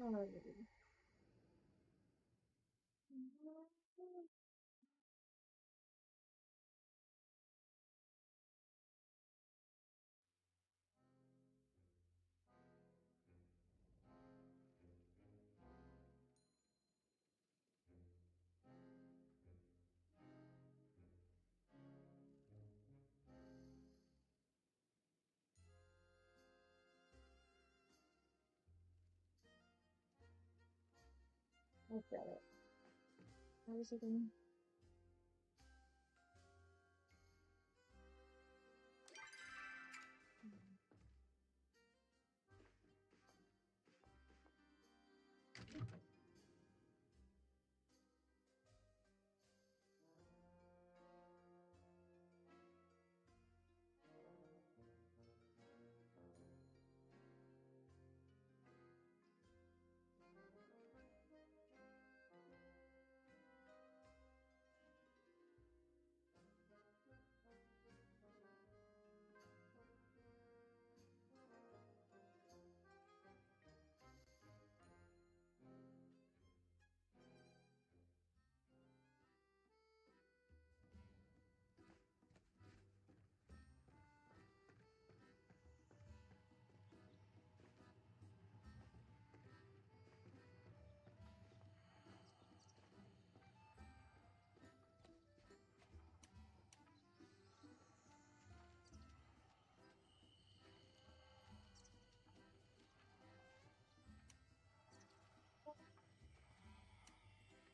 Oh. I got it. How was it going?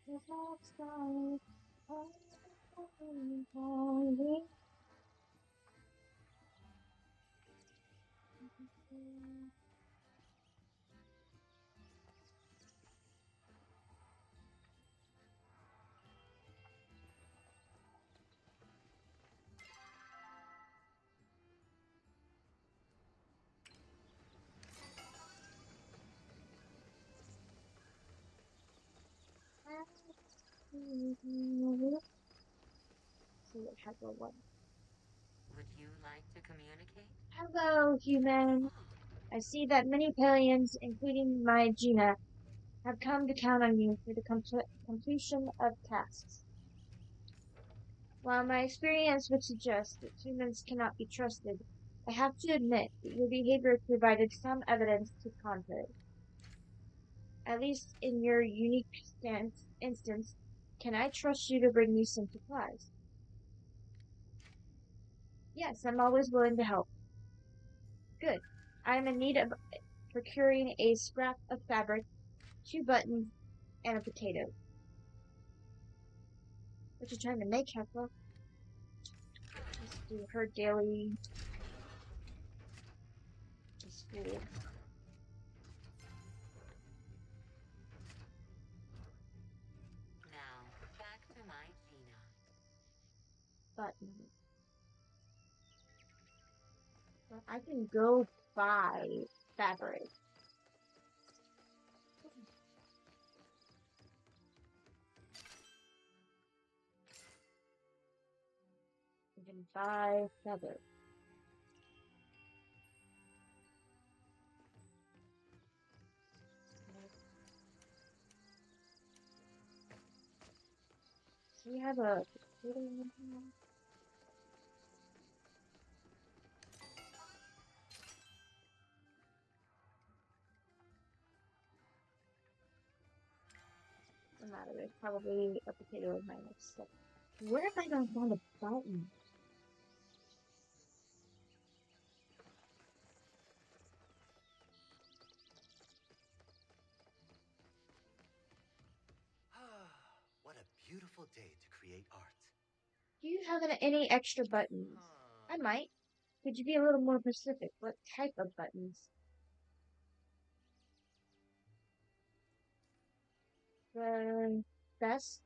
The hot sky, falling. See what Hello one. Would you like to communicate? Hello, human. I see that many Palians, including my Gina, have come to count on you for the completion of tasks. While my experience would suggest that humans cannot be trusted, I have to admit that your behavior provided some evidence to the contrary. At least in your unique instance, can I trust you to bring me some supplies? Yes, I'm always willing to help. Good. I'm in need of procuring a scrap of fabric, 2 buttons, and a potato. What you trying to make, Hecla? Let's do her daily school Now, back to my Gina. button. But I can go buy fabric. I can buy fabric. Do we have a potato in here? Doesn't matter. There's probably a potato in my next step. Where have I gonna find a button? What a beautiful day to create art. Do you have any extra buttons? I might. Could you be a little more specific? What type of buttons? The best?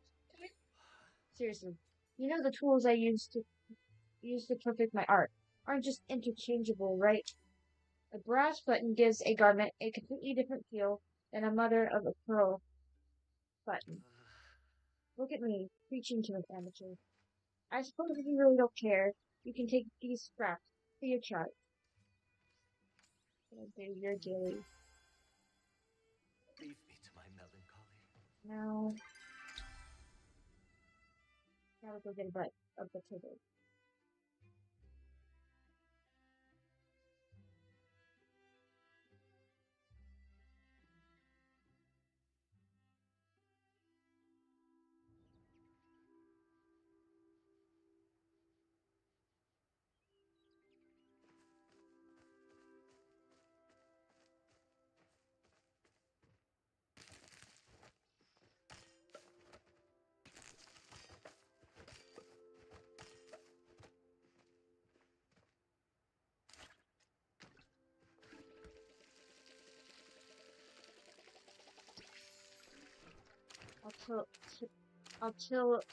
Seriously. You know the tools I use to perfect my art aren't just interchangeable, right? A brass button gives a garment a completely different feel than a mother of a pearl button. Look at me, preaching to an amateur. I suppose if you really don't care, you can take these scraps for your charge. Do your daily. The Now, we'll go get a bite of the potato.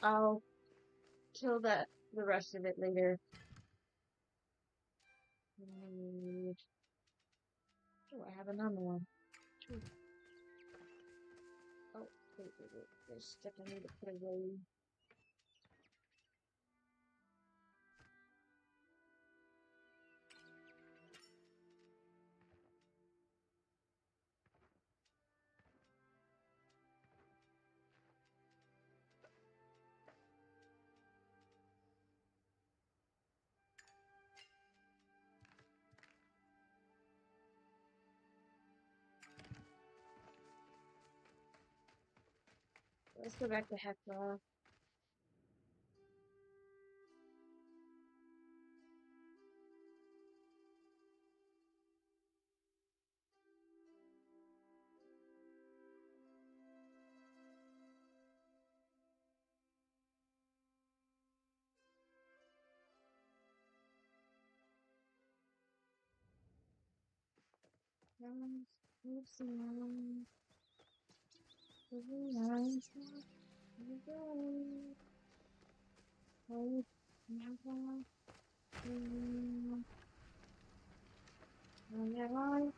I'll kill the rest of it later. Oh, I have another one. Oh, wait. There's stuff I need to put away. Let's go back to Hector.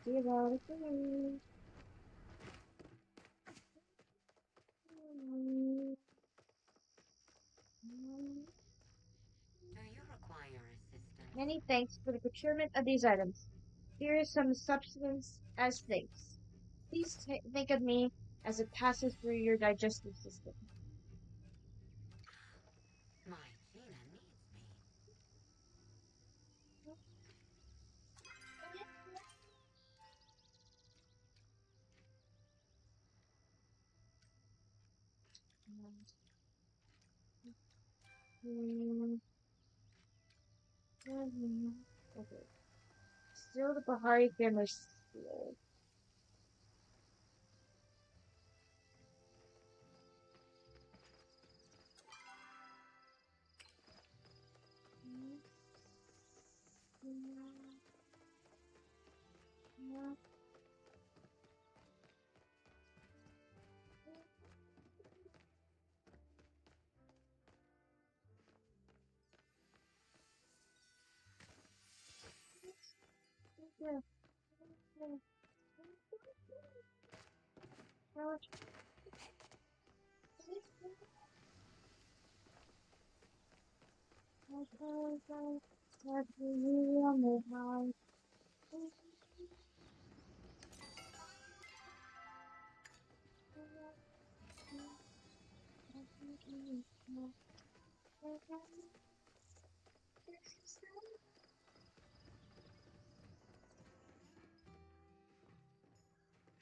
Do you require assistance? Many thanks for the procurement of these items. Here is some substance as thanks. Please think of me as it passes through your digestive system. My Gina needs me. Okay. Still the Bahari family seal.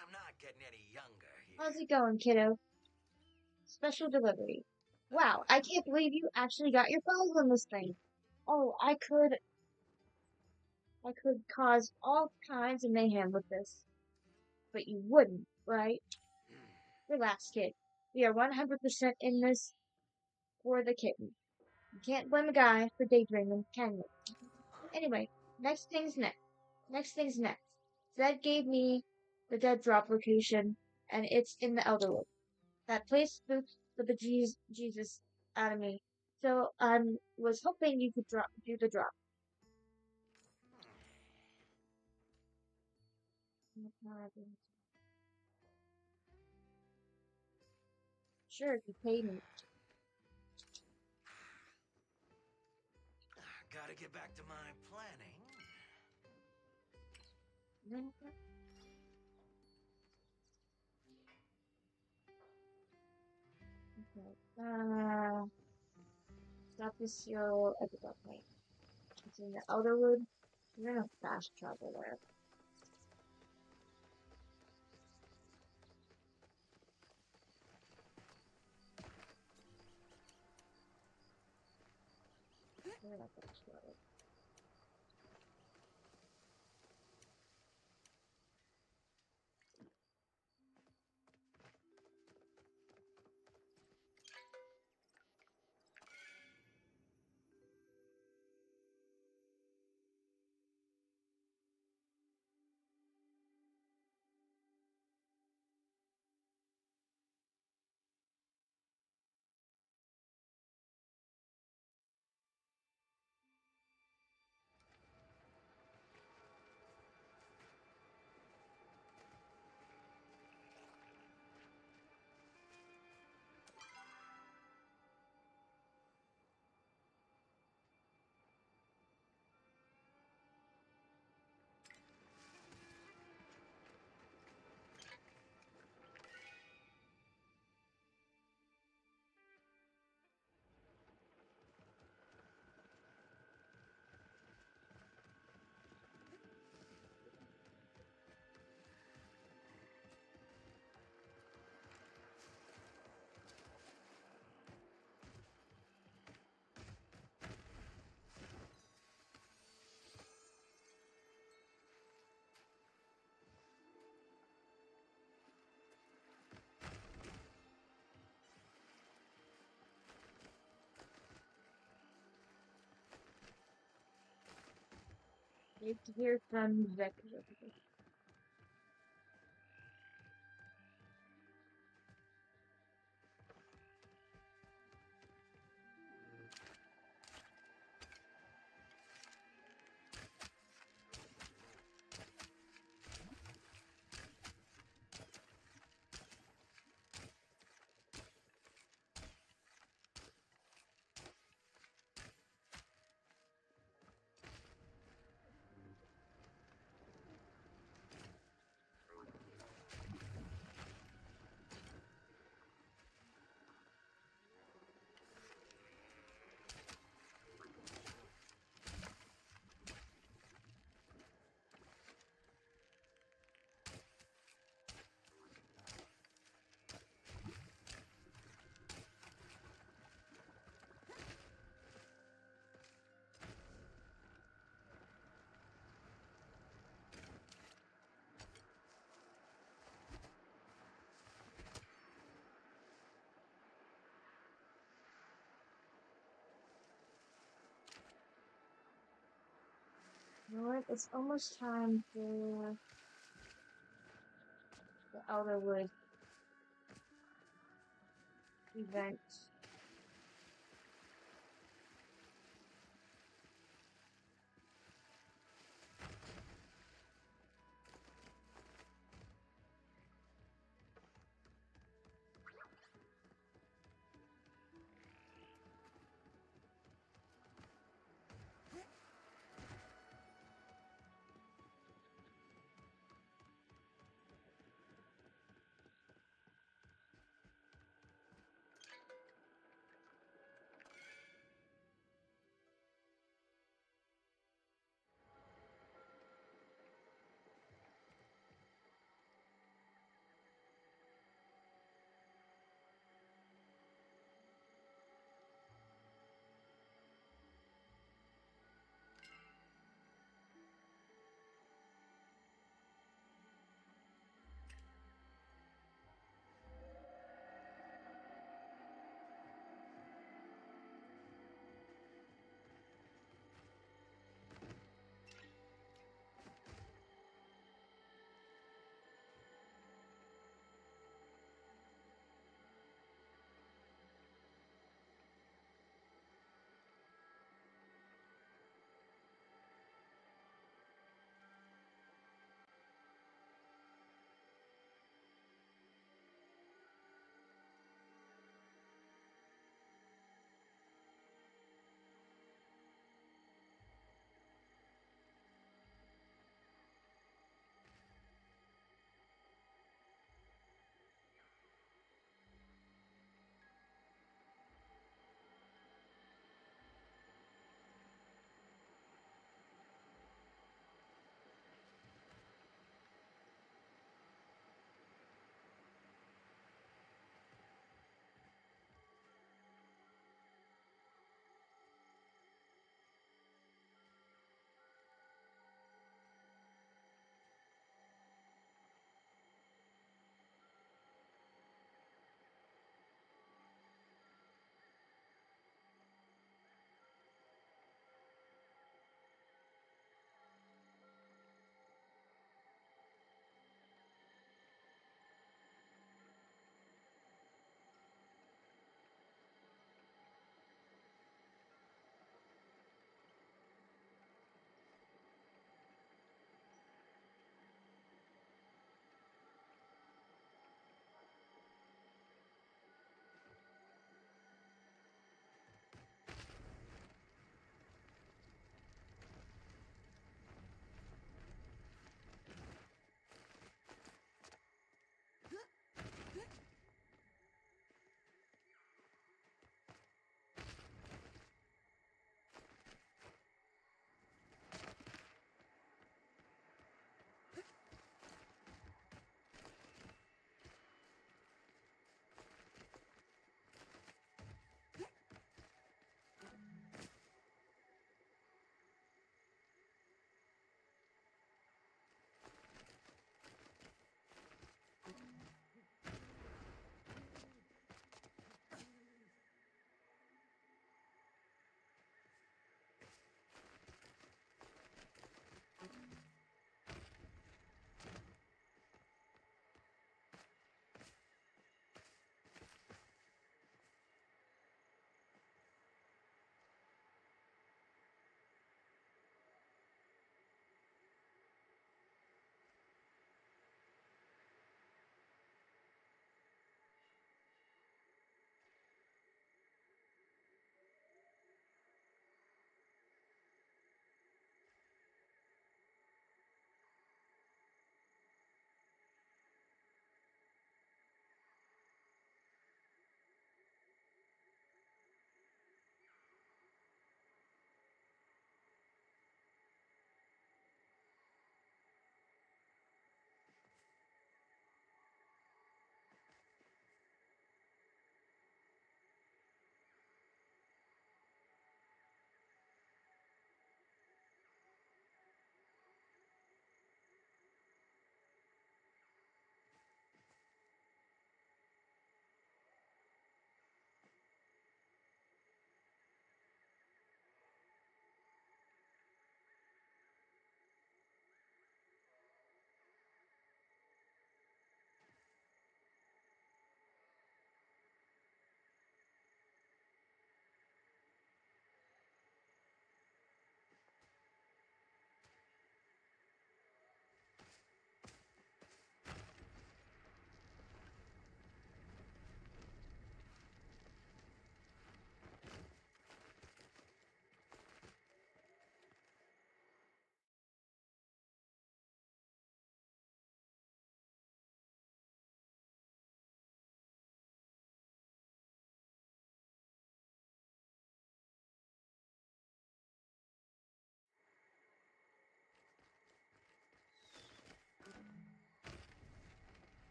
I'm not getting any younger here. How's it going, kiddo? Special delivery. Wow, I can't believe you actually got your balls on this thing. Oh, I could cause all kinds of mayhem with this. But you wouldn't, right? Relax, kid. We are 100% in this for the kitten. You can't blame a guy for daydreaming, can you? Anyway, Next thing's next. Zed gave me the dead drop location, and it's in the Elderwood. That place spooked the bejesus out of me. So I was hoping you could do the drop. Sure, if you pay me. Gotta get back to my planning. Okay. Stop this seal at the point. It's in the Elderwood. We're gonna fast travel there. We're gonna fast travel. Need to hear from Vector. You know what? It's almost time for the Elderwood event.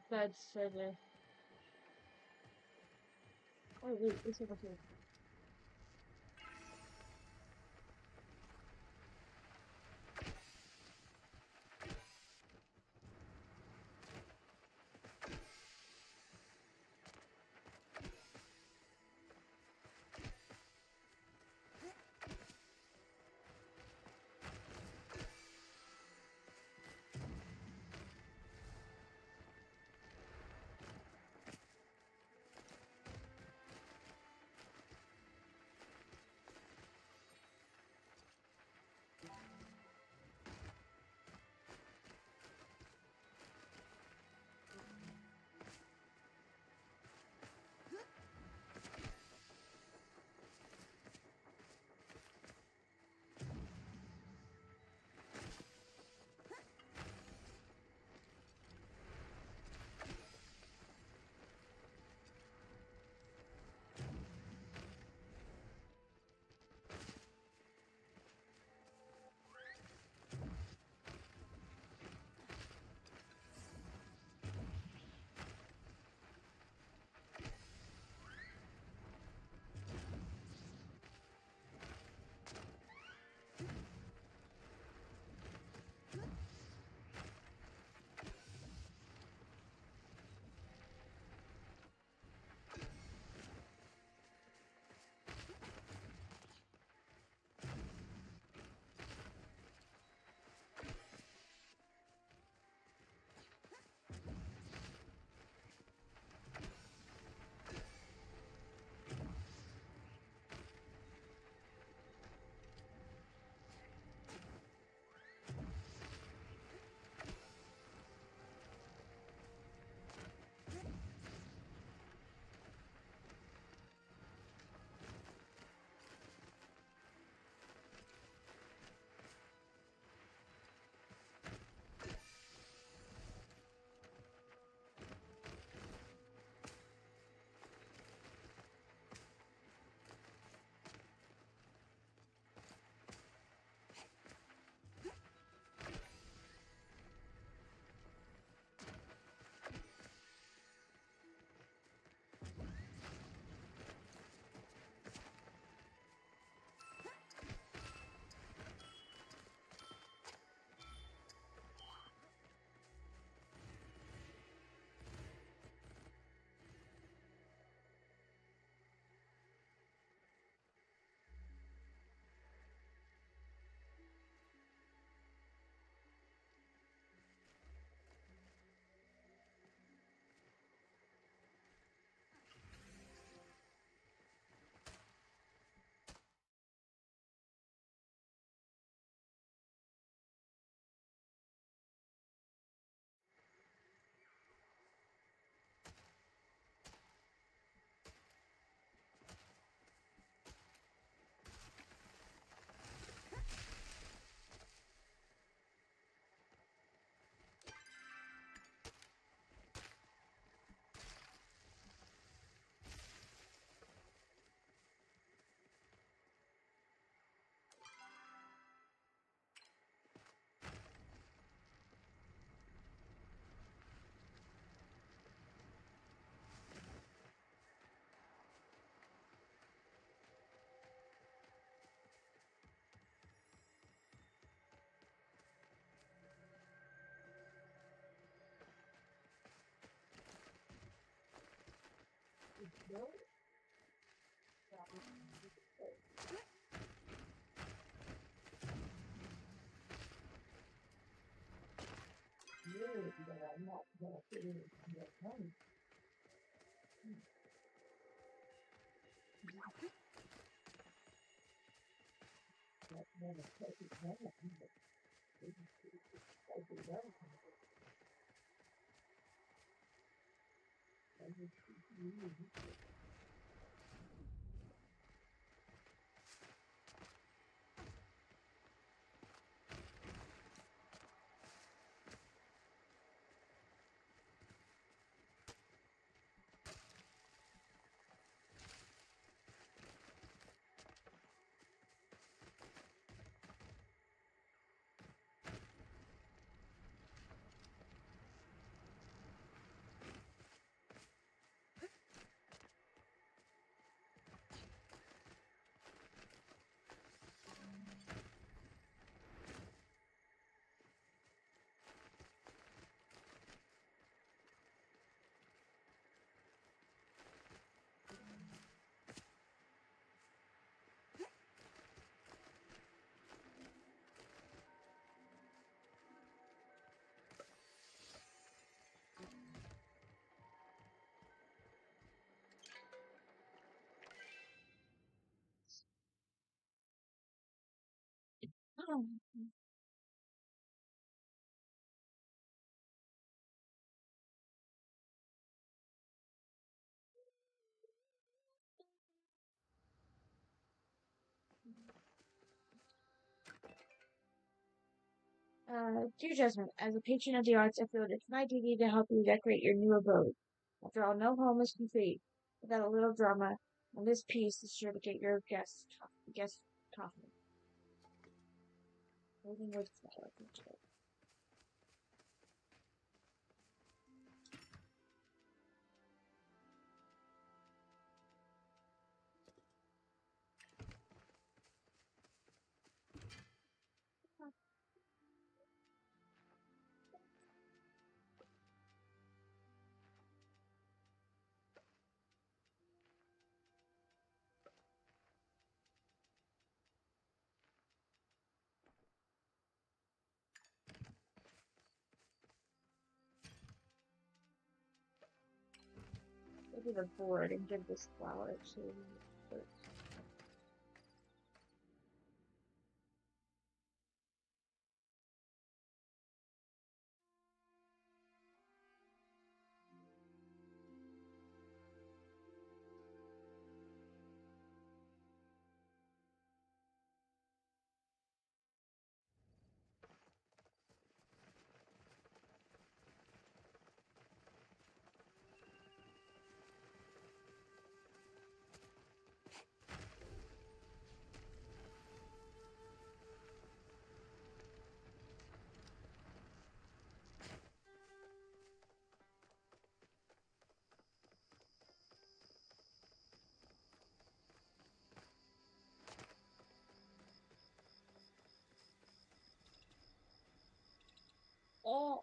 Bed server. Oh wait, it's over here. No? That was really that I'm not gonna fit in your money. That's never taken care of. I do that. I just really Dear Jasmine, as a patron of the arts, I feel it's my duty to help you decorate your new abode. After all, no home is complete without a little drama, and this piece is sure to get your guest talking. Moving with flowers and joy. Look at the board and give this flower to first. Oh,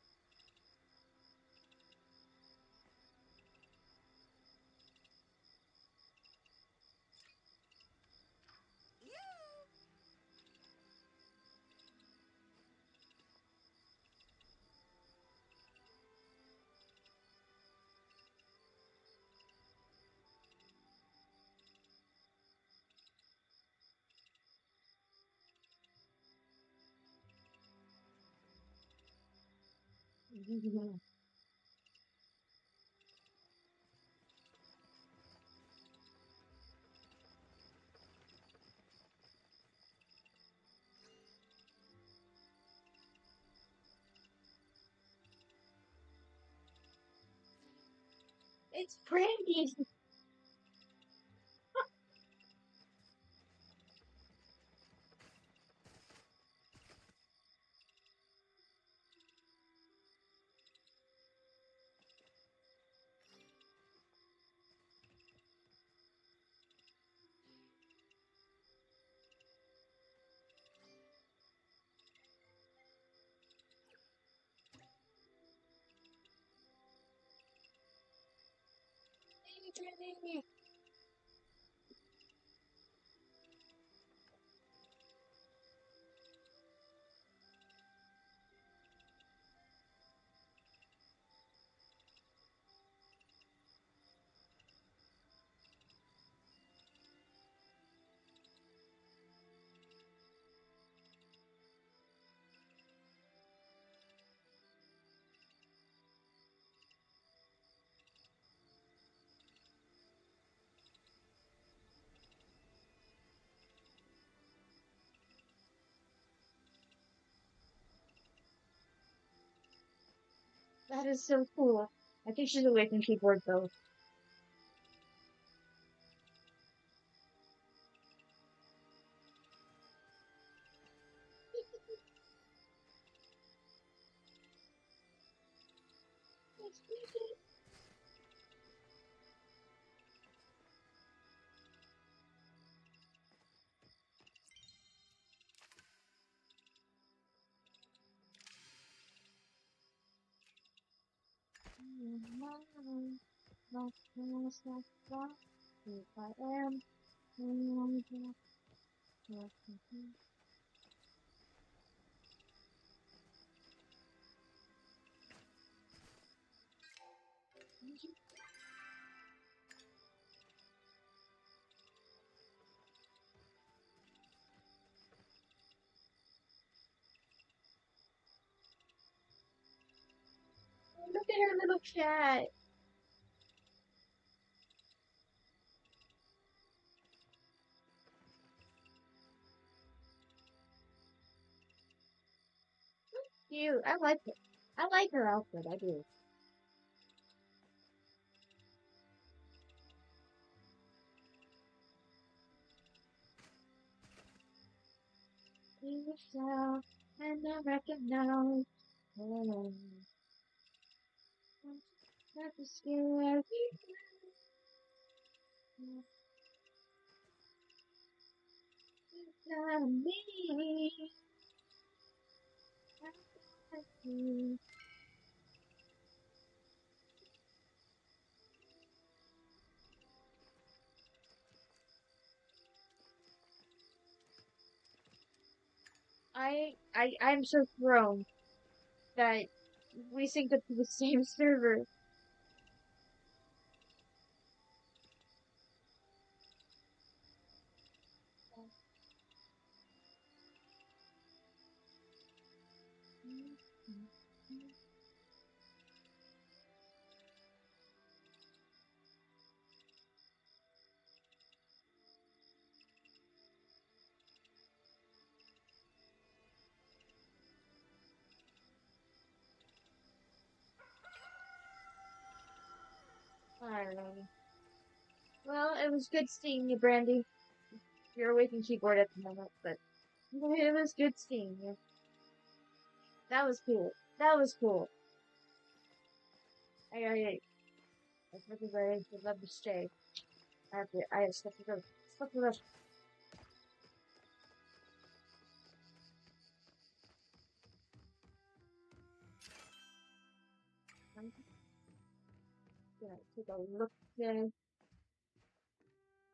it's Brandy. Brandy. That is so cool. I think she's away from keyboard though. If I am. There, little cat. Cute. I like it. I like her outfit. I do. See yourself and I recognize. Oh, not to scare it's not me. I'm so thrown that we synced up to the same server. Alrighty. Well, it was good seeing you, Brandy. You're away from keyboard at the moment, but it was good seeing you. That was cool. That was cool. I as much as I would love to stay, I have stuff to go. Stuff to go. I'm gonna take a look there.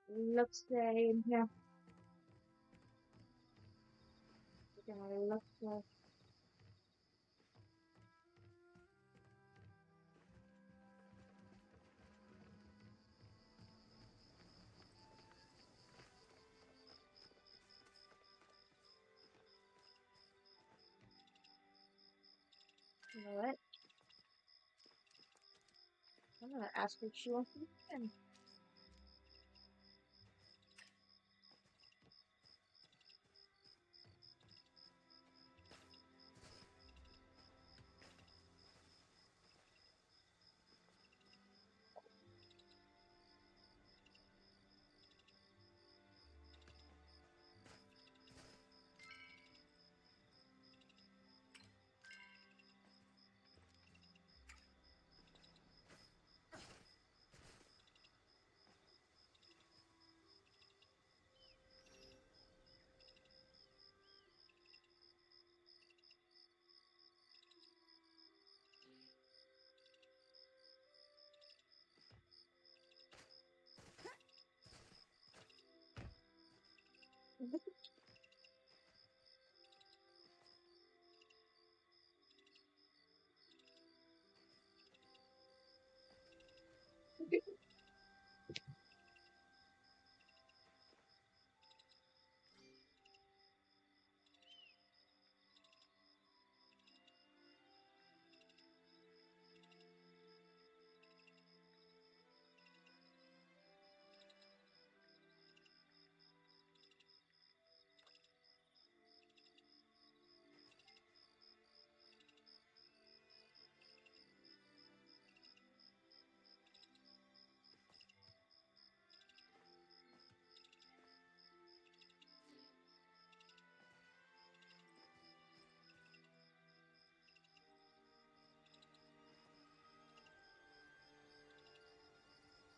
Look say in here. We're gonna look there. You know what? I'm gonna ask her if she wants to be friends.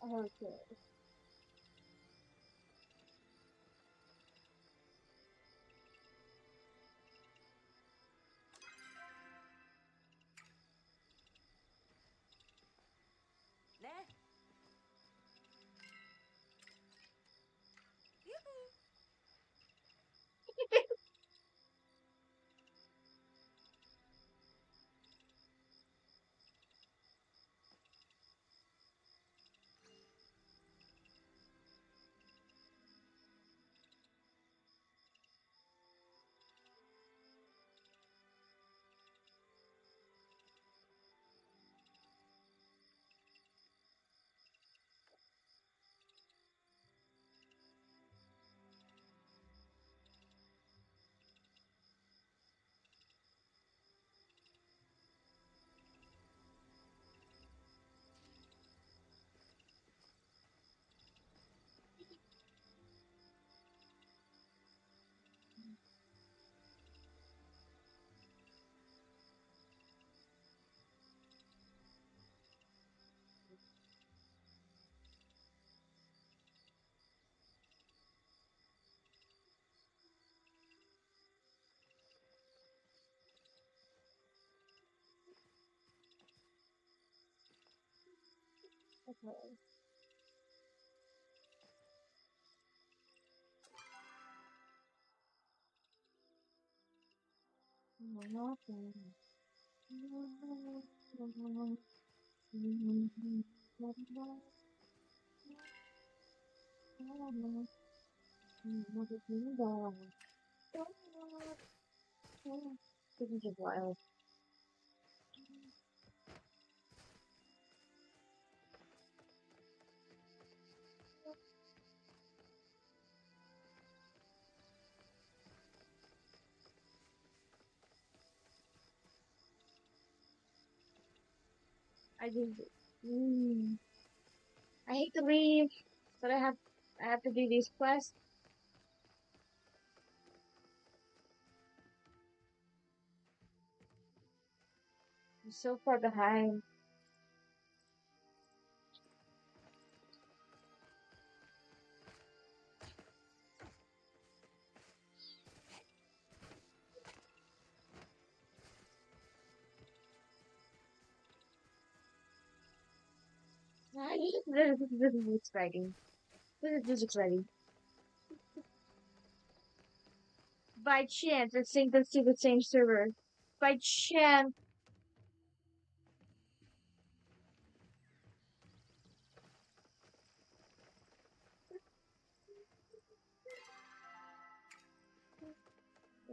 Okay. There. Yoo-hoo. Okay. This is just wild. I just, mm, I hate to leave, but I have to do these quests. I'm so far behind. This is exciting. This is exciting. By chance, it synced us to the same server. By chance.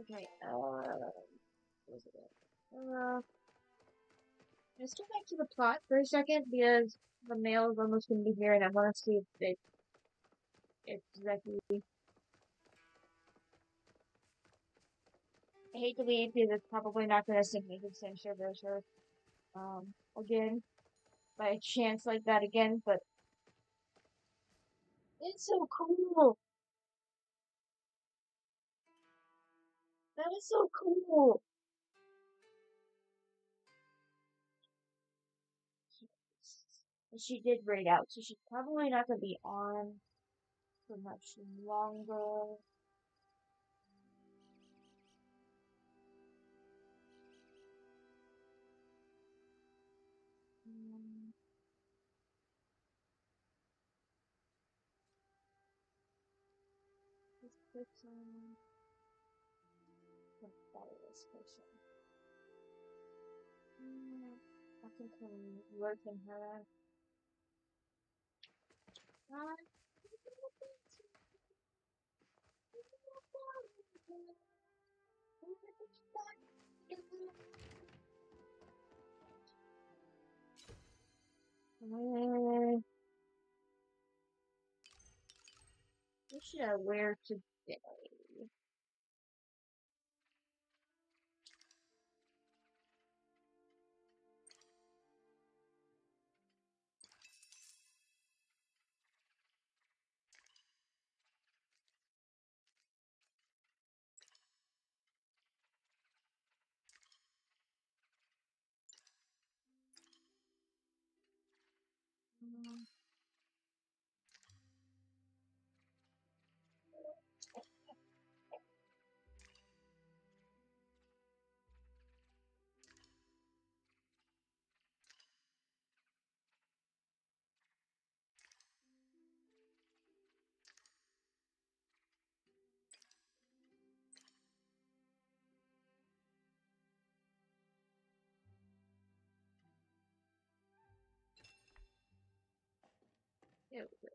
Okay, what was it? Let's get back to the plot for a second because the mail is almost going to be here and I want to see if it's exactly. I hate to leave because it's probably not going to sync me to the same server as her. Again, by a chance like that again, but it's so cool. That is so cool. She did raid out, so she's probably not going to be on for much longer. This person. Let's follow this person. I think I'm working her. What should I wear today? Um, there we go.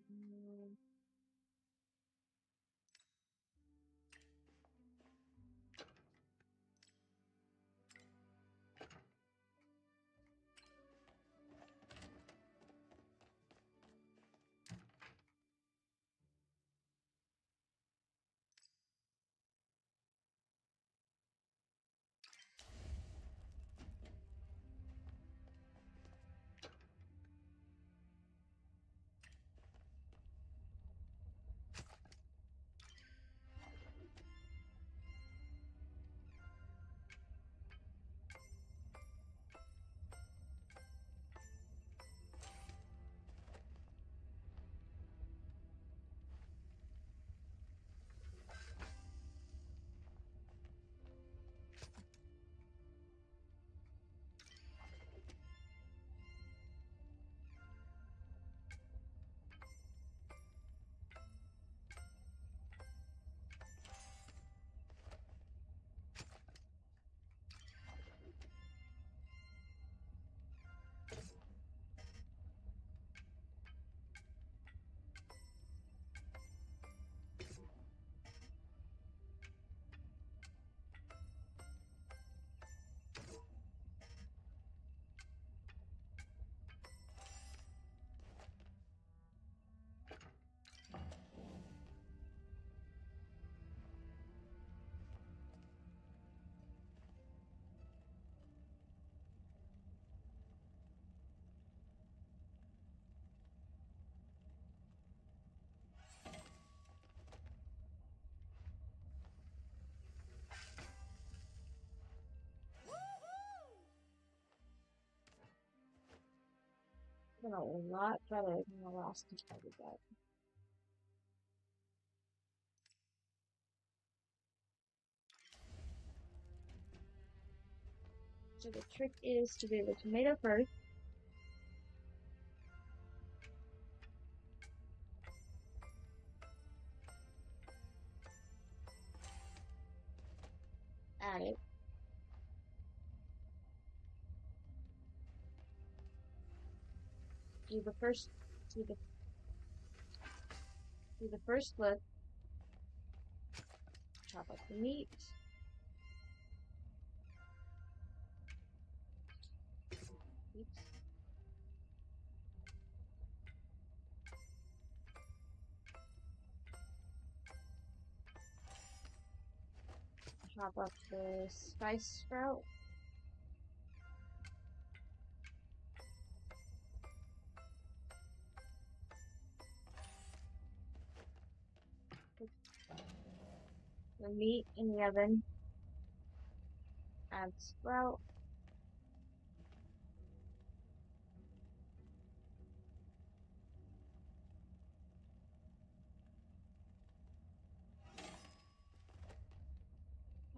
Um, been a lot better than the last time I did that. So the trick is to do the tomato first. Add it. Do the first do the first flip. Chop up the meat. Oops. Chop up the spice sprout. Put the meat in the oven. Add sprout.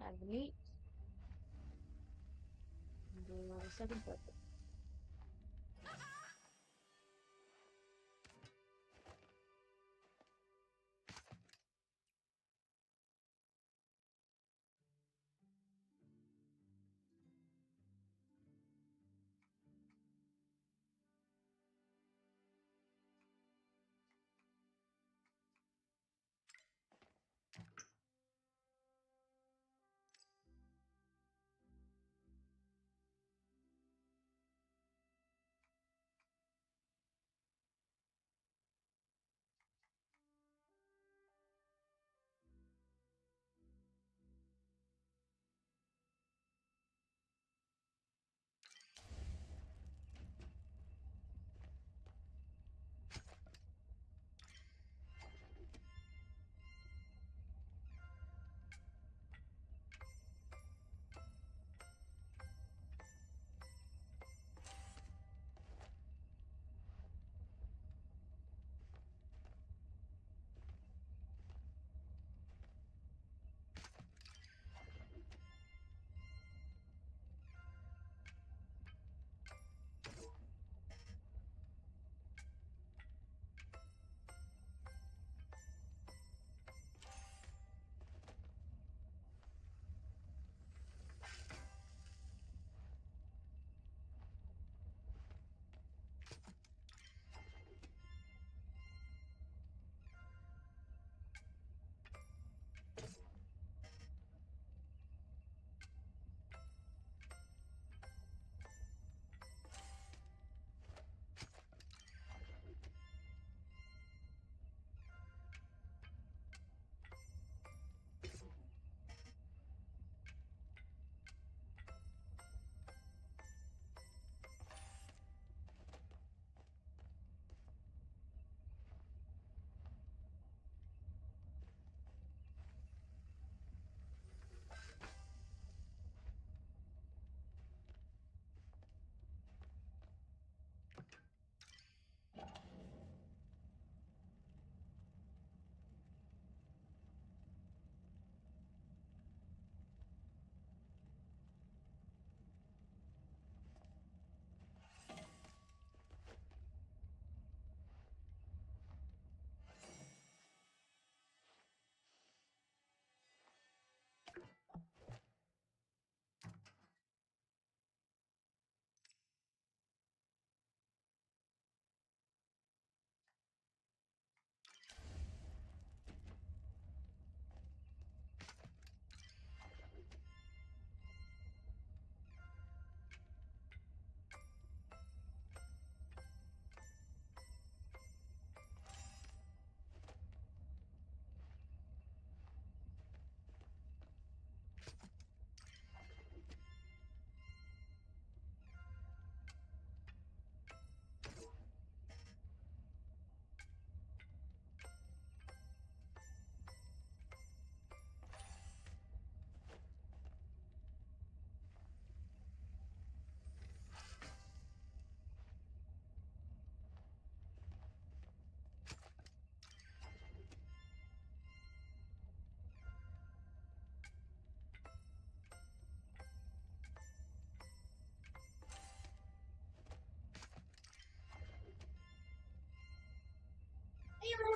Add the meat. And do the second flip.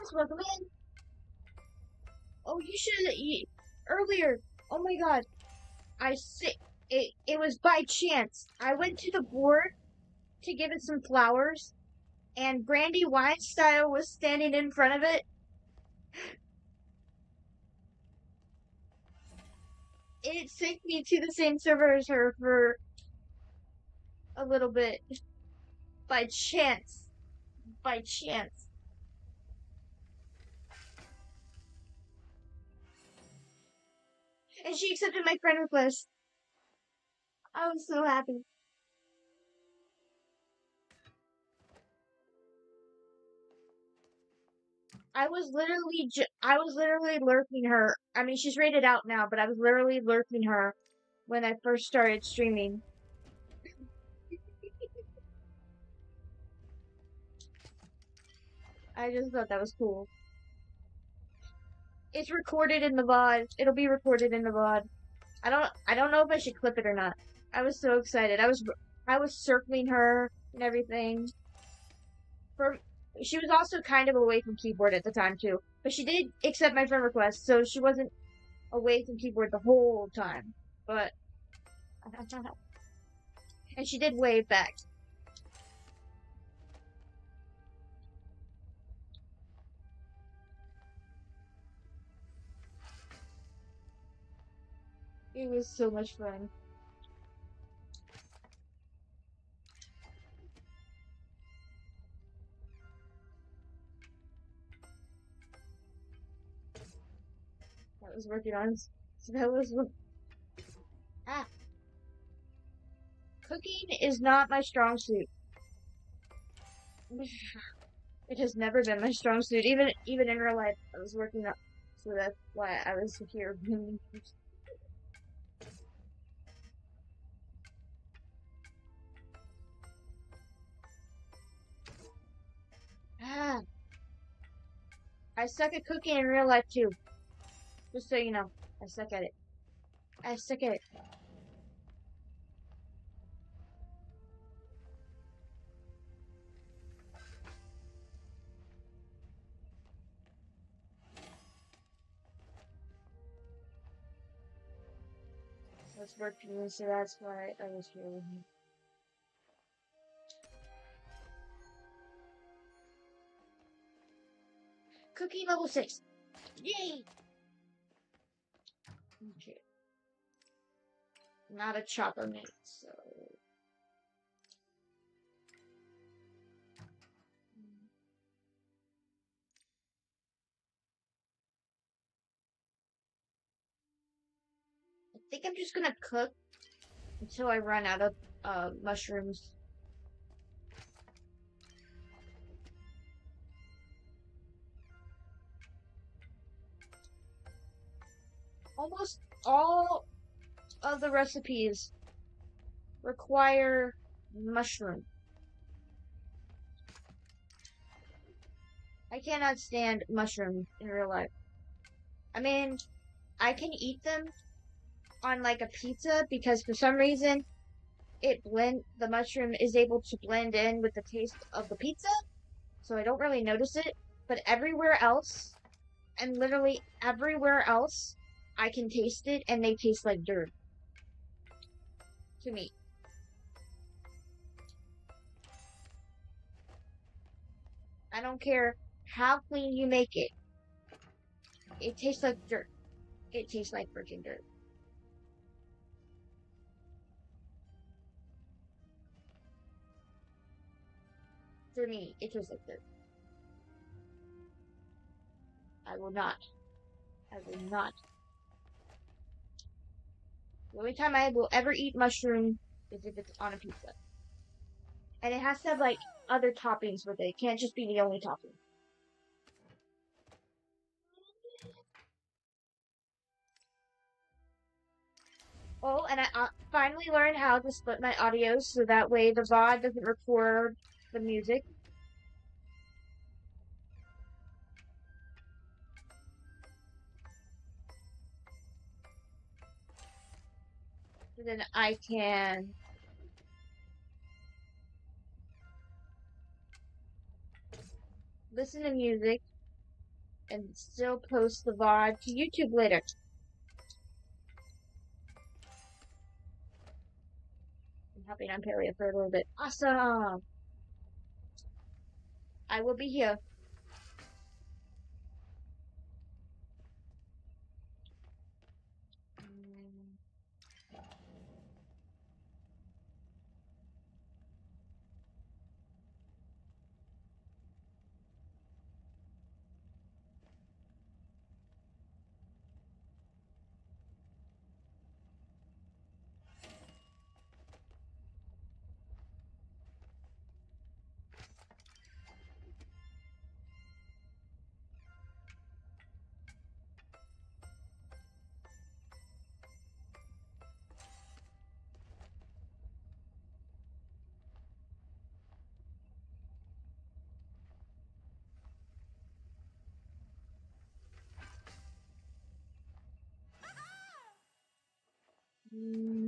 Yes, welcome in. Oh, you should earlier. Oh my God, I see. It was by chance. I went to the board to give it some flowers, and Brandy Weinstyle was standing in front of it. It synced me to the same server as her for a little bit by chance. By chance. And she accepted my friend request. I was so happy. I was literally lurking her. I mean, she's rated out now, but I was literally lurking her when I first started streaming. I just thought that was cool. It's recorded in the VOD. It'll be recorded in the VOD. I don't know if I should clip it or not. I was so excited. I was circling her and everything. For she was also kind of away from keyboard at the time too, but she did accept my friend request, so she wasn't away from keyboard the whole time. But and she did wave back. It was so much fun. That was working on. So that was ah. Cooking is not my strong suit. It has never been my strong suit. Even in real life, I was working up, so that's why I was here. Ah, I suck at cooking in real life too. Just so you know, I suck at it. I suck at it. I was working, so that's why I was here with you. Cooking level 6. Yay! Okay. Not a chopper mate, so. I think I'm just gonna cook until I run out of mushrooms. Almost all of the recipes require mushroom. I cannot stand mushrooms in real life. I mean, I can eat them on like a pizza because for some reason the mushroom is able to blend in with the taste of the pizza, so I don't really notice it. But everywhere else, and literally everywhere else, I can taste it and they taste like dirt to me. I don't care how clean you make it. It tastes like dirt. It tastes like freaking dirt. For me, it tastes like dirt. I will not. I will not. The only time I will ever eat mushroom is if it's on a pizza. And it has to have, like, other toppings with it. It can't just be the only topping. Oh, and I finally learned how to split my audio so that way the VOD doesn't record the music. So then I can listen to music and still post the VOD to YouTube later. I'm helping on Palia for a little bit. Awesome! I will be here.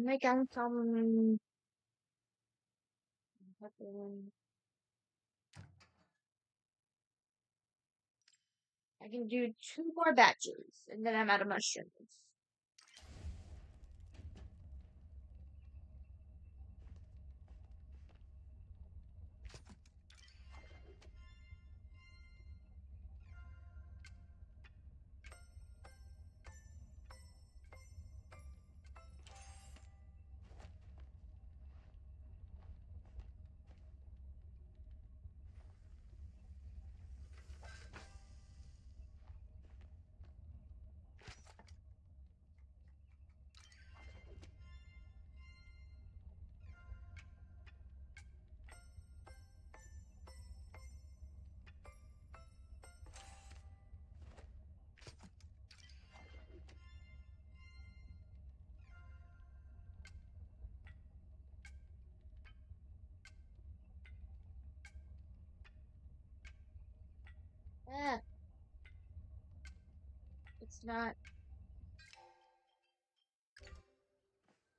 Mấy căn xong I can do 2 more batches, and then I'm out of mushrooms. Ah, it's not.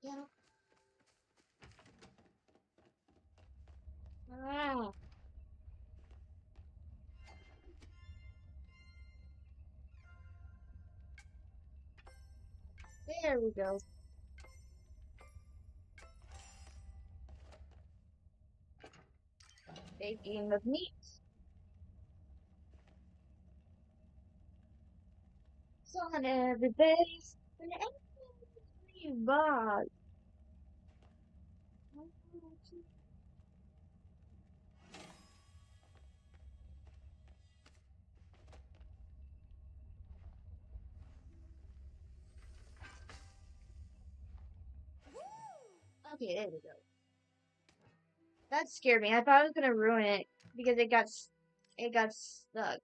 Yeah. Ah, there we go. Baking of meat. So on everybody's an angry bug. Okay, there we go. That scared me. I thought I was gonna ruin it because it got stuck.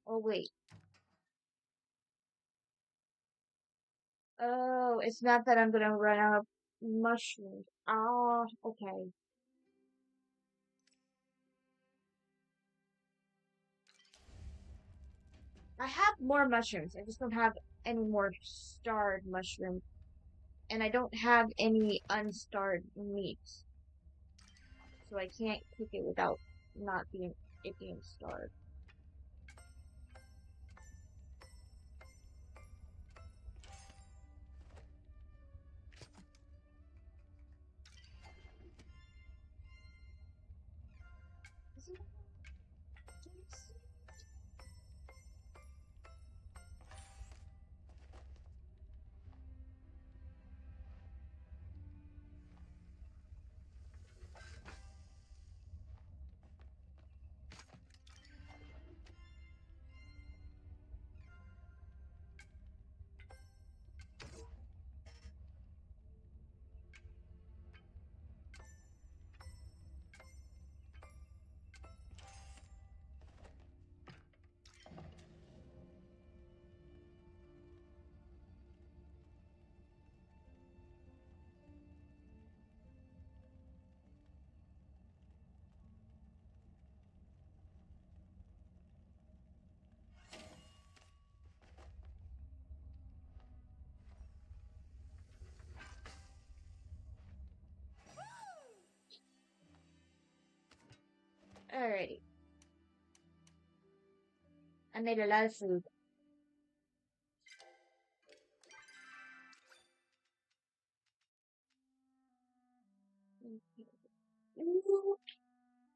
Oh wait. Oh, it's not that I'm gonna run out of mushrooms. Ah, okay. I have more mushrooms. I just don't have any more starred mushrooms. And I don't have any unstarred meat. So I can't cook it without not being it being starred. Alrighty. I made a lot of food.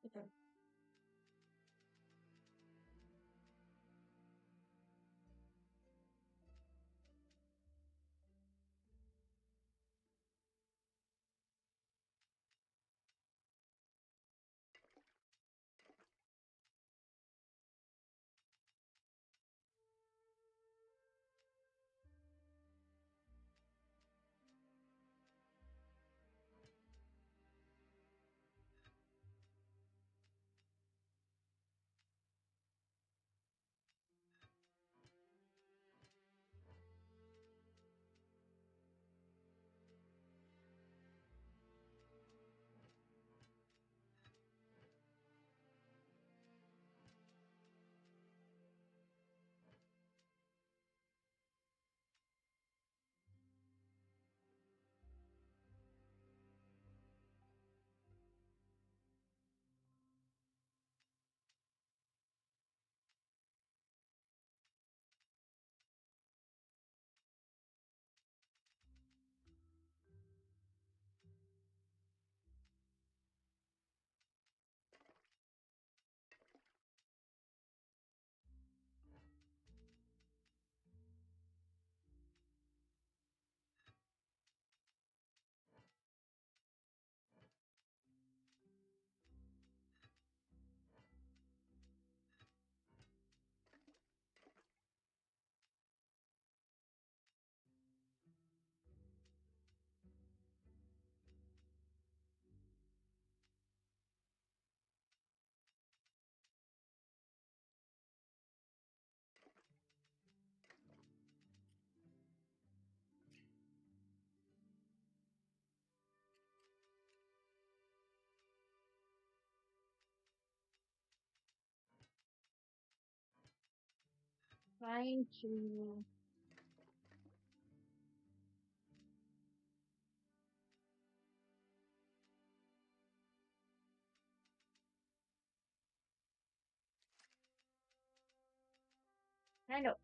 Okay. Trying to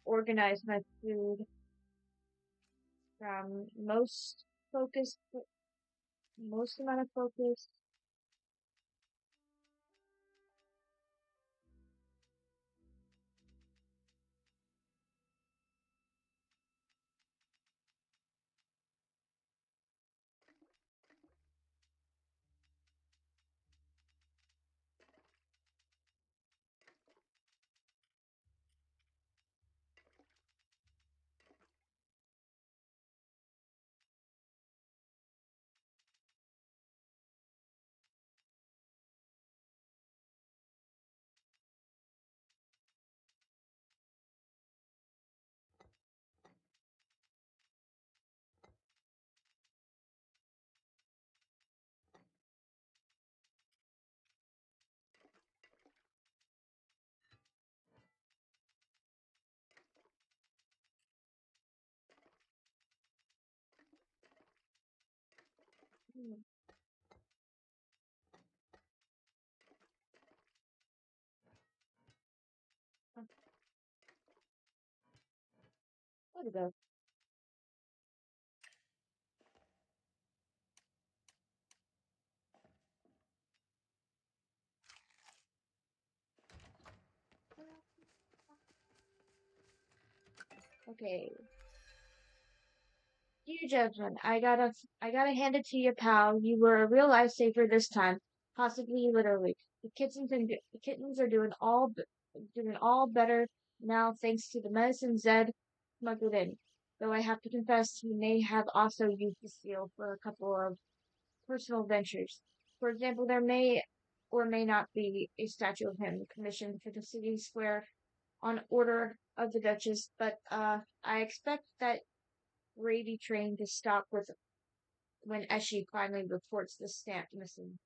organize my food from focus, most amount of focus. Hmm. What about? Okay. Dear Judgment, I gotta hand it to you, pal. You were a real lifesaver this time, possibly literally. The kittens are doing all better now thanks to the medicine Zed smuggled in. Though I have to confess, he may have also used the seal for a couple of personal ventures. For example, there may or may not be a statue of him commissioned for the city square on order of the Duchess, but I expect that Brady train to stop with when Eshi finally reports the stamp missing.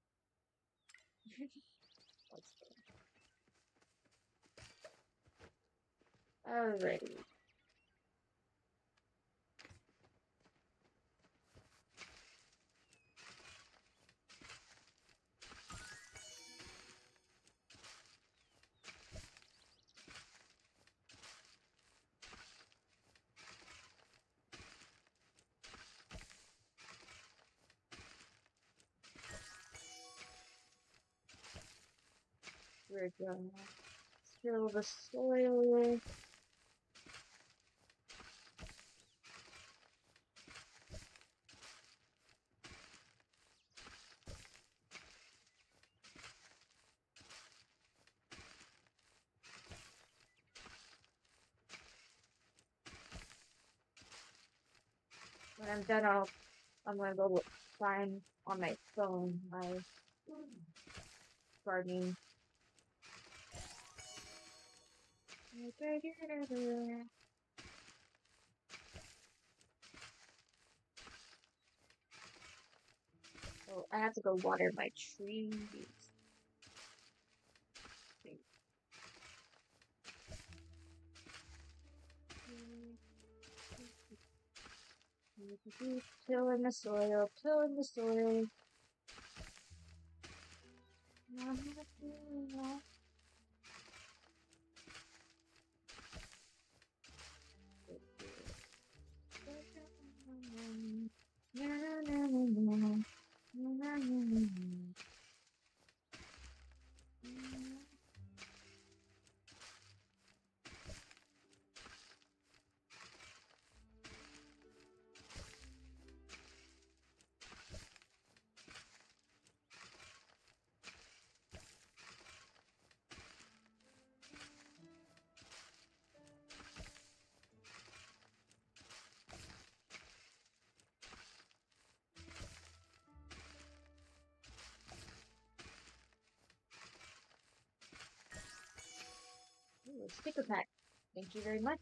Alrighty. We're gonna fill the soil. When I'm done, I'm gonna go find on my phone my gardening. Oh, I have to go water my trees. Tilling the soil, tilling the soil. Ooh, a sticker pack. Thank you very much.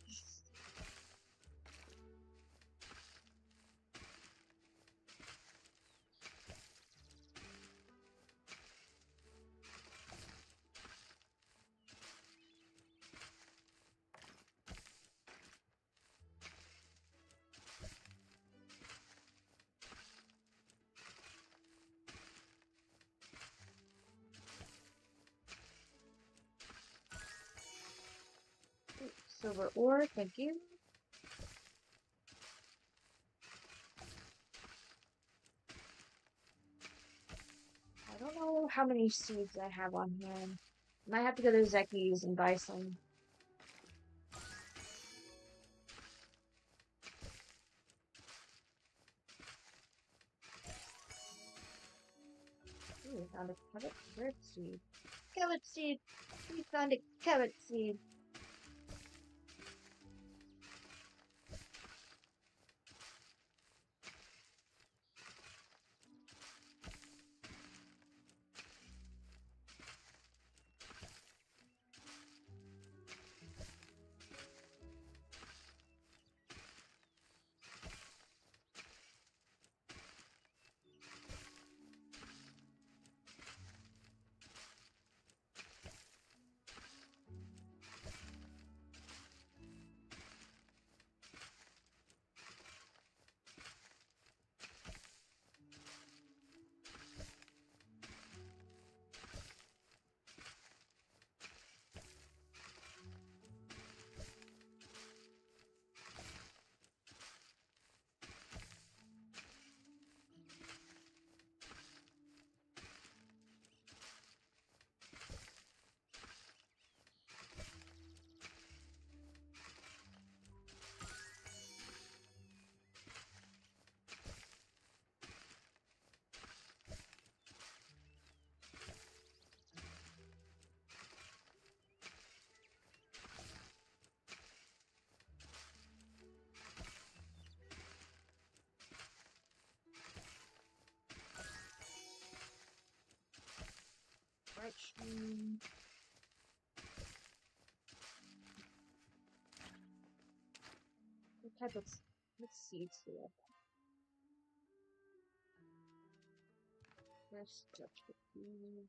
Ooh, silver ore, thank you. I don't know how many seeds I have on hand. Might have to go to Zeki's and buy some. Ooh, I found a carrot seed. Carrot seed! We found a carrot seed. Right stream. What type of seeds do I have? Fresh Dutch cookies.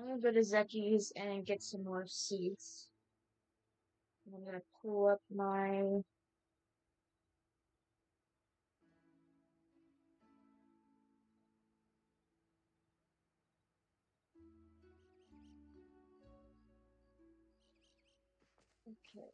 I'm gonna go to Zeki's and get some more seeds. And I'm gonna pull up my okay.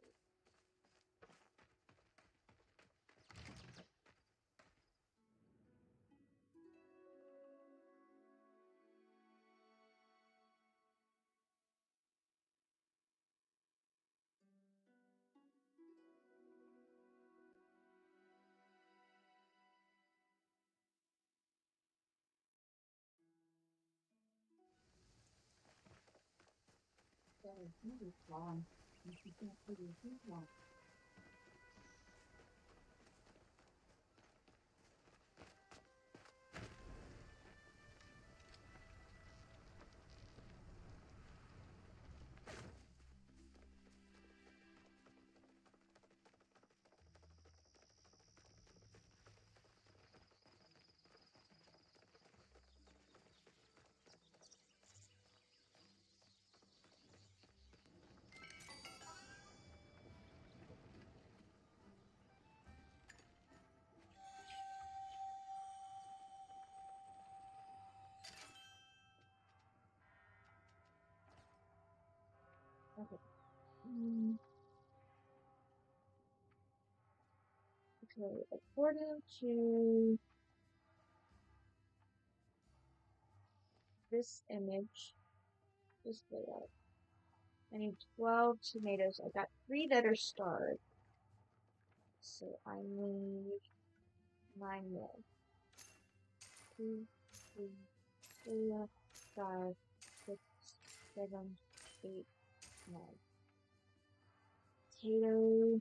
Okay. Okay, according to this image, this layout, I need 12 tomatoes. I got 3 that are starred. So I need 9 more. 2, 3, 4, 5, 6, 7, 8, 9. Potato.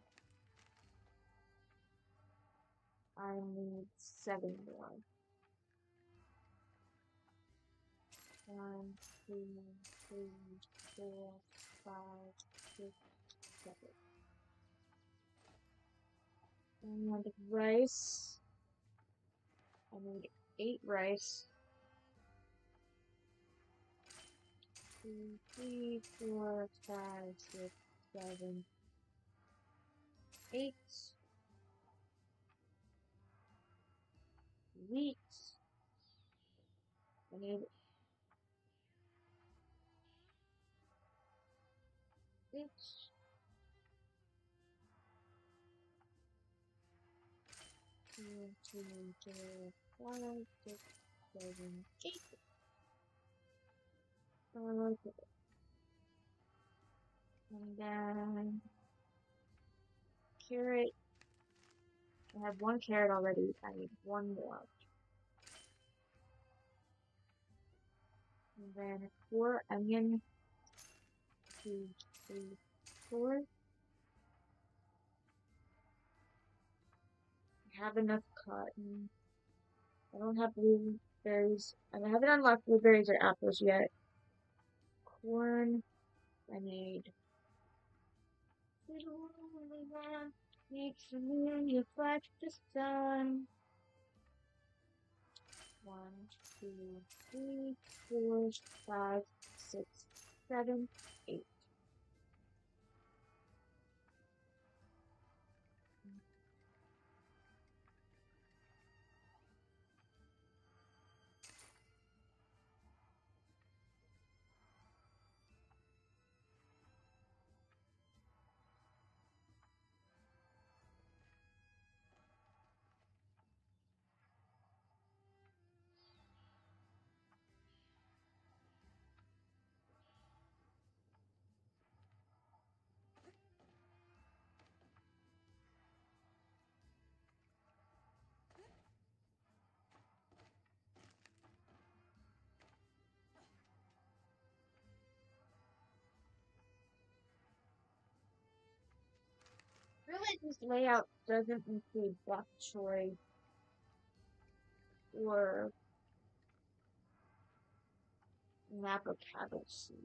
I need 7 more. 1, 2, 3, 4, 5, 6, 7. And rice. I need 8 rice. 2, 3, 4, 5, 6, 7, 8. Wheat. I need 6. 2, 3, 4, 5, 6, 7, 8. Okay. And then carrot. I have 1 carrot already. I need 1 more. And then 4 onion. 2, 3, 4. I have enough cotton. I don't have blueberries. I haven't unlocked blueberries or apples yet. Corn. I need little woolly lamb needs familiar flash the sun. 1, 2, 3, 4, 5, 6, 7, 8. I realize this layout doesn't include bok choy or Napa cabbage seed.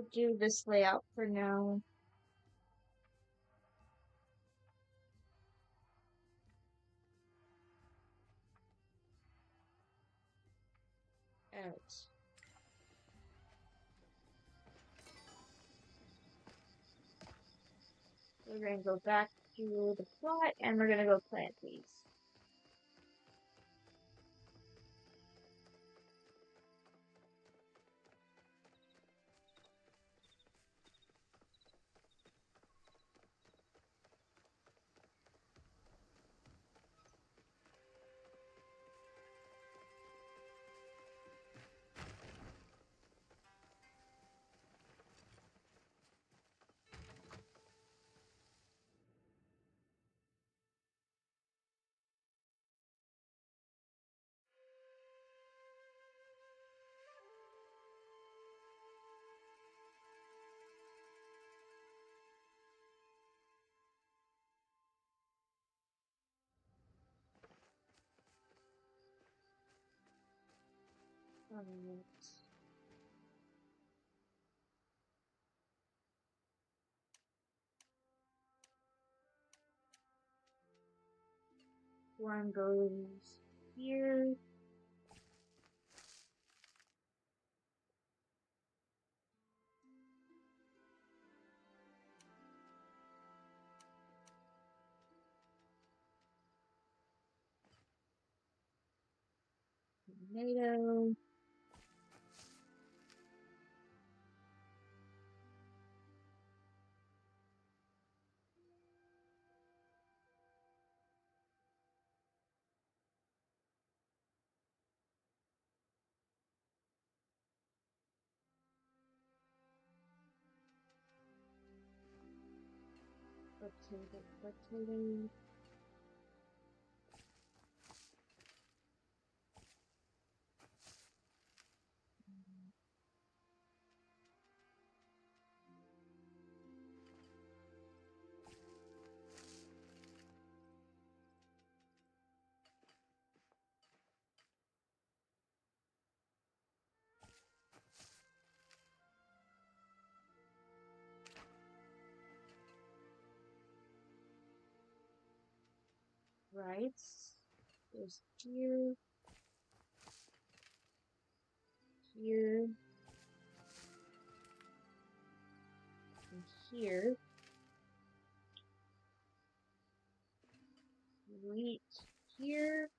We'll do this layout for now. Alright. We're gonna go back to the plot and we're gonna go plant these. Alright. One goes here. Tomato. Potato. Right. There's here. Here. And here. Wheat here.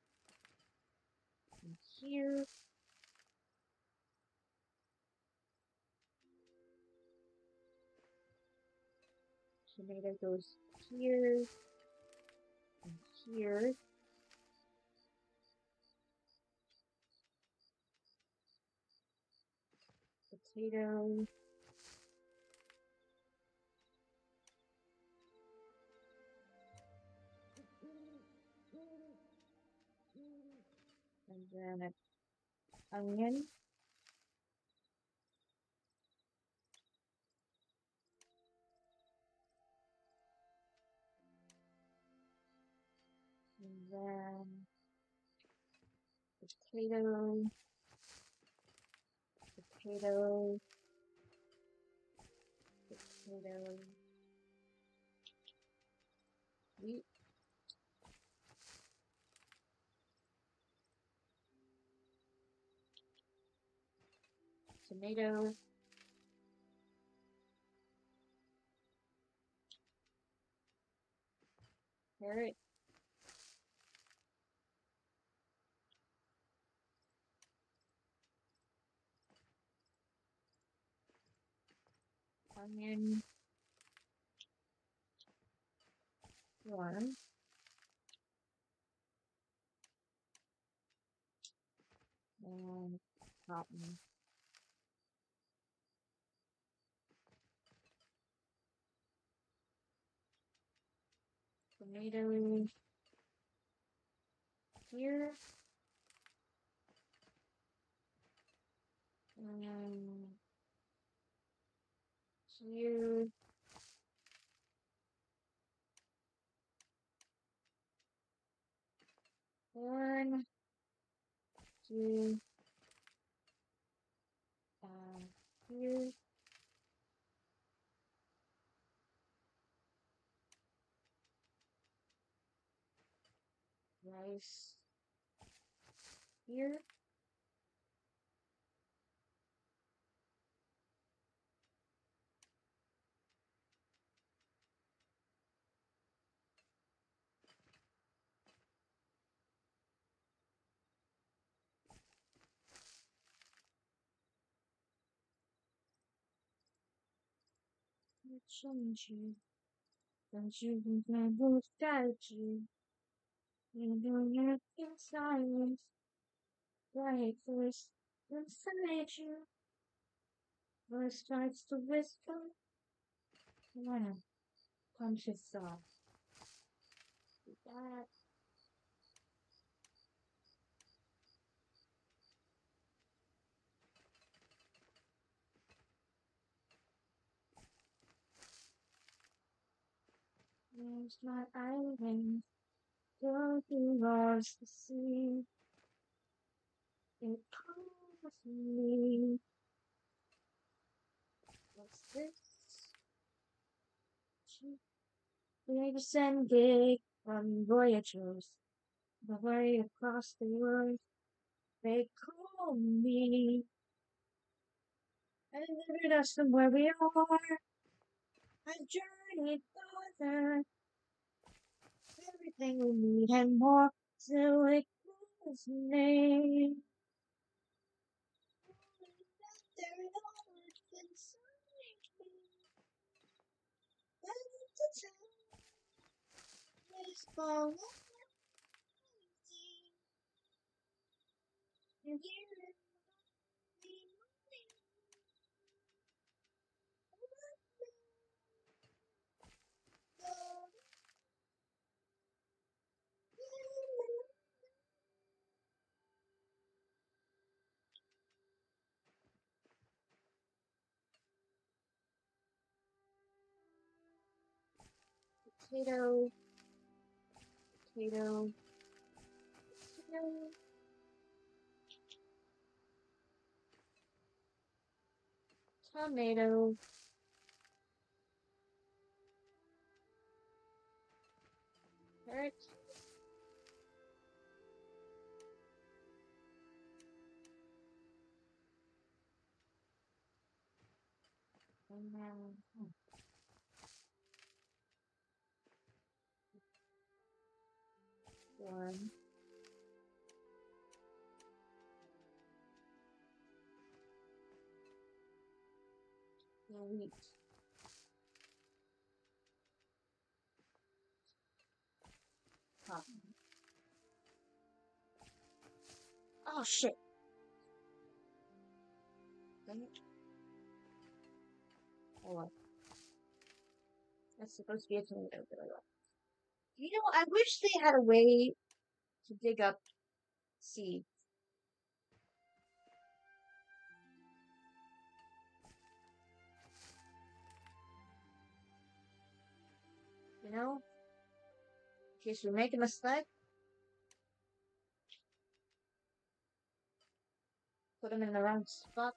And here. Tomato goes here. And here. Potato. And then an onion. And then potato. Potato. Potato. Wheat. Tomato. Carrot. Onion. Corn. And cotton. Tomato here. Here. Corn. Here. Here. Nice. Here. Change you. Don't you think I will guide you? You know you're in silence. Right voice inside you. Voice starts to whisper. When conscious thought. That is my island. Don't you lost the sea. It calls me. What's this? They descended from voyagers. The way across the world. They call me. And delivered us from where we are. I journeyed farther. Everything we need and more. Till it calls me. There in all inside me. And the time is falling. And here in potato, potato, potato, tomato, carrot, and then one, wheat, cotton. Oh shit! Dang it. Hold on. That's supposed to be a tomato. You know, I wish they had a way to dig up seeds. You know? In case we make a mistake, put them in the wrong spot.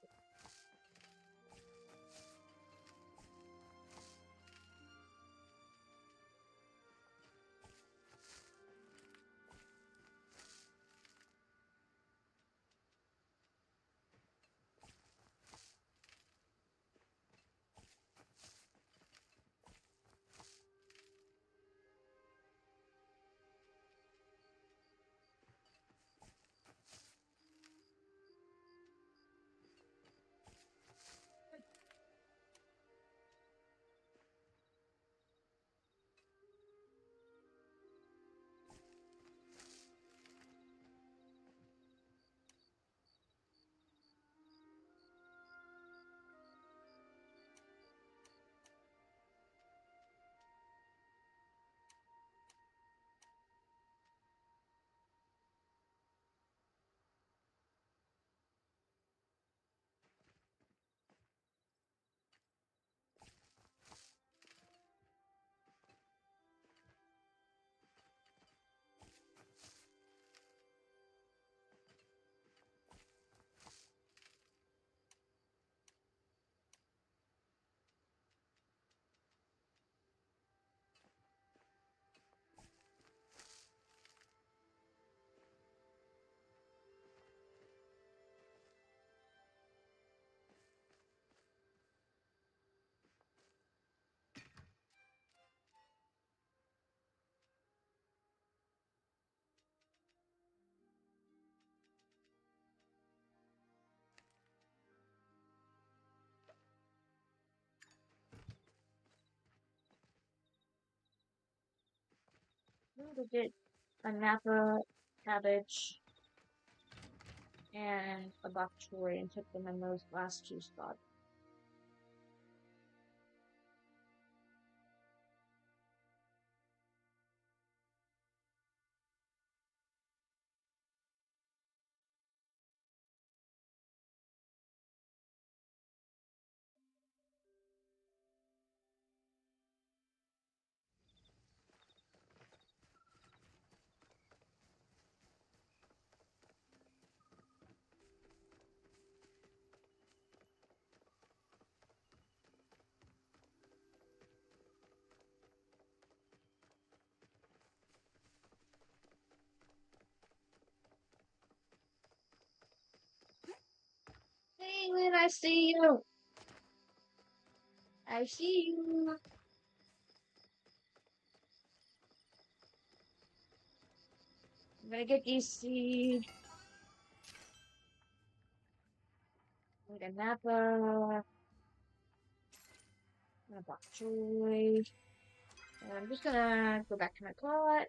I'm gonna get a Napa cabbage and a bok choy and put them in those last two spots. Hey, Lynn, I see you. I see you. I'm gonna get these seeds. Like a Napa, and a bok choy. And I'm just gonna go back to my plot.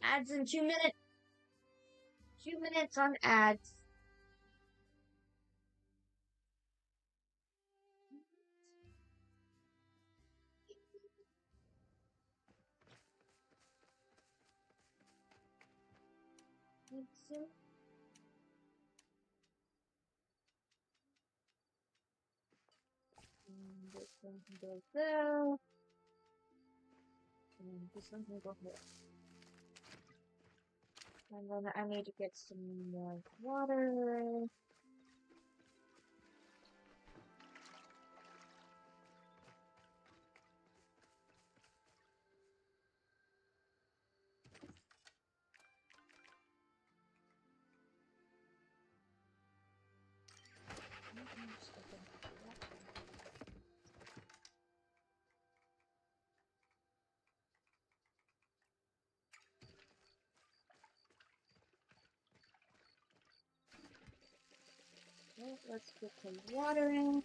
Ads in 2 minutes. 2 minutes on ads. And this one can go there. And this one can go here. And then I need to get some more water. Well, let's get some water in.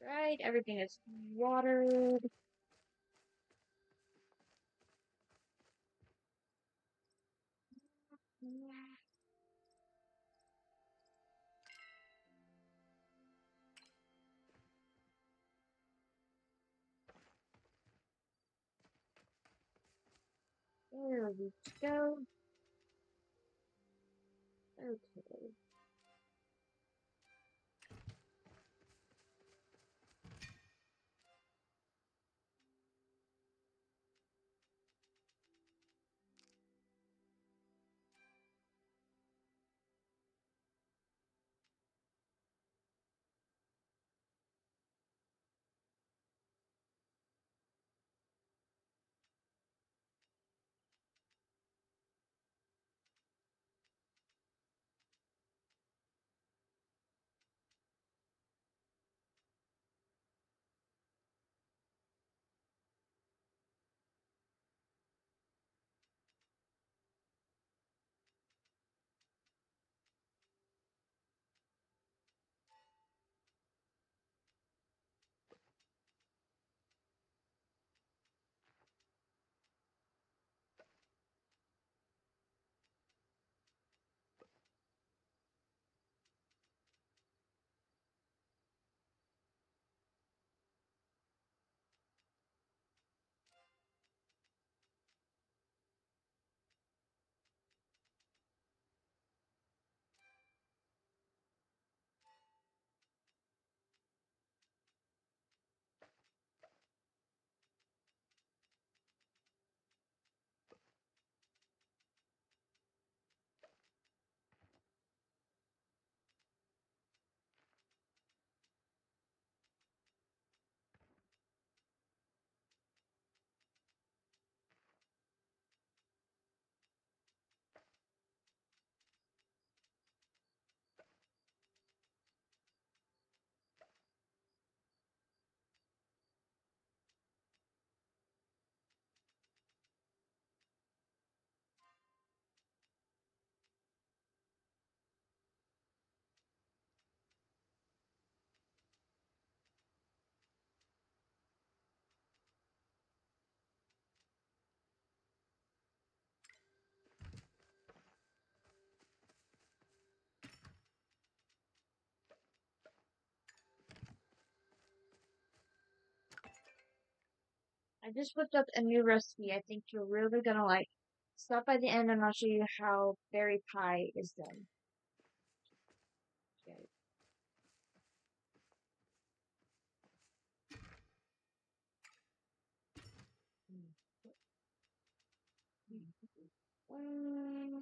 Right, everything is watered. There we go. Okay. I just whipped up a new recipe I think you're really gonna like. Stop by the end and I'll show you how berry pie is done. Okay. Mm,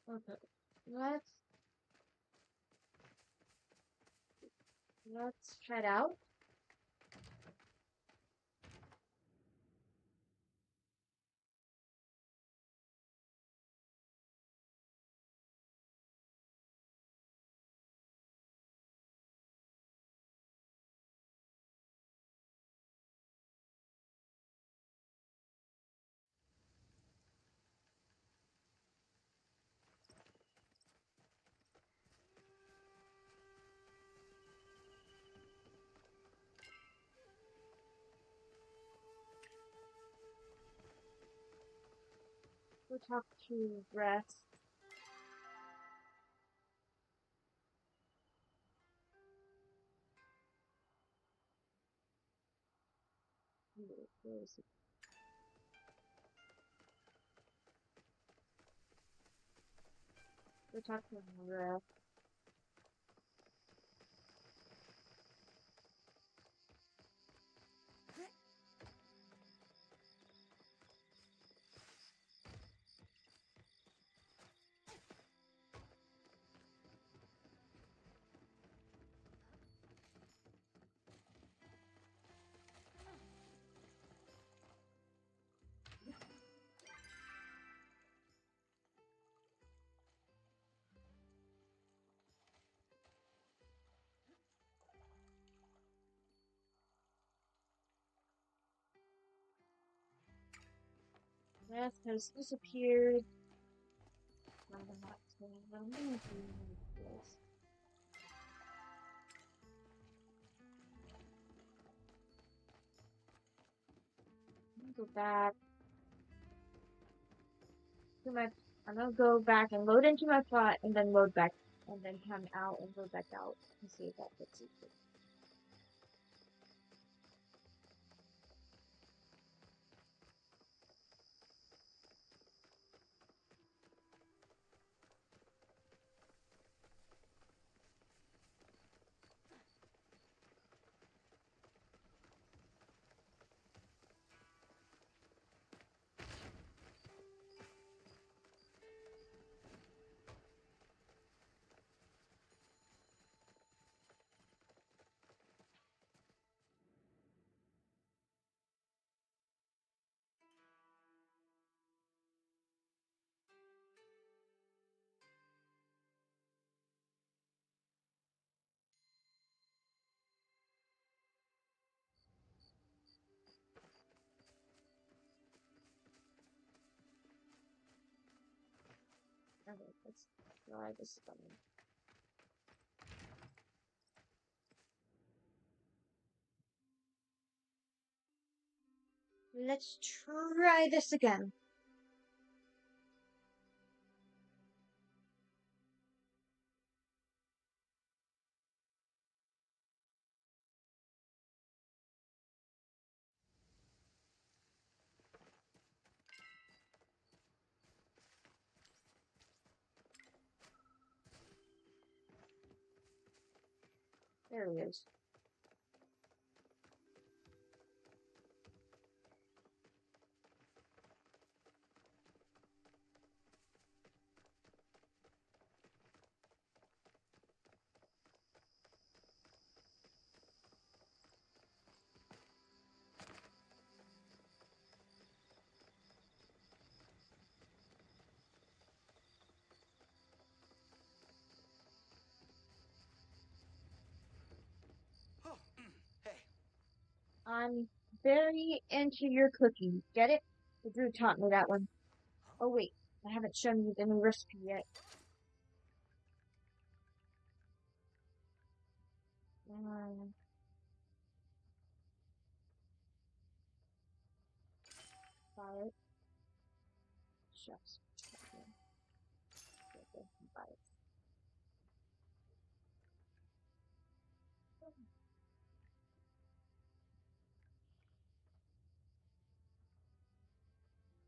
okay. Let's let's head out. We'll talk to Rest. Where is it? We'll talk to Rest. Rest has disappeared. I'm not saying what I'm gonna do with this. I'm gonna go back to my. I'm gonna go back and load into my plot, and then load back, and then come out and load back out and see if that fits it. Okay, let's try this one. Let's try this again. There he is. I'm very into your cooking. Get it? The Drew taught me that one. Oh wait, I haven't shown you the new recipe yet. Um, Violet. Chef's. Violet.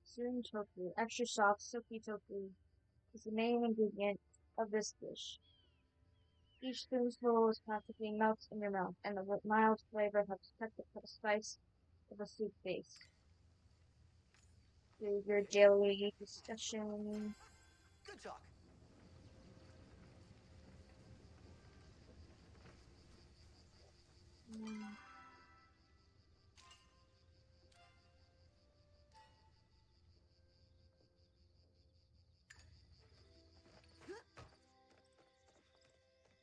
Searing tofu, extra soft, silky tofu, is the main ingredient of this dish. Each spoonful is practically melts in your mouth, and the mild flavor helps cut the spice of a soup base. Do your daily discussion. Good talk. Mm,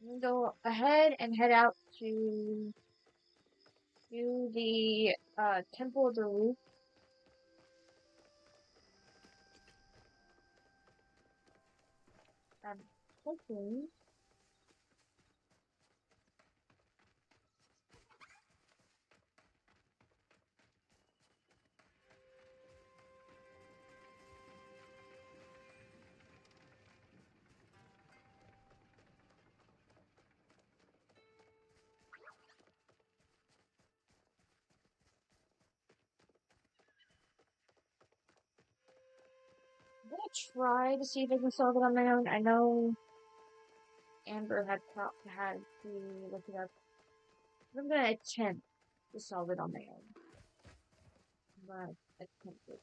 you go ahead and head out to do the Temple of the Roof. I'm hoping I'm gonna try to see if I can solve it on my own. I know Amber had to look it up. I'm gonna attempt to solve it on my own. But attempt it.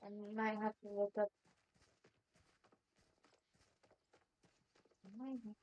And you might have to look up. I might have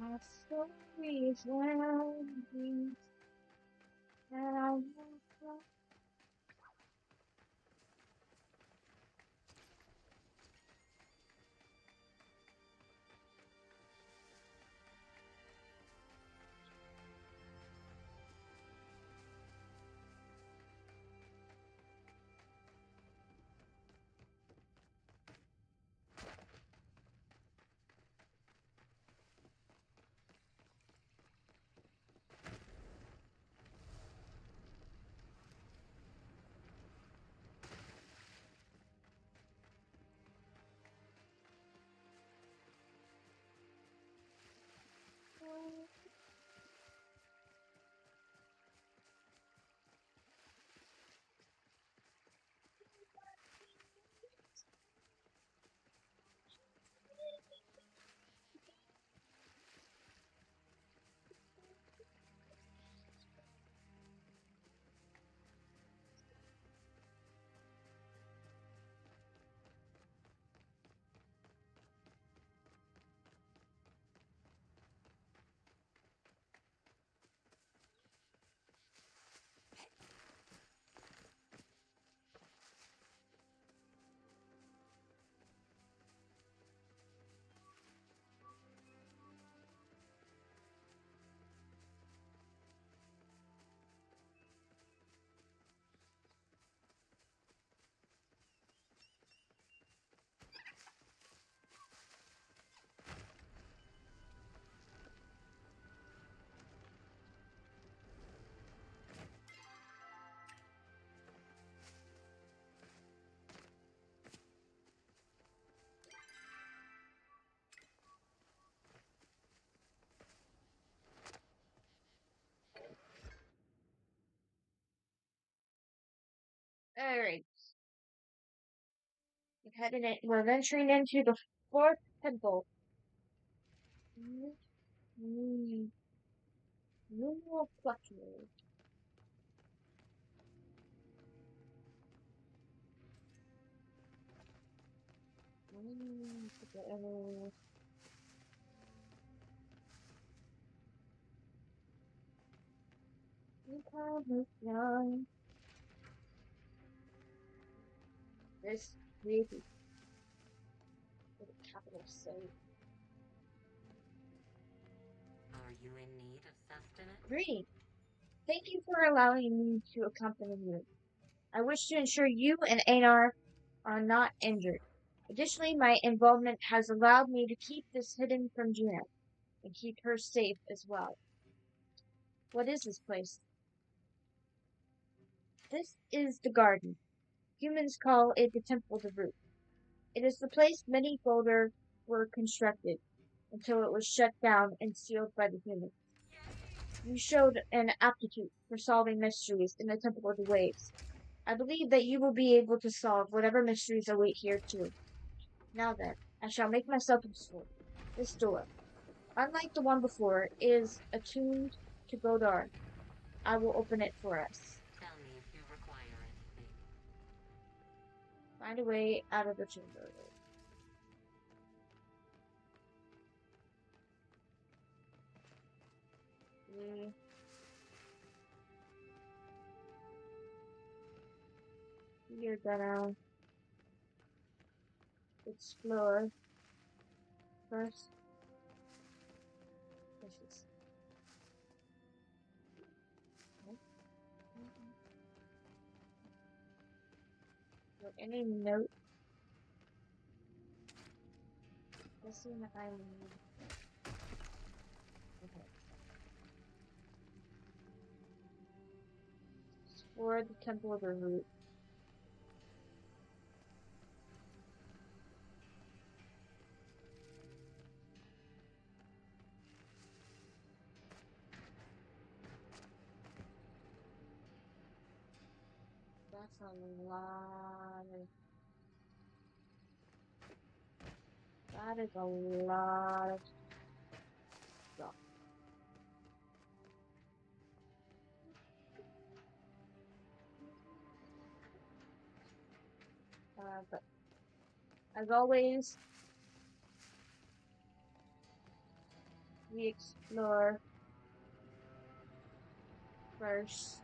my stories around me, and I know We're venturing into the fourth temple. Numeral fluctuate. This creepy with a capital C. Are you in need of sustenance? Greeting. Thank you for allowing me to accompany you. I wish to ensure you and Einar are not injured. Additionally, my involvement has allowed me to keep this hidden from Gina and keep her safe as well. What is this place? This is the garden. Humans call it the Temple of the Root. It is the place many Boulder were constructed until it was shut down and sealed by the humans. You showed an aptitude for solving mysteries in the Temple of the Waves. I believe that you will be able to solve whatever mysteries await here too. Now then, I shall make myself useful. This door, unlike the one before, is attuned to Godar. I will open it for us. Tell me if you require anything. Find a way out of the chamber. You're gonna explore first. This is any note. This one I need. Okay. Explore the Temple of the Root. That's a lot of. That is a lot of stuff. But as always, we explore first.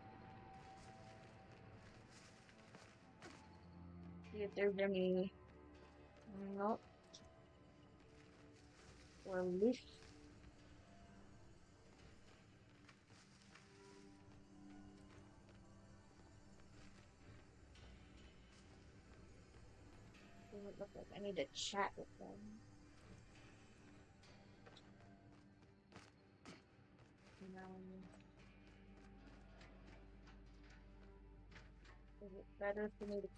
See if there's any note or leaf. Doesn't look like I need to chat with them. Is it better for me to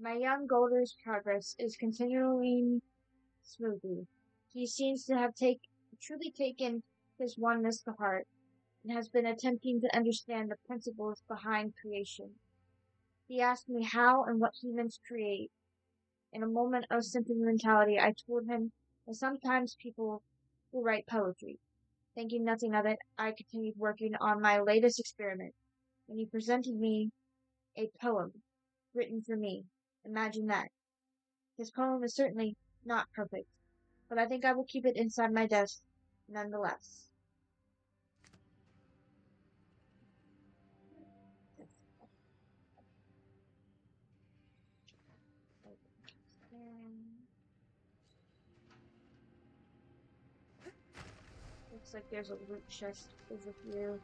My young Golder's progress is continuing smoothly. He seems to have truly taken his oneness to heart and has been attempting to understand the principles behind creation. He asked me how and what humans create. In a moment of sentimentality, I told him that sometimes people will write poetry. Thinking nothing of it, I continued working on my latest experiment, and he presented me a poem written for me. Imagine that. His poem is certainly not perfect, but I think I will keep it inside my desk nonetheless. Looks like there's a loot chest over here.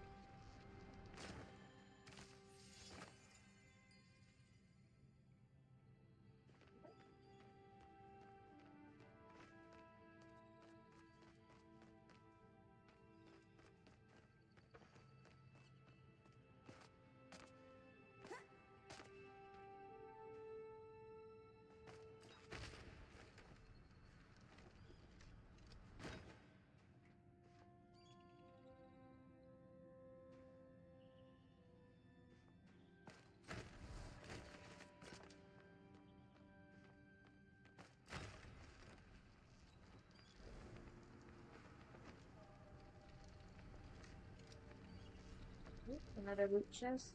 Oop, another loot chest.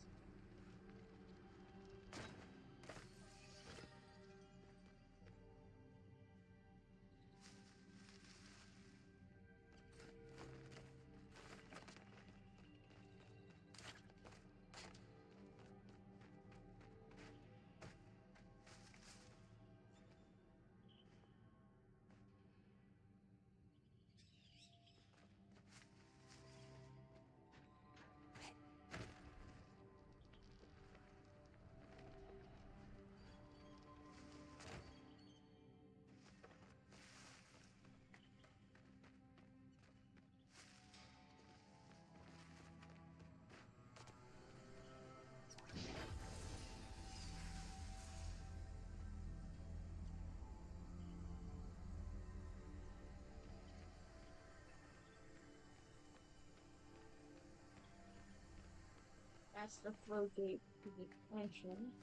That's the flow gate to the entrance.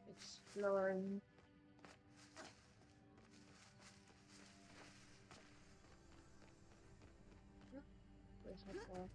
Exploring. Where's my floor?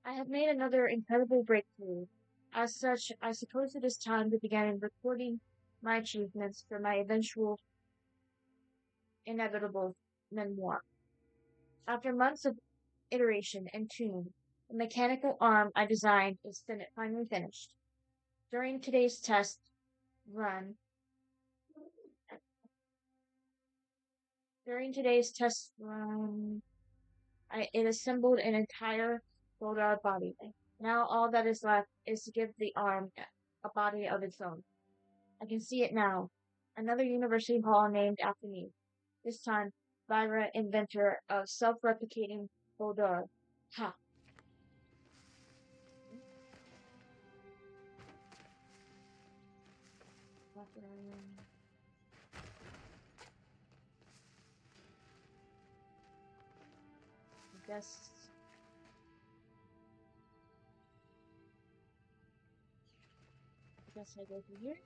I have made another incredible breakthrough. As such, I suppose it is time to begin recording my achievements for my eventual inevitable memoir. After months of iteration and tuning, the mechanical arm I designed is finally finished. During today's run, during today's test run, it assembled an entire bulldog body. Now all that is left is to give the arm a body of its own. I can see it now. Another university hall named after me. This time, Lyra, inventor of self-replicating bulldog. Ha! I guess I go through here.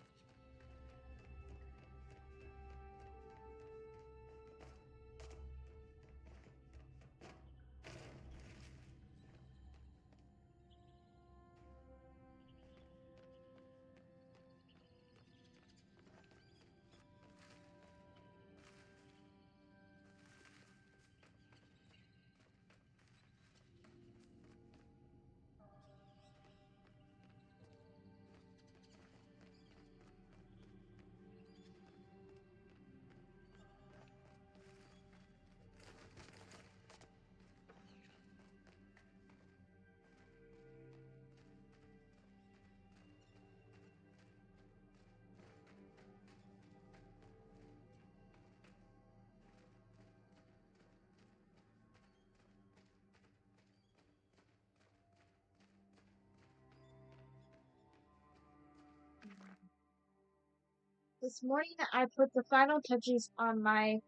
This morning I put the final touches on my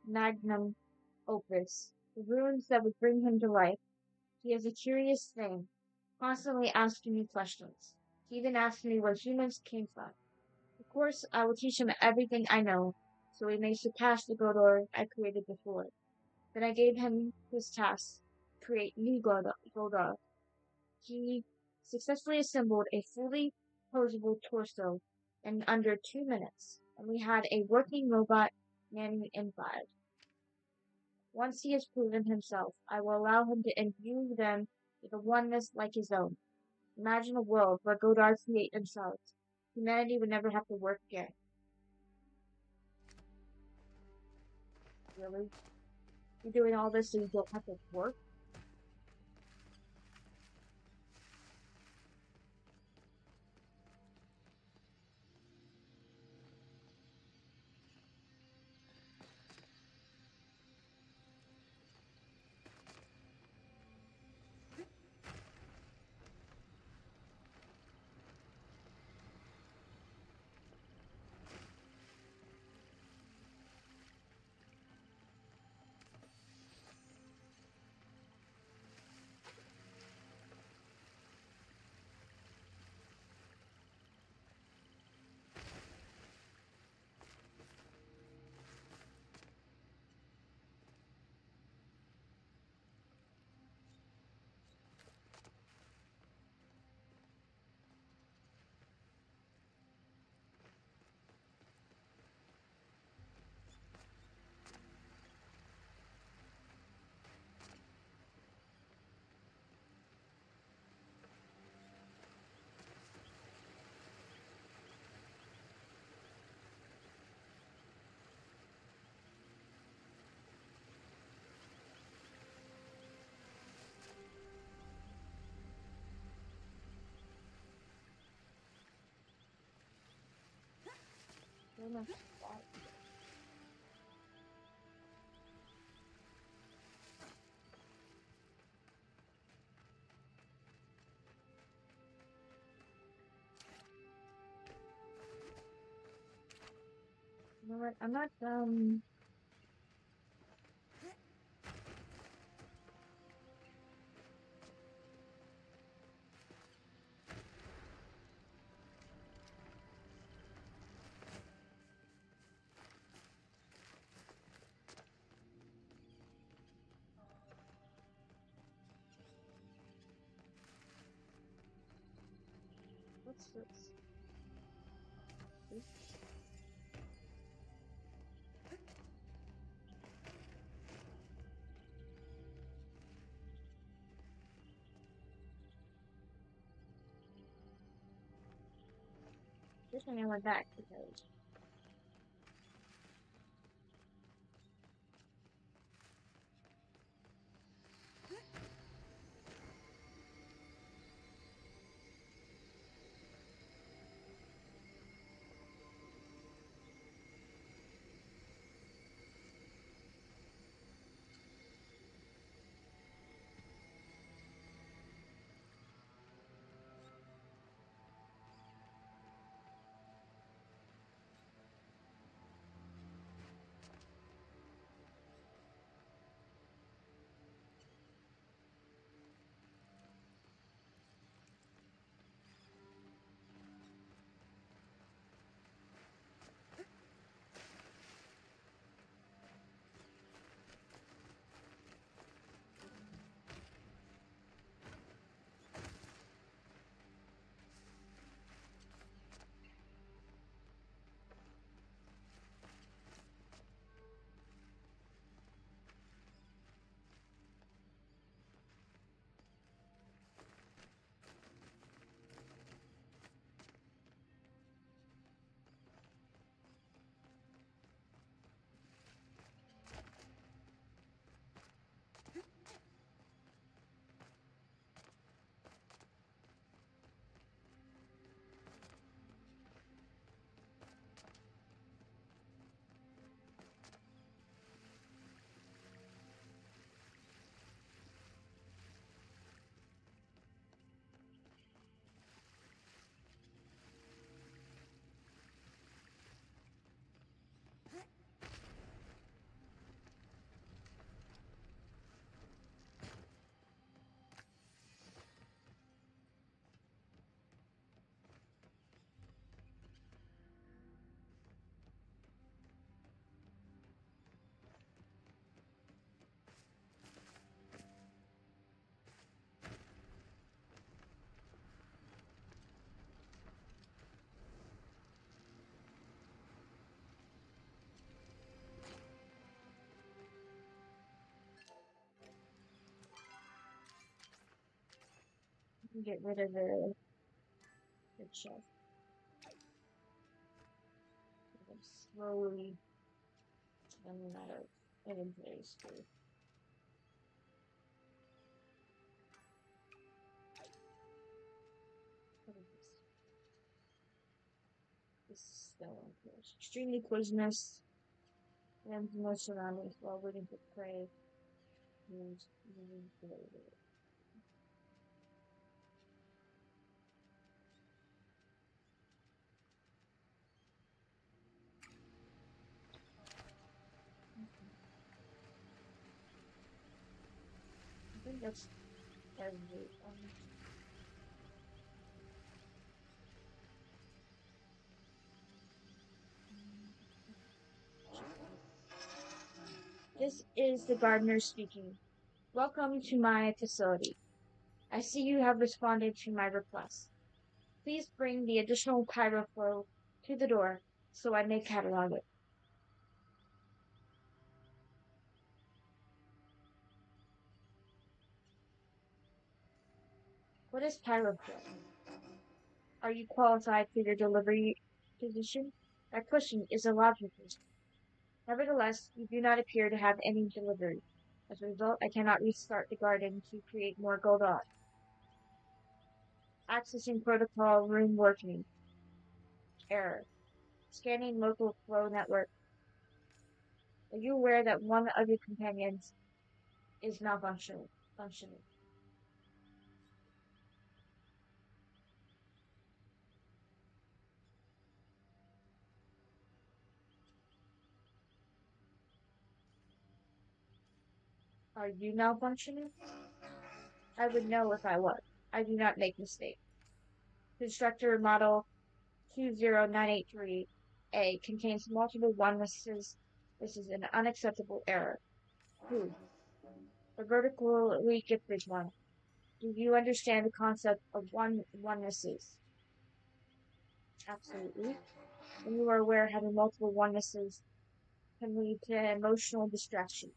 magnum opus, the ruins that would bring him to life. He is a curious thing, constantly asking me questions. He even asked me where humans came from. Of course, I will teach him everything I know, so he may surpass the Godor I created before. Then I gave him his task, create new Godor. He successfully assembled a fully posable torso in under 2 minutes, and we had a working robot manning the inside. Once he has proven himself, I will allow him to imbue them with a oneness like his own. Imagine a world where Godar create themselves. Humanity would never have to work again. Really? You're doing all this so you don't have to work? Very much water. You know what? I'm not what's this? This one I went back because you can get rid of the chest. I'm slowly running out of inventory space. What is this? This stone is extremely poisonous and no surroundings while waiting for prey. Use manipulated. I think that's every. This is the gardener speaking. Welcome to my facility. I see you have responded to my request. Please bring the additional pyroflow to the door so I may catalog it. What is pyroflow? Are you qualified for your delivery position? That question is illogical. Nevertheless, you do not appear to have any delivery. As a result, I cannot restart the garden to create more gold ore. Accessing protocol room working. Error. Scanning local flow network. Are you aware that one of your companions is malfunctioning? Functioning? Are you malfunctioning? I would know if I was. I do not make mistakes. Constructor model 20983A contains multiple onenesses. This is an unacceptable error. Who? The vertically gifted one. Do you understand the concept of onenesses? Absolutely. And you are aware having multiple onenesses can lead to emotional distraction.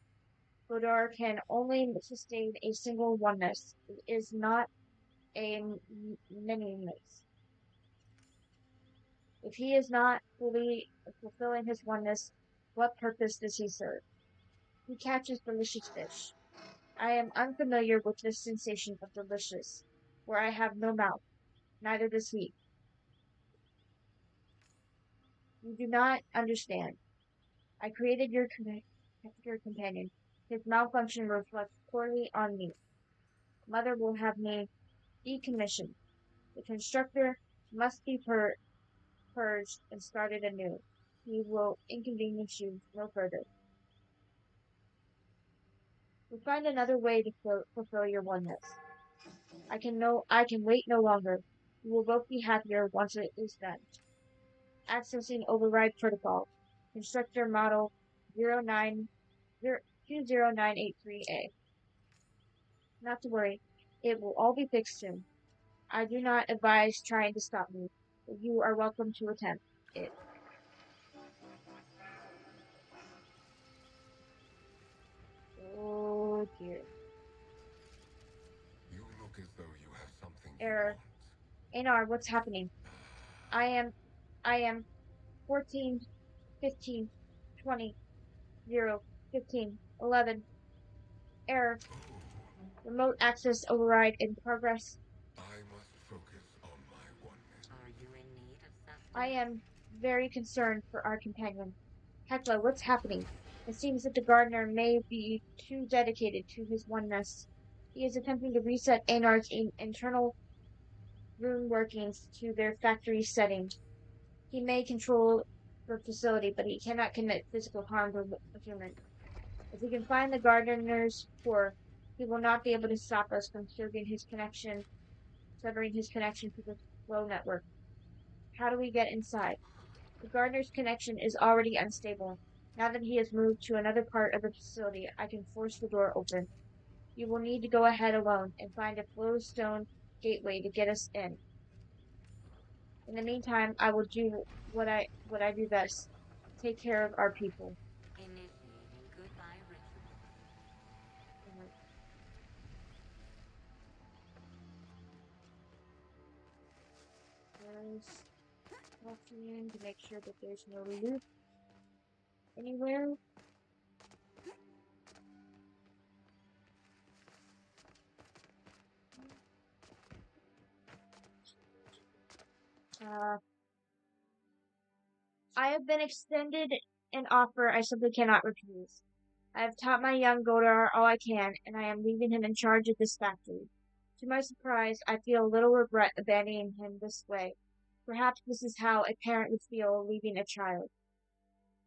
Godar can only sustain a single oneness. It is not a meaningless. If he is not fully fulfilling his oneness, what purpose does he serve? He catches delicious fish. I am unfamiliar with this sensation of delicious, where I have no mouth, neither does he. You do not understand. I created your companion. His malfunction reflects poorly on me. Mother will have me decommissioned. The constructor must be purged and started anew. He will inconvenience you no further. We find another way to fulfill your oneness. I can wait no longer. You will both be happier once it is done. Accessing override protocol. Constructor model 20983A. Not to worry. It will all be fixed soon. I do not advise trying to stop me, but you are welcome to attempt it. Oh dear. You look as though you have something you Error. want. Anar, what's happening? I am I am 14, 15, 20, 0, 15, 11. Error. Oh, Remote access override in progress. I must focus on my oneness. Are you in need of I sustenance? am very concerned for our companion. Hecla, what's happening? It seems that the gardener may be too dedicated to his oneness. He is attempting to reset Anar's internal room workings to their factory setting. He may control the facility, but he cannot commit physical harm to a human. If we can find the gardener's core, he will not be able to stop us from severing his connection to the flow network. How do we get inside? The gardener's connection is already unstable. Now that he has moved to another part of the facility, I can force the door open. You will need to go ahead alone and find a flowstone gateway to get us in. In the meantime, I will do what I do best. Take care of our people. Initiating goodbye ritual. There's watching to make sure that there's no loot anywhere. Uh, I have been extended an offer I simply cannot refuse. I have taught my young Godar all I can, and I am leaving him in charge of this factory. To my surprise, I feel little regret abandoning him this way. Perhaps this is how a parent would feel leaving a child.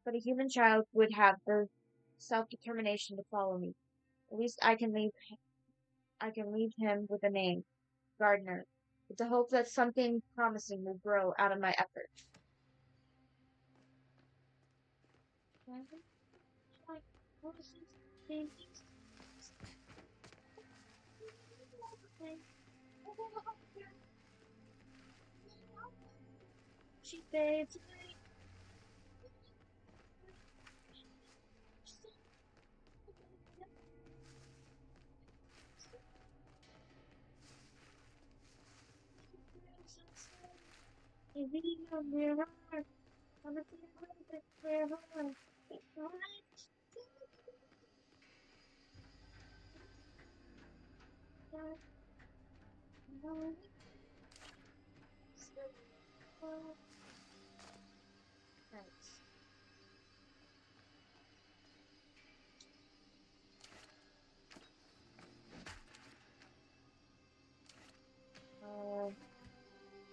But a human child would have the self-determination to follow me. At least I can leave him with a name, Gardner, with the hope that something promising will grow out of my efforts. She fades away.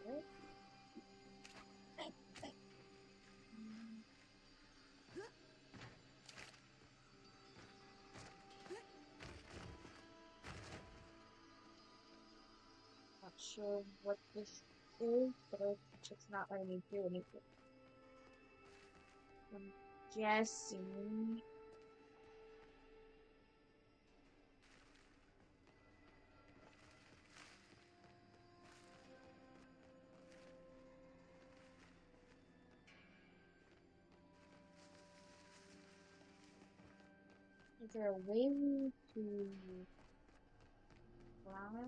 Right? Not sure what this is, but it's not letting me do anything. I'm guessing. Is there a way to fly?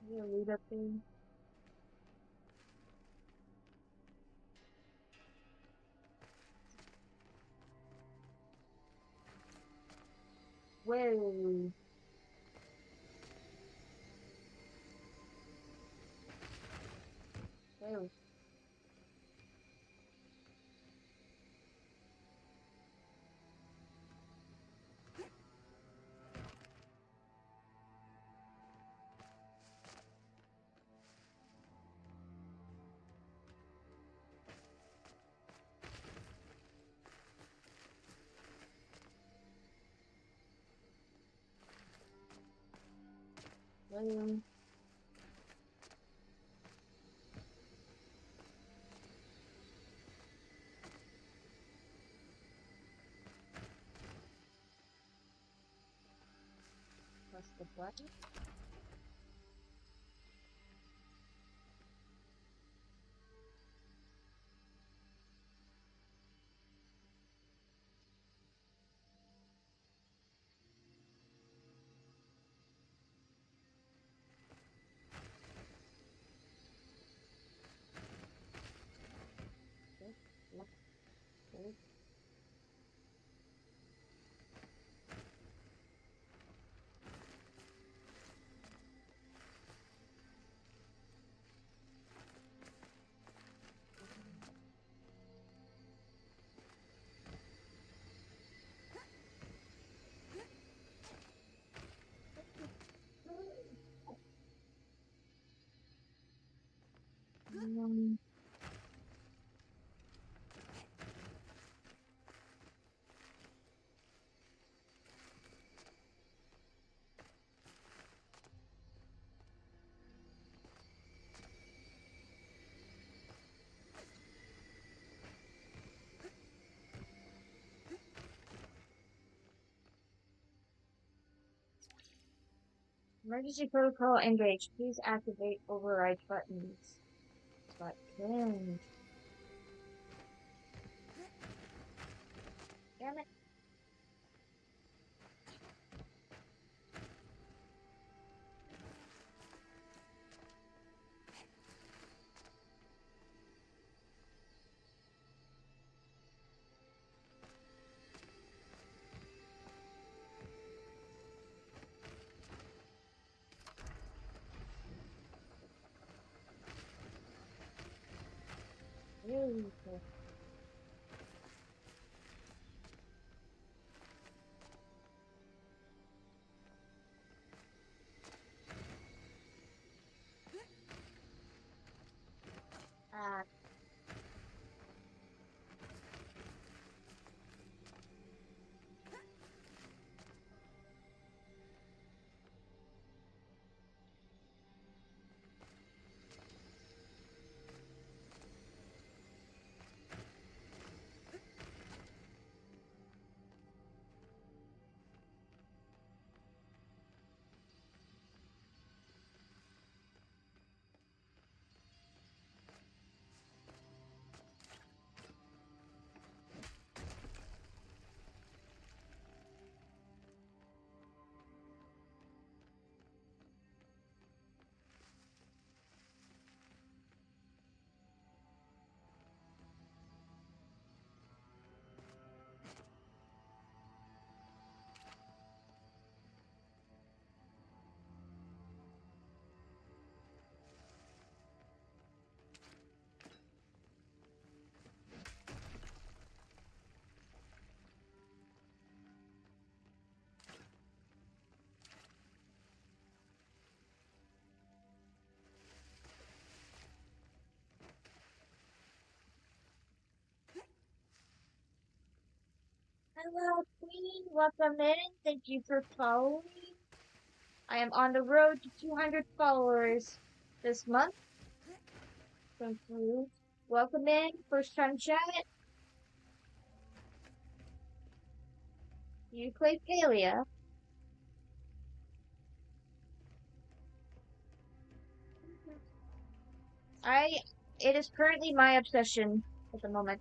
Is there a lead up there? Whoa. Whoa. Whoa. Press the button. Okay. Left. Okay. Um, Emergency protocol engaged. Please activate override buttons. Button. Damn it. Really cool. Ah, Hello, Queen. Welcome in. Thank you for following. I am on the road to 200 followers this month. Thank you. Welcome in. First time chat. You play Palia. It is currently my obsession at the moment.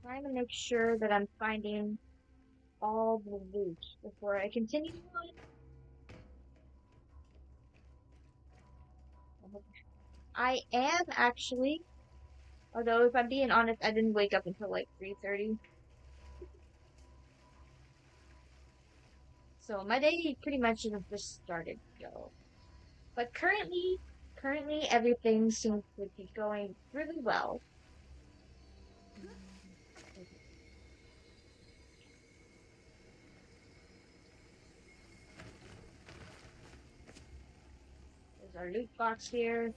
Trying to make sure that I'm finding all the loot before I continue on. I am actually, although if I'm being honest, I didn't wake up until like 3:30. So my day pretty much just started to go. But currently everything seems to be going really well. There's our loot box here.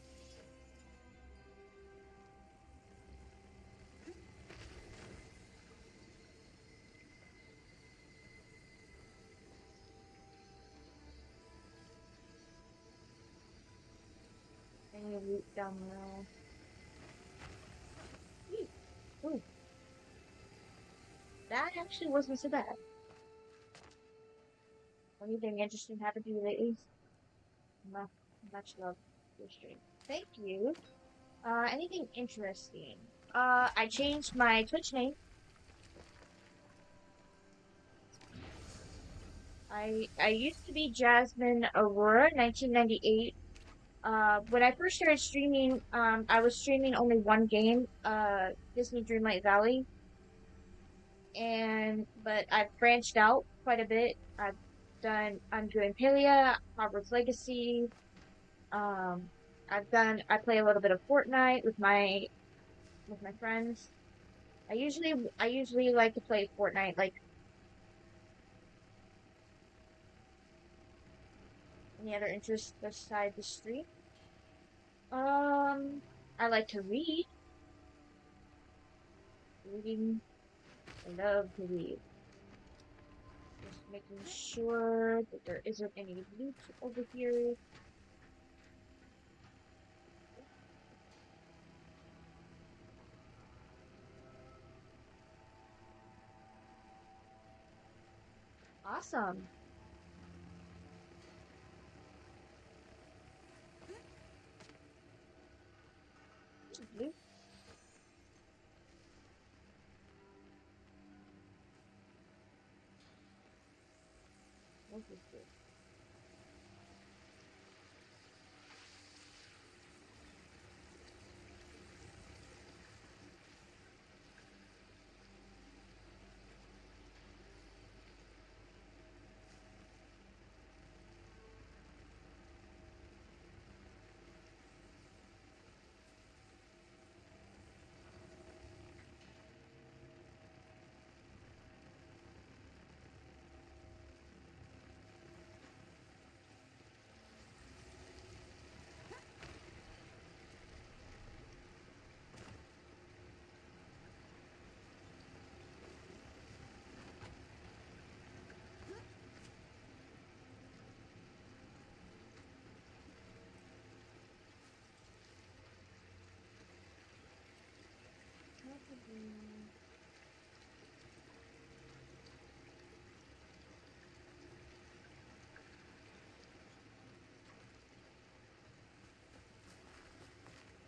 Any loot down there. Ooh, that actually wasn't so bad. Anything interesting happened to you lately? Much love to your stream. Thank you. Anything interesting? I changed my Twitch name. I used to be Jasmine Aurora, 1998. When I first started streaming, I was streaming only one game, Disney Dreamlight Valley, but I've branched out quite a bit. I'm doing Palia, Hogwarts Legacy. Um, I play a little bit of Fortnite with my friends. I usually like to play Fortnite. Like, any other interests besides the stream? I like to read. Reading, I love to read. Just making sure that there isn't any loot over here. Awesome. Loot. What is this?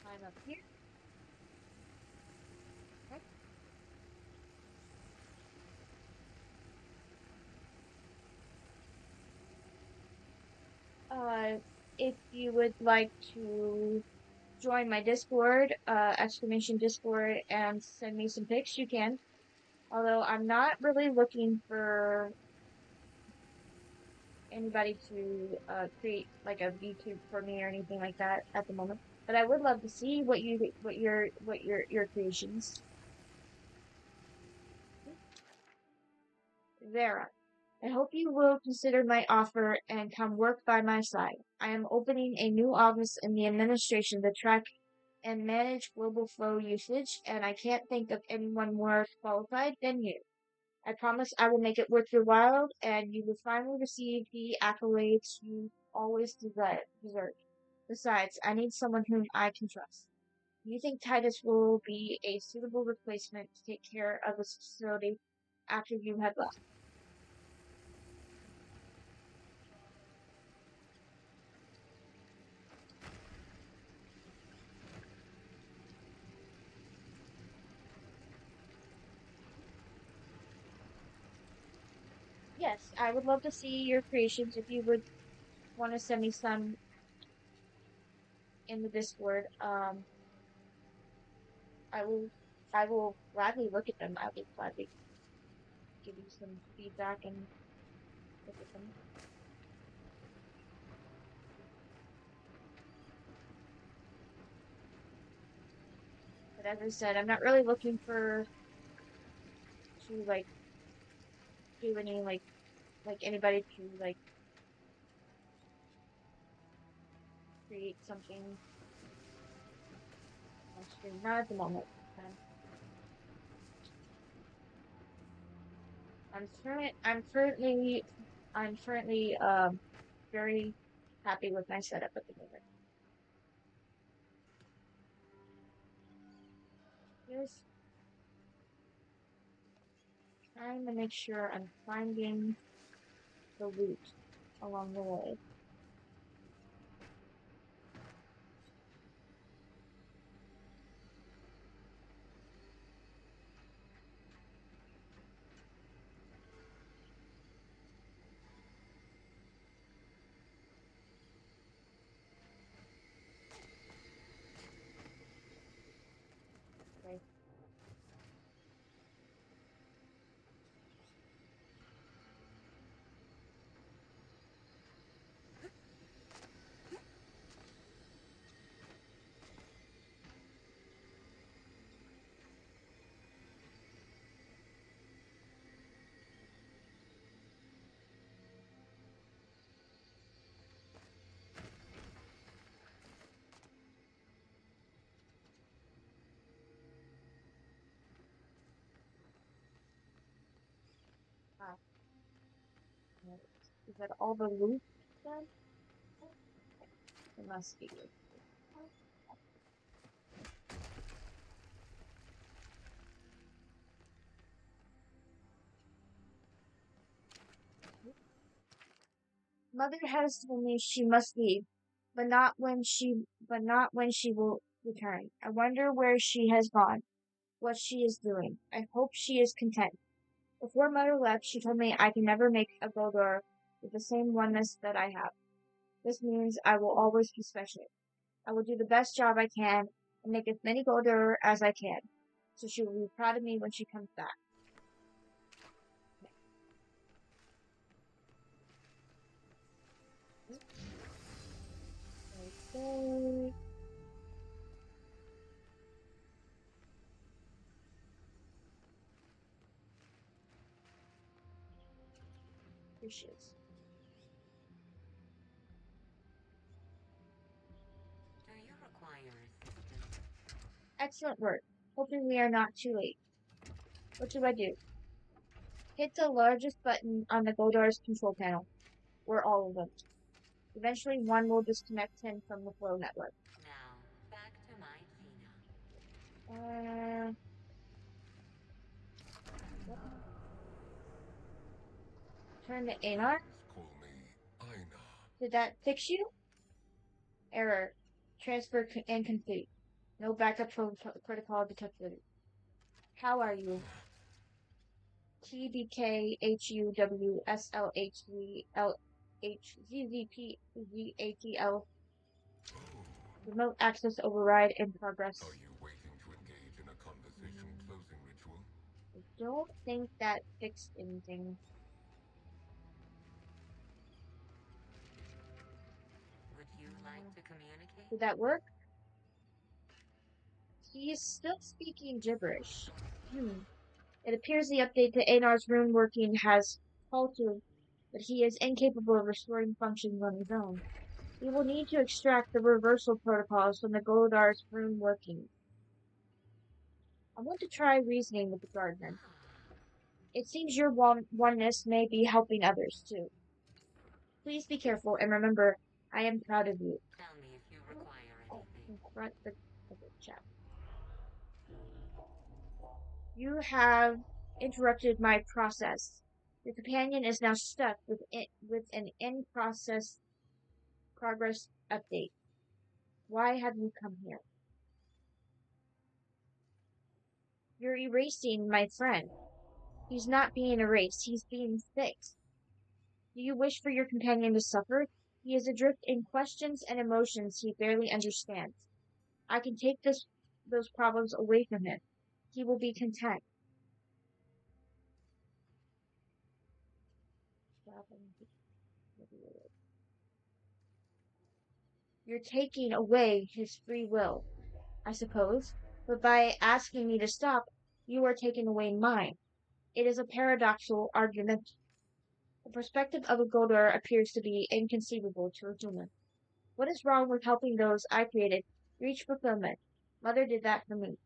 Climb up here. Okay. If you would like to join my Discord, exclamation Discord, and send me some pics, you can. Although I'm not really looking for anybody to create like a VTube for me or anything like that at the moment. But I would love to see your creations. Vera, I hope you will consider my offer and come work by my side. I am opening a new office in the administration to track and manage global flow usage, and I can't think of anyone more qualified than you. I promise I will make it worth your while, and you will finally receive the accolades you always deserve. Besides, I need someone whom I can trust. Do you think Titus will be a suitable replacement to take care of this facility after you have left? Yes, I would love to see your creations. If you would want to send me some in the Discord, I will I will gladly look at them. I will gladly give you some feedback and look at them. But as I said, I'm not really looking for to do any like anybody to create something on screen. Not at the moment. Um, I'm currently very happy with my setup at the moment. Just trying to make sure I'm finding the loot along the way. Okay. Ah, right. Is that all the loot then? It must be. Mother has told me she must leave, but not when she will return. I wonder where she has gone, what she is doing. I hope she is content. Before Mother left, she told me I can never make a Goldor with the same oneness that I have. This means I will always be special. I will do the best job I can and make as many Goldor as I can. So she will be proud of me when she comes back. Okay. Here she is. Do you require assistance? Excellent work. Hoping we are not too late. What do I do? Hit the largest button on the Goldar's control panel, or all of them. Eventually, one will disconnect him from the flow network. Now, back to my Gina. Uh, turn to Anar. Call me Aina. Did that fix you? Error. Transfer incomplete. No backup protocol detected. How are you? TBKHUWSLHVLHZZPZATL. Remote access override in progress. Are you waiting to engage in a conversation closing ritual? I don't think that fixed anything. Would you like to communicate? Did that work? He is still speaking gibberish. It appears the update to Anar's rune working has halted, but he is incapable of restoring functions on his own. We will need to extract the reversal protocols from the Goldar's rune workings. I want to try reasoning with the gardener. It seems your oneness may be helping others, too. Please be careful and remember, I am proud of you. Tell me if you require anything. Confront the chap. You have interrupted my process. Your companion is now stuck with an in-process progress update. Why have you come here? You're erasing my friend. He's not being erased, he's being fixed. Do you wish for your companion to suffer? He is adrift in questions and emotions he barely understands. I can take those problems away from him. He will be content. You're taking away his free will, I suppose, but by asking me to stop, you are taking away mine. It is a paradoxical argument. The perspective of a Goldar appears to be inconceivable to a human. What is wrong with helping those I created reach fulfillment? Mother did that for me.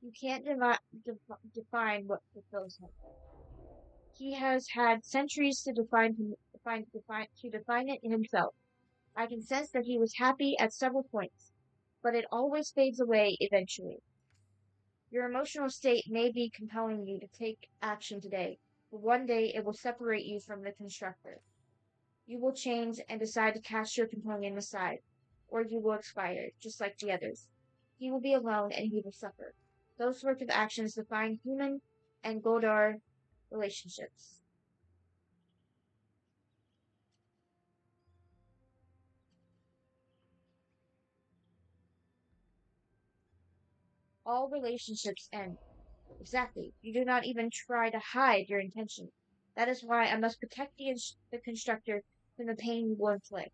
You can't define what fulfills him. He has had centuries to define it himself. I can sense that he was happy at several points, but it always fades away eventually. Your emotional state may be compelling you to take action today, but one day it will separate you from the constructor. You will change and decide to cast your companion aside, or you will expire, just like the others. He will be alone and he will suffer. Those sorts of actions define human and Goldar relationships. All relationships end. Exactly. You do not even try to hide your intention. That is why I must protect the constructor from the pain you will inflict.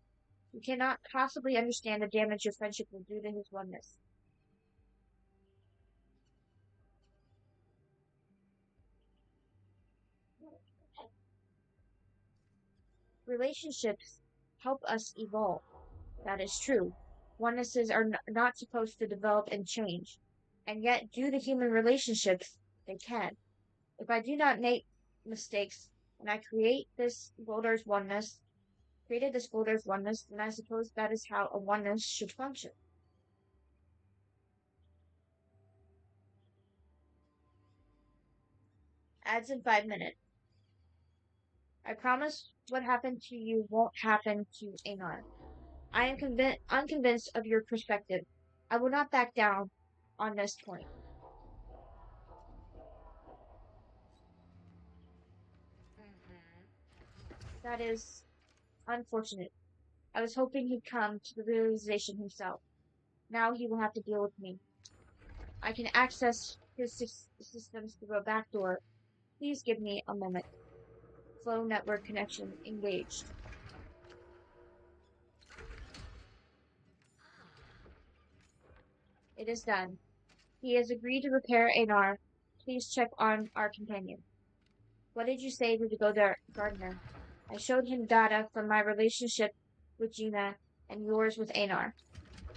You cannot possibly understand the damage your friendship will do to his oneness. Relationships help us evolve. That is true. Onenesses are not supposed to develop and change. And yet, due to human relationships, they can. If I do not make mistakes when I created this Goldar's oneness, then I suppose that is how a oneness should function. Ads in 5 minutes. I promise what happened to you won't happen to Anon. I am unconvinced of your perspective. I will not back down on this point. That is unfortunate. I was hoping he'd come to the realization himself. Now he will have to deal with me. I can access his systems through a back door. Please give me a moment. Flow network connection engaged. It is done. He has agreed to repair Anar. Please check on our companion. What did you say to the gardener? I showed him data from my relationship with Gina and yours with Anar.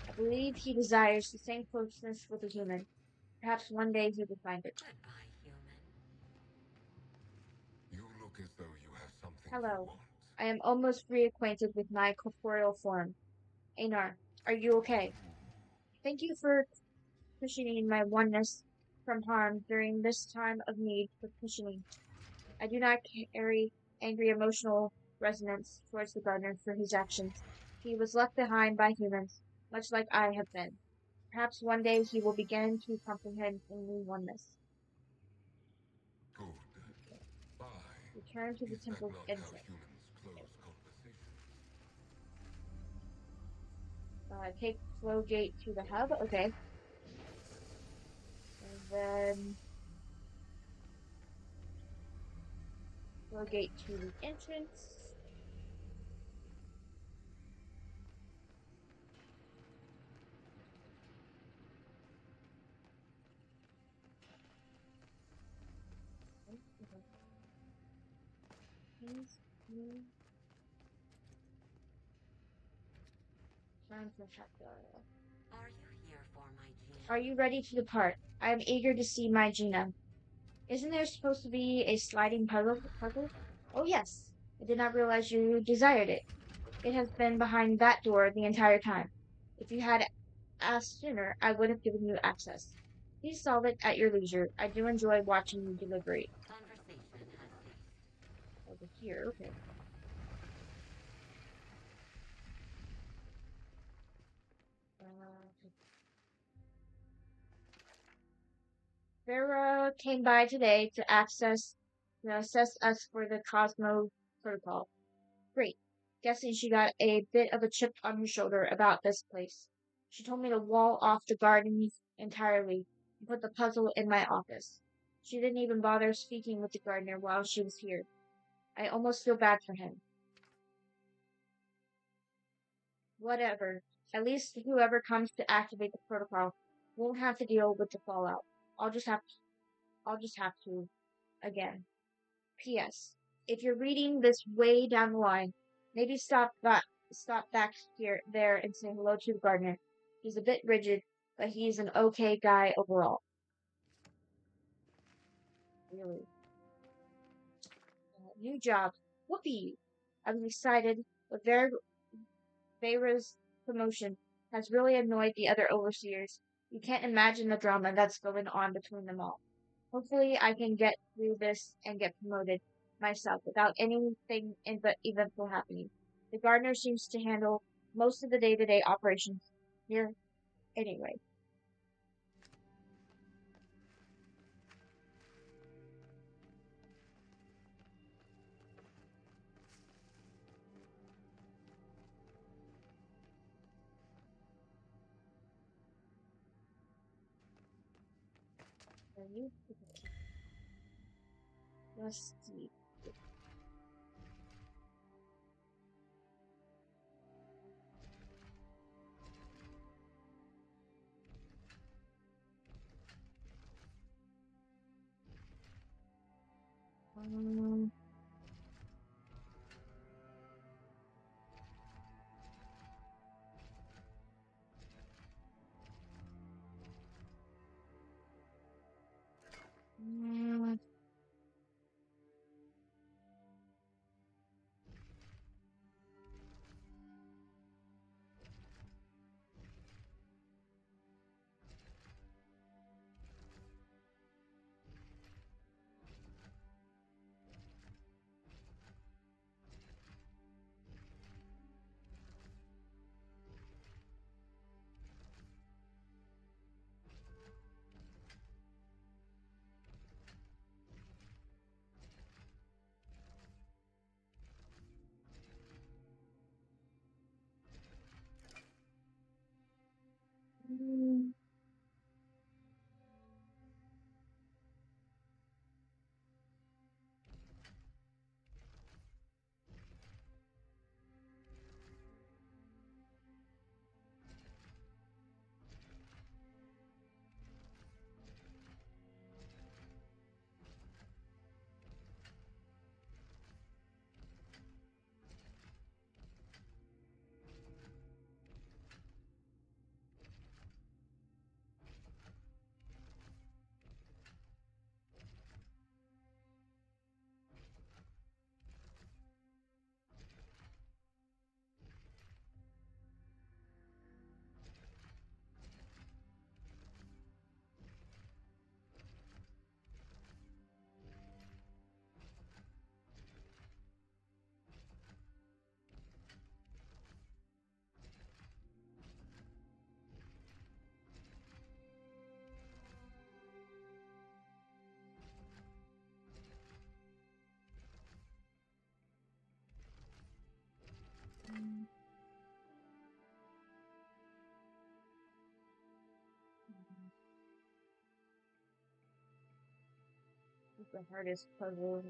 I believe he desires the same closeness with a human. Perhaps one day he will find it. Goodbye, human. You look as though you have something you Hello. want. I am almost reacquainted with my corporeal form. Anar, are you okay? Thank you for cushioning my oneness from harm during this time of need for cushioning. I do not carry angry emotional resonance towards the gardener for his actions. He was left behind by humans, much like I have been. Perhaps one day he will begin to comprehend a new oneness. Good. Bye. Return to the Is that temple not how entrance. humans close conversation? Take flow gate to the hub. Okay. And then flow gate to the entrance. Hmm, time for chapter. Are you here for my Gina? Are you ready to depart? I am eager to see my Gina. Isn't there supposed to be a sliding puzzle? Oh, yes. I did not realize you desired it. It has been behind that door the entire time. If you had asked sooner, I would have given you access. Please solve it at your leisure. I do enjoy watching you deliberate. Conversation has ceased. Over here, okay. Uh, Vera came by today to assess us for the Cosmo Protocol. Great. Guessing she got a bit of a chip on her shoulder about this place. She told me to wall off the garden entirely and put the puzzle in my office. She didn't even bother speaking with the gardener while she was here. I almost feel bad for him. Whatever. At least whoever comes to activate the protocol won't have to deal with the fallout. I'll just have to, I'll just have to again. P.S. If you're reading this way down the line, maybe stop back here there and say hello to the gardener. He's a bit rigid, but he's an okay guy overall. Really. New job. Whoopee! I was excited, but Vera's promotion has really annoyed the other overseers. You can't imagine the drama that's going on between them all. Hopefully I can get through this and get promoted myself without anything eventful happening. The gardener seems to handle most of the day-to-day operations here anyway. Are you? Let's see. Um, mm, mm, mm. This is the hardest puzzle.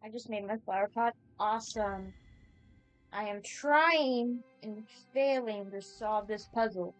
I just made my flower pot. Awesome. I am trying and failing to solve this puzzle.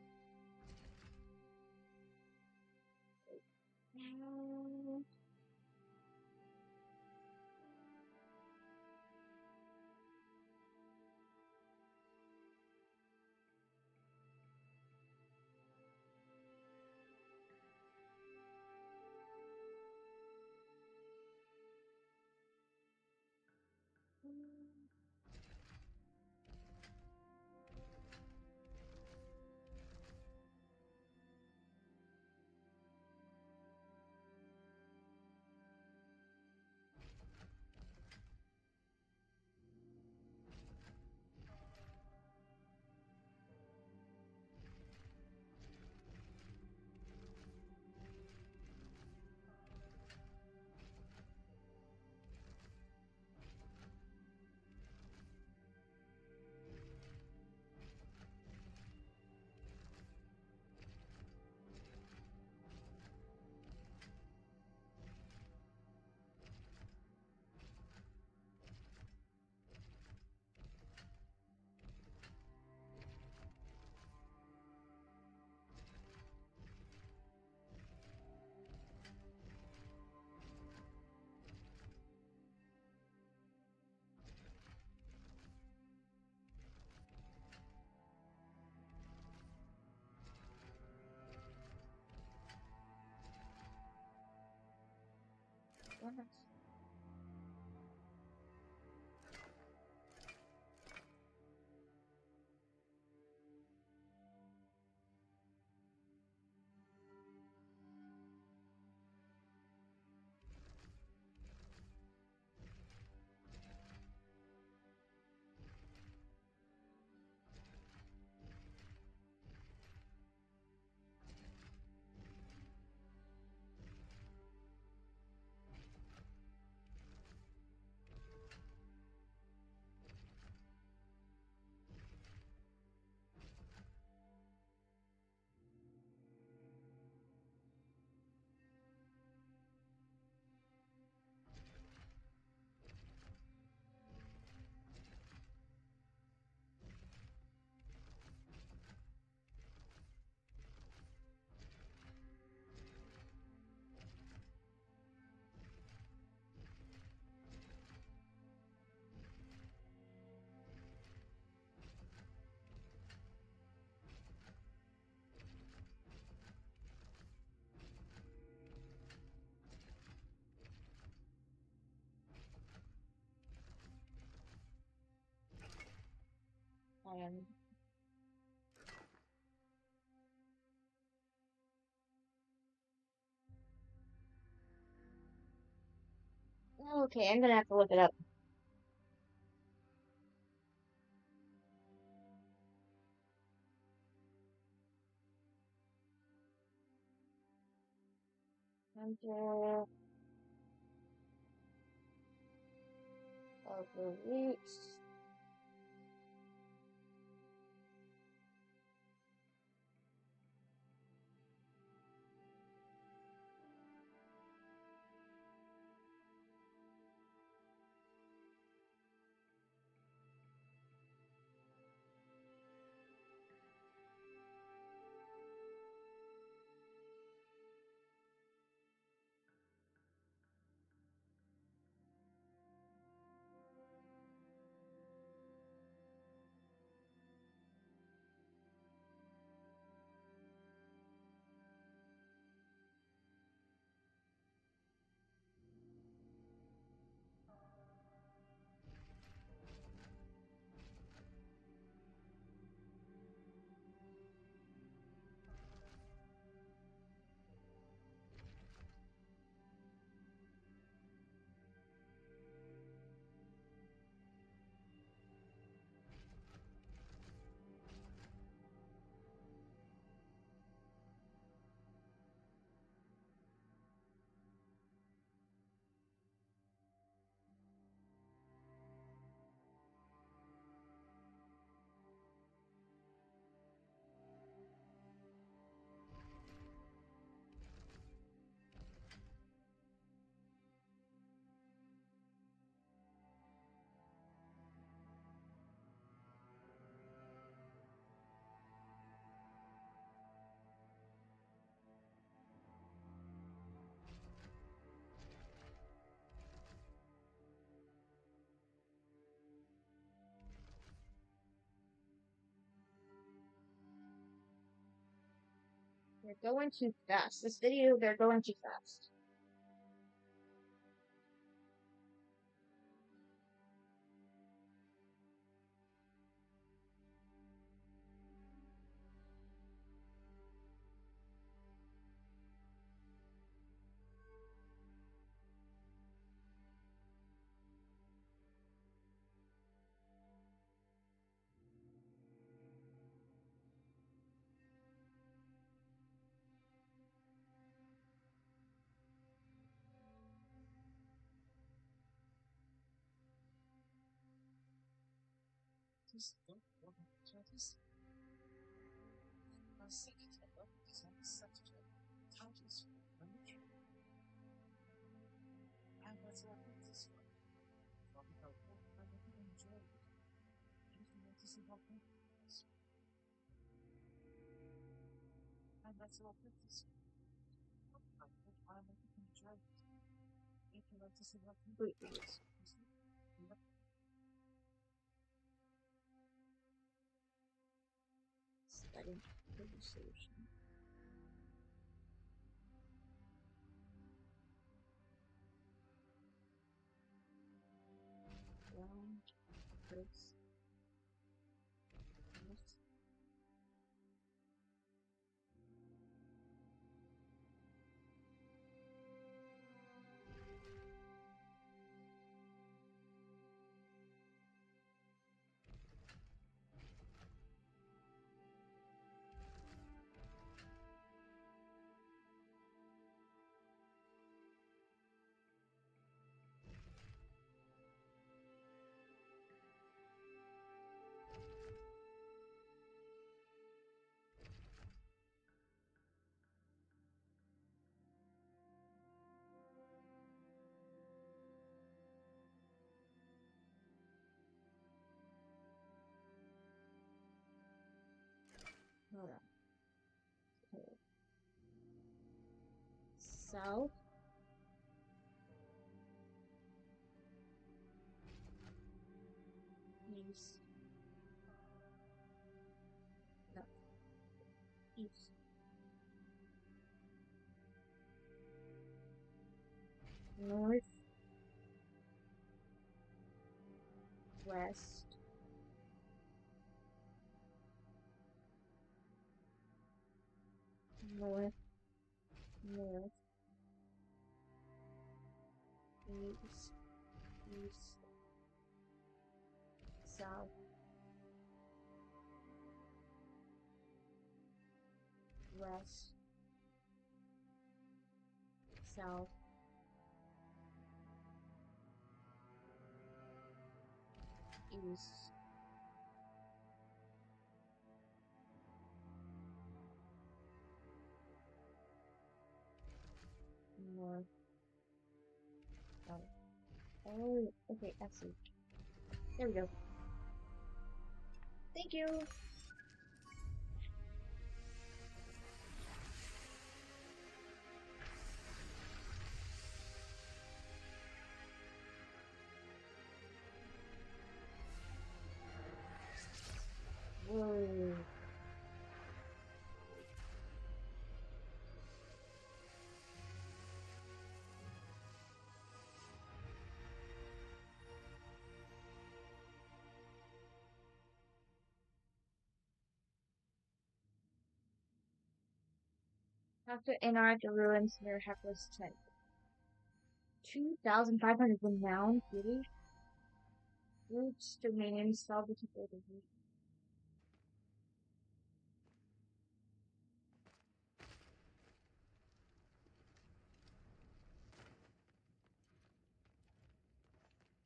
I am. Okay, I'm gonna have to look it up. Hunter of the Roots. They're going too fast. This video, they're going too fast. Studying the solution. Round, close. Hold on. Okay. South. East. No. East. North. West. North. North. East. East. South. West. South. East. North. South. Oh, okay, I see. There we go. Thank you. Whoa. Have to enter the ruins near Hecla's tent. 2,500 renowned beauty. Roots domain installed to the root.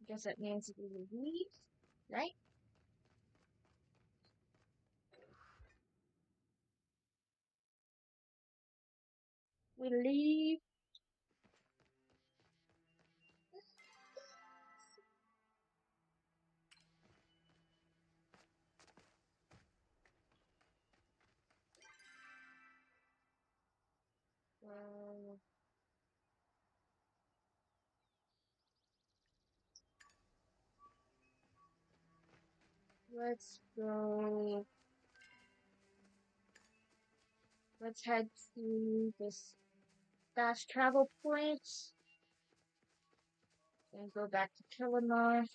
Guess that means we leave, right? We leave. Uh, let's go Let's head to this fast travel point and go back to Killamar.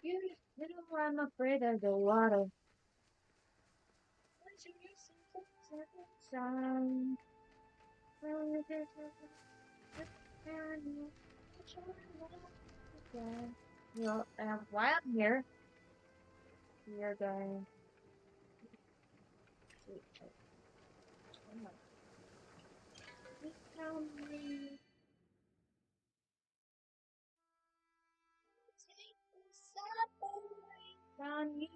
You know, I'm afraid of the water. Well, while I'm here, we are going to tell me take this up away from you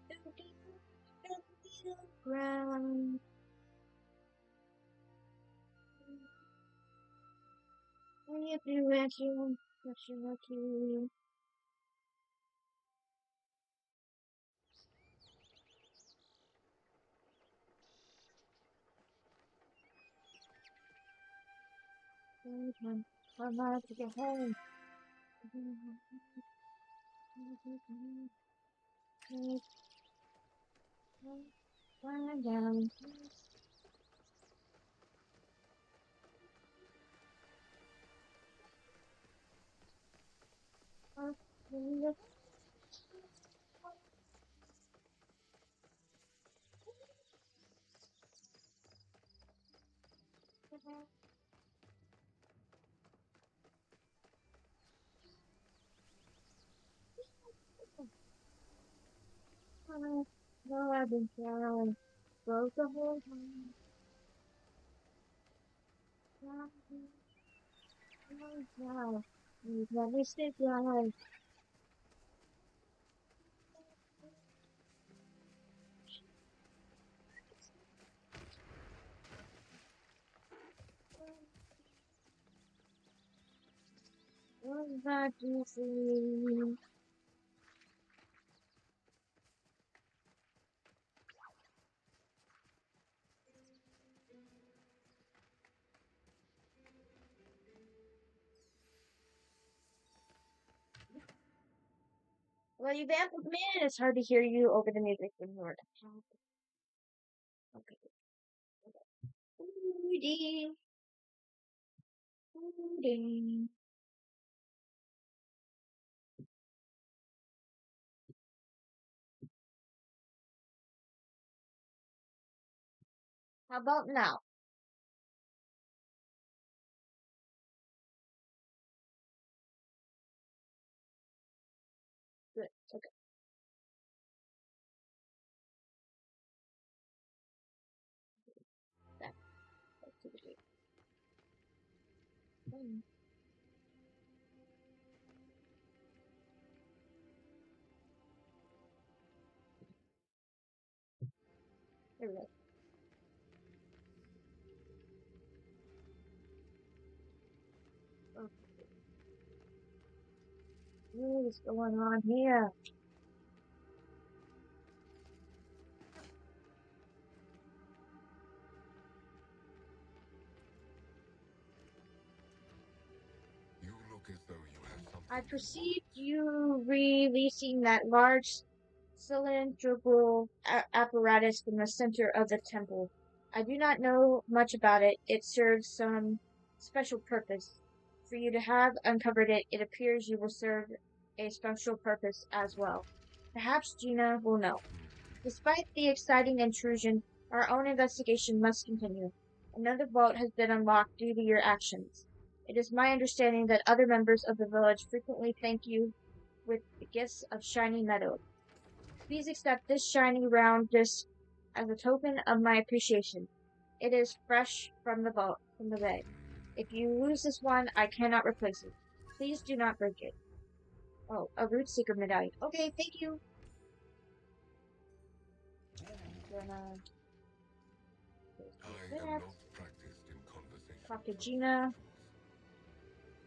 to the little ground. And if you answer, question or two. Come on to get home. Find down. No, I've been trying. Broke the whole time. Now, you've never stayed blind. What's that you see? Well, you baffled me, and it's hard to hear you over the music when you're okay. Foodie, foodie. How about now? Good. Okay. Back. Back to the game. There we go. Okay. What is going on here? You look as though you have something. I perceived you releasing that large cylindrical apparatus from the center of the temple. I do not know much about it. It serves some special purpose. For you to have uncovered it, it appears you will serve a special purpose as well. Perhaps Gina will know. Despite the exciting intrusion, our own investigation must continue. Another vault has been unlocked due to your actions. It is my understanding that other members of the village frequently thank you with the gifts of shiny metal. Please accept this shiny round disc as a token of my appreciation. It is fresh from the bag. If you lose this one, I cannot replace it. Please do not break it. Oh, a root seeker medallion. Okay, thank you. I'm gonna I am not practiced in conversation. talk to Gina.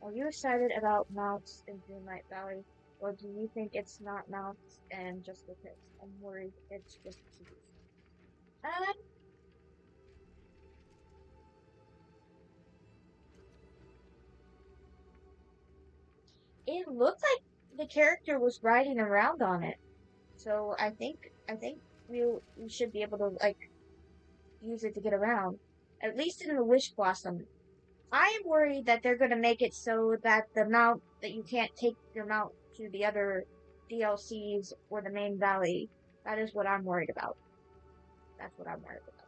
Are you excited about mounts in Dreamlight Valley? Or do you think it's not mounts and just the pits? I'm worried it's just keys. It looks like the character was riding around on it. So I think we should be able to like use it to get around. At least in the Wish Blossom. I am worried that they're gonna make it so that the mount that you can't take your mount to the other DLCs or the main valley. That is what I'm worried about. That's what I'm worried about.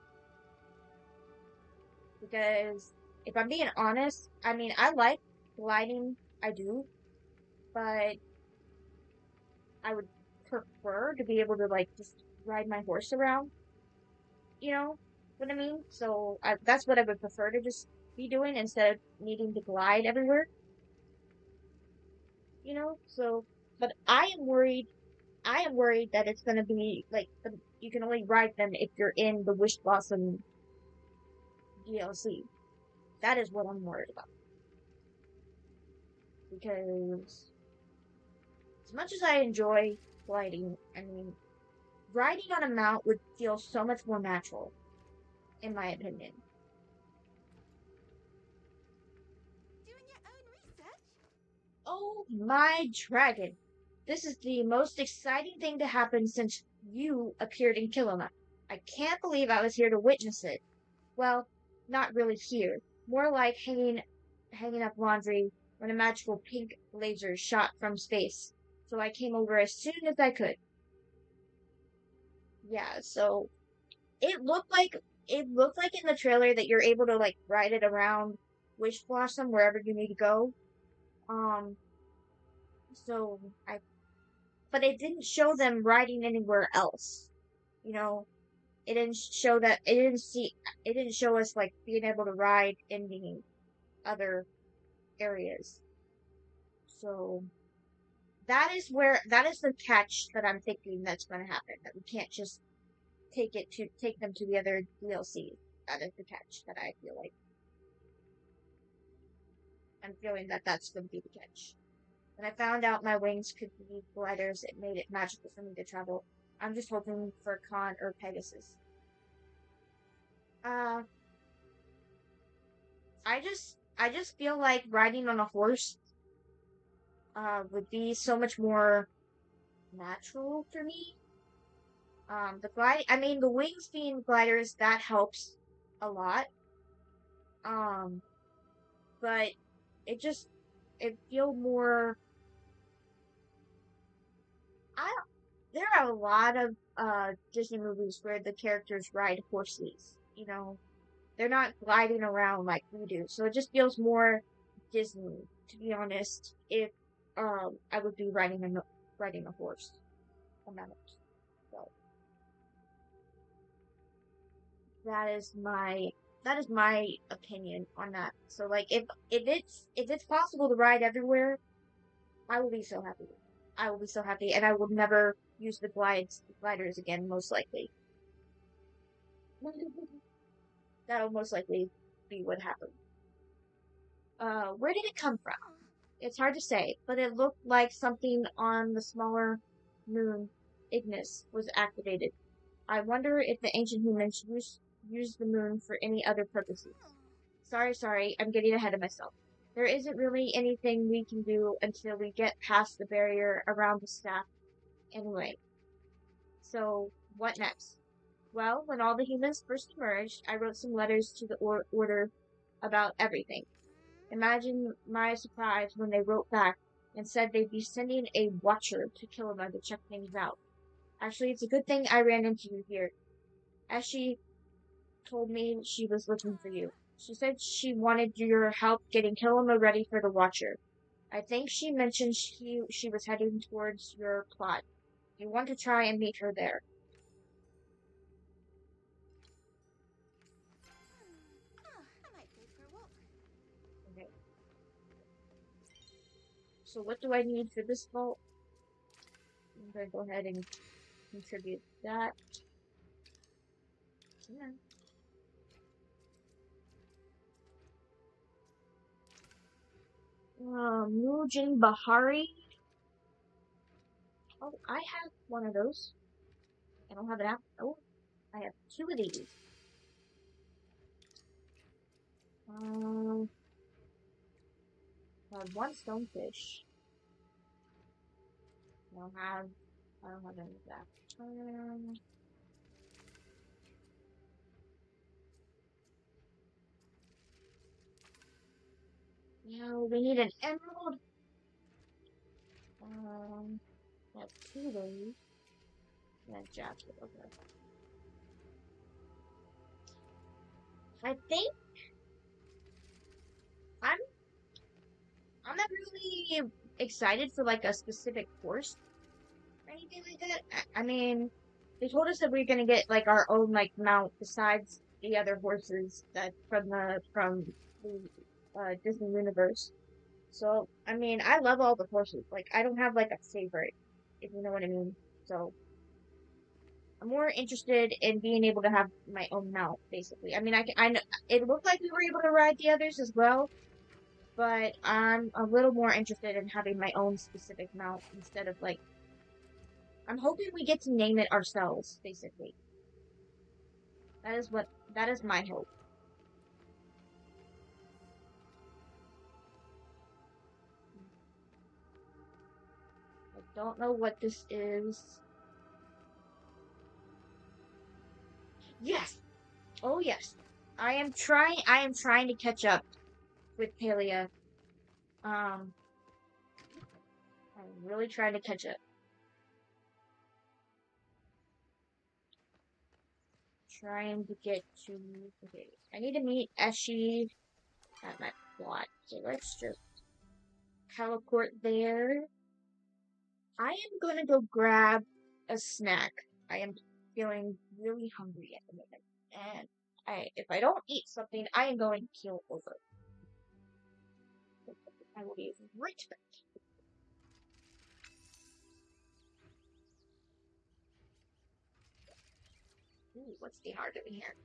Because if I'm being honest, I mean I like gliding, I do, but I would prefer to be able to like just ride my horse around, you know what I mean? So that's what I would prefer to just be doing instead of needing to glide everywhere, So, but I am worried that it's gonna be like you can only ride them if you're in the Wish Blossom DLC. That is what I'm worried about because as much as I enjoy gliding, I mean, riding on a mount would feel so much more natural, in my opinion. Doing your own research? Oh my dragon! This is the most exciting thing to happen since you appeared in Kilima. I can't believe I was here to witness it. Well, not really here. More like hanging up laundry when a magical pink laser shot from space. So I came over as soon as I could. Yeah, so it looked like in the trailer that you're able to like ride it around Wish Blossom wherever you need to go. Um, so I but it didn't show them riding anywhere else. You know, it didn't show us like being able to ride in the other areas. So that is the catch that I'm thinking that's going to happen. That we can't just take them to the other DLC. That is the catch that I feel like. I'm feeling that that's going to be the catch. When I found out my wings could be gliders, it made it magical for me to travel. I'm just hoping for Khan or Pegasus. Uh, I just feel like riding on a horse would be so much more natural for me. The wings being gliders, that helps a lot. Um, but it just, it feel more, I don't, there are a lot of, Disney movies where the characters ride horses, they're not gliding around like we do. So it just feels more Disney, to be honest, if, I would be riding a horse on that. So that is my that is my opinion on that. So like if it's possible to ride everywhere, I will be so happy. I will be so happy, and I will never use the gliders again. Most likely, that'll most likely be what happened. Where did it come from? It's hard to say, but it looked like something on the smaller moon, Ignis, was activated. I wonder if the ancient humans used the moon for any other purposes. Sorry, I'm getting ahead of myself. There isn't really anything we can do until we get past the barrier around the staff anyway. So, what next? Well, when all the humans first emerged, I wrote some letters to the Order about everything. Imagine my surprise when they wrote back and said they'd be sending a watcher to Kilima to check things out. Actually, it's a good thing I ran into you here. As she told me she was looking for you. She said she wanted your help getting Kilima ready for the Watcher. I think she mentioned she was heading towards your plot. You want to try and meet her there. I might go for a walk. Okay. So what do I need for this vault? I'm gonna go ahead and contribute that. Yeah. Mujin Bahari. Oh, I have one of those. I don't have an app. Oh, I have two of these. I have one stonefish. I don't have any of that. No, we need an emerald. That's 2 days. And a jacket, okay. I think I'm I'm not really excited for like a specific horse or anything like that. I mean, they told us that we are gonna get like our own like mount besides the other horses that from the Disney universe. So I mean, I love all the horses. Like I don't have like a favorite, if you know what I mean. So I'm more interested in being able to have my own mount, basically. I mean, it looked like we were able to ride the others as well, but I'm a little more interested in having my own specific mount instead of like, I'm hoping we get to name it ourselves, basically. That is my hope. I don't know what this is. Yes! Oh yes. I am trying to catch up with Palia. Um, I'm really trying to catch up. Trying to get to, okay, I need to meet Eshi at my plot. So let's just teleport there. I am gonna go grab a snack. I am feeling really hungry at the moment. And if I don't eat something, I am going to keel over. I will be right back. Ooh, what's the heart over here?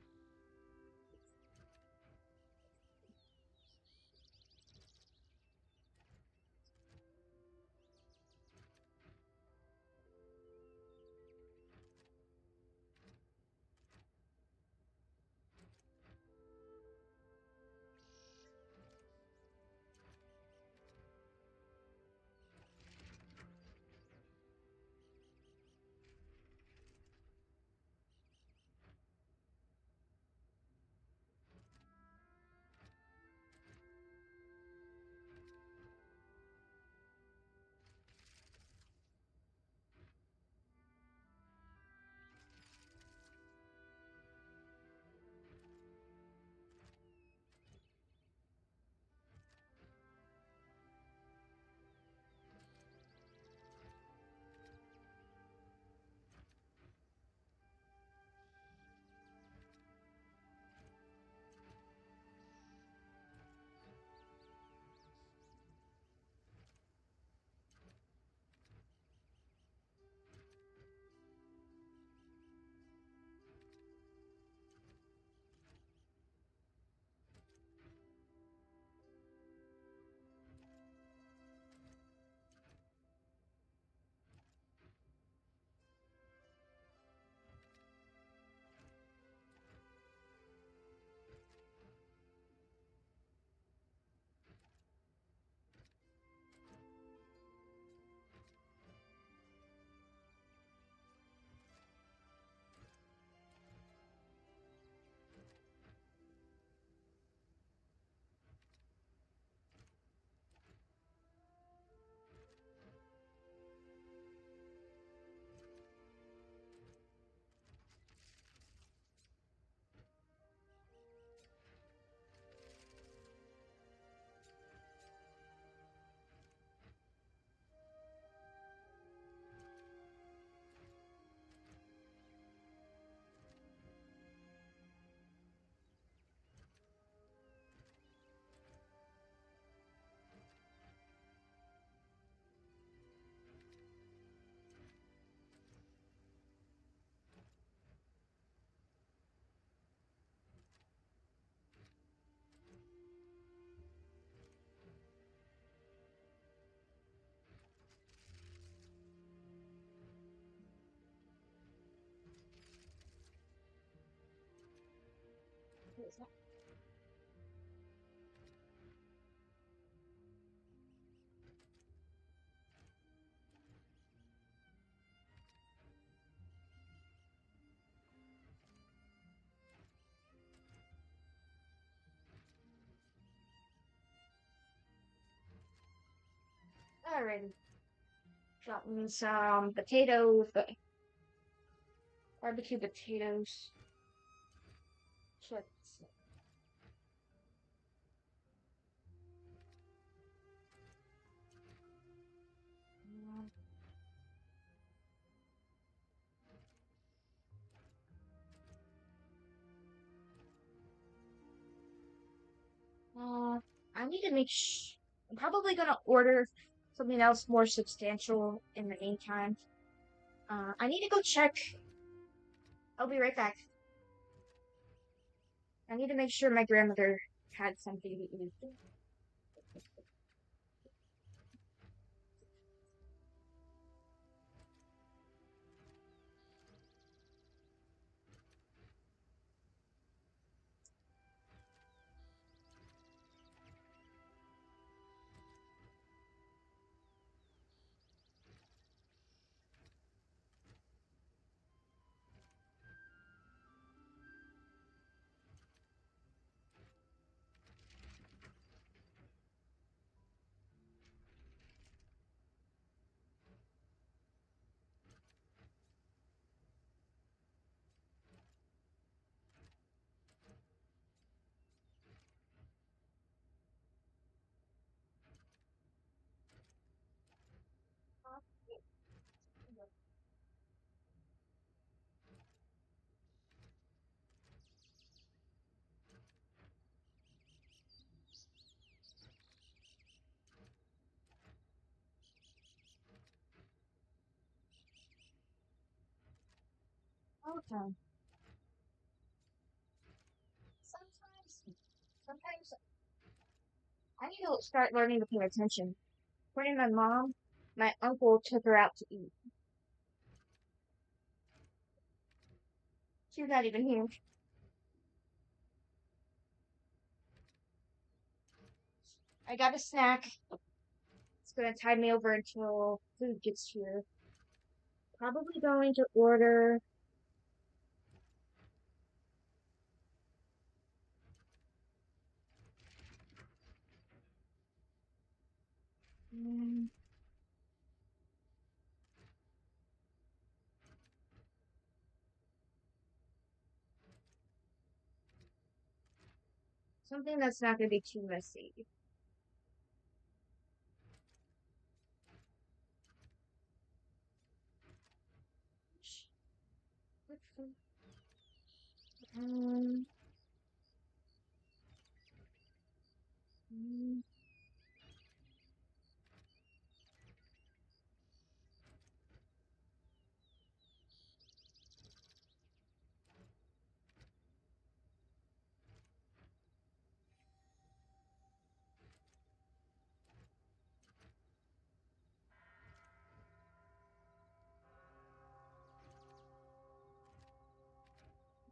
What is that? Alrighty. Got me some potatoes, barbecue potatoes. Chips. I need to I'm probably gonna order something else more substantial in the meantime. I need to go check. I'll be right back. I need to make sure my grandmother had something to eat. Okay. Sometimes I need to start learning to pay attention. According to my mom, my uncle took her out to eat. She's not even here. I got a snack. It's gonna tide me over until food gets here. Probably going to order. mm, Something that's not gonna be too messy. Um, mm,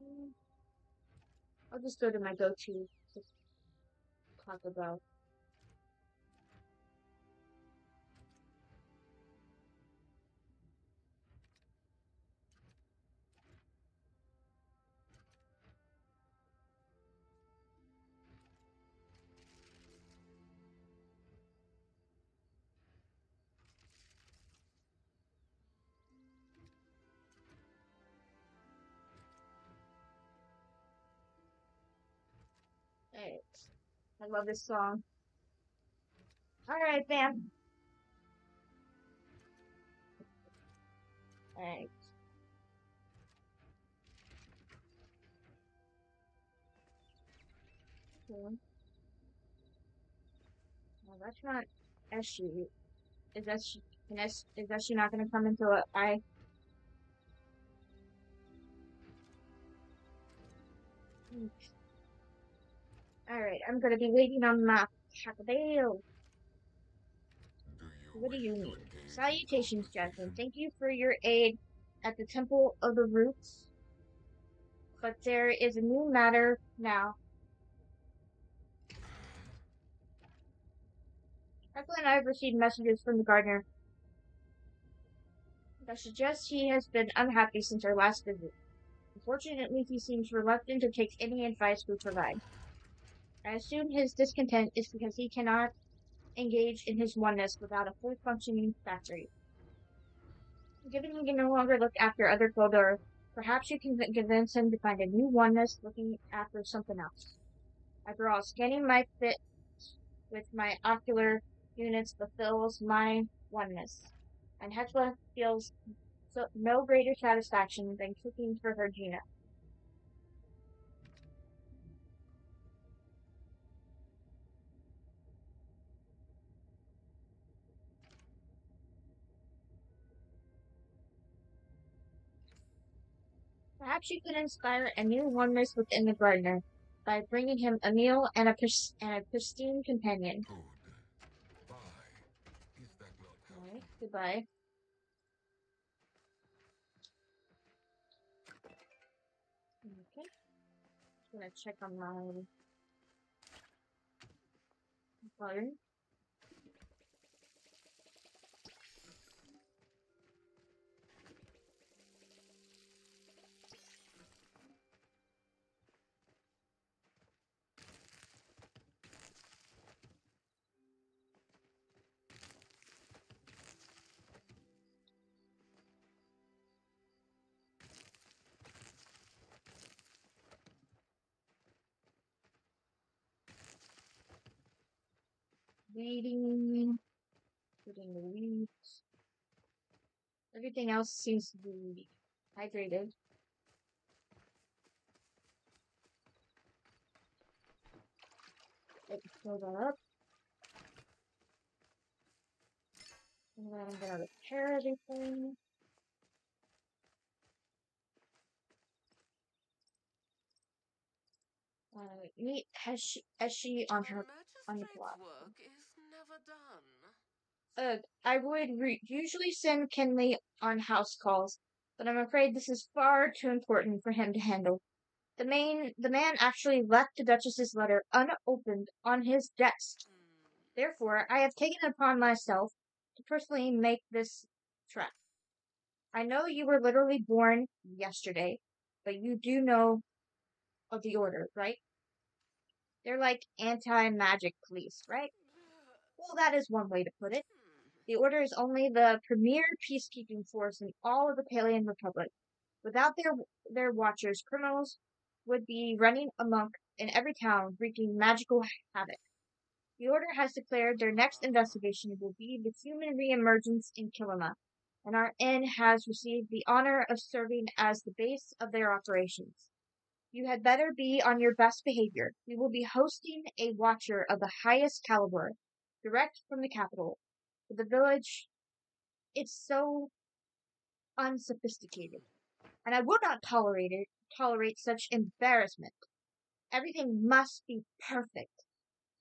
mm. I'll just go to my go-to to talk about. Alright. I love this song. Alright, fam. Alright. Cool. Well, that's not Eshy. Is that she? Is that she not gonna come until I? Alright, I'm gonna be waiting on my Chacadale. Do you What do wish you to need? engage in Salutations, Jasmine. conversation? Thank you for your aid at the Temple of the Roots. But there is a new matter now. Heckle and I have received messages from the gardener that suggest he has been unhappy since our last visit. Unfortunately, he seems reluctant to take any advice we provide. I assume his discontent is because he cannot engage in his oneness without a fully functioning factory. Given he can no longer look after other Kodor, perhaps you can convince him to find a new oneness looking after something else. After all, scanning my fit with my ocular units fulfills my oneness, and Hecla feels no greater satisfaction than cooking for her Gina. Perhaps you could inspire a new oneness within the gardener by bringing him a meal and a pristine companion. Good. Bye. Is that not All helpful? right, goodbye. Okay, just gonna check on my garden. Weeding, putting the weeds. Everything else seems to be hydrated. Let's fill that up. And then I'm gonna repair everything. Meet Heshi on The her on the magistrate's plot. work is never done. I would usually send Kinley on house calls, but I'm afraid this is far too important for him to handle. The man actually left the Duchess's letter unopened on his desk. Therefore, I have taken it upon myself to personally make this trap. I know you were literally born yesterday, but you do know of the order, right? They're like anti-magic police, right? Well, that is one way to put it. The Order is only the premier peacekeeping force in all of the Palian Republic. Without their watchers, criminals would be running amok in every town, wreaking magical havoc. The Order has declared their next investigation will be the human reemergence in Kilima, and our inn has received the honor of serving as the base of their operations. You had better be on your best behavior. We will be hosting a watcher of the highest caliber, direct from the capital. The village, it's so unsophisticated, and I would not tolerate such embarrassment. Everything must be perfect.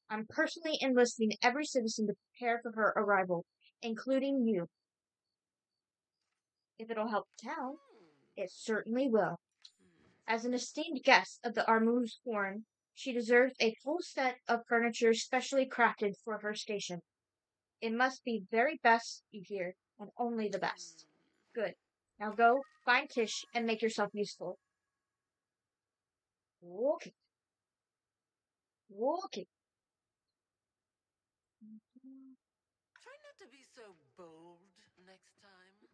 I'm personally enlisting every citizen to prepare for her arrival, including you. If it'll help the town, it certainly will. As an esteemed guest of the Armuz Horn, she deserves a full set of furniture specially crafted for her station. It must be very best, you hear, and only the best. Good. Now go, find Tish, and make yourself useful. Okay. Okay. Try not to be so bold next time.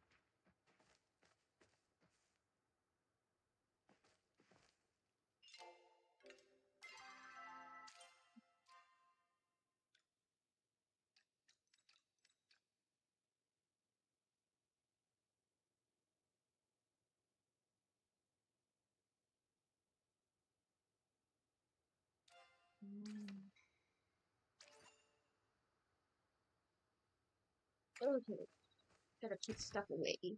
Okay. Gotta put stuff away.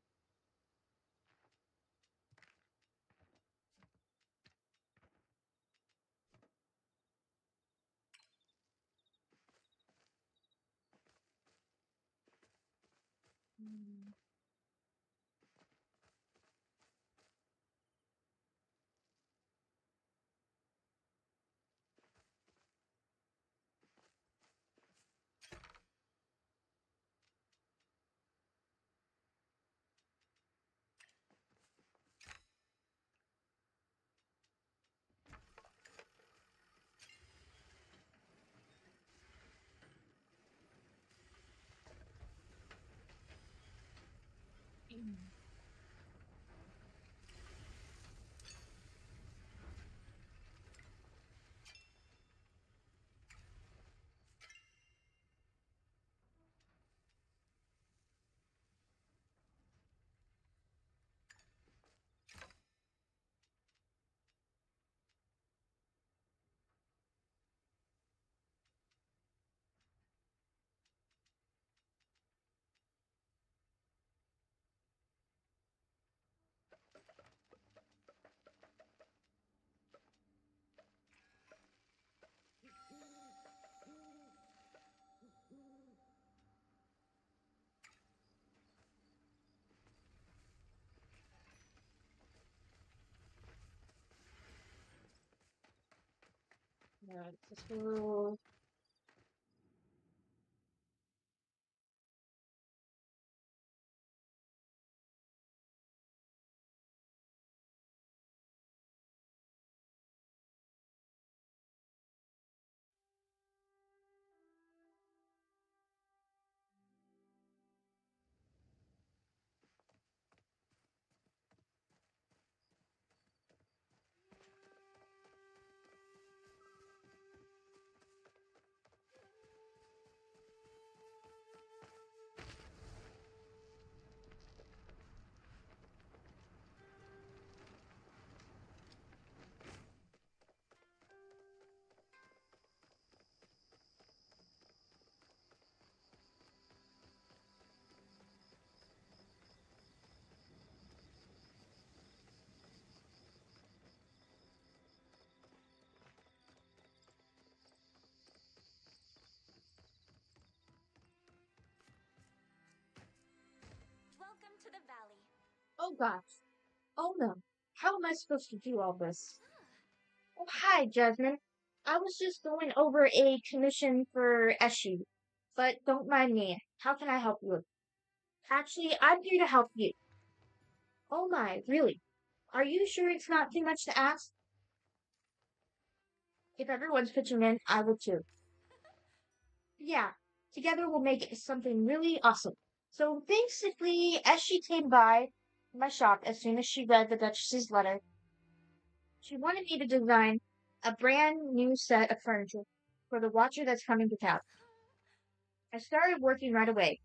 Alright, let's go. Welcome to the valley. Oh gosh. Oh no. How am I supposed to do all this? Oh, hi, Jasmine. I was just going over a commission for Eshi, but don't mind me. How can I help you? Actually, I'm here to help you. Oh my, really? Are you sure it's not too much to ask? If everyone's pitching in, I will too. Yeah, together we'll make it something really awesome. So basically, as she came by my shop as soon as she read the Duchess's letter, she wanted me to design a brand new set of furniture for the watcher that's coming to town. I started working right away.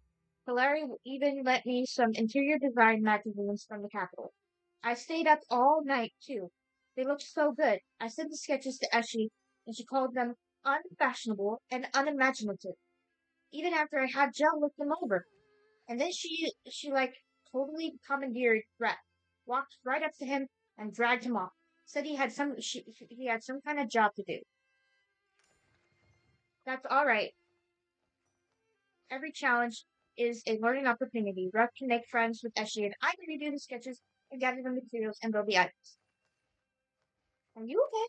Hilary even lent me some interior design magazines from the capital. I stayed up all night too. They looked so good. I sent the sketches to Eshi, and she called them unfashionable and unimaginative. Even after I had Jill look them over. And then she like totally commandeered Brett, walked right up to him and dragged him off. Said he had some kind of job to do. That's all right. Every challenge is a learning opportunity. Ruff can make friends with Ashley, and I can redo the sketches and gather the materials and build the items. Are you okay?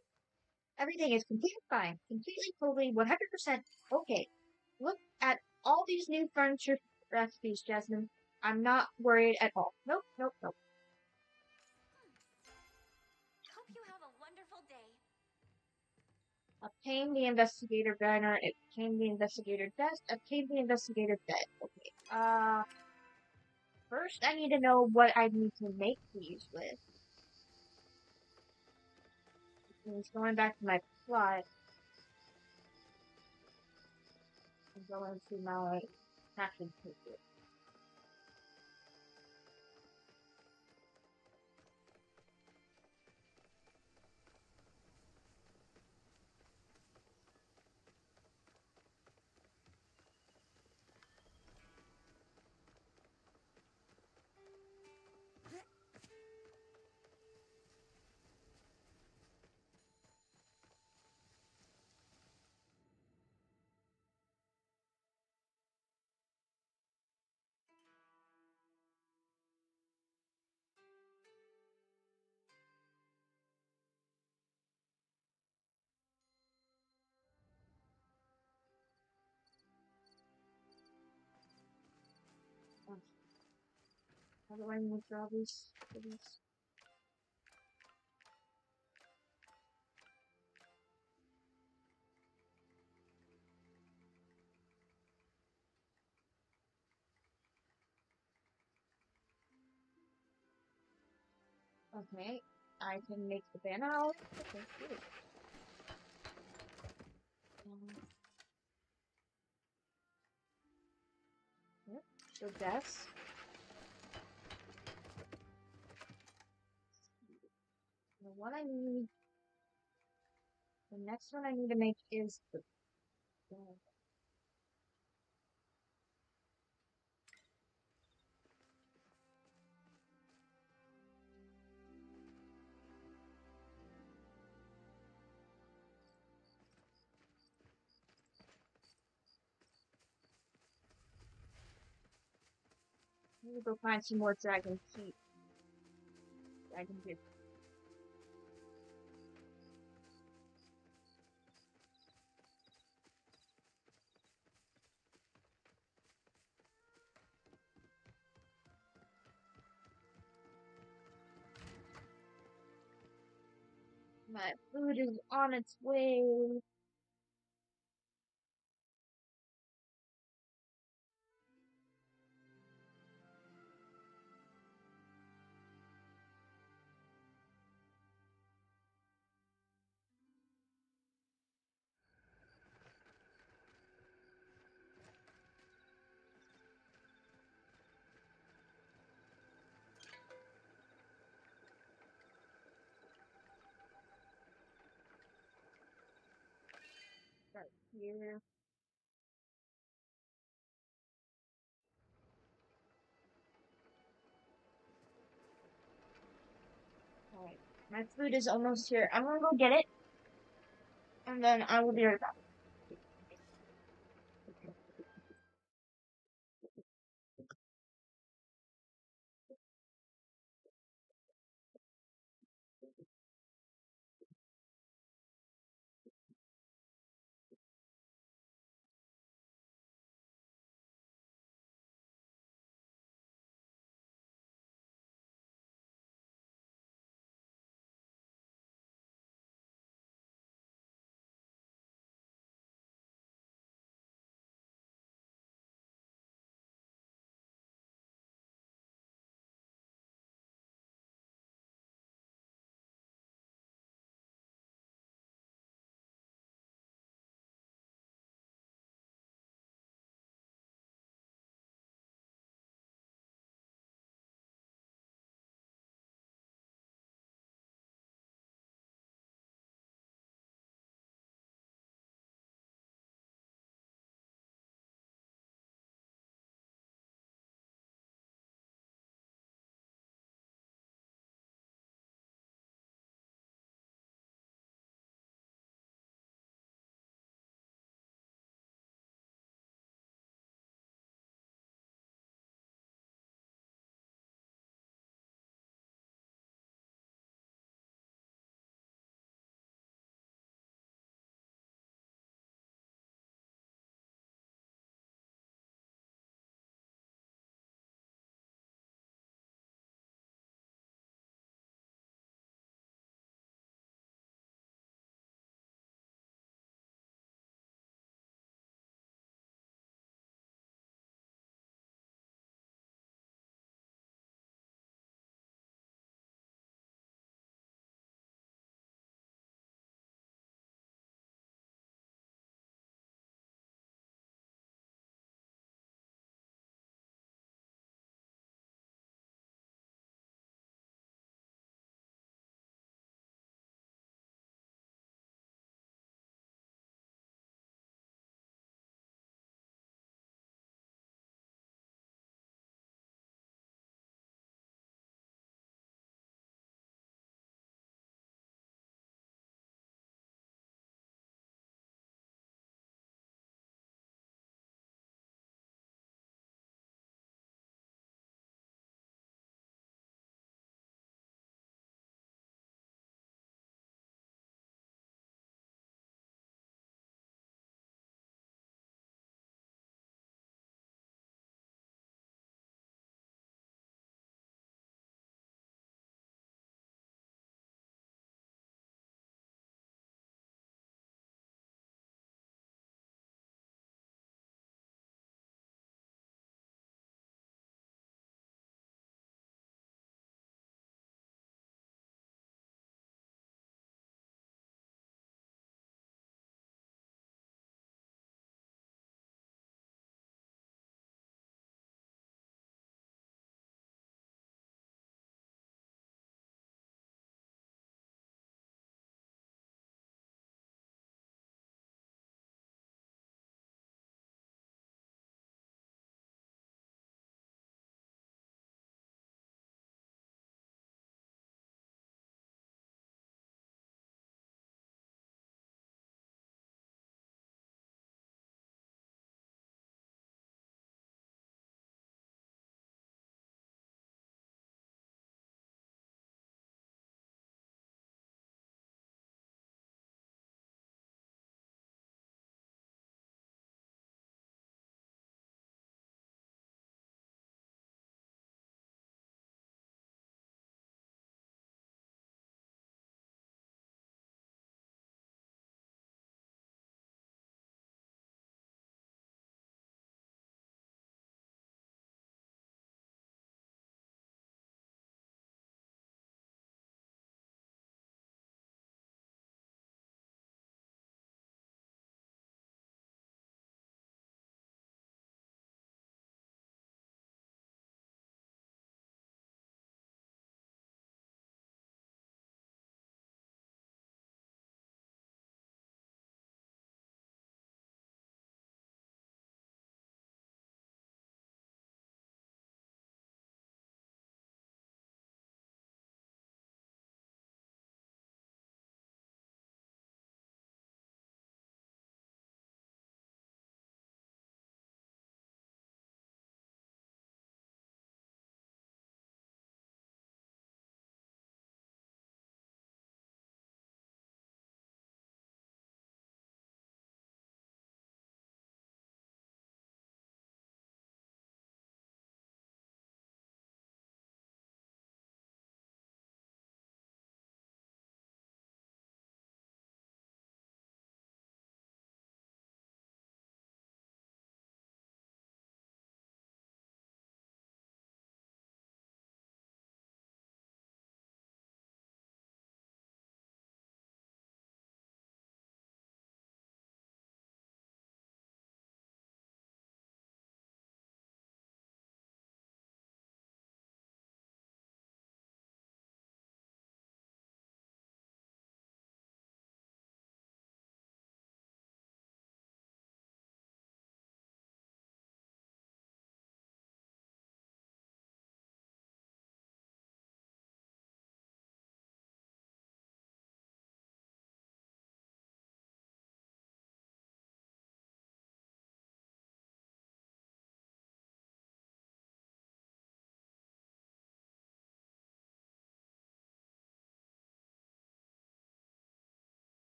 Everything is completely fine. Completely, totally, 100% okay. Look at all these new furniture recipes, Jasmine. I'm not worried at all. Nope, nope, nope. Hope you have a wonderful day. Obtain the investigator banner, obtain the investigator desk, obtain the investigator bed. Okay. First I need to know what I need to make these with. Means going back to my plot and going to my crafting table. Oh, how do I withdraw these? These? Okay, I can make the banner out. Okay, good. Um, yep, so that's the one I need. The next one I need to make is the I need to go find some more dragon teeth. Dragon teeth. My food is on its way. Right here. Alright. My food is almost here. I'm gonna go get it, and then I will be right back.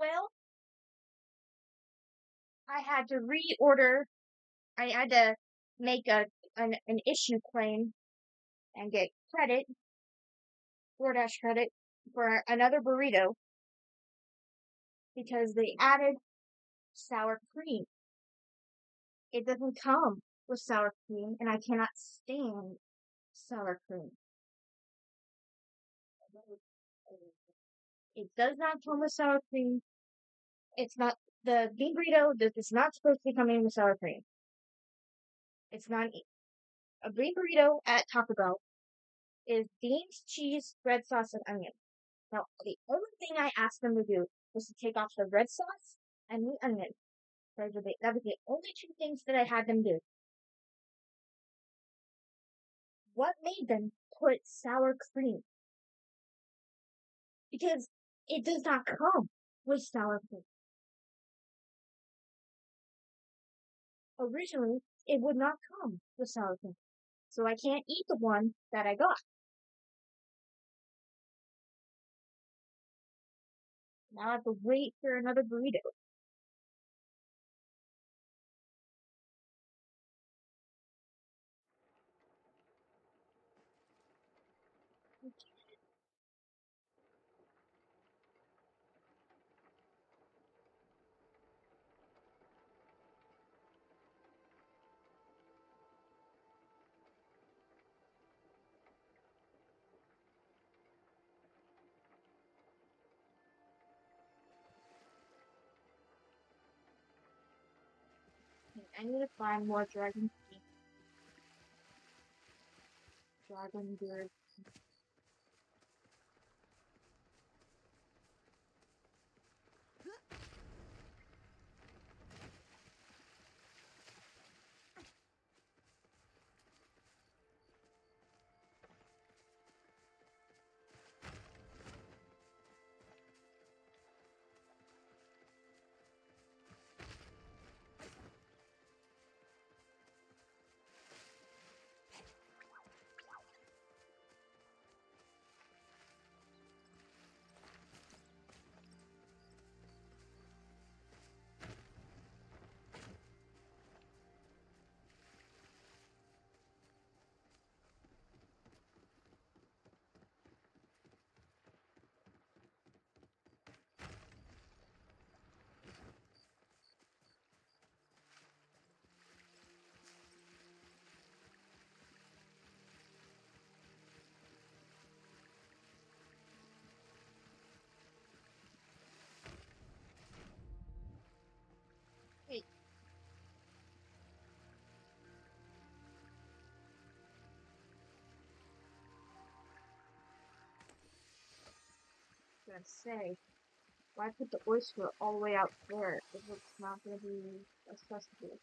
Well, I had to reorder. I had to make an issue claim and get credit, DoorDash credit, for another burrito because they added sour cream. It doesn't come with sour cream, and I cannot stand sour cream. It does not come with sour cream. It's not the bean burrito. This is not supposed to be coming with sour cream. It's not a bean burrito at Taco Bell is beans, cheese, red sauce, and onion. Now, the only thing I asked them to do was to take off the red sauce and the onion. That was the only two things that I had them do. What made them put sour cream? Because it does not come with sour cream. Originally, it would not come with sour cream. So I can't eat the one that I got. Now I have to wait for another burrito. I need to find more dragon teeth. Dragon beard. Wait. I was gonna say, why put the oyster all the way out there if it's not gonna be accessible?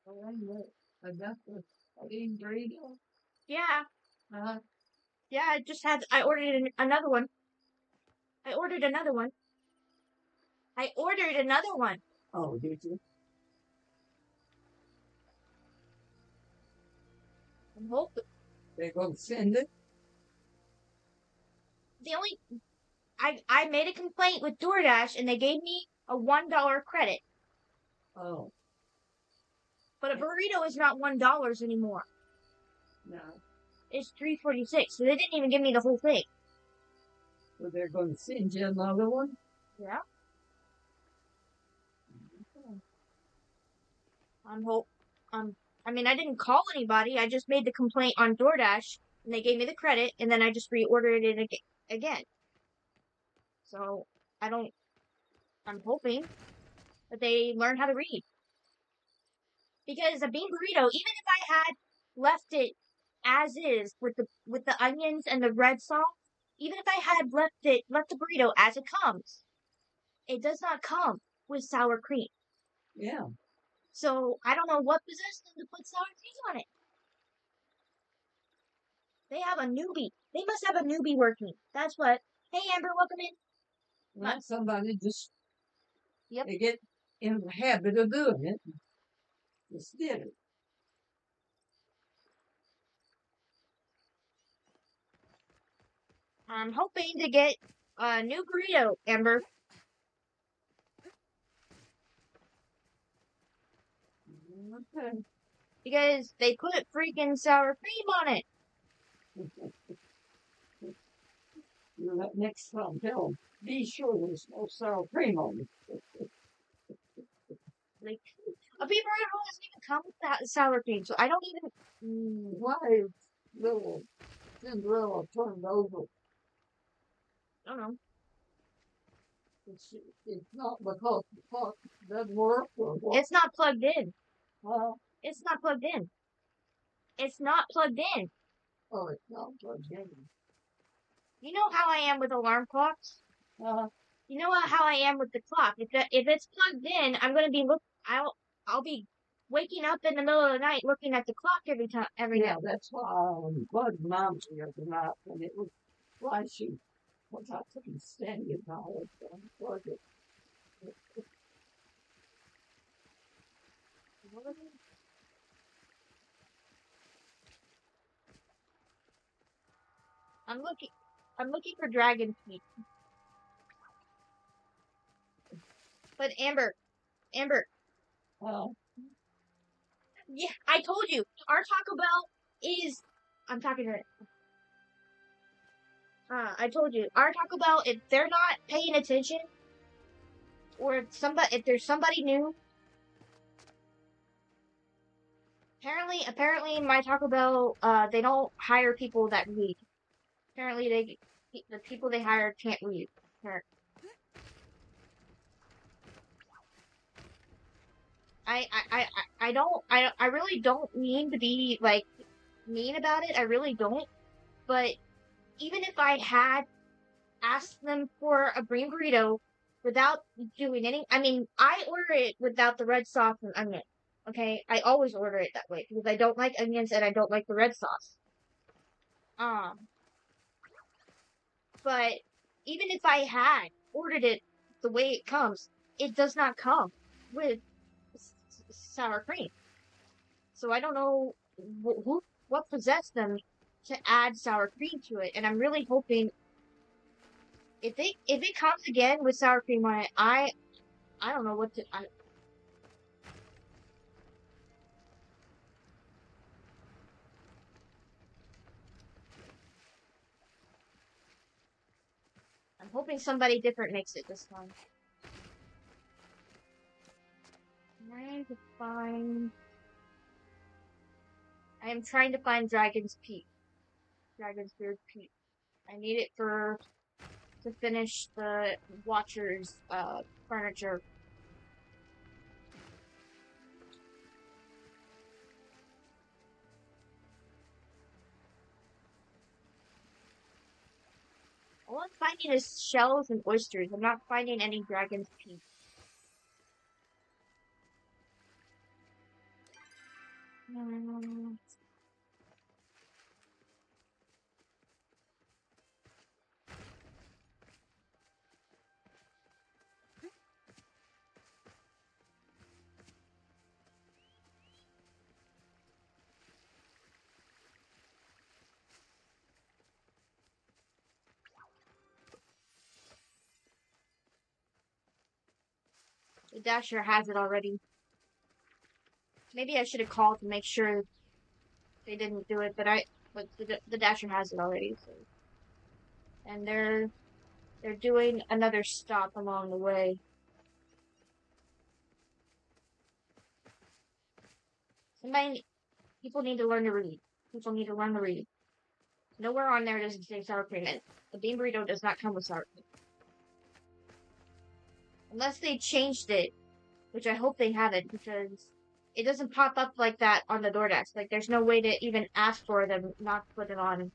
Oh, anyway, I got the bean burrito. Yeah, Uh, yeah. I ordered another one. I ordered another one. I ordered another one. oh, did you? And hope They gonna send it? the only I made a complaint with DoorDash and they gave me a $1 credit. Oh, But a burrito is not $1 anymore. no. It's $3.46. So they didn't even give me the whole thing. So they're going to send you another one? Yeah. Okay. I mean, I didn't call anybody. I just made the complaint on DoorDash, and they gave me the credit, and then I just reordered it again. So I'm hoping that they learn how to read. Because a bean burrito, even if I had left it as is with the onions and the red sauce, even if I had left the burrito as it comes, it does not come with sour cream. Yeah. So I don't know what possessed them to put sour cream on it. They have a newbie. They must have a newbie working. That's what. Hey Amber, welcome in. Not somebody just Yep. they get in the habit of doing it. Just did it. I'm hoping to get a new burrito, Amber. Okay. Because they put freaking sour cream on it. Next time, tell them, be sure there's no sour cream on it. Like, a bean burrito doesn't even come with that sour cream, so I don't even. Why is little Cinderella turned over? I don't know. It's not because the clock doesn't work or what? It's not plugged in. Well, It's not plugged in. It's not plugged in. oh, it's not plugged in. You know how I am with alarm clocks? You know how I am with the clock. If it's plugged in, I'm gonna be I'll be waking up in the middle of the night looking at the clock every Yeah, night. that's why Bud mounted the other night when it was flashing. Once I couldn't stand it, I was unplug it. I'm looking for dragon feet. But Amber, Well, yeah, I told you, our Taco Bell is. I'm talking to it. I told you, our Taco Bell, if they're not paying attention, or if there's somebody new, apparently my Taco Bell, they don't hire people that read. Apparently the people they hire can't read. I really don't mean to be, like, mean about it. I really don't. But even if I had asked them for a green burrito without doing I mean, I order it without the red sauce and onion. Okay? I always order it that way because I don't like onions and I don't like the red sauce. But even if I had ordered it the way it comes, it does not come with sour cream. So I don't know what possessed them to add sour cream to it, and I'm really hoping if it comes again with sour cream on it, I don't know what to. I'm hoping somebody different makes it this time. I am trying to find Dragon's Beard Peak. I need it to finish the Watcher's furniture. All I'm finding is shells and oysters. I'm not finding any Dragon's Peak. The Dasher has it already. Maybe I should have called to make sure they didn't do it, but the Dasher has it already. So, and they're doing another stop along the way. People need to learn to read. People need to learn to read. Nowhere on there does it say sour cream, and the bean burrito does not come with sour cream. Unless they changed it, which I hope they haven't, because it doesn't pop up like that on the DoorDash. Like, there's no way to even ask for them not to put it on,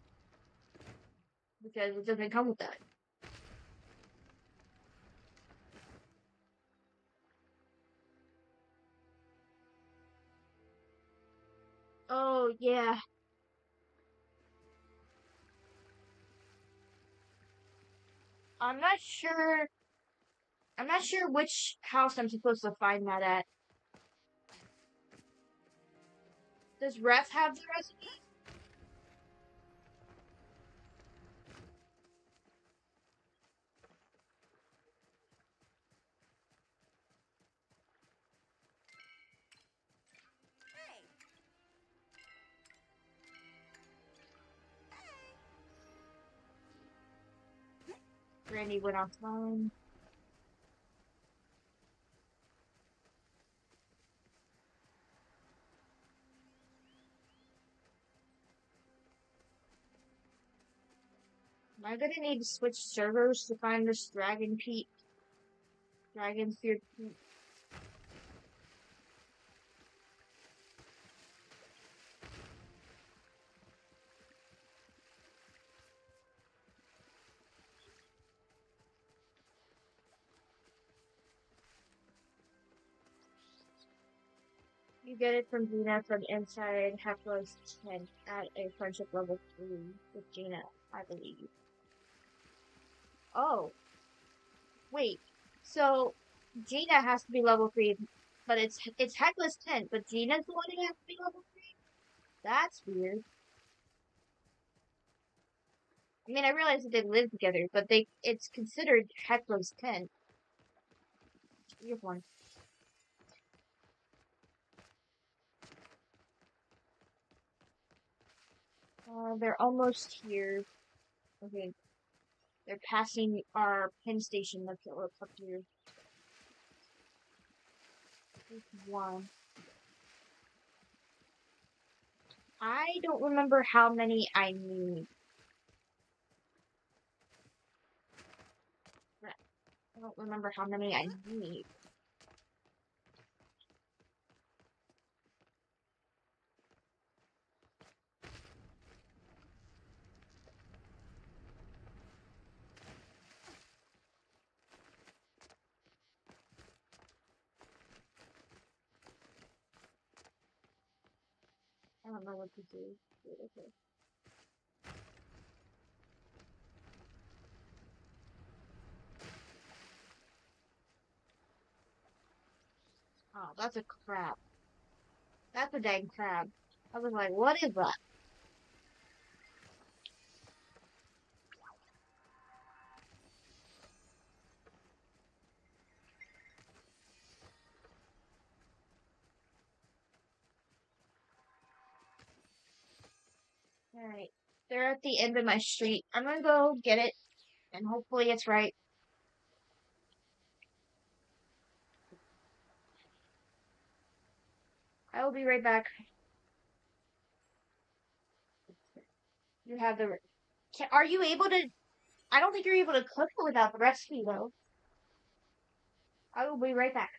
because it doesn't come with that. Oh, yeah. I'm not sure. I'm not sure which house I'm supposed to find that at. Does Ref have the recipe? Hey. Randy went offline. Am I gonna need to switch servers to find this Dragon Feared Pete? You get it from Gina from inside Hecla's tent at a friendship level 3 with Gina, I believe. Oh, wait. So Gina has to be level 3, but it's Hecla's tent, but Gina's the one who has to be level 3? That's weird. I mean, I realize that they live together, but it's considered Hecla's tent. Weird one. They're almost here. Okay. They're passing our pin station. Let's get up here. There's one. I don't remember how many I need. I don't remember how many I need. I don't know what to do. Okay. Oh, that's a crab. That's a dang crab. I was like, what is that? Alright. They're at the end of my street. I'm gonna go get it, and hopefully it's right. I will be right back. You have the... Are you able to... I don't think you're able to cook it without the recipe, though. I will be right back.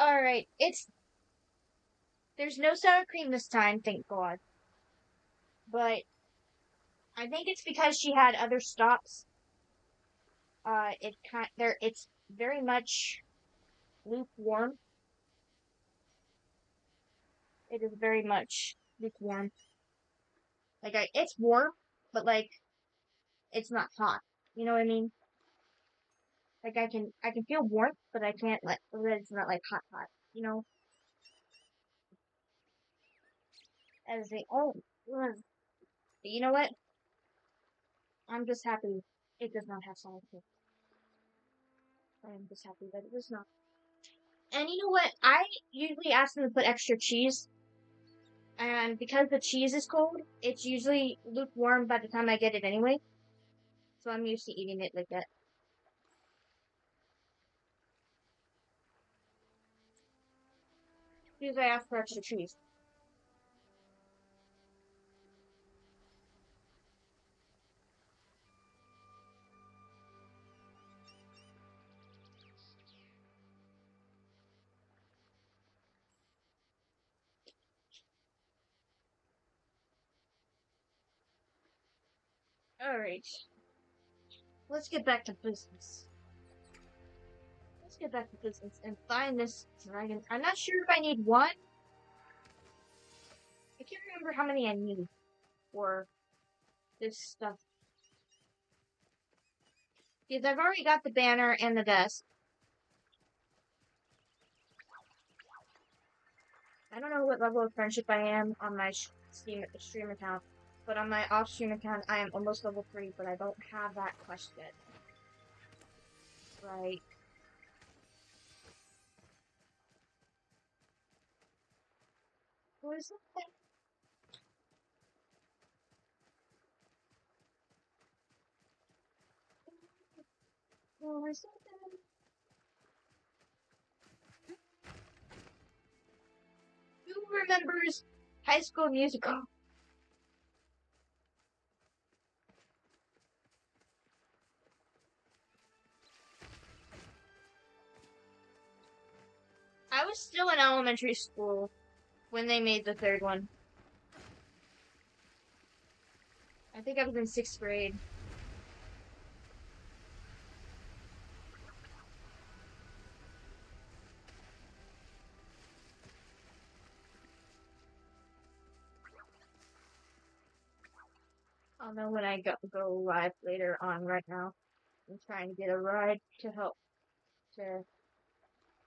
Alright, there's no sour cream this time, thank God. But I think it's because she had other stops. It's very much lukewarm. It is very much lukewarm. It's warm, but it's not hot. You know what I mean? I can feel warmth, but I can't it's not hot hot. You know, as a ugh. But you know what? I'm just happy it does not have sour cream. I am just happy that it does not. And you know what? I usually ask them to put extra cheese, and because the cheese is cold, it's usually lukewarm by the time I get it anyway. So I'm used to eating it like that. Because I ask for extra cheese. Alright. Let's get back to business. Let's get back to business and find this dragon. I'm not sure if I need one. I can't remember how many I need for this stuff. Because I've already got the banner and the desk. I don't know what level of friendship I am on my stream account, but on my off-stream account, I am almost level 3, but I don't have that quest yet. Right. What is that? What is that? Who remembers High School Musical? I was still in elementary school when they made the third one. I think I was in 6th grade. I'll know when I go live later on. Right now, I'm trying to get a ride to help to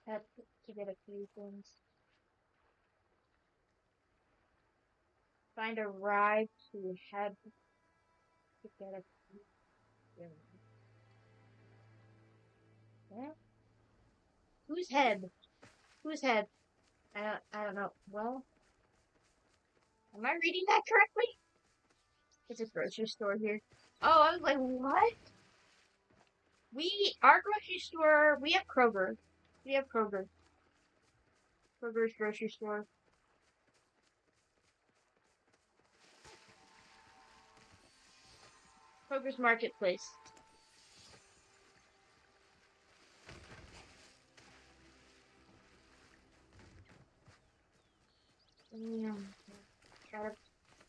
help to get a few things. Find a ride to head to get a few things. Yeah? Whose head? Whose head? I don't know. Well, am I reading that correctly? It's a grocery store here. Oh, I was like, what? Our grocery store, we have Kroger. We have Kroger. Kroger's grocery store. Kroger's marketplace.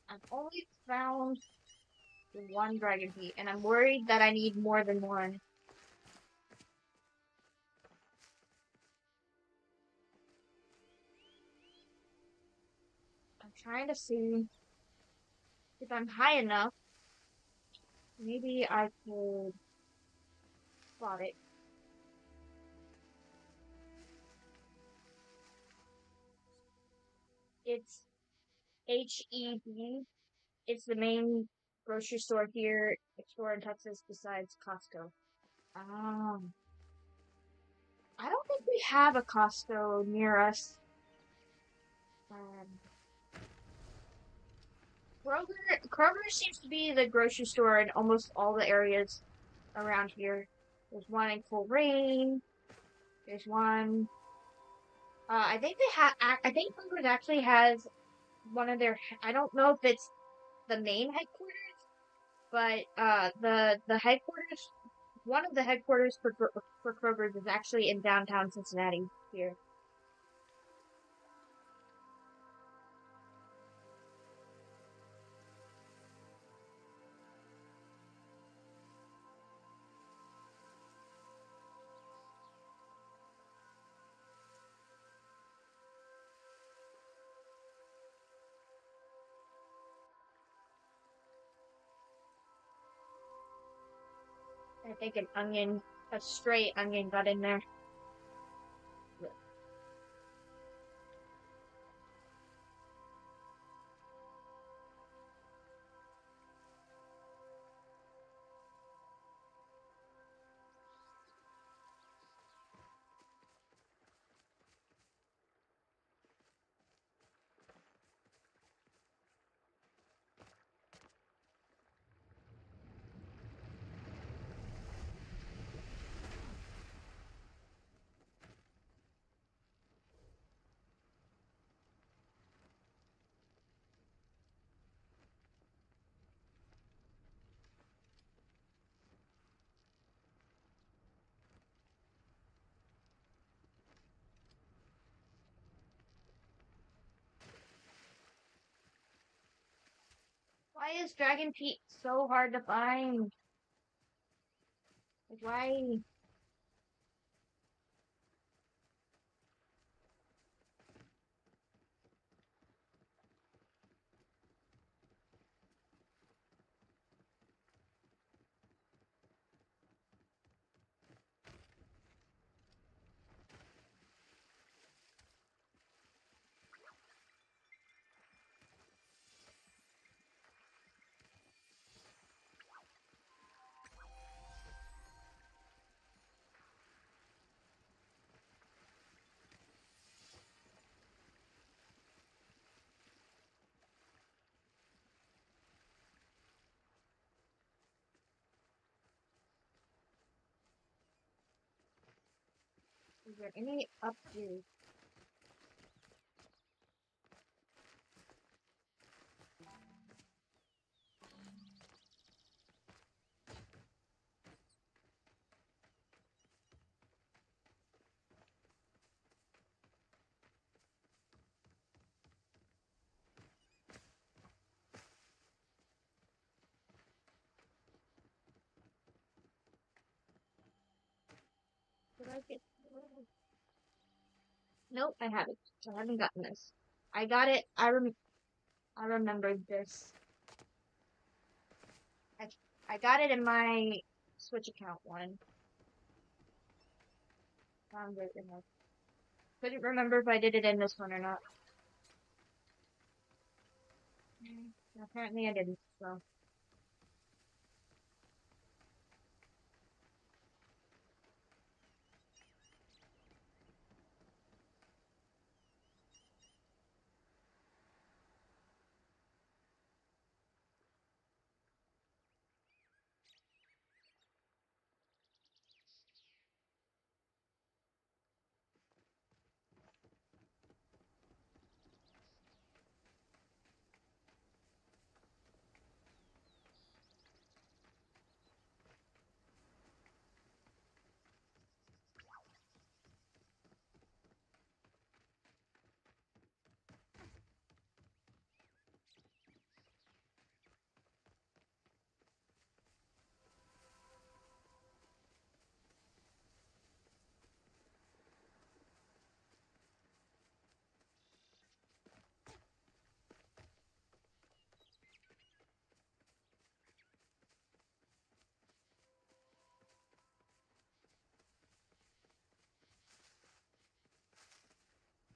I've only found the one dragon heat, and I'm worried that I need more than one. I'm trying to see if I'm high enough. Maybe I could spot it. It's HEB. It's the main grocery store here, store in Texas besides Costco. Um, I don't think we have a Costco near us. Kroger seems to be the grocery store in almost all the areas around here. There's one in Coleraine. There's one. I think they have. I think Kroger actually has one of their. I don't know if it's the main headquarters, but the headquarters. One of the headquarters for Kroger's is actually in downtown Cincinnati here. I think an onion, a stray onion got in there. Why is Dragon Peat so hard to find? Like, why? Is there any up here? Did I get? Nope, I haven't. I haven't gotten this. I got it. I remembered this. I got it in my Switch account one. Found it in my. Couldn't remember if I did it in this one or not. Apparently I didn't, so.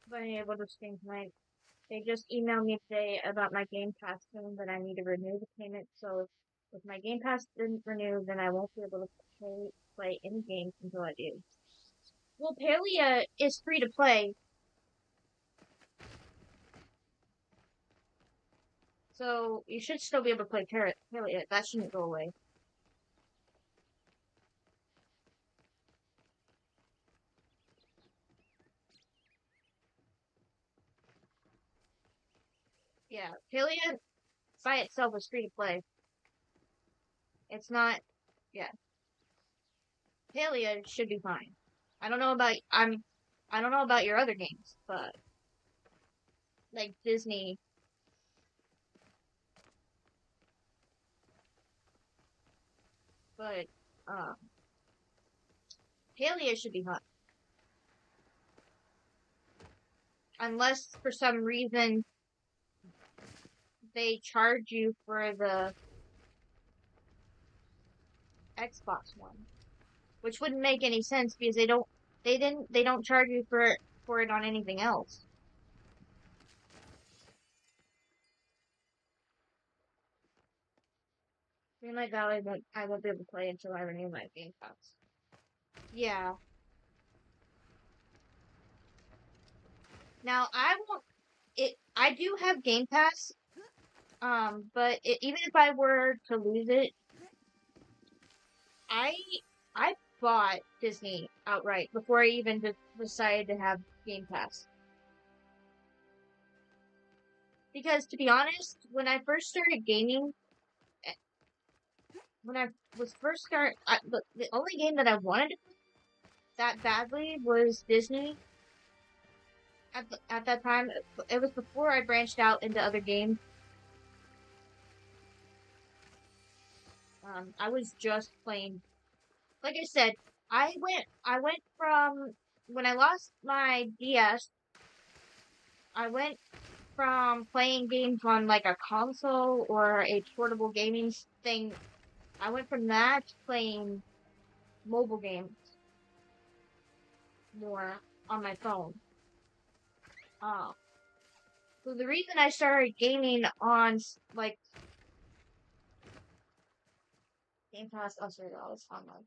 Been able to stream tonight. They just emailed me today about my Game Pass saying that I need to renew the payment. So if my Game Pass didn't renew, then I won't be able to play any games until I do. Well, Palia is free to play. So you should still be able to play Palia. That shouldn't go away. Yeah, Palia by itself is free to play. It's not. Yeah, Palia should be fine. I don't know about I don't know about your other games, but like Disney. But Palia should be fine. Unless for some reason they charge you for the Xbox One, which wouldn't make any sense because they don't charge you for it on anything else. Greenlight Valley I won't be able to play until I renew my Game Pass. Yeah. Now I won't I do have Game Pass, but even if I were to lose it, I I bought Disney outright before I even decided to have Game Pass. Because to be honest, when I first started gaming, when I was first the only game that I wanted to play that badly was Disney. At that time, it was before I branched out into other games. I was just playing. Like I said, I went from when I lost my DS. I went from playing games on like a console or a portable gaming thing. I went from that to playing mobile games more on my phone. Uh, so the reason I started gaming on like Game Pass, oh sorry, that was online.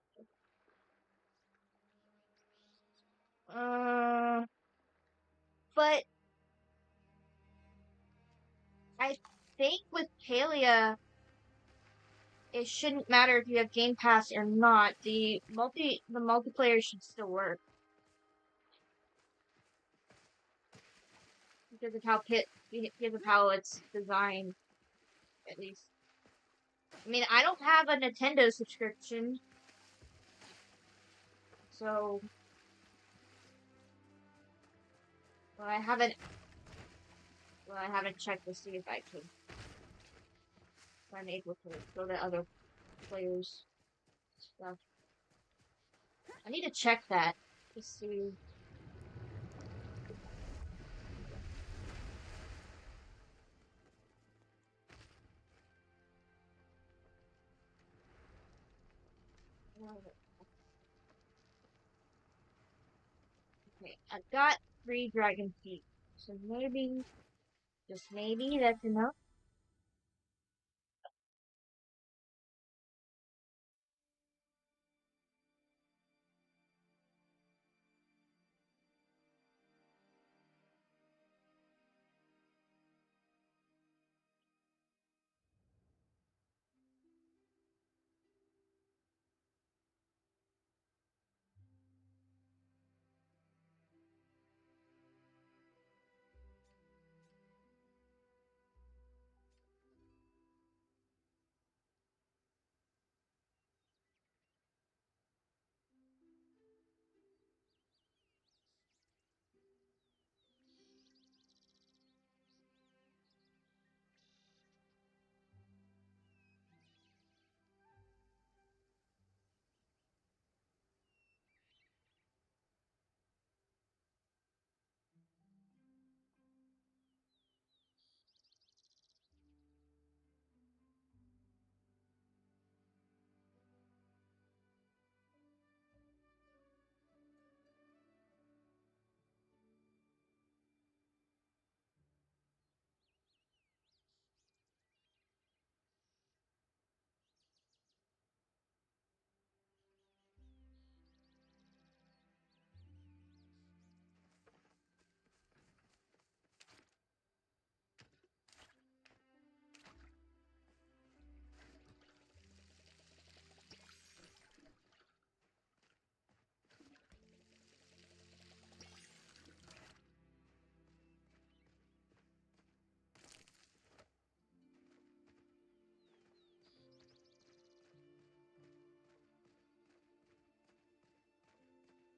But I think with Palia, it shouldn't matter if you have Game Pass or not. The multiplayer should still work because of how it's designed, at least. I mean, I don't have a Nintendo subscription, so well, I haven't. Well, I haven't checked to see if if I'm able to go to other players' stuff. I need to check that to see. Okay, I've got 3 dragon feet, so maybe, just maybe, that's enough.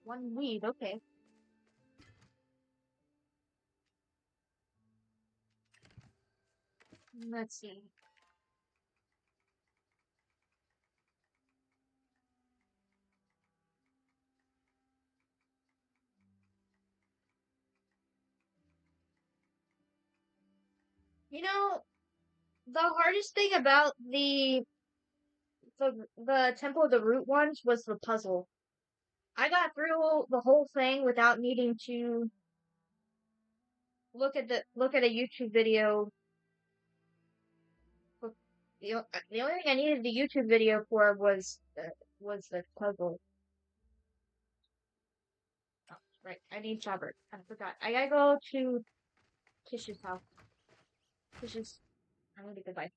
One weed, okay. Let's see. You know, the hardest thing about the Temple of the Root ones was the puzzle. I got through the whole thing without needing to look at a YouTube video. The only thing I needed the YouTube video for was the puzzle. Oh, right, I need Robert. I forgot. I gotta go to Tish's house. Tish's. I'm gonna be goodbye.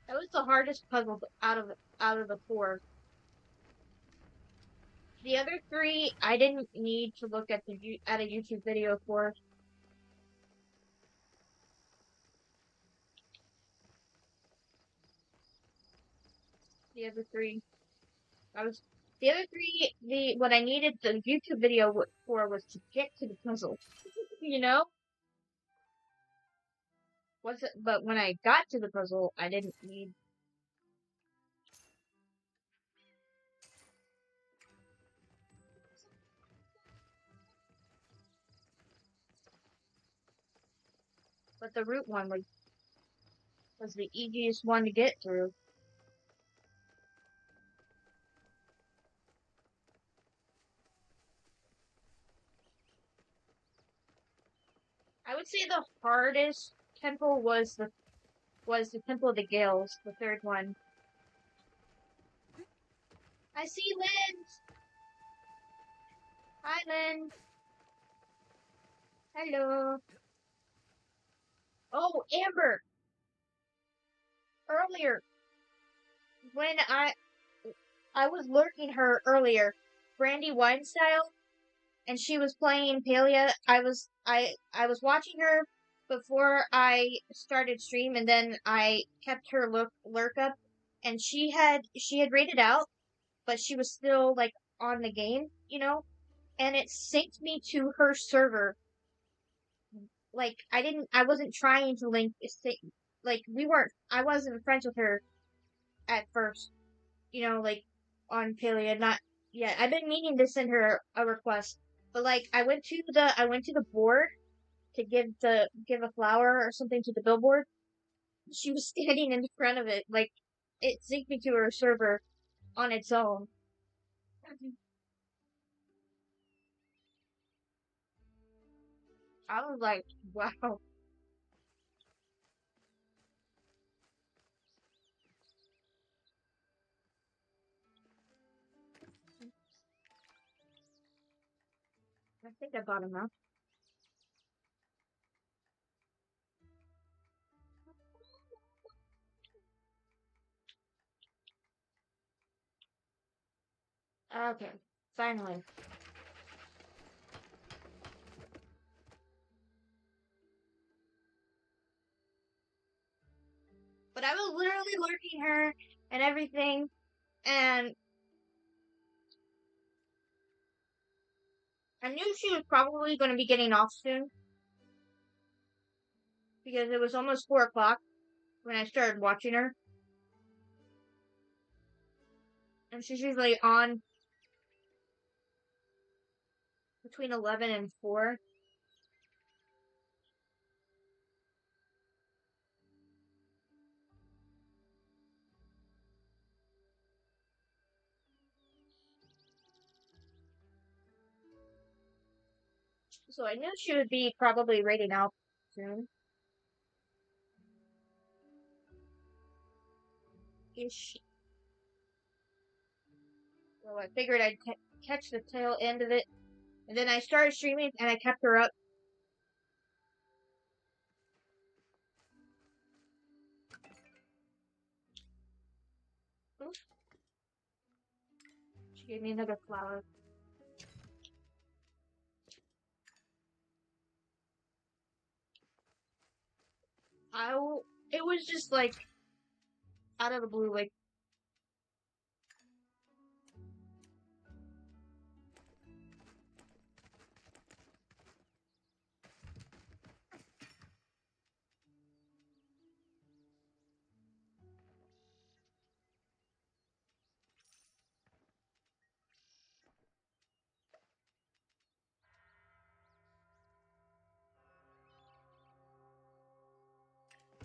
That was the hardest puzzle out of the four. The other three, I didn't need to look at at a YouTube video for. The other three, I was the other three. The what I needed the YouTube video for was to get to the puzzle. You know, was it? But when I got to the puzzle, I didn't need. But the root one was the easiest one to get through. I would say the hardest temple was the Temple of the Gales, the third one. I see Lynn. Hi, Lynn. Hello. Oh, Amber. Earlier, when I was lurking her earlier, Brandy Wine style, and she was playing Palia. I was watching her before I started stream, and then I kept her lurk up, and she had rated out, but she was still like on the game, you know, and it synced me to her server. Like I wasn't trying to like I wasn't friends with her at first, you know, like on Palia, not yet. I've been meaning to send her a request, but like I went to the board to give a flower or something to the billboard. She was standing in front of it, like it synced me to her server on its own. I was like, wow. I think I bought enough. Okay, finally. But I was literally lurking her and everything, and I knew she was probably going to be getting off soon because it was almost 4 o'clock when I started watching her, and she's usually on between 11 and 4. So I knew she would be probably rating out soon. Ish. So I figured I'd catch the tail end of it. And then I started streaming and I kept her up. Oof. She gave me another flower. It was just like out of the blue, like,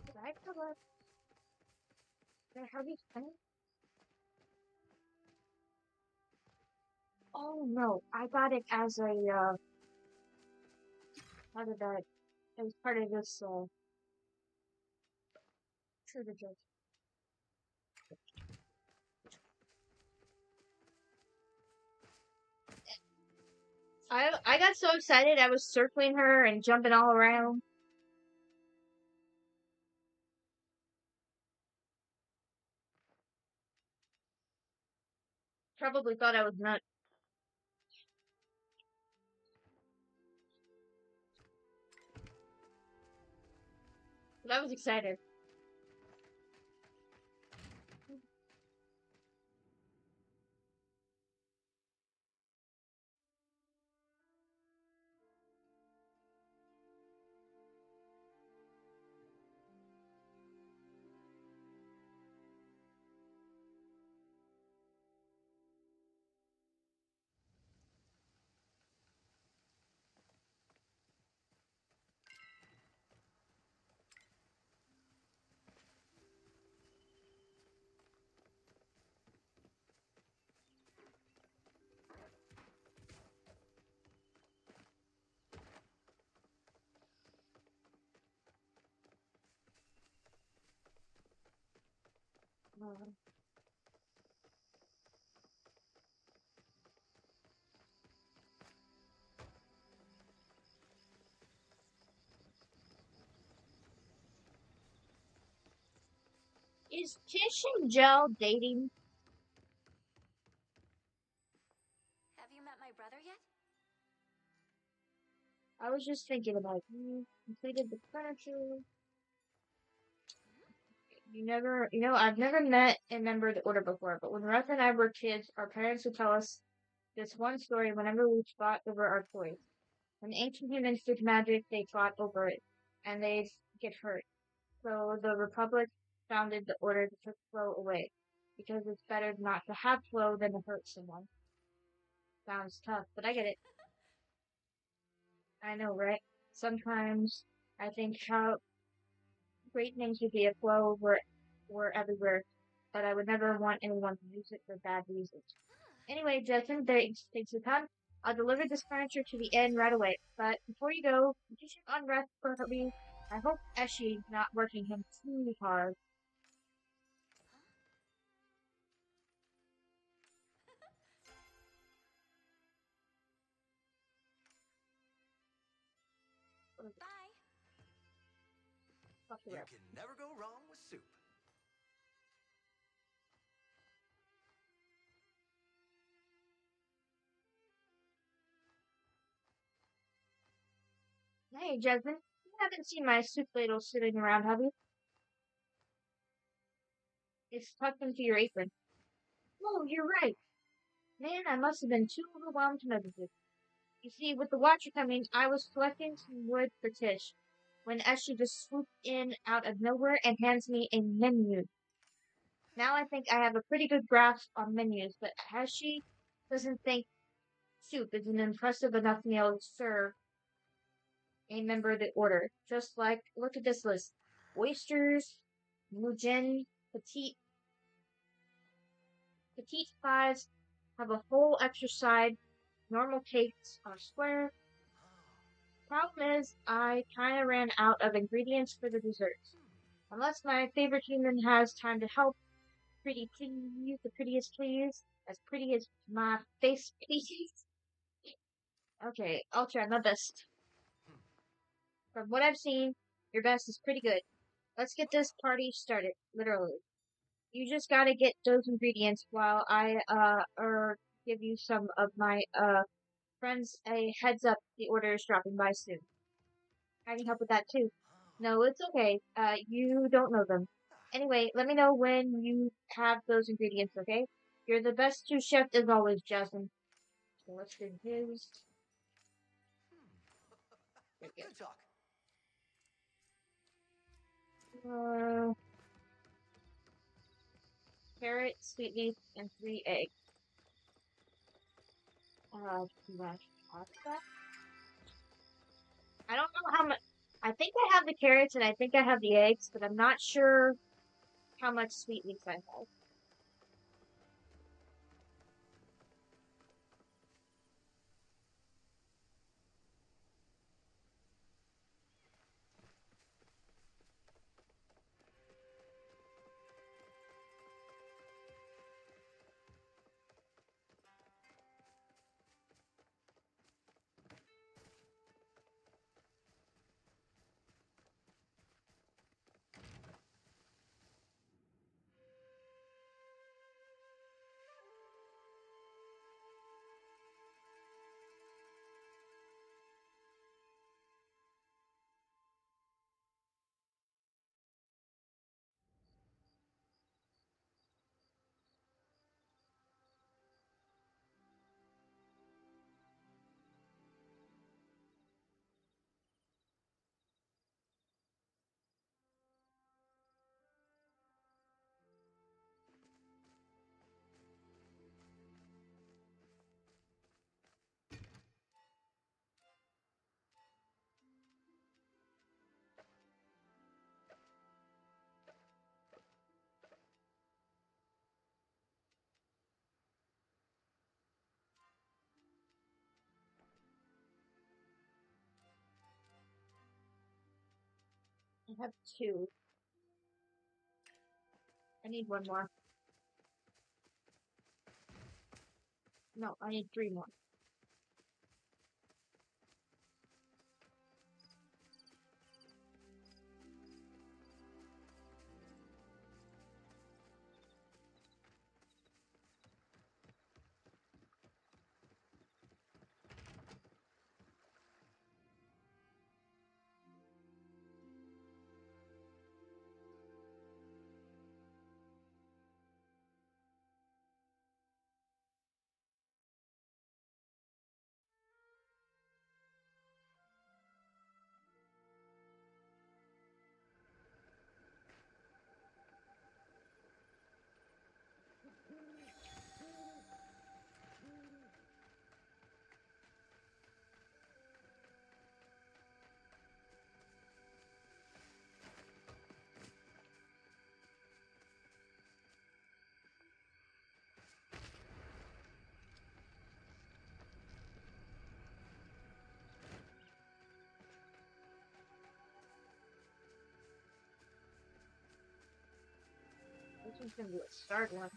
did I forget? Did I have these things? Oh no, I got it as a, how did that, it was part of this, Trader Joe's. I got so excited, I was circling her and jumping all around. Probably thought I was nuts. But I was excited. Uh, is Tish and Joe dating? Have you met my brother yet? I was just thinking about you completed the furniture. I've never met a member of the order before, but when Ruth and I were kids, our parents would tell us this one story whenever we fought over our toys. When ancient humans did magic, they fought over it, and they'd get hurt. So the Republic founded the order to take flow away, because it's better not to have flow than to hurt someone. Sounds tough, but I get it. I know, right? Sometimes I think how great things would be if flow were everywhere, but I would never want anyone to use it for bad reasons. Anyway, Justin, thanks for time. I'll deliver this furniture to the inn right away. But before you go, could you check on Ref for me? I hope Eshi's not working him too hard. Bye. Fuck the You Ref. can never go wrong with soup. Hey, Jasmine, you haven't seen my soup ladle sitting around, have you? It's tucked into your apron. Oh, you're right. Man, I must have been too overwhelmed to notice it. You see, with the watcher coming, I was collecting some wood for Tish, when Eshe just swooped in out of nowhere and hands me a menu. Now I think I have a pretty good grasp on menus, but Eshe doesn't think soup is an impressive enough meal to serve a member of the order. Just like, look at this list. Oysters, Mugen, petite pies, have a whole extra side, normal cakes are square. Problem is, I kinda ran out of ingredients for the desserts. Unless my favorite human has time to help, pretty please, the prettiest please, as pretty as my face please. Okay, I'll try my best. From what I've seen, your best is pretty good. Let's get this party started, literally. You just gotta get those ingredients while I give you some of my, friends a heads up the order is dropping by soon. I can help with that too. No, it's okay. You don't know them. Anyway, let me know when you have those ingredients, okay? You're the best sous chef as always, Jasmine. So let's do his. There we You talk. go. Carrot, sweet leaf, and 3 eggs. Mashed pasta. I don't know how much. I think I have the carrots and I think I have the eggs, but I'm not sure how much sweet leaf I have. I have two. I need one more. No, I need three more. This one's gonna be a start one.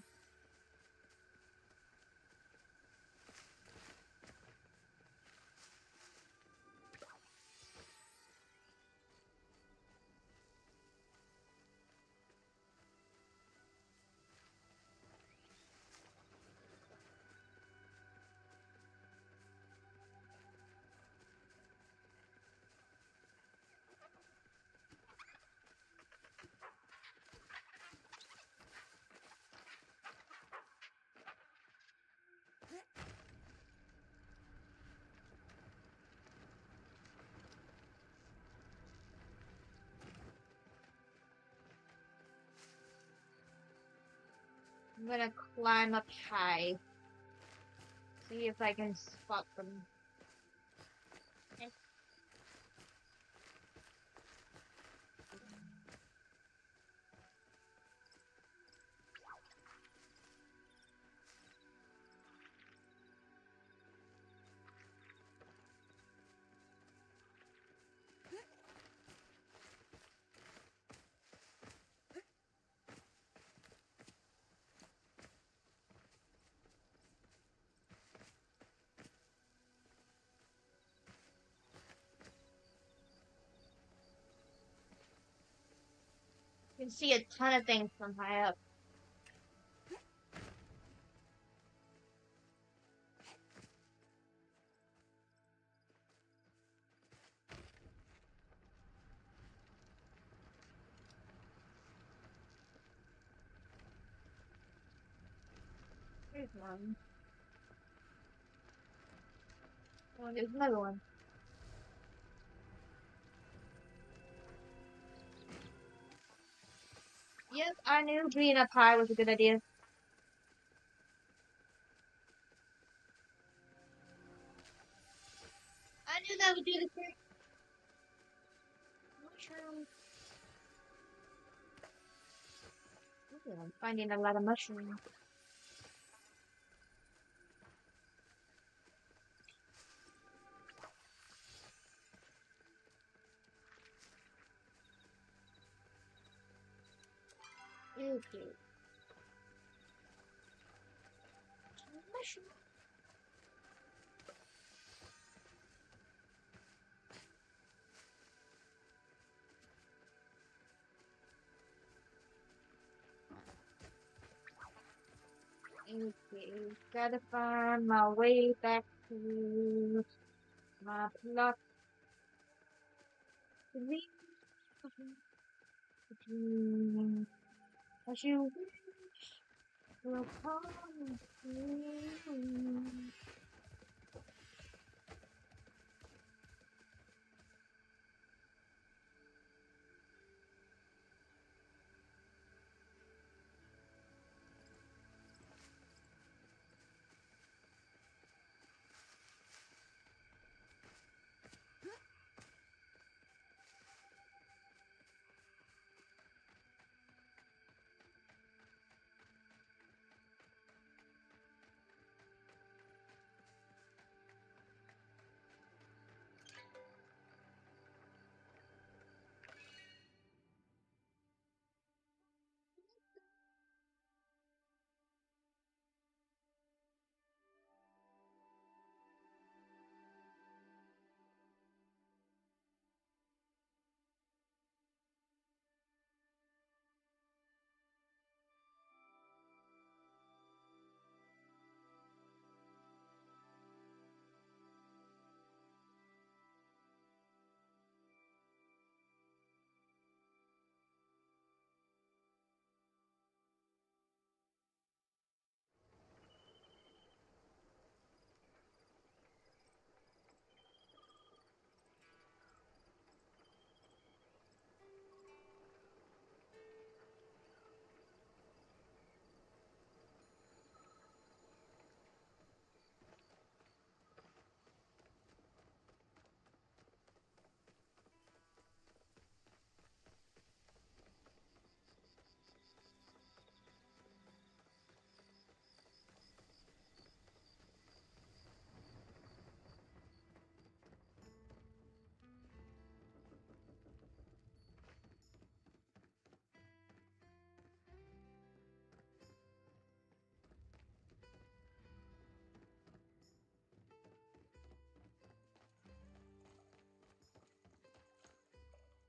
I'm gonna climb up high. See if I can spot them. You can see a ton of things from high up. There's one. Oh, there's another one. Yep, I knew being up high was a good idea. I knew that would do the trick. Mushrooms. Ooh, I'm finding a lot of mushrooms. Okay. Mushroom. Okay, gotta find my way back to my plot. As you wish will come true.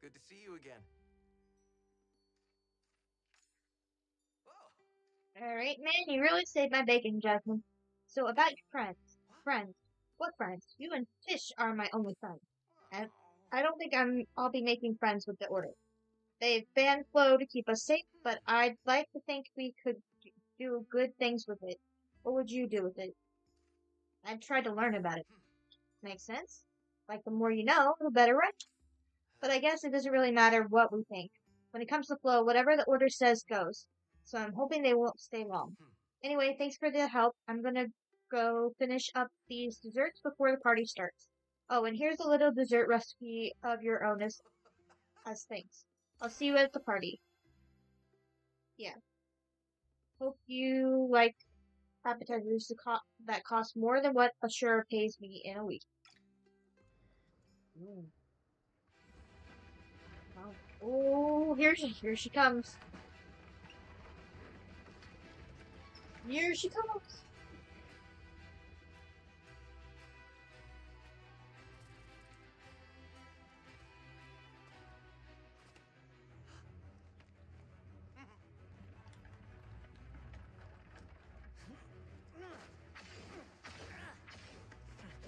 Good to see you again. Oh, Alright, man, you really saved my bacon, Jasmine. So about your friends. Friends. What friends? You and Fish are my only friends. And I don't think I'll be making friends with the Order. They've banned Flow to keep us safe, but I'd like to think we could do good things with it. What would you do with it? I've tried to learn about it. Makes sense? Like the more you know, the better, right? But I guess it doesn't really matter what we think. When it comes to Flow, whatever the Order says goes. So I'm hoping they won't stay long. Anyway, thanks for the help. I'm gonna go finish up these desserts before the party starts. Oh, and here's a little dessert recipe of your own as thanks. I'll see you at the party. Yeah. Hope you like appetizers that cost more than what Assura pays me in a week. Mm. Oh, here she comes. Here she comes.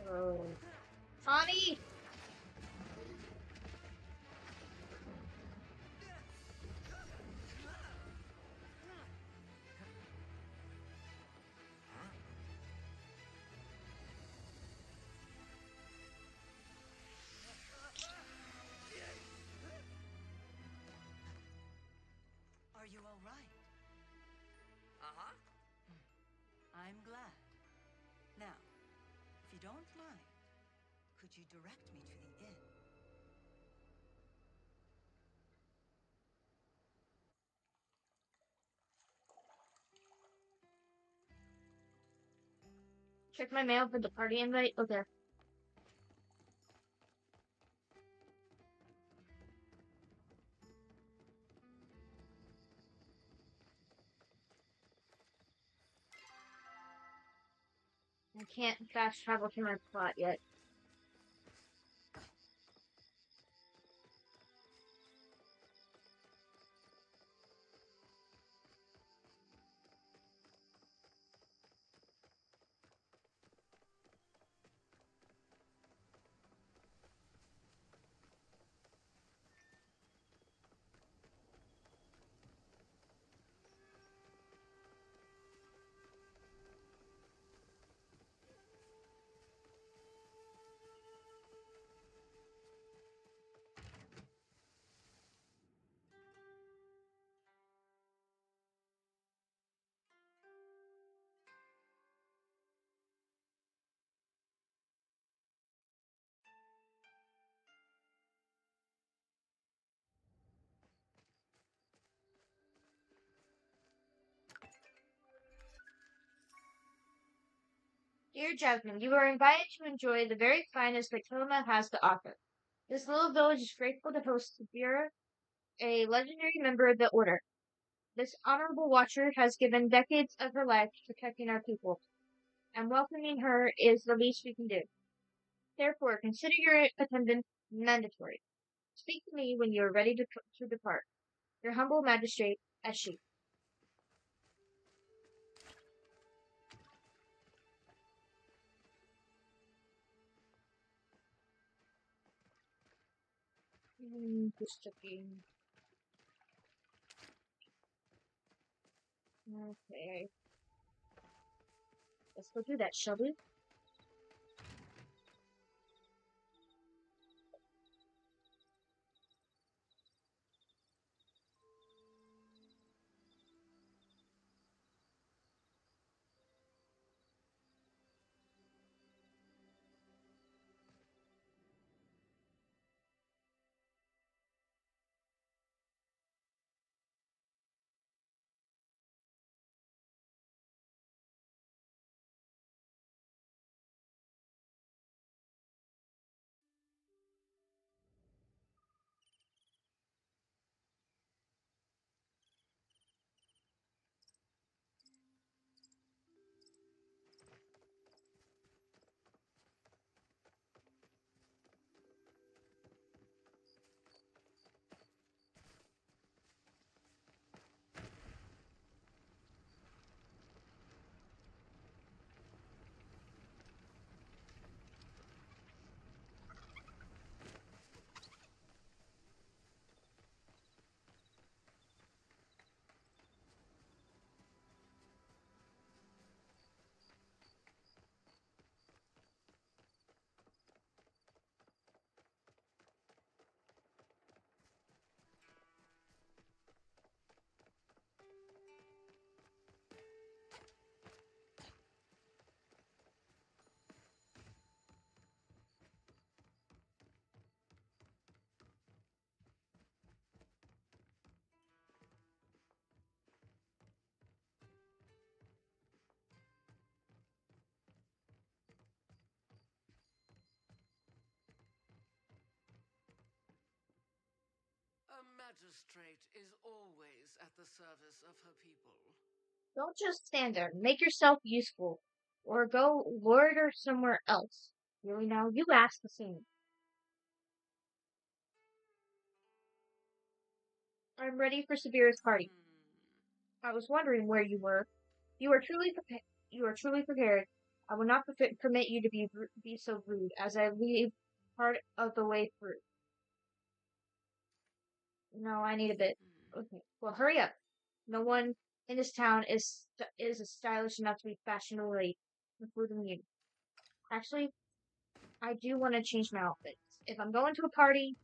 Oh. Connie! direct me to the inn. Check my mail for the party invite. Okay. I can't fast travel to my plot yet. Dear Jasmine, you are invited to enjoy the very finest that Kilima has to offer. This little village is grateful to host Sabira, a legendary member of the Order. This honorable watcher has given decades of her life to protecting our people, and welcoming her is the least we can do. Therefore, consider your attendance mandatory. Speak to me when you are ready to depart. Your humble magistrate, Eshi. Just checking. Okay. Let's go do that, shall we? A magistrate is always at the service of her people. Don't just stand there. Make yourself useful. Or go loiter somewhere else. Really now, you asked the same. I'm ready for Sabira's party. I was wondering where you were. You are truly prepared. You are truly prepared. I will not permit you to be so rude as I leave part of the way through. No, I need a bit. Okay, well, hurry up. No one in this town is stylish enough to be fashionably late, including you. Actually, I do want to change my outfit. If I'm going to a party,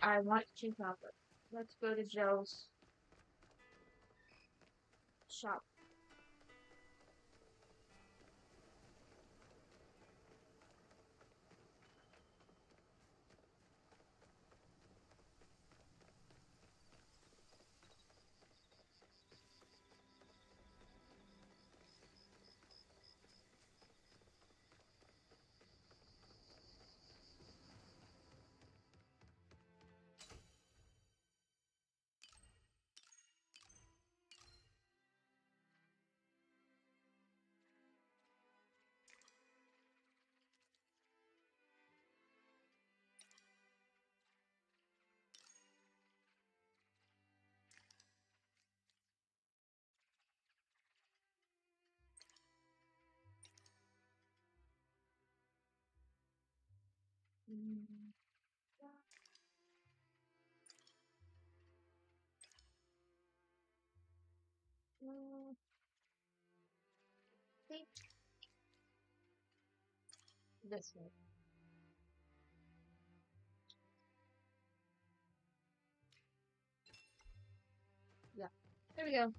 I want to change my outfit. Let's go to Joe's shop. Think this way. Yeah. There we go.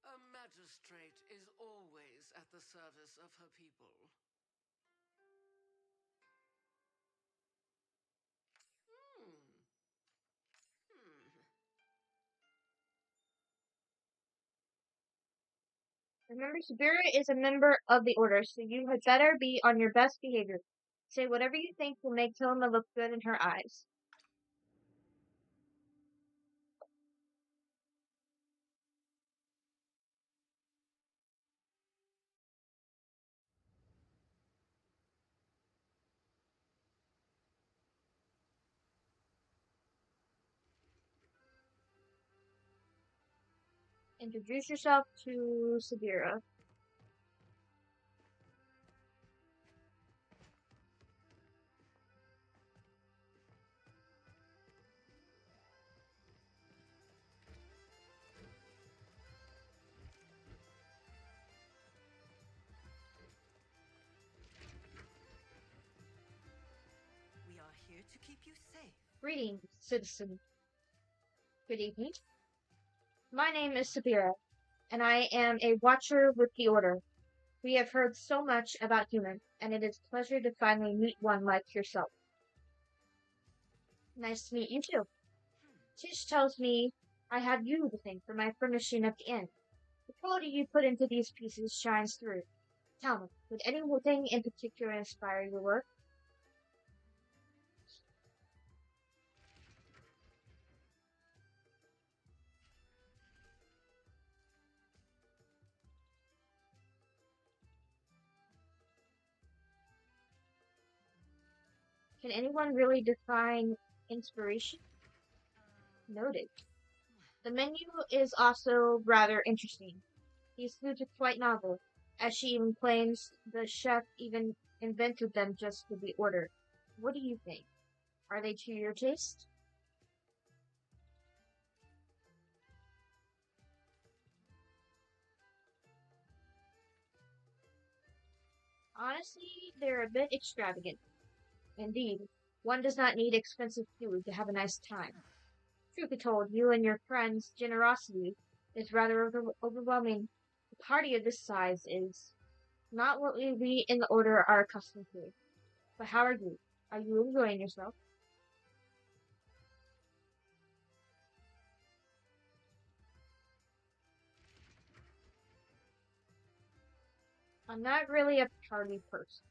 A magistrate is always at the service of her people. Remember, Sabira is a member of the Order, so you had better be on your best behavior. Say whatever you think will make Tilma look good in her eyes. Introduce yourself to Sabira. We are here to keep you safe. Greetings, citizen. Good evening. My name is Sabira, and I am a watcher with the Order. We have heard so much about humans, and it is a pleasure to finally meet one like yourself. Nice to meet you too. Tish tells me I have you to thank for my furnishing of the inn. The quality you put into these pieces shines through. Tell me, would anything in particular inspire your work? Can anyone really define inspiration? Noted. The menu is also rather interesting. These foods are quite novel, as she even claims the chef even invented them just for the order. What do you think? Are they to your taste? Honestly, they're a bit extravagant. Indeed, one does not need expensive food to have a nice time. Truth be told, you and your friend's generosity is rather overwhelming. A party of this size is not what we in the order are accustomed to. But how are you? Are you enjoying yourself? I'm not really a party person.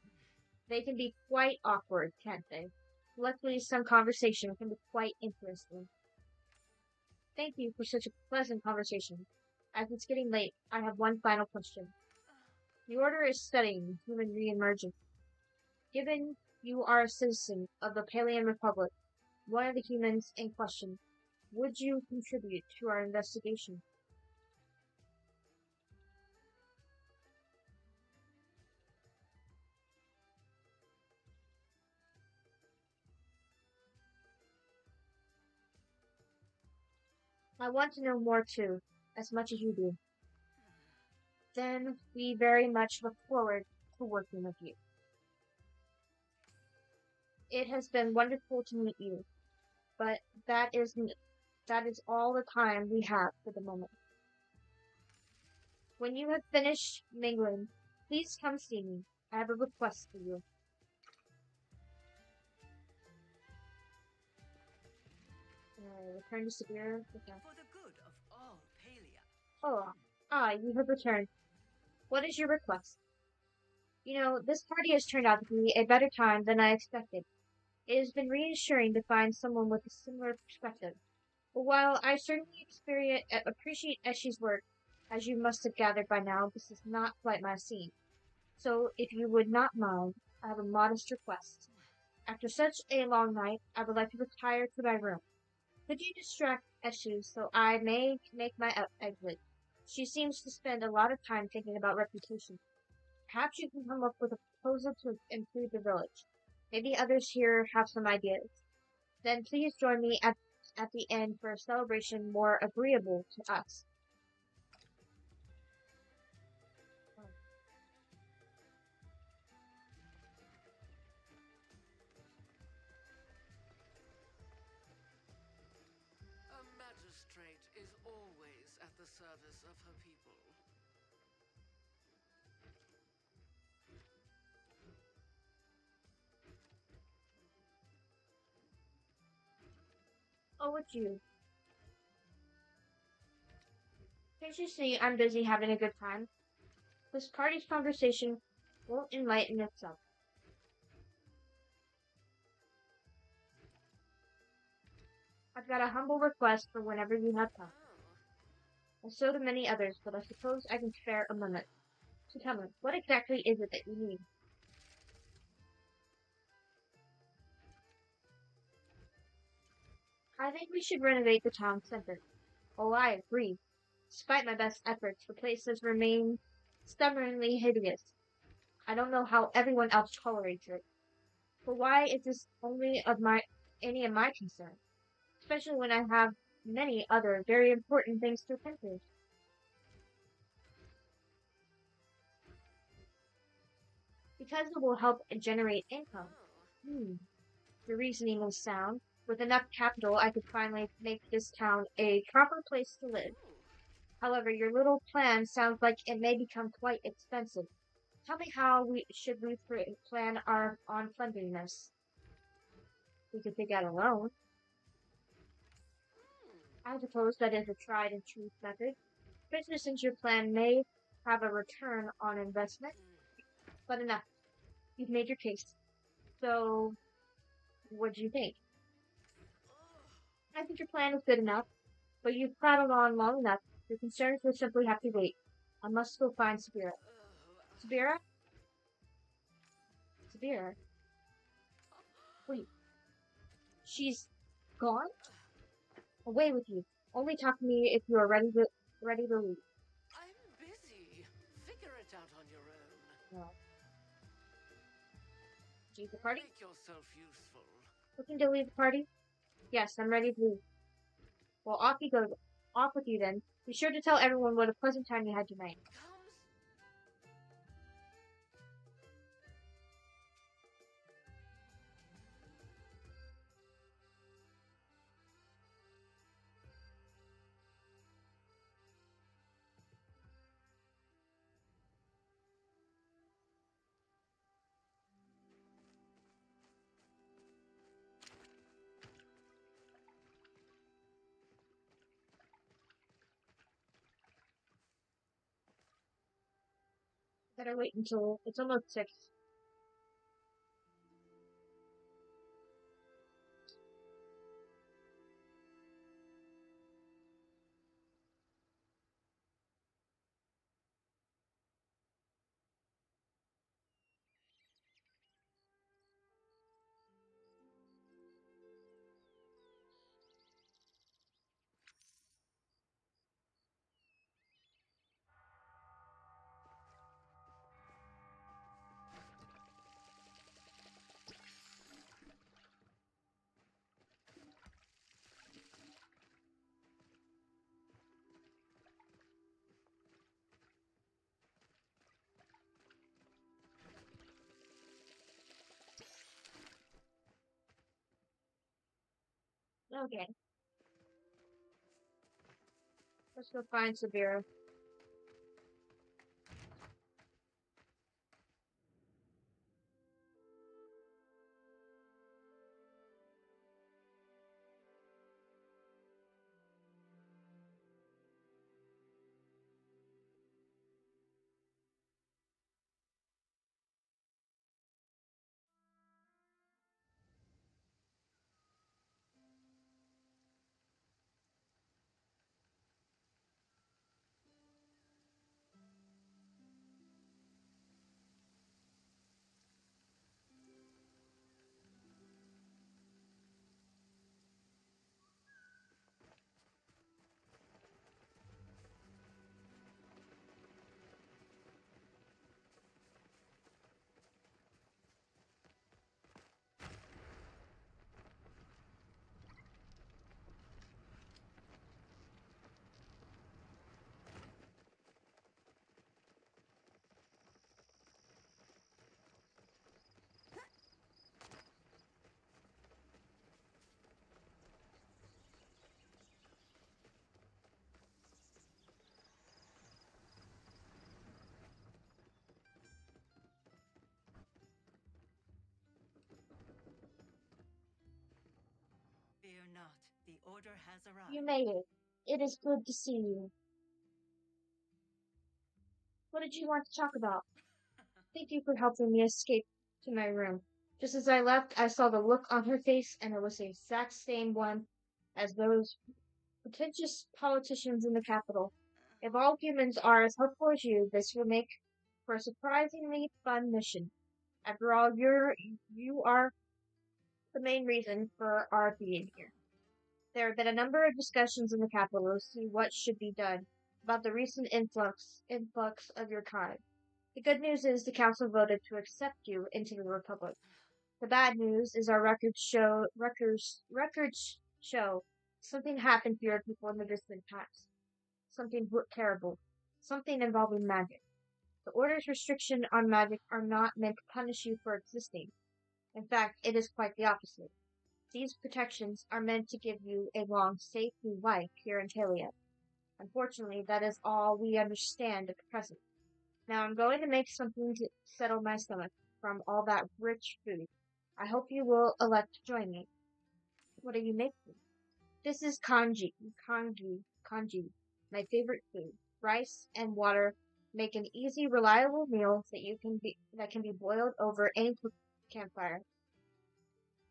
They can be quite awkward, can't they? Luckily, some conversation can be quite interesting. Thank you for such a pleasant conversation. As it's getting late, I have one final question. The Order is studying human re-emergence. Given you are a citizen of the Palian Republic, one of the humans in question, would you contribute to our investigation? I want to know more too, as much as you do. Then we very much look forward to working with you. It has been wonderful to meet you, but that is all the time we have for the moment. When you have finished mingling, please come see me. I have a request for you. Return to Siberia. Okay. For the good of all Palia. Oh, you have returned. What is your request? This party has turned out to be a better time than I expected. It has been reassuring to find someone with a similar perspective. But while I certainly appreciate Eshi's work, as you must have gathered by now, this is not quite my scene. So, if you would not mind, I have a modest request. After such a long night, I would like to retire to my room. Could you distract Eshu so I may make my exit? She seems to spend a lot of time thinking about reputation. Perhaps you can come up with a proposal to improve the village. Maybe others here have some ideas. Then please join me at the end for a celebration more agreeable to us. A magistrate is always at the service of her people. Oh, it's you. Can't you see I'm busy having a good time? This party's conversation won't enlighten itself. I've got a humble request for whenever you have time. And so do many others, but I suppose I can spare a minute. So tell me, what exactly is it that you need? I think we should renovate the town center. Oh, I agree. Despite my best efforts, the place has remained stubbornly hideous. I don't know how everyone else tolerates it. But why is this only of any of my concern? Especially when I have many other very important things to attend to. Because it will help generate income. The reasoning is sound. With enough capital, I could finally make this town a proper place to live. However, your little plan sounds like it may become quite expensive. Tell me how we plan on funding this. We could take out a loan. I suppose that is a tried and true method, especially since your plan may have a return on investment. But enough. You've made your case. So, what do you think? I think your plan is good enough, but you've prattled on long enough. Your concerns will simply have to wait. I must go find Sabira. Sabira? Sabira? Wait. She's gone? Away with you. Only talk to me if you are ready to leave. I'm busy. Figure it out on your own. No. Leave the party? Make yourself useful. Looking to leave the party? Yes, I'm ready to leave. Well, off you go. Off with you then. Be sure to tell everyone what a pleasant time you had tonight. Better wait until it's almost 6. Okay. Let's go find Sabira. Fear not. The order has arrived. You made it. It is good to see you. What did you want to talk about? Thank you for helping me escape to my room. Just as I left, I saw the look on her face, and it was the exact same one as those pretentious politicians in the Capitol. If all humans are as helpful as you, this will make for a surprisingly fun mission. After all, you are the main reason for our being here. There have been a number of discussions in the Capitol to see what should be done about the recent influx of your kind. The good news is the Council voted to accept you into the Republic. The bad news is our records show something happened to your people in the distant past. Something terrible. Something involving magic. The Order's restriction on magic are not meant to punish you for existing. In fact, it is quite the opposite. These protections are meant to give you a long, safe life here in Palia. Unfortunately, that is all we understand at present. Now I'm going to make something to settle my stomach from all that rich food. I hope you will elect to join me. What are you making? This is kanji, my favorite food. Rice and water make an easy, reliable meal that can be boiled over any campfire.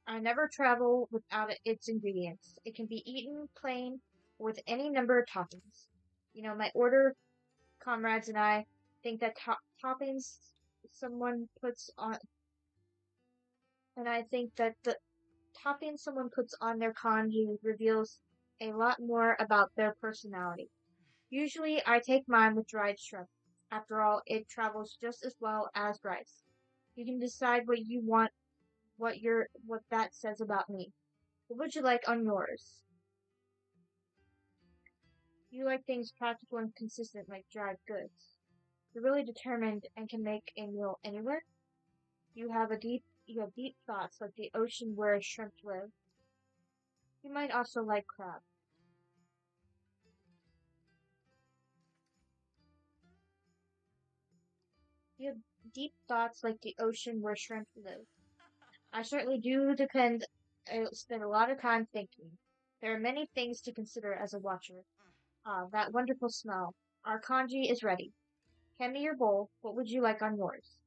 I never travel without its ingredients. It can be eaten plain with any number of toppings. My order comrades and I think that toppings someone puts on, and I think that the topping someone puts on their kanji reveals a lot more about their personality. Usually, I take mine with dried shrimp. After all, it travels just as well as rice. You can decide what you want, what that says about me. What would you like on yours? You like things practical and consistent like dried goods. You're really determined and can make a meal anywhere. You have deep thoughts like the ocean where shrimp live. You might also like crab. You have deep thoughts like the ocean where shrimp live. I certainly do spend a lot of time thinking. There are many things to consider as a watcher. Ah, that wonderful smell. Our kanji is ready. Hand me your bowl. What would you like on yours?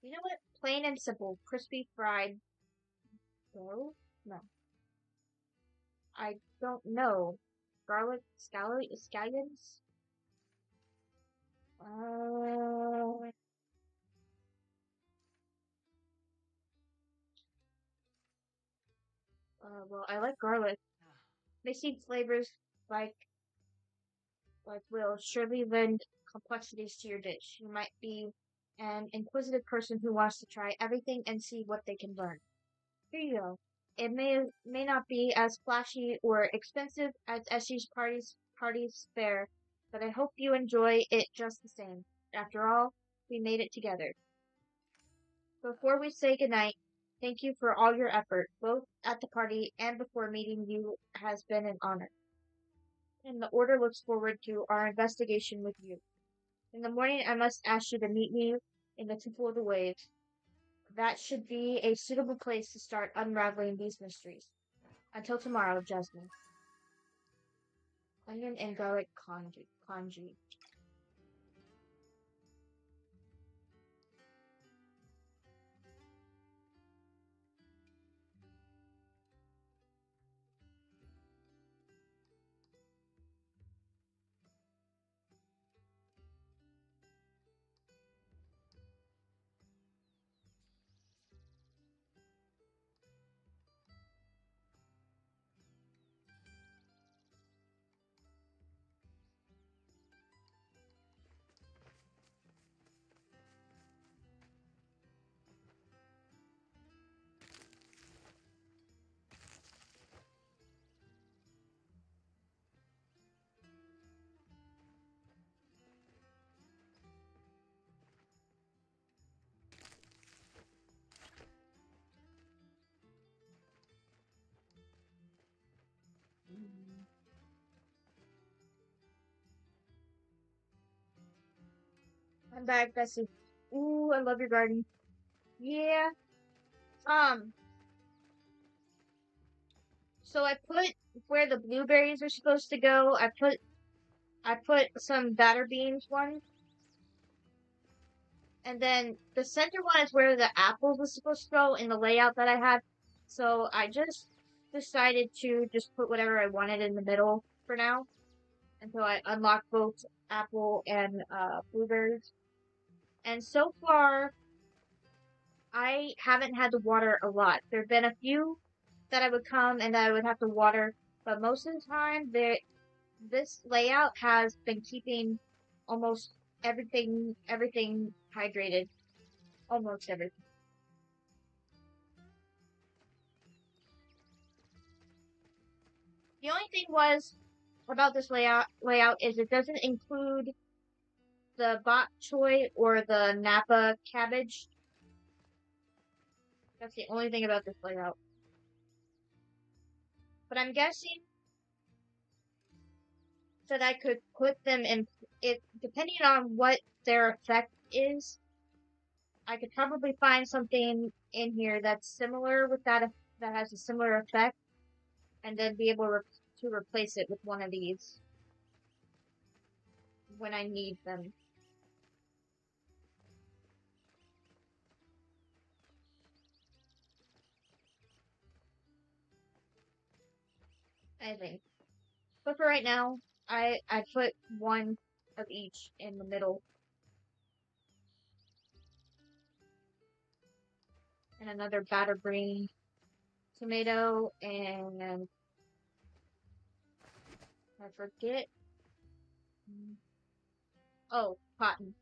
You know what? Plain and simple. Crispy fried dough? No. I don't know. Garlic scallions? Uh, well, I like garlic. Mixing flavors like will surely lend complexities to your dish. You might be an inquisitive person who wants to try everything and see what they can learn. Here you go. It may not be as flashy or expensive as Eshi's parties fare, but I hope you enjoy it just the same. After all, we made it together. Before we say goodnight, thank you for all your effort, both at the party and before meeting you has been an honor. And the Order looks forward to our investigation with you. In the morning, I must ask you to meet me in the Temple of the Waves. That should be a suitable place to start unraveling these mysteries. Until tomorrow, Jasmine. Onion and garlic kanji. I'm back, Bessie. Ooh, I love your garden. Yeah. So I put where the blueberries are supposed to go. I put some batter beans one, and then the center one is where the apples was supposed to go in the layout that I had. So I just decided to just put whatever I wanted in the middle for now until I unlock both apple and blueberries. And so far, I haven't had to water a lot. There've been a few that I would come and that I would have to water, but most of the time, this layout has been keeping almost everything hydrated. Almost everything. The only thing was about this layout is it doesn't include the bok choy or the Napa cabbage. That's the only thing about this layout. But I'm guessing that I could put them in it depending on what their effect is. I could probably find something in here that's similar with that has a similar effect, and then be able to replace it with one of these when I need them. I think. But for right now, I put one of each in the middle, and another batter green tomato, and I forget. Oh, cotton.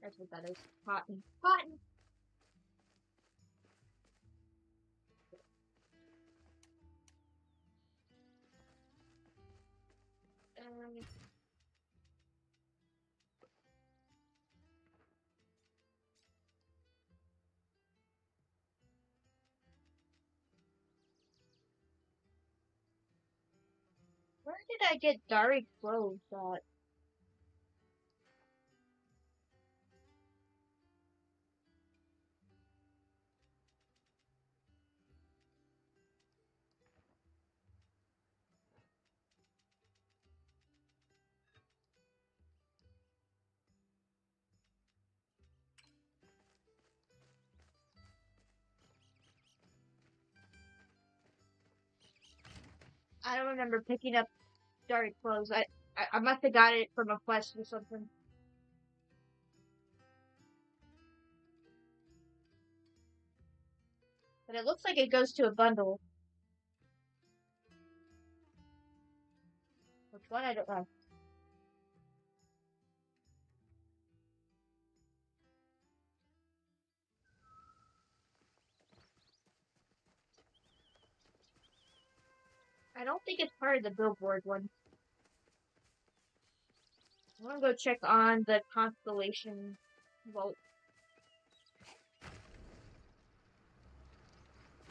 That's what that is. Cotton. Um, where did I get Dari clothes at? I don't remember picking up Dari clothes. I must have got it from a quest or something. But it looks like it goes to a bundle. Which one? I don't know. I don't think it's part of the billboard one. I'm gonna go check on the constellation vault.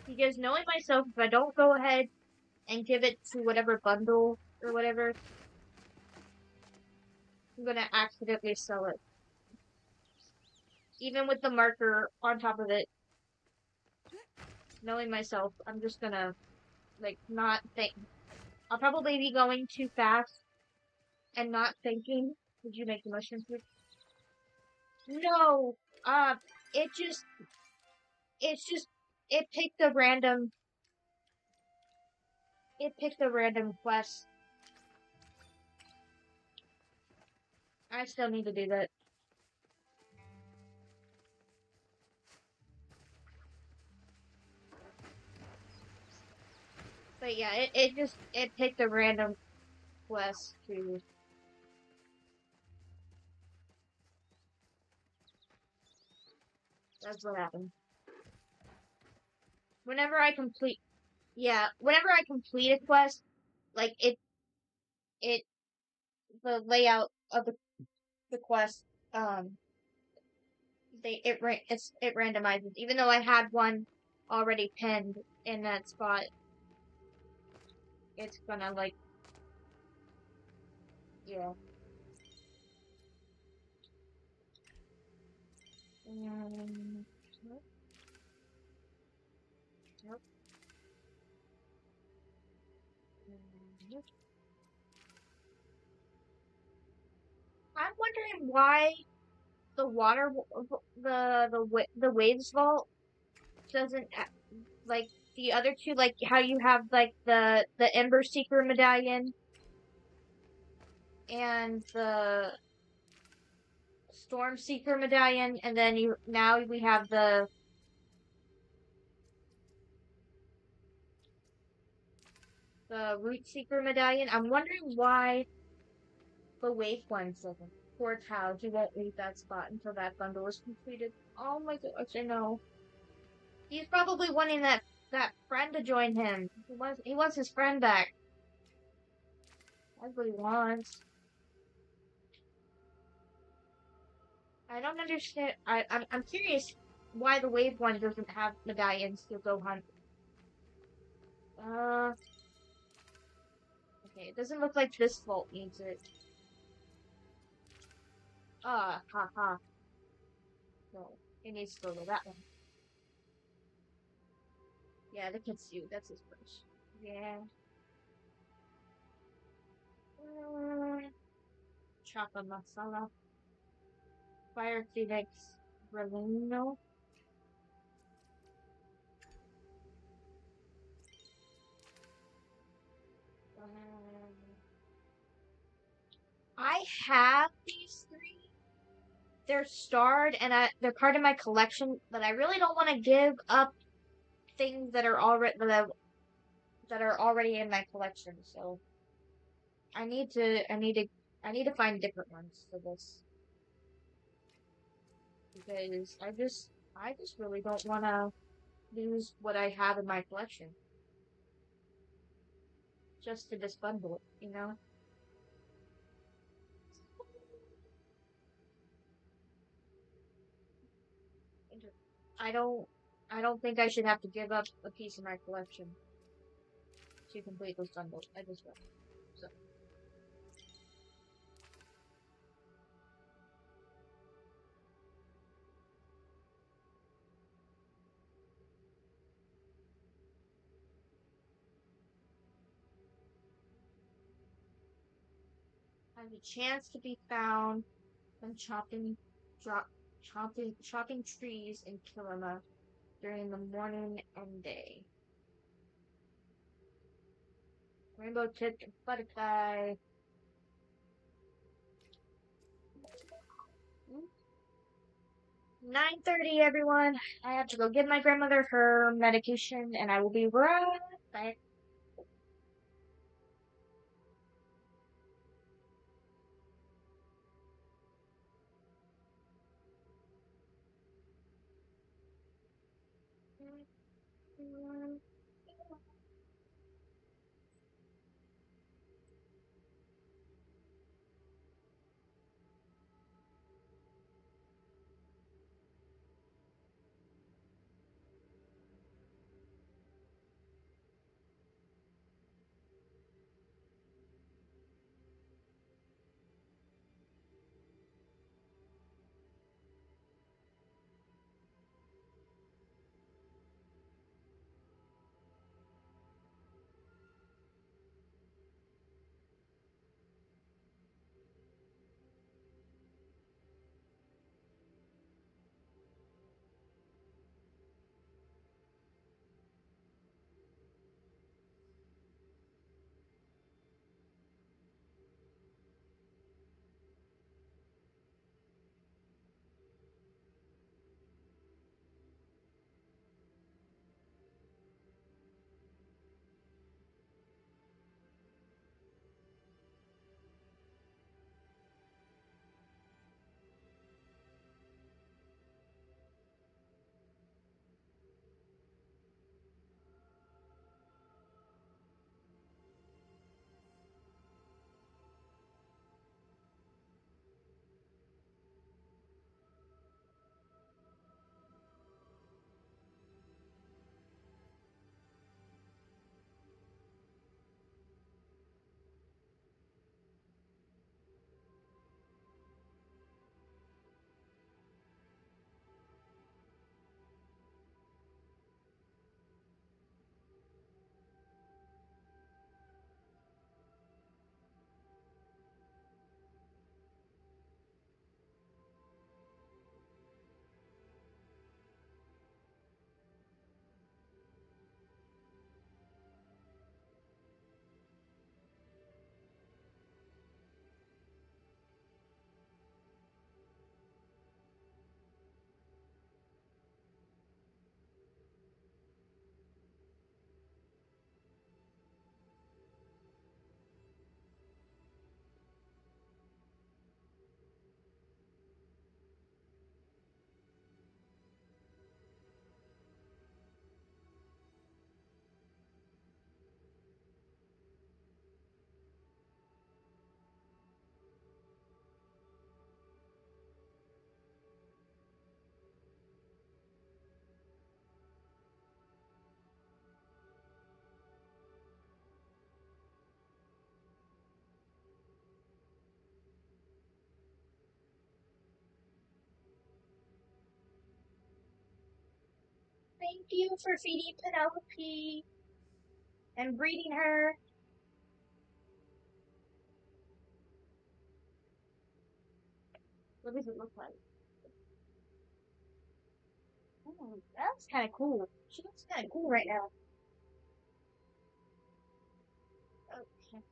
Because knowing myself, if I don't go ahead and give it to whatever bundle or whatever, I'm gonna accidentally sell it. Even with the marker on top of it. Knowing myself, I'm just gonna, like, not think. I'll probably be going too fast and not thinking. Did you make the mushroom switch? No! It just, it's just, it picked a random, quest. I still need to do that. But yeah, it picked a random quest to. That's what happened. Whenever I complete a quest, like it, the layout of the quest, it randomizes. Even though I had one already pinned in that spot, it's gonna, like, yeah. And nope. Nope. I'm wondering why the water, the waves vault doesn't like the other two, like how you have like the Ember Seeker medallion and the Storm Seeker medallion, and then now we have the Root Seeker medallion. I'm wondering why the Wave one doesn't. Poor Tao, he won't leave that spot until that bundle is completed. Oh my gosh, I know. He's probably wanting that friend to join him. He wants his friend back. That's what he wants. I don't understand. I'm curious why the Wave one doesn't have medallions to go hunt. Okay, it doesn't look like this vault needs it. Ha ha. No, it needs to go to that one. Yeah, the Kitsu, that's his first. Yeah. Choppa Masala. Fire Phoenix. Relino. I have these three. They're starred and they're part of my collection, but I really don't want to give up things that are already in my collection. So I need to find different ones for this because I just really don't want to lose what I have in my collection just to just bundle it, you know? I don't I don't think I should have to give up a piece of my collection to complete those bundles. I just will. So I have a chance to be found when chopping trees in Kirima during the morning and day. Rainbow tipped butterfly. 9:30, everyone. I have to go give my grandmother her medication, and I will be right back. you for feeding Penelope and breeding her. What does it look like? Oh, that's kind of cool. She looks kind of cool right now. Okay.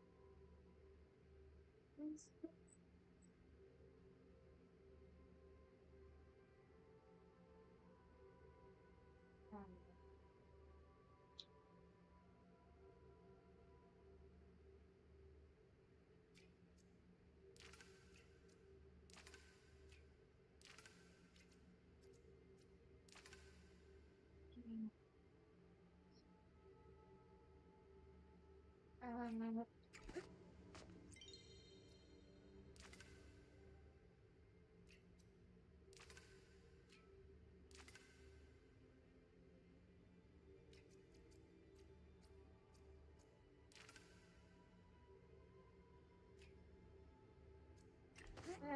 Um,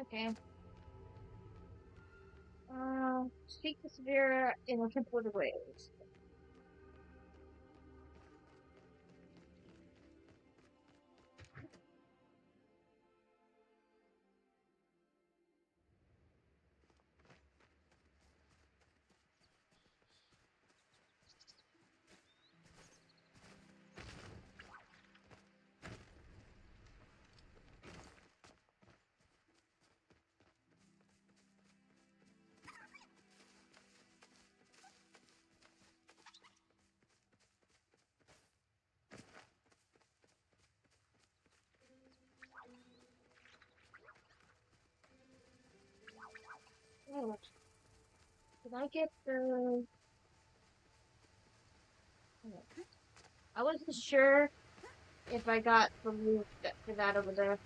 okay. Speak to Severa in a templated ways. Oh, did I get the? I wasn't sure if I got the loot for that over there.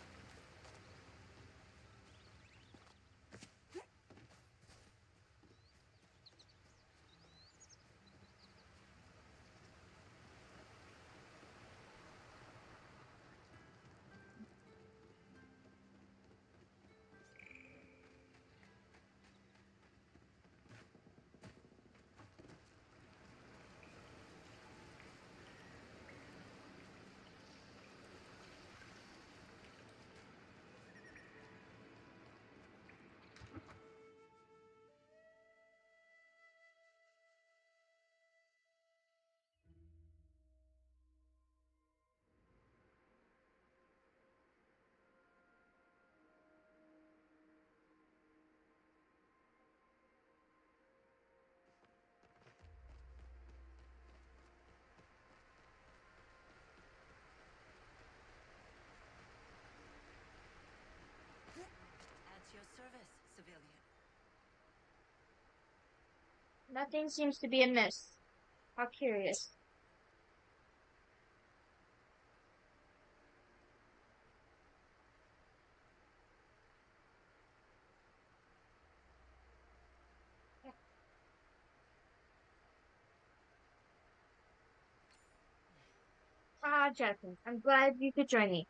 At your service, civilian. Nothing seems to be amiss. How curious. Ah, Jonathan, I'm glad you could join me.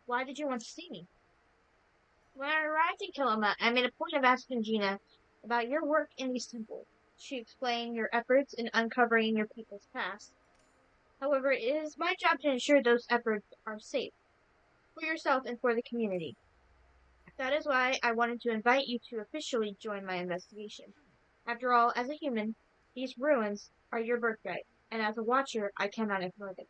Why did you want to see me? When I arrived in Kilima, I made a point of asking Gina about your work in these temples. She explained your efforts in uncovering your people's past. However, it is my job to ensure those efforts are safe for yourself and for the community. That is why I wanted to invite you to officially join my investigation. After all, as a human, these ruins are your birthright, and as a watcher, I cannot ignore them.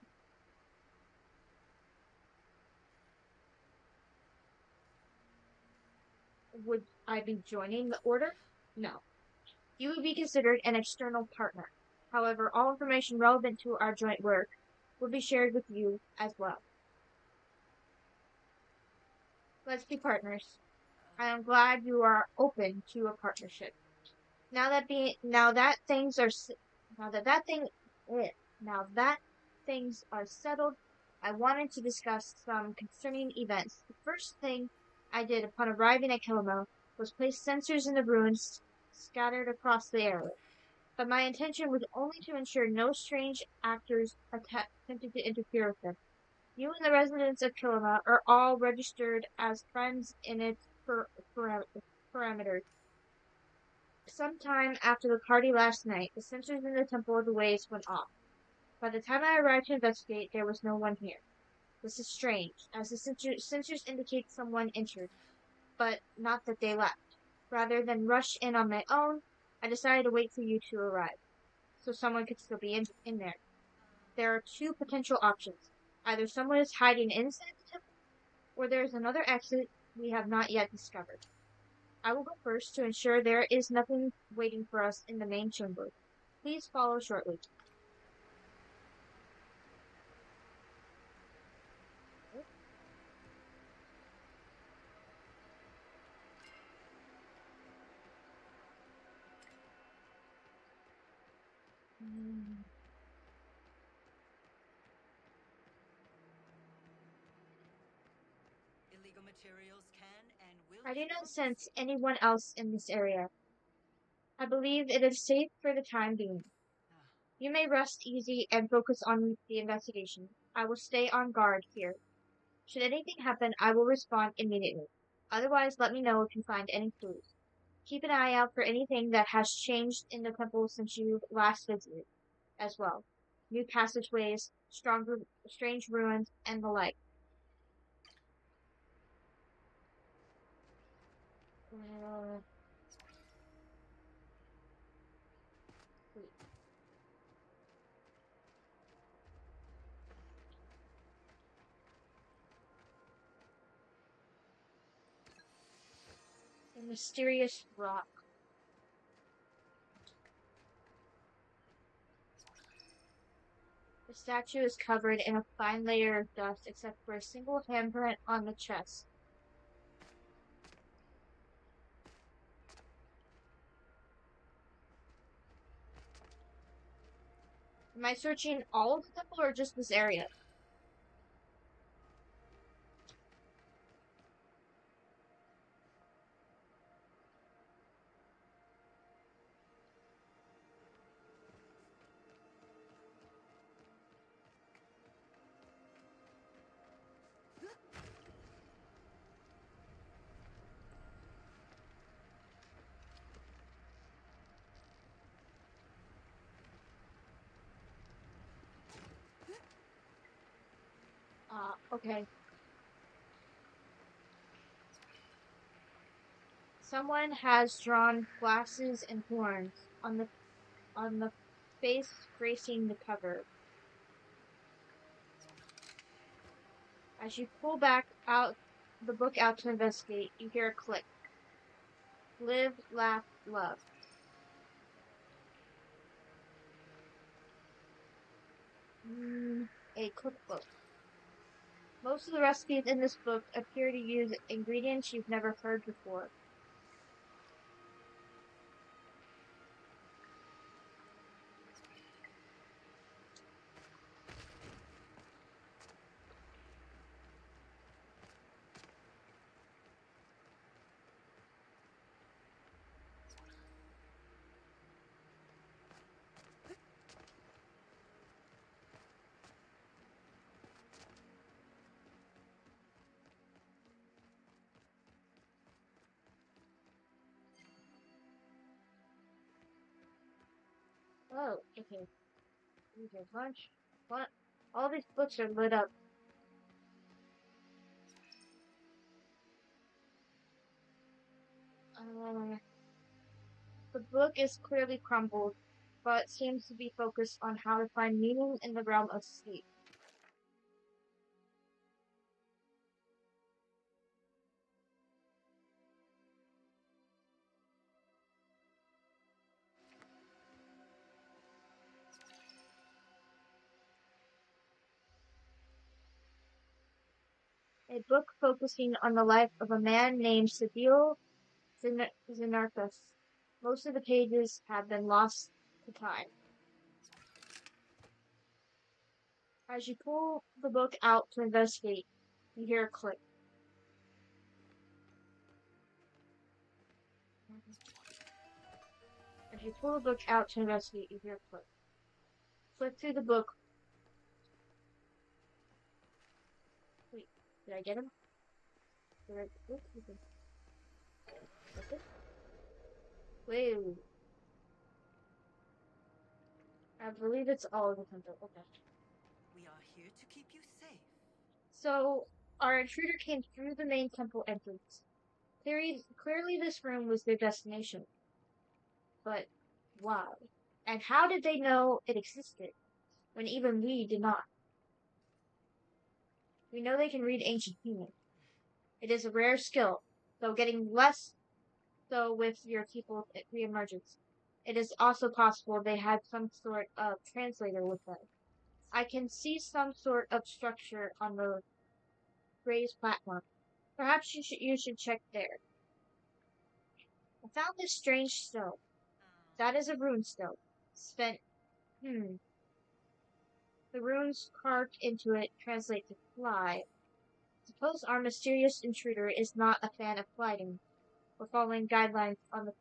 Would I be joining the Order? No. You would be considered an external partner. However, all information relevant to our joint work will be shared with you as well. Let's be partners. I am glad you are open to a partnership. Now that being now that things are now that that thing now that things are settled, I wanted to discuss some concerning events. The first thing I did upon arriving at Kilimo was place sensors in the ruins scattered across the area. But my intention was only to ensure no strange actors attempted to interfere with them. You and the residents of Kilima are all registered as friends in its parameters. Sometime after the party last night, the sensors in the Temple of the Ways went off. By the time I arrived to investigate, there was no one here. This is strange, as the sensors indicate someone entered, but not that they left. Rather than rush in on my own, I decided to wait for you to arrive, so someone could still be in there. There are two potential options. Either someone is hiding inside the temple, or there is another exit we have not yet discovered. I will go first to ensure there is nothing waiting for us in the main chamber. Please follow shortly. Illegal materials can and will I do be not confiscated. sense anyone else in this area. I believe it is safe for the time being. Ah, You may rest easy and focus on the investigation. I will stay on guard here. Should anything happen, I will respond immediately. Otherwise, let me know if you find any clues. Keep an eye out for anything that has changed in the temple since you last visited, as well. New passageways, strange ruins, and the like. Uh, wait. A mysterious rock. The statue is covered in a fine layer of dust except for a single handprint on the chest. Am I searching all of the temple or just this area? Okay. Someone has drawn glasses and horns on the face gracing the cover. As you pull back out the book out to investigate, you hear a click. Live, laugh, love. A cookbook. Most of the recipes in this book appear to use ingredients you've never heard before. Oh, okay. Here's your lunch. What? All these books are lit up. The book is clearly crumbled, but seems to be focused on how to find meaning in the realm of sleep. A book focusing on the life of a man named Seville Zenarchus. Most of the pages have been lost to time. As you pull the book out to investigate, you hear a click. As you pull the book out to investigate, you hear a click. Flip through the book. Wait, did I get him? Did I? Oops, okay. That's it. Wait. I believe it's all of the temple. Okay. We are here to keep you safe. So, our intruder came through the main temple entrance. Clearly this room was their destination. But why? And how did they know it existed, when even we did not? We know they can read ancient human. It is a rare skill, though getting less so with your people's reemergence. It is also possible they had some sort of translator with them. I can see some sort of structure on the raised platform. Perhaps you should check there. I found this strange stone. That is a rune stone. Spent the runes carved into it translate to fly. Suppose our mysterious intruder is not a fan of gliding, or following guidelines on the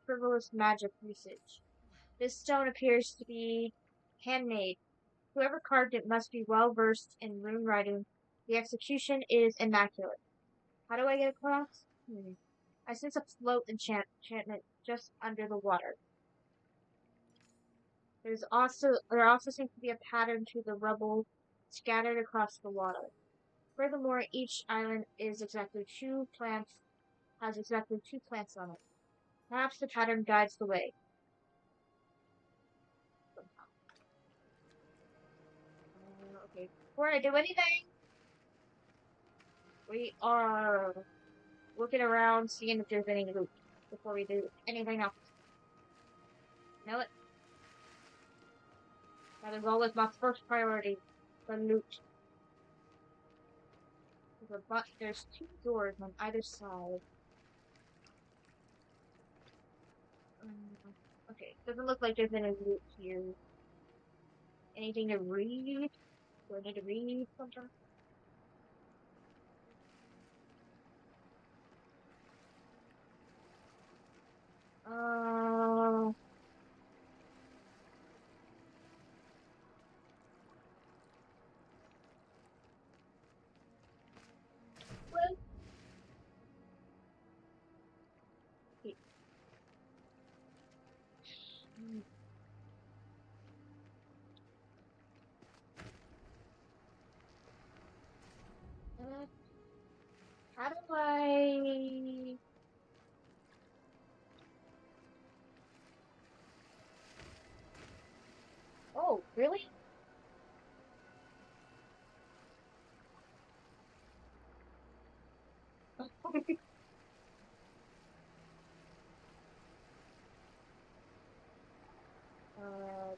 frivolous magic usage. This stone appears to be handmade. Whoever carved it must be well versed in rune writing. The execution is immaculate. How do I get across? I sense a float enchantment just under the water. There also seems to be a pattern to the rubble scattered across the water. Furthermore, each island has exactly two plants on it. Perhaps the pattern guides the way. Okay. Before I do anything, we are looking around, seeing if there's any loot before we do anything else. Know it? That is always my first priority, the loot. There's two doors on either side. Okay, doesn't look like there's any loot here. Anything to read? Do I need to read something? Uh, well, okay. Uh, how do I... Oh, really?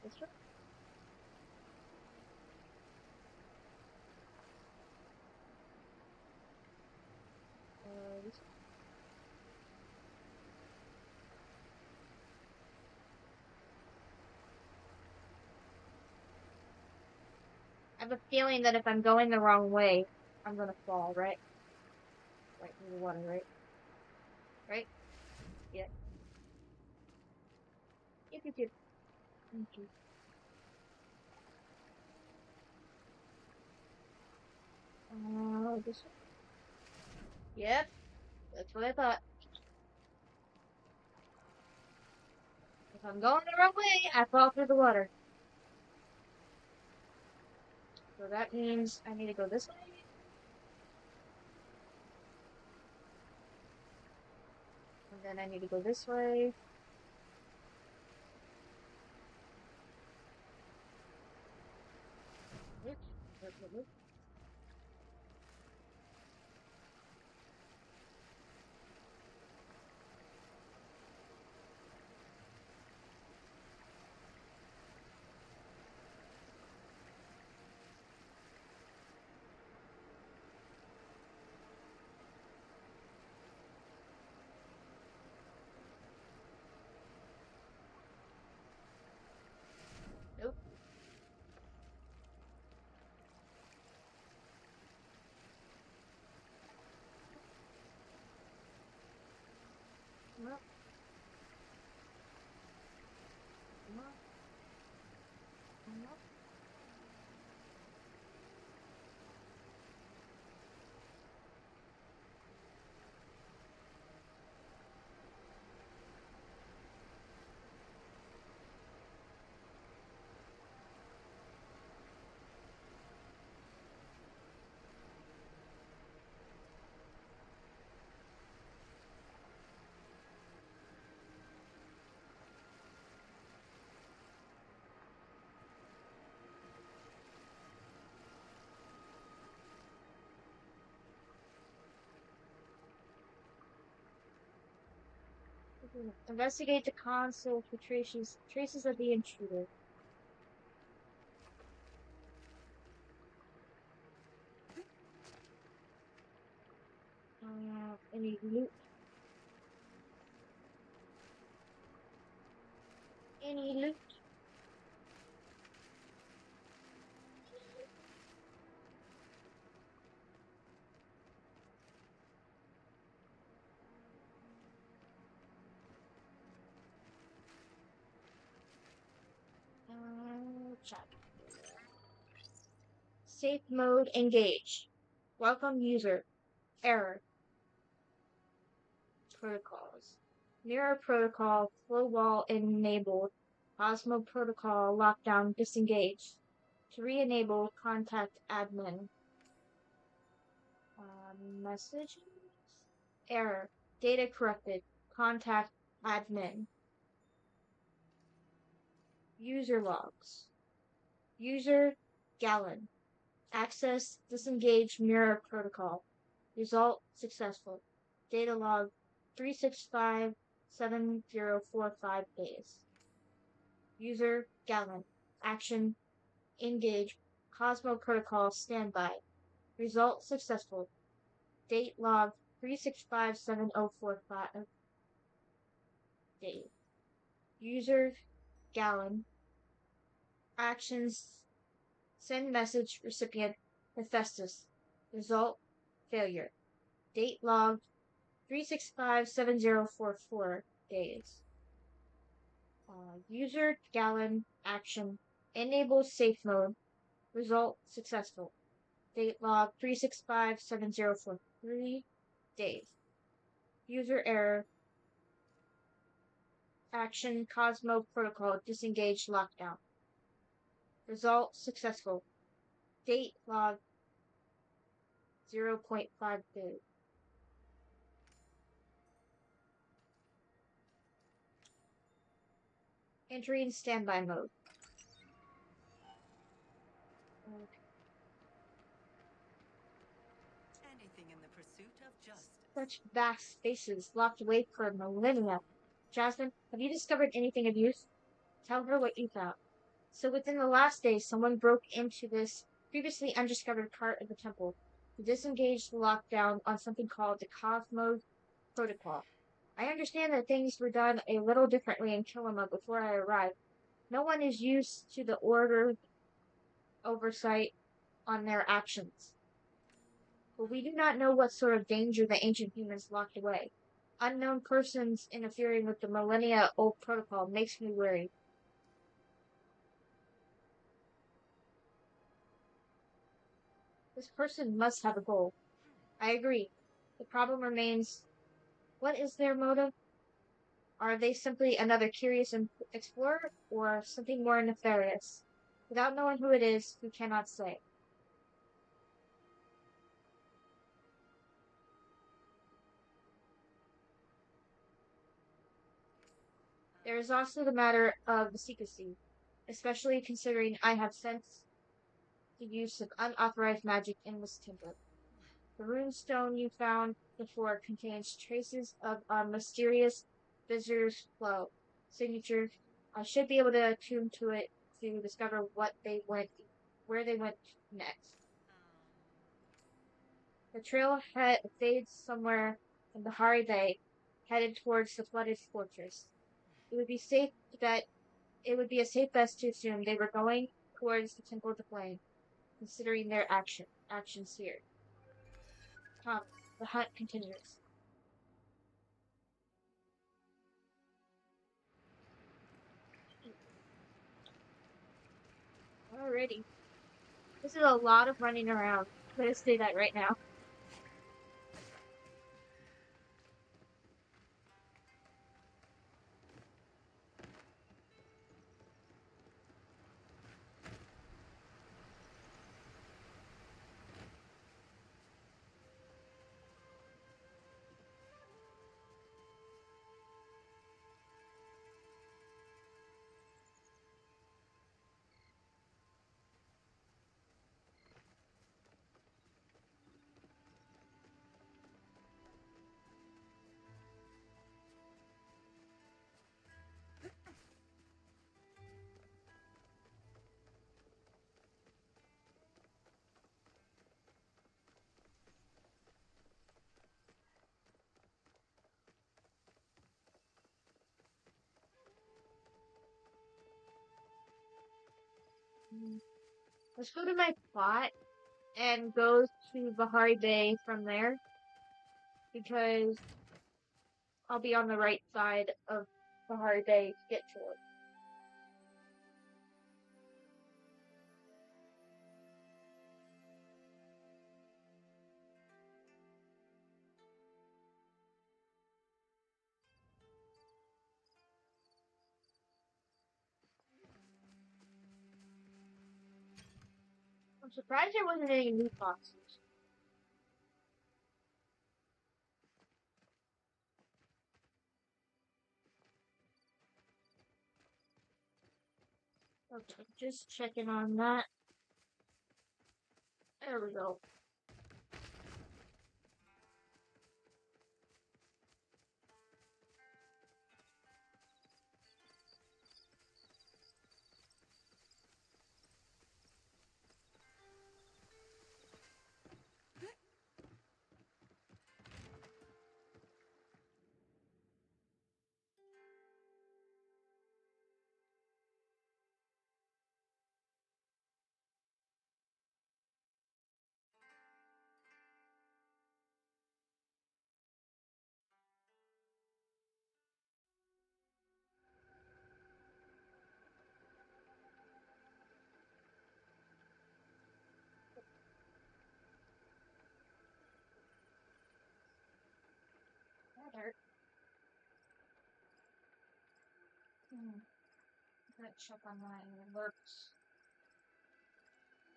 This one? This one? I have a feeling that if I'm going the wrong way, I'm gonna fall, right? Right in the water, right? Right? Yeah. Yep. Okay. This one? Yep, that's what I thought. If I'm going the wrong way, I fall through the water. So that means I need to go this way? And then I need to go this way. Nope. Nope. Investigate the console for traces of the intruder. Any loot? Any loot? Check. Safe mode engage. Welcome user. Error. Protocols. Mirror protocol flow wall enabled. Osmo protocol lockdown disengaged. To re-enable, contact admin. Messages. Error. Data corrupted. Contact admin. User logs. User Gallon. Access disengage mirror protocol. Result successful. Data log 3657045 days. User Gallon. Action engage Cosmo protocol standby. Result successful. Date log 3657045 days. User Gallon. Actions send message recipient Hephaestus. Result failure. Date log 3657044 days. User Gallon action enable safe mode. Result successful. Date log 3657043 days. User error. Action Cosmo protocol disengage lockdown. Result successful. Date log 0.5 days. Entering standby mode. Anything in the pursuit of justice. Such vast spaces locked away for millennia. Jasmine, have you discovered anything of use? Tell her what you found. So within the last day, someone broke into this previously undiscovered part of the temple to disengage the lockdown on something called the Cosmos Protocol. I understand that things were done a little differently in Kilima before I arrived. No one is used to the order oversight on their actions. But we do not know what sort of danger the ancient humans locked away. Unknown persons interfering with the millennia-old protocol makes me worried. This person must have a goal. I agree. The problem remains, what is their motive? Are they simply another curious explorer, or something more nefarious? Without knowing who it is, we cannot say. There is also the matter of the secrecy, especially considering I have sensed the use of unauthorized magic in this temple. The runestone you found before contains traces of a mysterious visitor's flow signature. I should be able to attune to it to discover where they went next. The trailhead fades somewhere in Bahari Bay, headed towards the flooded fortress. It would be a safe bet to assume they were going towards the Temple of the Flame, considering their actions here. Come, the hunt continues. Alrighty. This is a lot of running around. Let's do that right now. Let's go to my plot and go to Bahari Bay from there because I'll be on the right side of Bahari Bay to get to it. I'm surprised there wasn't any loot boxes. Okay, just checking on that. There we go. That hurt. I'm gonna check on my alerts.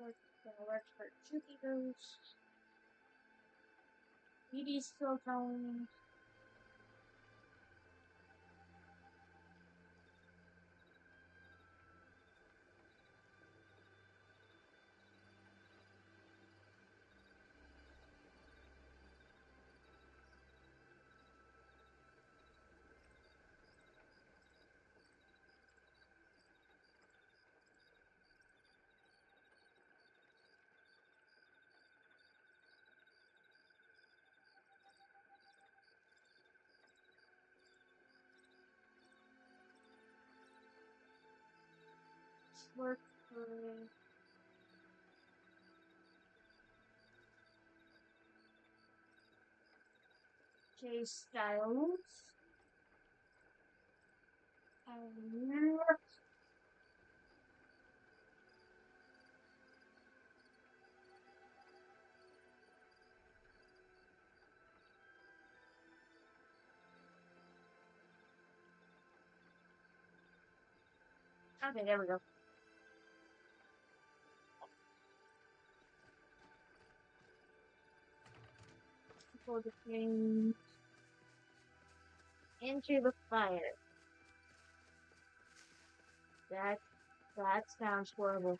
Alerts for 2 heroes. BB's still going. Work for J Styles. And okay, there we go. Pull the flames into the fire. That sounds horrible.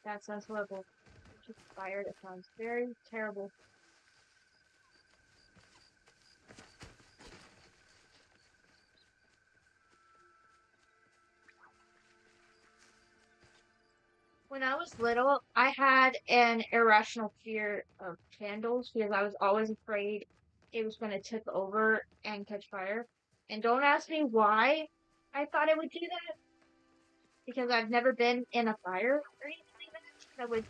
That sounds horrible. Just fire. That sounds very terrible. When I was little, I had an irrational fear of candles because I was always afraid it was going to tip over and catch fire. And don't ask me why I thought it would do that because I've never been in a fire or anything like that. That would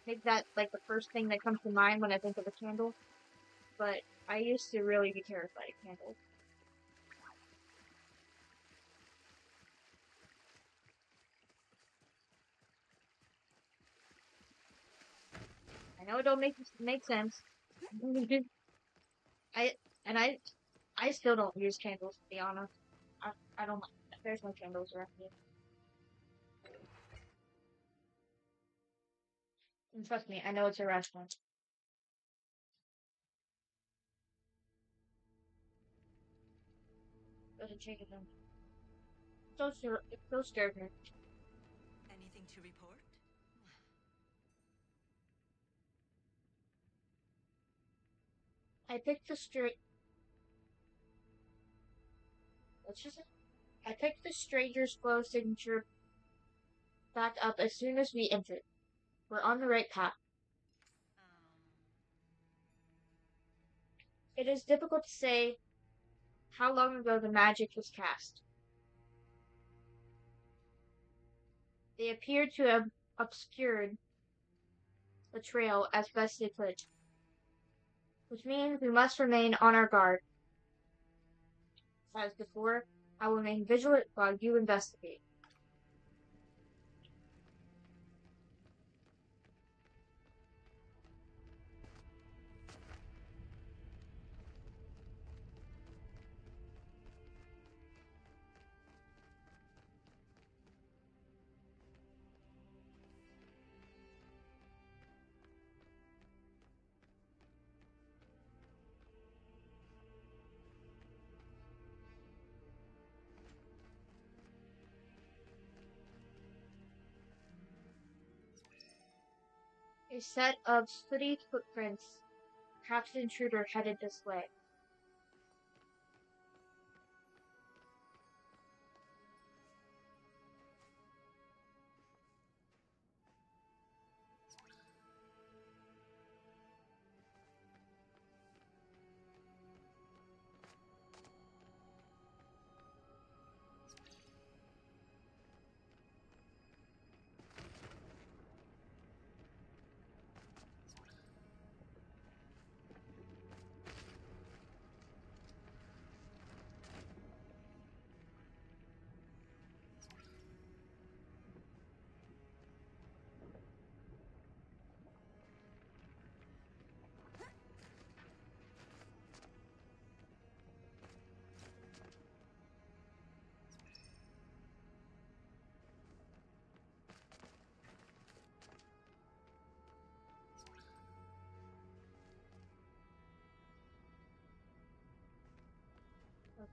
make that like the first thing that comes to mind when I think of a candle. But I used to really be terrified of candles. I know it don't make sense. I and I still don't use candles to be honest. I don't. There's no candles around here. And trust me, I know it's a restaurant. Doesn't change them. It's so scared me. Anything to report? I picked the straight. Let's just. I picked the stranger's flow signature back up as soon as we entered. We're on the right path. It is difficult to say how long ago the magic was cast. They appeared to have obscured the trail as best they could, which means we must remain on our guard. As before, I will remain vigilant while you investigate. A set of sooty footprints. Perhaps the intruder headed this way.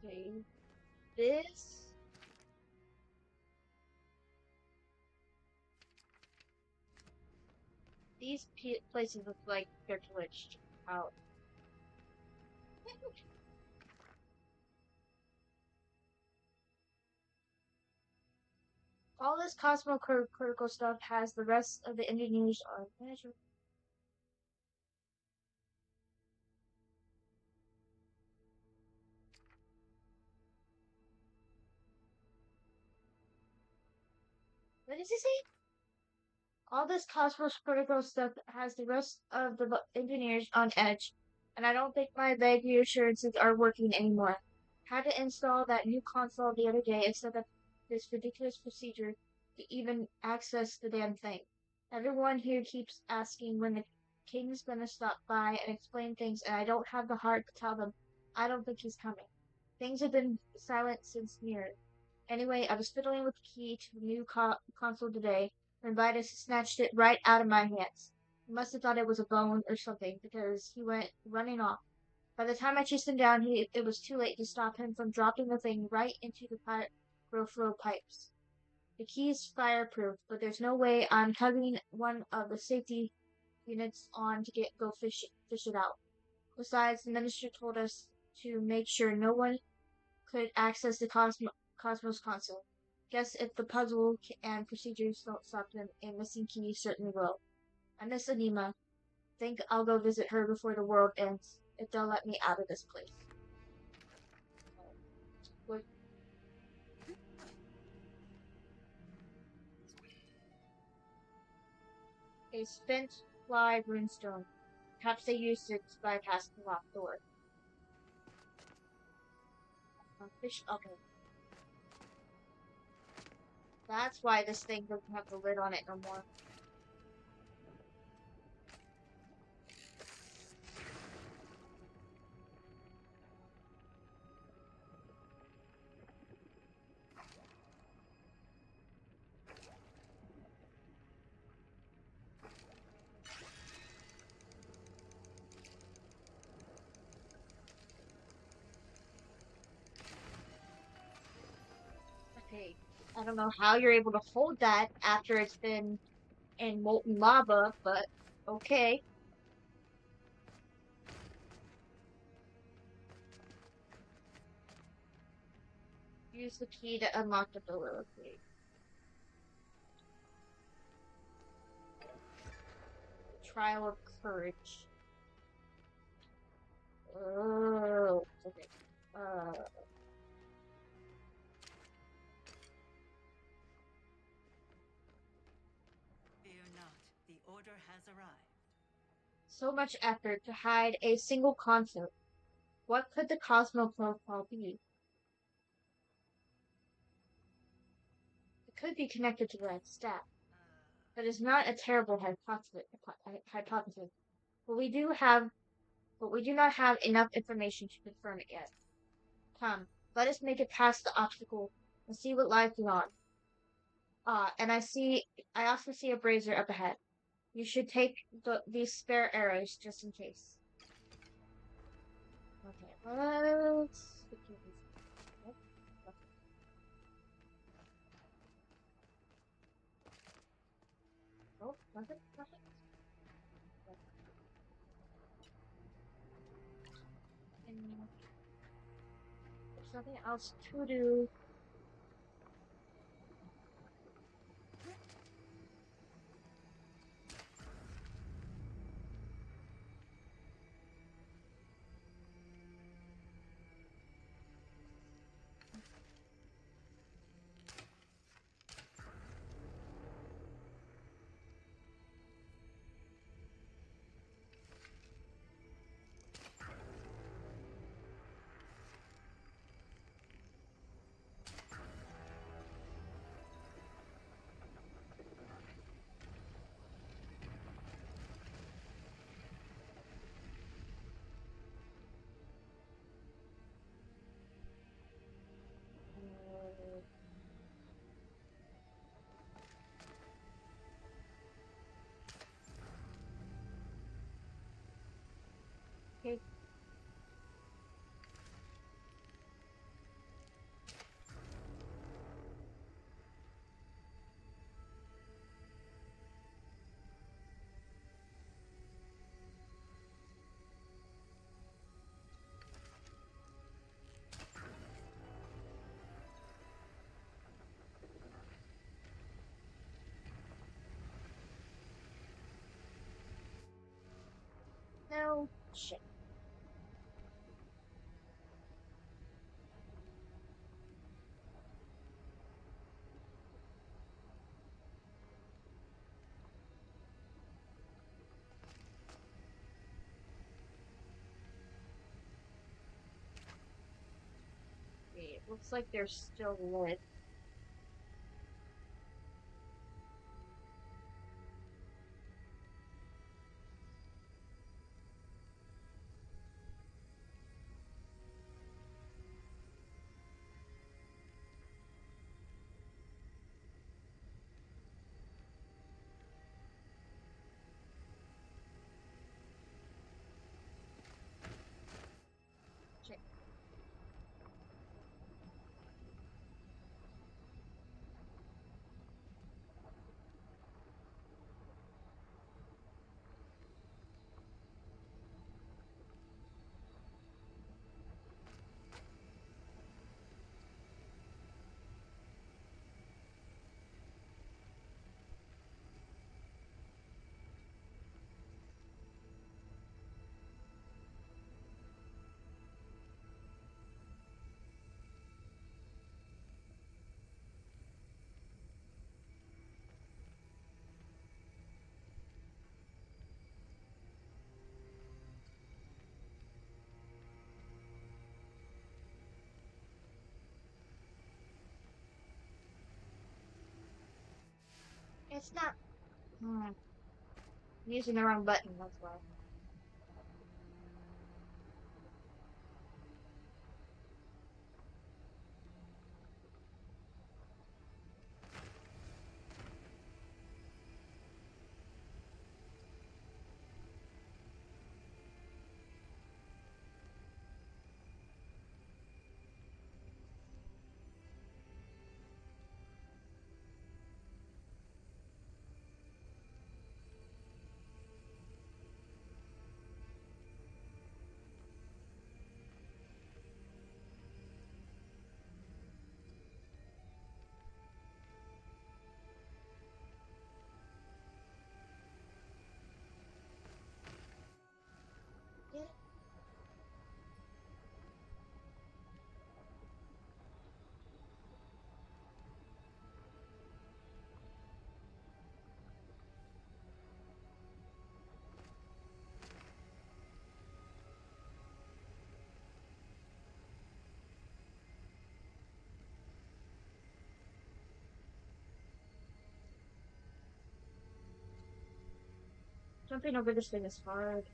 Okay, this. These places look like they're glitched out. All this cosmo-critical stuff has the rest of the engineers on measure. What does it say? All this Cosmos Protocol stuff has the rest of the engineers on edge, and I don't think my vague reassurances are working anymore. Had to install that new console the other day and set up this ridiculous procedure to even access the damn thing. Everyone here keeps asking when the king's gonna stop by and explain things, and I don't have the heart to tell them I don't think he's coming. Things have been silent since near. Anyway, I was fiddling with the key to the new console today when Vitus snatched it right out of my hands. He must have thought it was a bone or something, because he went running off. By the time I chased him down, it was too late to stop him from dropping the thing right into the pyro pipes. The key is fireproof, but there's no way I'm tugging one of the safety units on to go fish it out. Besides, the minister told us to make sure no one could access the Cosmos console. Guess if the puzzle and procedures don't stop them, a missing key certainly will. I miss Anima. Think I'll go visit her before the world ends, if they'll let me out of this place. What? A spent fly runestone. Perhaps they used it to bypass the locked door. Fish. Okay. That's why this thing doesn't have the lid on it no more. Okay. I don't know how you're able to hold that after it's been in molten lava, but okay. Use the key to unlock the door. Okay. Trial of courage. Oh, okay. Uh, order has arrived. So much effort to hide a single console. What could the Cosmo Protocol be? It could be connected to the Red Staff. That is not a terrible hypothesis. But we do not have enough information to confirm it yet. Come, let us make it past the obstacle and see what lies beyond. And I also see a brazier up ahead. You should take these spare arrows just in case. Okay, let's look at these. Oh, nothing. And there's nothing else to do. Okay. No shit. Okay, it looks like they're still lit. Check. It's not. I'm using the wrong button, that's why. Jumping over this thing is hard.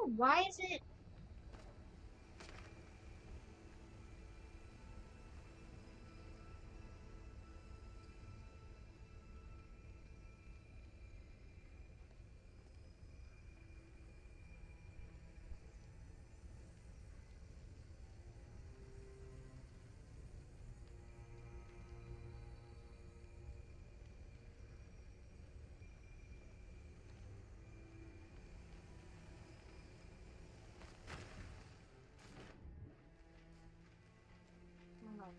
Oh, why is it? Oh.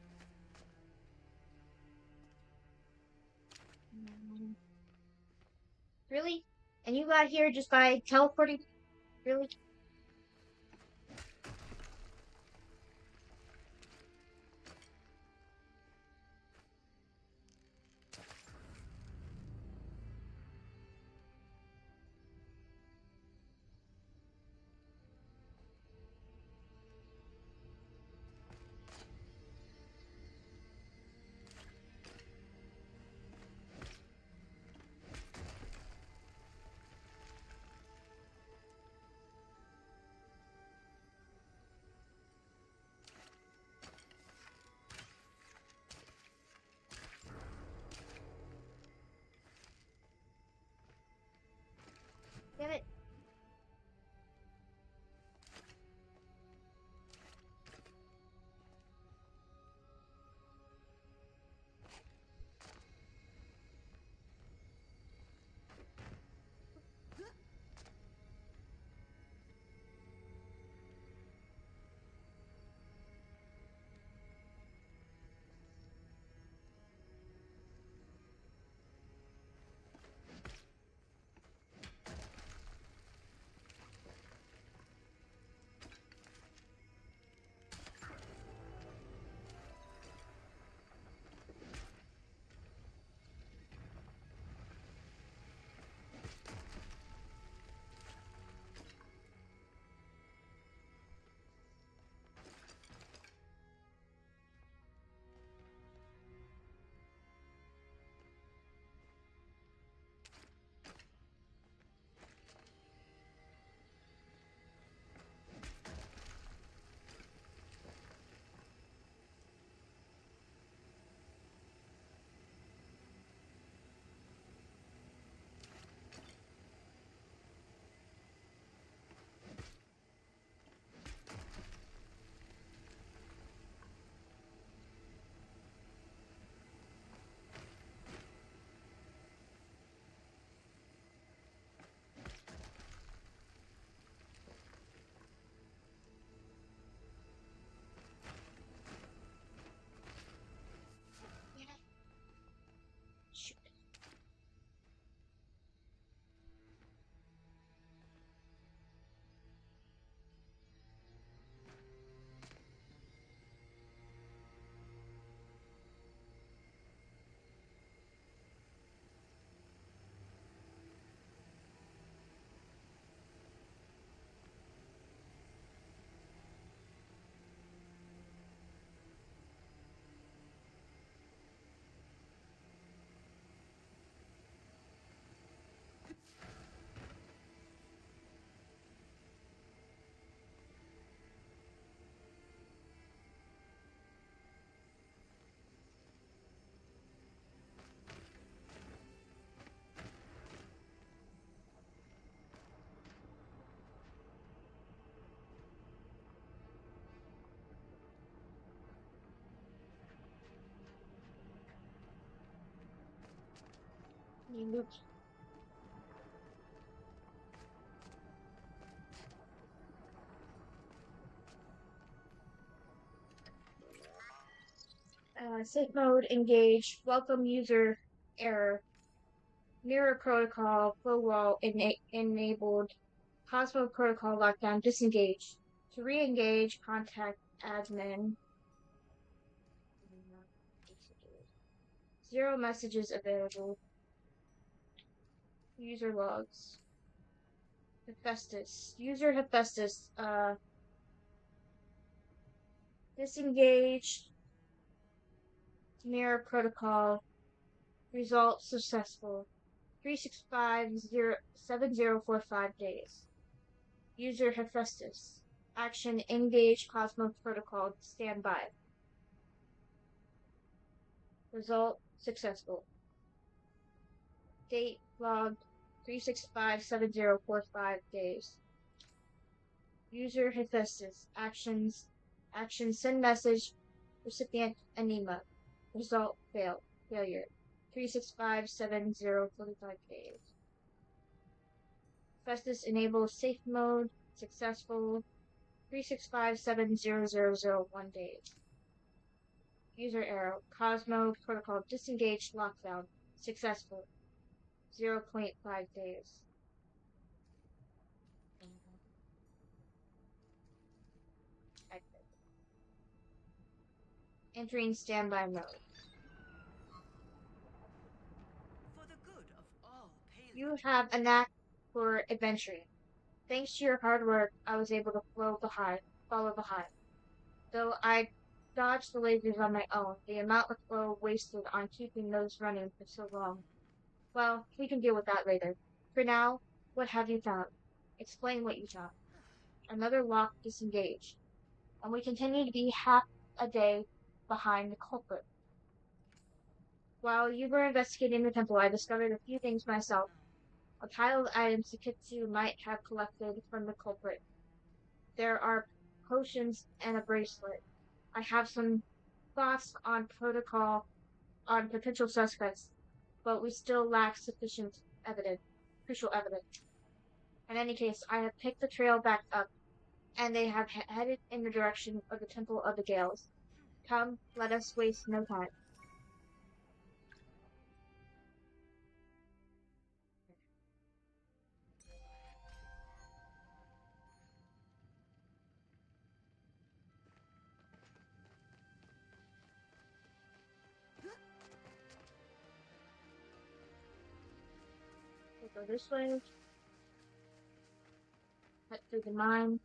Really? And you got here just by teleporting? Really? Loop. Safe mode, engage, welcome user error, mirror protocol, flow wall enabled, Cosmo protocol lockdown, disengage. To re-engage, contact admin. Zero messages available. User logs. Hephaestus. User Hephaestus. Disengage. Mirror protocol. Result successful. 365-7045 days. User Hephaestus. Action engage Cosmos protocol standby. Result successful. Date logged 365-7045 days. User Hephaestus. Action send message. Recipient anema. Result failure. 365-7045 days. Hephaestus enables safe mode. Successful. 365-70001 days. User error. Cosmo protocol disengaged lockdown. Successful. 0.5 days. Entering standby mode. For the good of all Palia. You have a knack for adventuring. Thanks to your hard work, I was able to follow behind. Though I dodged the lasers on my own, the amount of flow wasted on keeping those running for so long. Well, we can deal with that later. For now, what have you found? Explain what you found. Another lock disengaged, and we continue to be half a day behind the culprit. While you were investigating the temple, I discovered a few things myself. A pile of items Sakitsu might have collected from the culprit. There are potions and a bracelet. I have some thoughts on potential suspects, but we still lack crucial evidence. In any case, I have picked the trail back up, and they have headed in the direction of the Temple of the Gales. Come, let us waste no time. We'll go this way. Cut through the mine.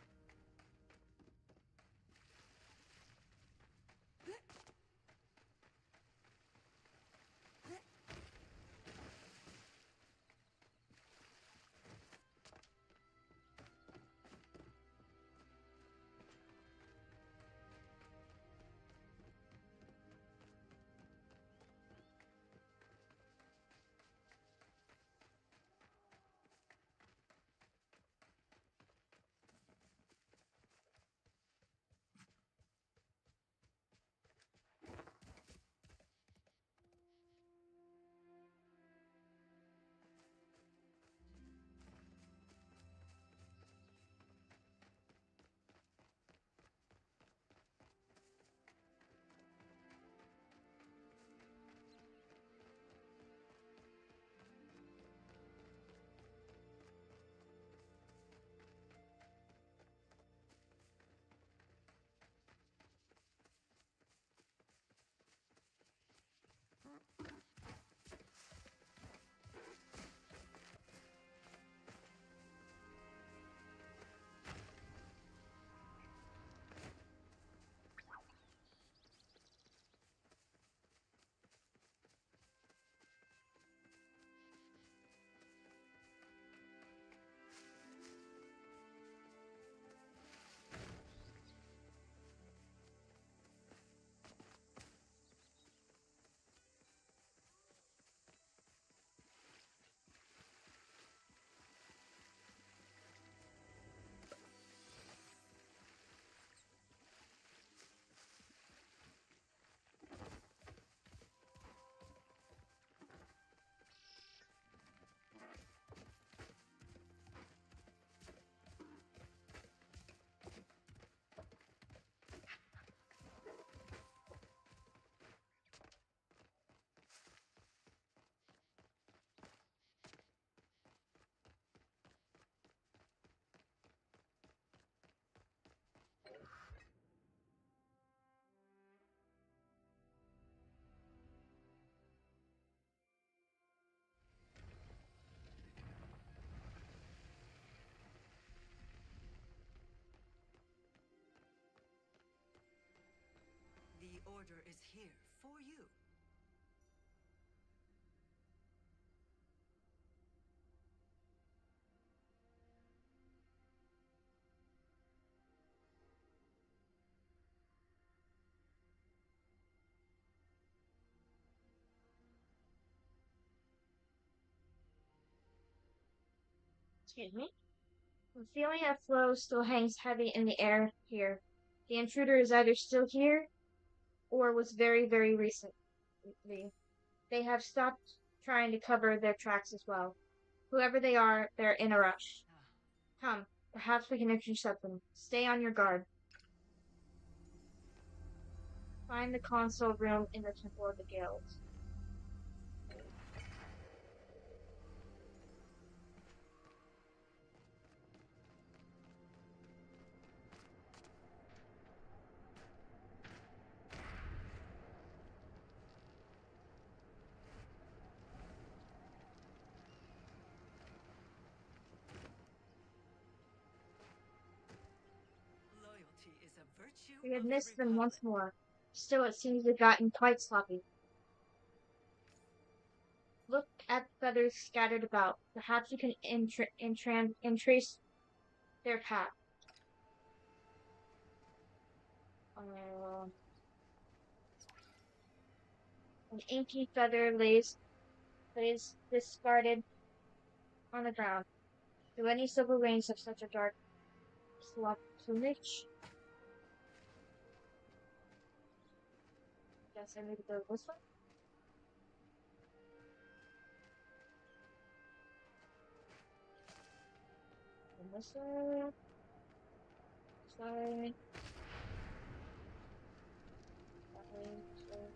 order is here for you. Excuse me. The feeling of flow still hangs heavy in the air here. The intruder is either still here or was very, very recently. They have stopped trying to cover their tracks as well. Whoever they are, they're in a rush. Come, perhaps we can intercept them. Stay on your guard. Find the console room in the Temple of the Guilds. Loyalty is a virtue We had of the missed them Republic. once more. Still, it seems they've gotten quite sloppy. Look at the feathers scattered about. Perhaps we can trace their path. An inky feather lays discarded on the ground. Do any silver wings have such a dark plumage? Guess I need to go this way. And this way. This way. That way. This way.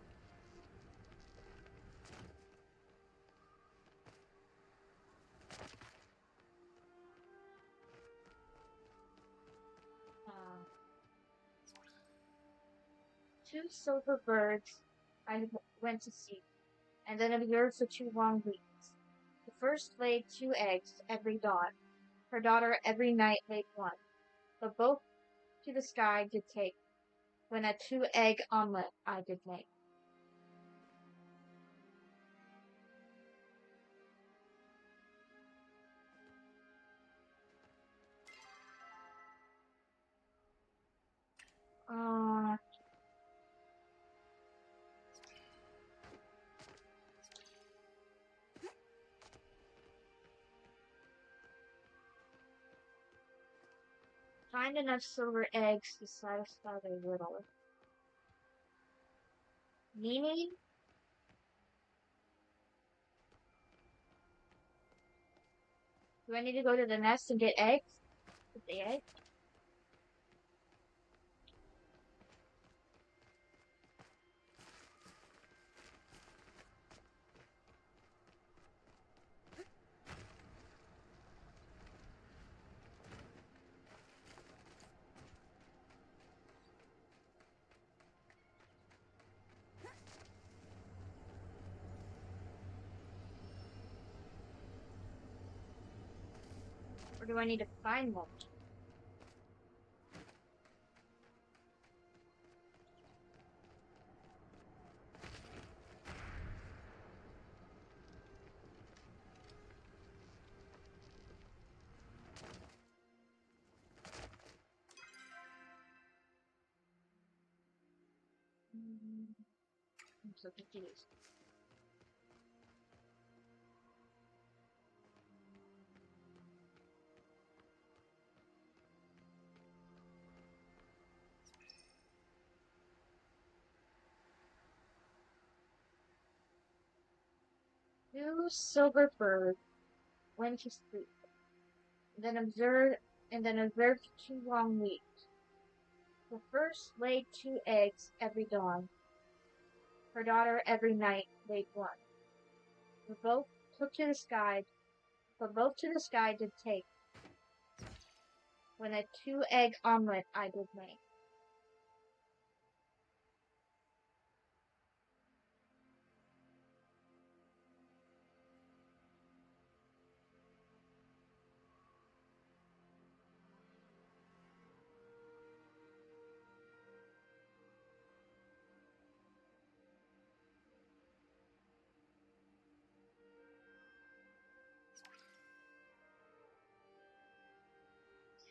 Two silver birds I went to see, and then observed for 2 long weeks. The first laid 2 eggs every dawn. Her daughter every night laid one. But both to the sky did take, when a 2 egg omelet I did make. Uh, Find enough silver eggs to satisfy their riddle. Meaning? Do I need to go to the nest and get eggs? Get the egg? Or do I need to find one? I'm so confused. Two silver birds went to sleep, and then observed 2 long weeks. The first laid 2 eggs every dawn. Her daughter every night laid one. But both took to the sky, but both to the sky did take, when a 2 egg omelet I did make.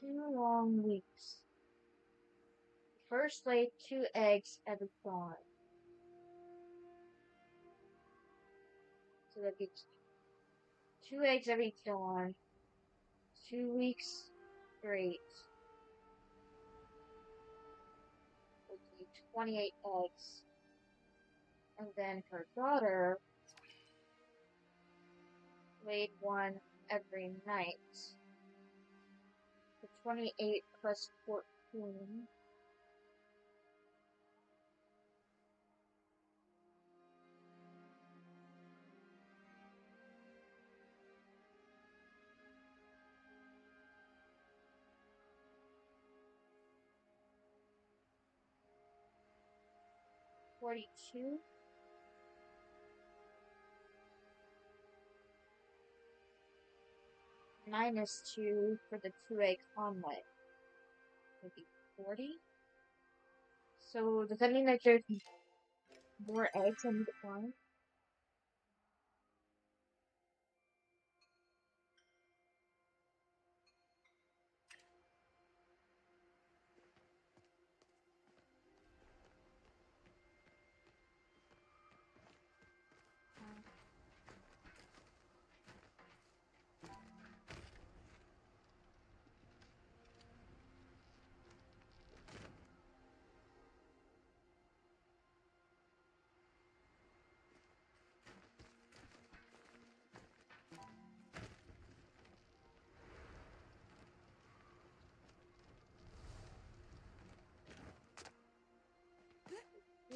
2 long weeks. First laid 2 eggs every dawn. So that gives 2 eggs every dawn. 2 weeks straight. Would be 28 eggs. And then her daughter laid one every night. So 28 plus 14. $42. Minus 2 for the 2 egg omelet. Maybe 40? So does that mean that there's more eggs I need to find?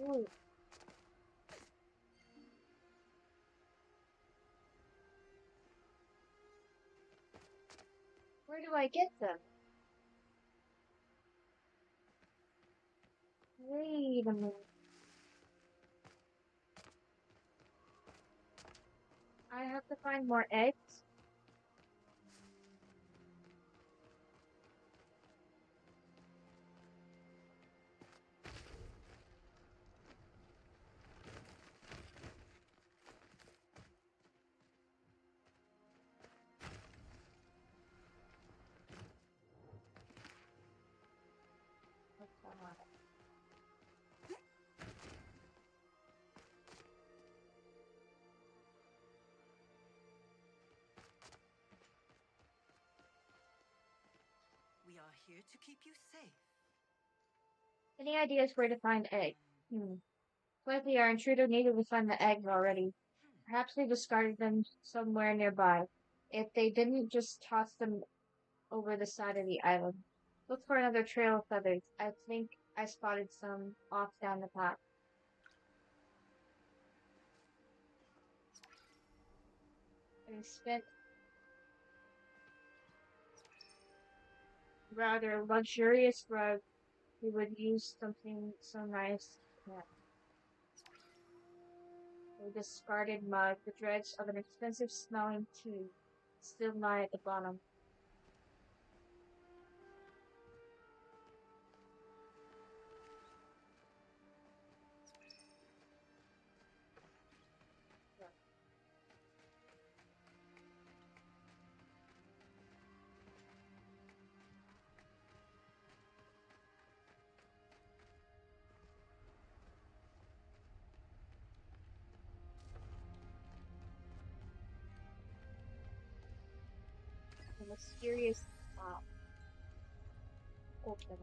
Ooh. Where do I get them? Wait a minute. I have to find more eggs? We are here to keep you safe. Any ideas where to find eggs? Likely our intruder needed to find the eggs already. Perhaps they discarded them somewhere nearby. If they didn't, just toss them over the side of the island. Look for another trail of feathers. I think I spotted some off down the path. And spent rather luxurious rug, we would use something so nice. Yeah. A discarded mug, the dregs of an expensive smelling tea, still lie at the bottom. A mysterious top. Open it.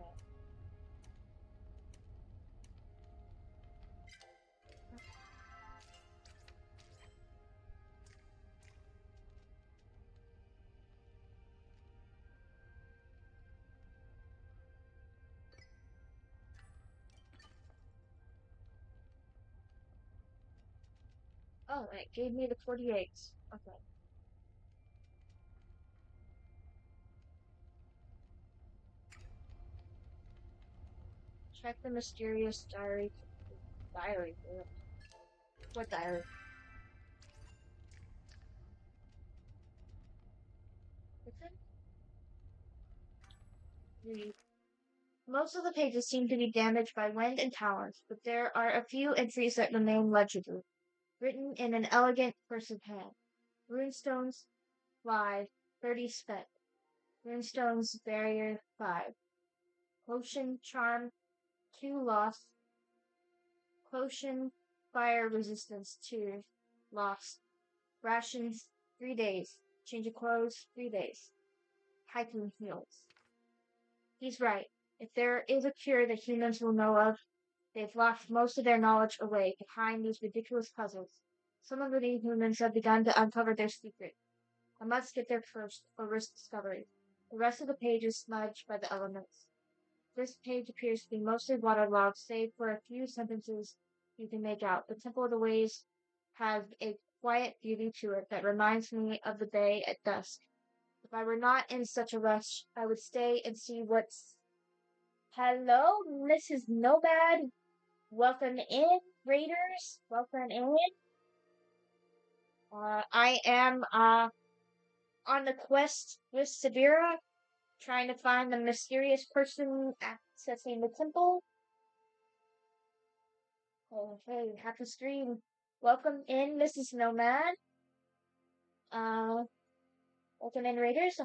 Oh, and it gave me the 48. Okay. Check the mysterious diary. Diary. What diary? What's it? Read. Most of the pages seem to be damaged by wind and talents, but there are a few entries that remain legible, written in an elegant cursive hand. Runestones, fly, 30 spent. Moonstone's Barrier 5. Potion Charm 2 lost. Potion Fire Resistance 2 lost. Rations 3 days. Change of clothes 3 days. Hiking heals. He's right. If there is a cure that humans will know of, they've locked most of their knowledge away behind these ridiculous puzzles. Some of the new humans have begun to uncover their secret. I must get there first, or risk discovery. The rest of the page is smudged by the elements. This page appears to be mostly waterlogged, save for a few sentences you can make out. The Temple of the Ways has a quiet beauty to it that reminds me of the bay at dusk. If I were not in such a rush, I would stay and see what's... Hello, Mrs. Nomad. Welcome in, Raiders. Welcome in. I am on the quest with Sabira, trying to find the mysterious person accessing the temple. Oh, hey, happy stream. Welcome in, Mrs. Nomad. Welcome in, Raiders.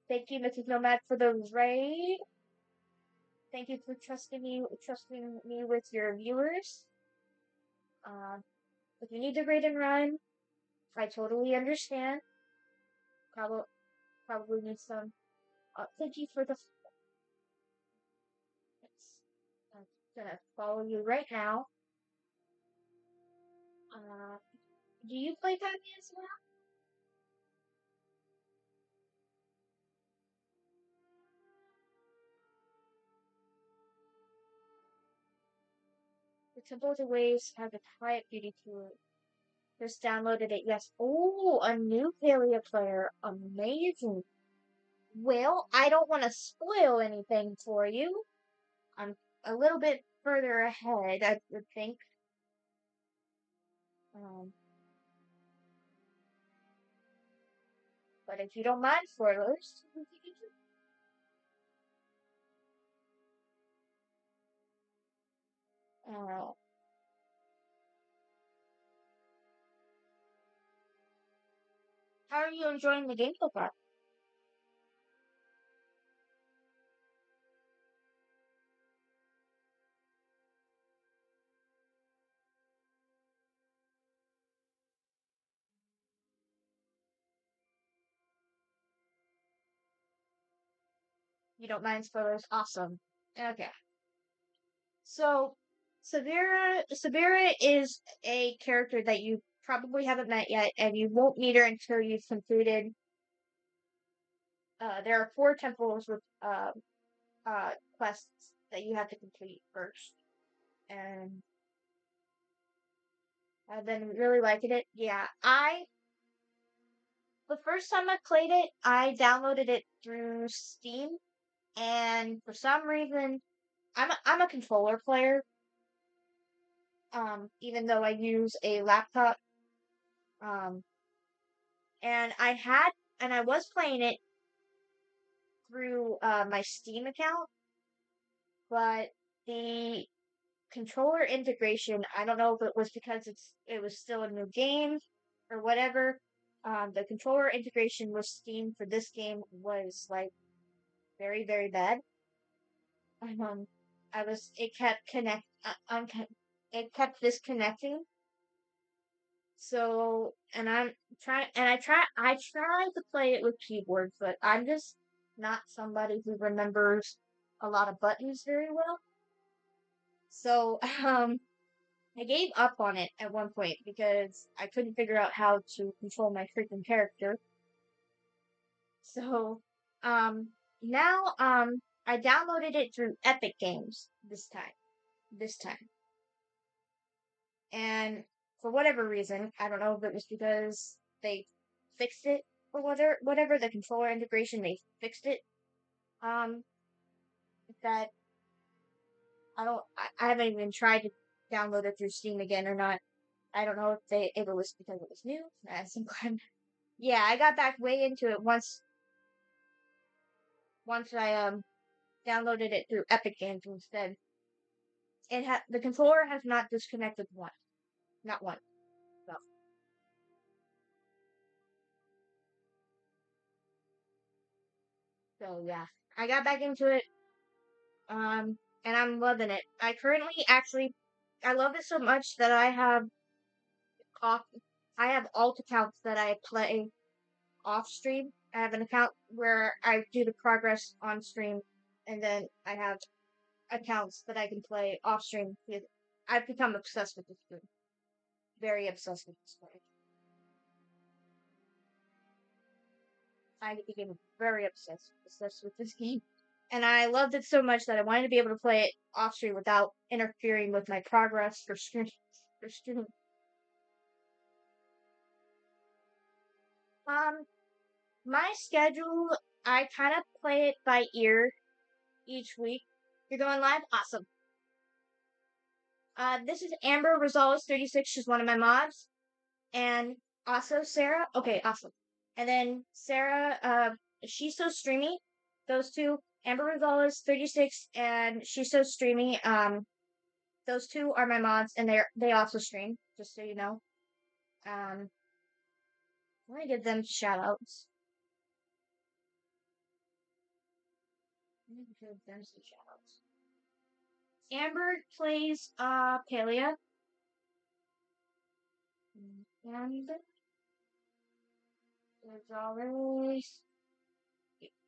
Thank you, Mrs. Nomad, for the raid. Thank you for trusting me with your viewers. If you need to raid and run, I totally understand. Probably need some. Thank you for the. I'm gonna follow you right now. Do you play Palia as well? The Temple of the Waves has a quiet beauty to it. Just downloaded it, yes. Oh, a new Palia player. Amazing. Well, I don't want to spoil anything for you. I'm a little bit further ahead, I would think. But if you don't mind spoilers, how are you enjoying the game so far? You don't mind spoilers? Awesome. Okay. So, Sabira is a character that you probably haven't met yet, and you won't meet her until you've completed. There are 4 temples with quests that you have to complete first, and I've been really liking it. Yeah, the first time I played it, I downloaded it through Steam, and for some reason, I'm a controller player. Even though I use a laptop, um, and I was playing it through my Steam account, but the controller integration, I don't know if it was because it was still a new game or whatever. The controller integration with Steam for this game was like very, very bad. Um, it kept it kept disconnecting. So, I try to play it with keyboard, but I'm just not somebody who remembers a lot of buttons very well. So, I gave up on it at one point because I couldn't figure out how to control my freaking character. So, now, I downloaded it through Epic Games this time. And for whatever reason, I don't know if it was because they fixed it or whatever, the controller integration, they fixed it. That I haven't even tried to download it through Steam again or not. I don't know if it was because it was new. Yeah, I got back way into it once I downloaded it through Epic Games instead. The controller has not disconnected once, not once. So So yeah, I got back into it. And I'm loving it. I currently actually, I love it so much that off, I have alt accounts that I play off stream. I have an account where I do the progress on stream, and then I have accounts that I can play off stream. I've become obsessed with this game. Very obsessed with this game. I became very obsessed with this game. And I loved it so much that I wanted to be able to play it off stream without interfering with my progress for stream. For stream. Um, my schedule, I kind of play it by ear each week. You're going live? Awesome. This is Amber Rosales 36. She's one of my mods. And also Sarah. Okay, awesome. And then Sarah, she's so streamy. Those two, Amber Rosales 36 and she's so streamy. Those two are my mods, and they also stream. Just so you know. I'm gonna give them shout outs. Give them some shout outs. Amber plays Palia. And there's always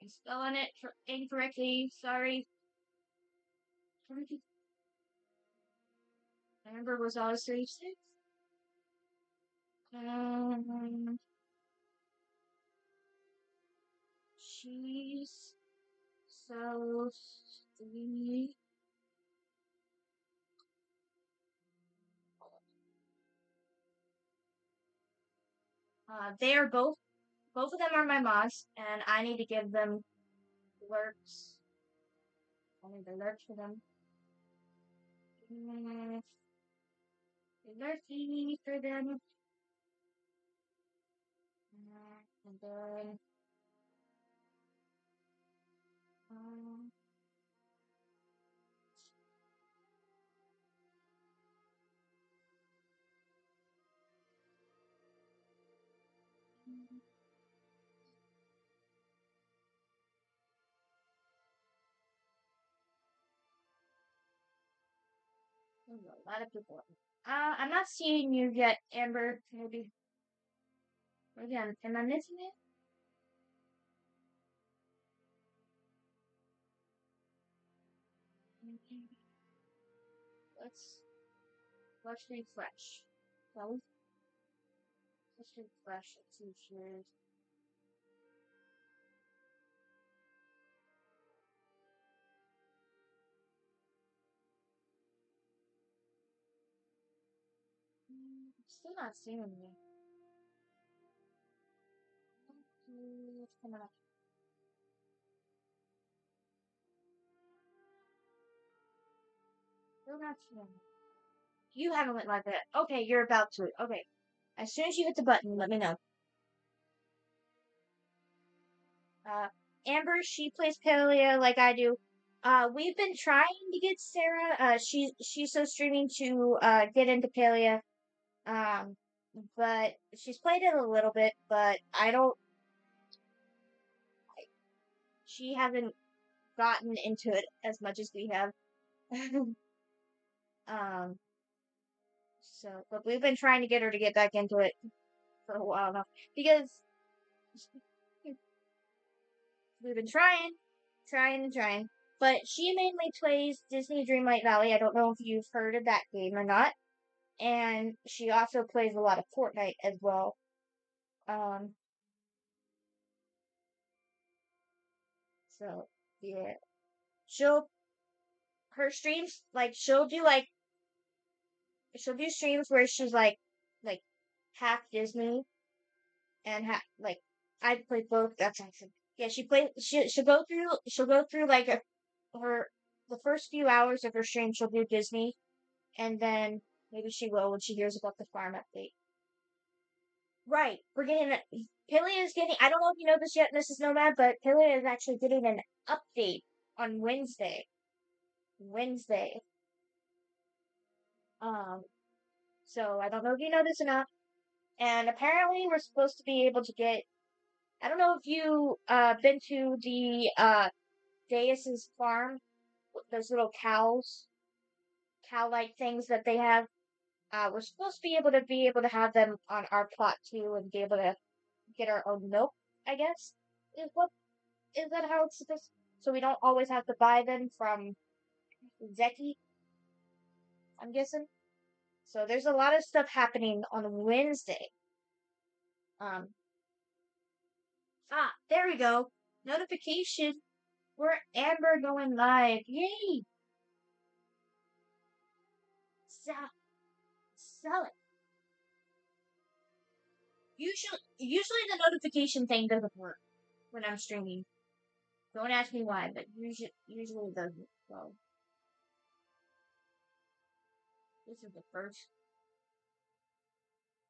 I'm spelling it incorrectly. Sorry. Amber was always 36. She's so sweet. They are both of them are my mods, and I need to give them lurks. I need to lurk for them. Lurking for them. And then there's a lot of people. I'm not seeing you yet, Amber. Maybe again. Am I missing it? Let's refresh. Well, let's refresh and see if she's. Still not seeing you. It's coming up. Still not seeing you. You haven't went like that. Okay, you're about to. Okay. As soon as you hit the button, let me know. Amber, she plays Palia like I do. We've been trying to get Sarah. She's so streaming to get into Palia. But she's played it a little bit, but I don't. She hasn't gotten into it as much as we have. um. So, but we've been trying to get her to get back into it for a while now because we've been trying. But she mainly plays Disney Dreamlight Valley. I don't know if you've heard of that game or not. And she also plays a lot of Fortnite as well. Um, so yeah, she'll her streams she'll do streams where she's like half Disney and half like I play both. That's actually yeah. She'll go through like her the first few hours of her stream. She'll do Disney, and then maybe she will when she hears about the farm update. Right, we're getting Palia is getting. I don't know if you know this yet, Mrs. Nomad, but Palia is actually getting an update on Wednesday. Wednesday. Um, so I don't know if you know this or not. And apparently, we're supposed to be able to get I don't know if you been to the Deus's farm, those little cow-like things that they have. We're supposed to be able to have them on our plot too, and be able to get our own milk. I guess is that how it's supposed? So we don't always have to buy them from Zeki. I'm guessing. So there's a lot of stuff happening on Wednesday. Um. There we go. Notification. We're Amber going live. Yay! Sell, sell it. Usually the notification thing doesn't work when I'm streaming. Don't ask me why, but usually it doesn't. So this is the first.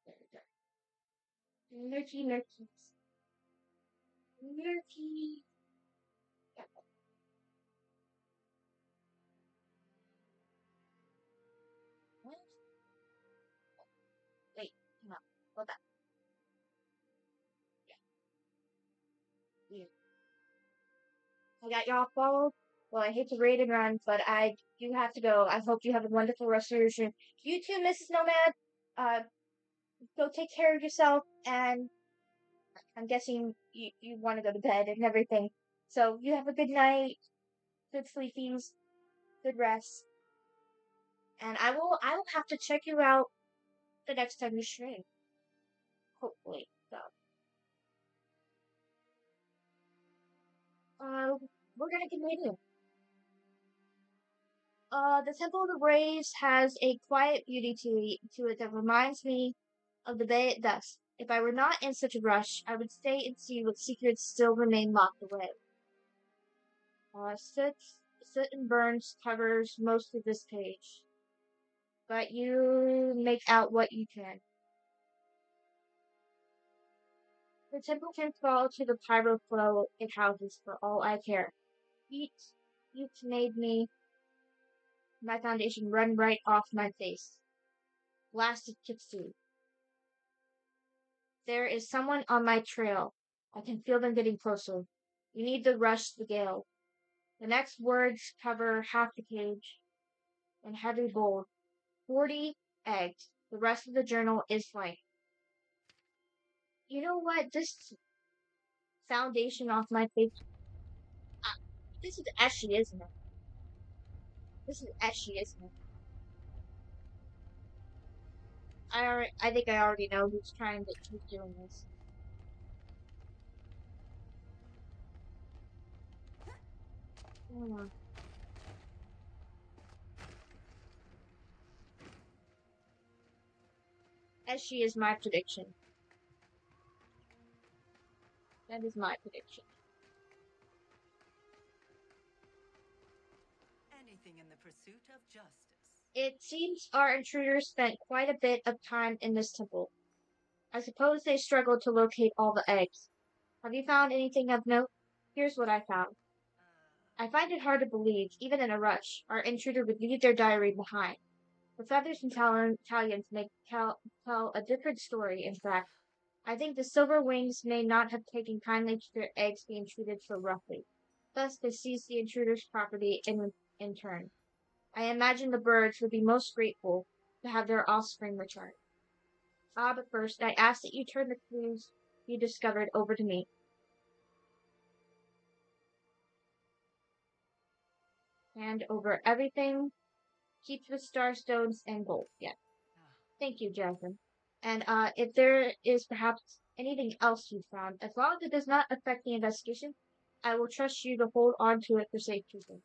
There we go. Lurky, lurky, lurky. Yeah. What? Wait, no. Hold on. Yeah. I got y'all followed. Well, I hate to raid and run, but I do have to go. I hope you have a wonderful rest of your stream. You too, Mrs. Nomad. Go take care of yourself, and I'm guessing you want to go to bed and everything. So you have a good night, good sleepies, good rest, and I will have to check you out the next time you stream. Hopefully, so. We're gonna continue. The Temple of the Rays has a quiet beauty to it that reminds me of the bay at dusk. If I were not in such a rush, I would stay and see what secrets still remain locked away. Soot and burns covers most of this page, but you make out what you can. The temple can fall to the pyro flow it houses for all I care. Heat, heat made my foundation run right off my face. Blasted Kitsu. There is someone on my trail. I can feel them getting closer. You need to rush the gale. The next words cover half the page in heavy bold. 40 eggs. The rest of the journal is blank. You know what? This foundation off my face. This is etchy, isn't it? This is etchy, isn't it? I think I already know who's doing this. Hmm. Etchy is my prediction. That is my prediction. Anything in the pursuit of justice. It seems our intruders spent quite a bit of time in this temple. I suppose they struggled to locate all the eggs. Have you found anything of note? Here's what I found. I find it hard to believe, even in a rush, our intruder would leave their diary behind. The feathers and talons make tell a different story, in fact. I think the silver wings may not have taken kindly to their eggs being treated so roughly. Thus, they seized the intruder's property in turn. I imagine the birds would be most grateful to have their offspring return. But first, I ask that you turn the clues you discovered over to me. Hand over everything. Keep the starstones and gold. Yeah. Thank you, Jasmine. And if there is perhaps anything else you found, as long as it does not affect the investigation, I will trust you to hold on to it for safekeeping.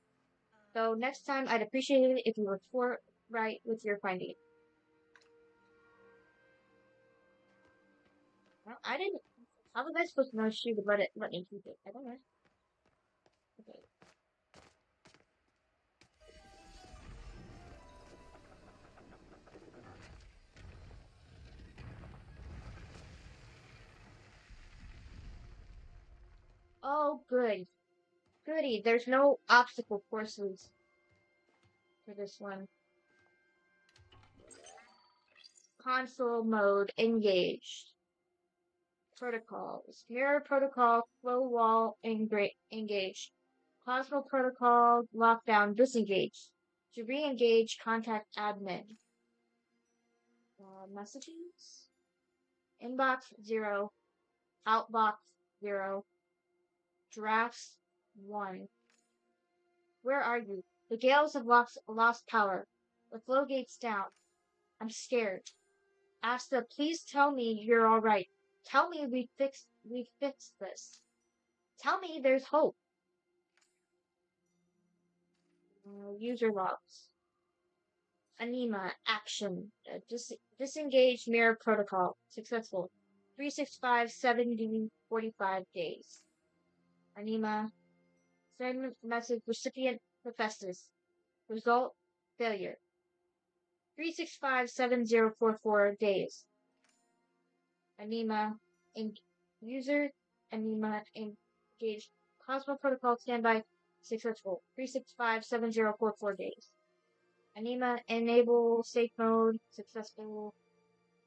So next time, I'd appreciate it if you were forthright with your finding. Well, I didn't. How was I supposed to know she would let me keep it? I don't know. Okay. Oh, good. Goody. There's no obstacle courses for this one. Console mode engaged. Protocols. Mirror protocol, flow wall engaged. Cosmo protocol, lockdown disengaged. To re-engage, contact admin. Messages. Inbox 0. Outbox 0. Drafts 1. Where are you? The gales have lost power. The flow gate's down. I'm scared. Asta, please tell me you're all right. Tell me we fixed this. Tell me there's hope. User logs. Anima action. Disengage mirror protocol. Successful. 365 70 45 days. Anima. Send message recipient Hephaestus. Result failure. 365 7044 days. Anima user Anima engaged. Cosmo protocol standby successful. 365 7044 days. Anima enable safe mode successful.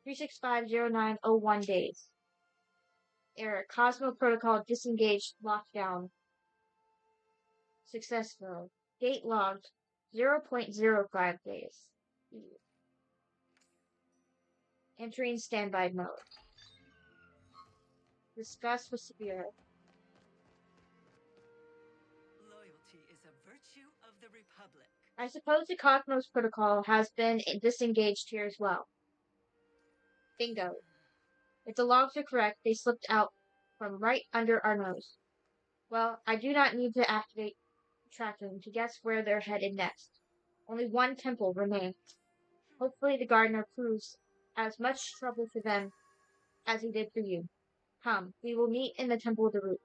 3650901 days. Error. Cosmo protocol disengaged lockdown. Successful. Date logged 0.05 days. Entering standby mode. Discuss with Spirit. Loyalty is a virtue of the Republic. I suppose the Cosmos protocol has been disengaged here as well. Bingo. If the logs are correct, they slipped out from right under our nose. Well, I do not need to activate tracking to guess where they're headed next. Only one temple remains. Hopefully the gardener proves as much trouble for them as he did for you. Come, we will meet in the Temple of the Root.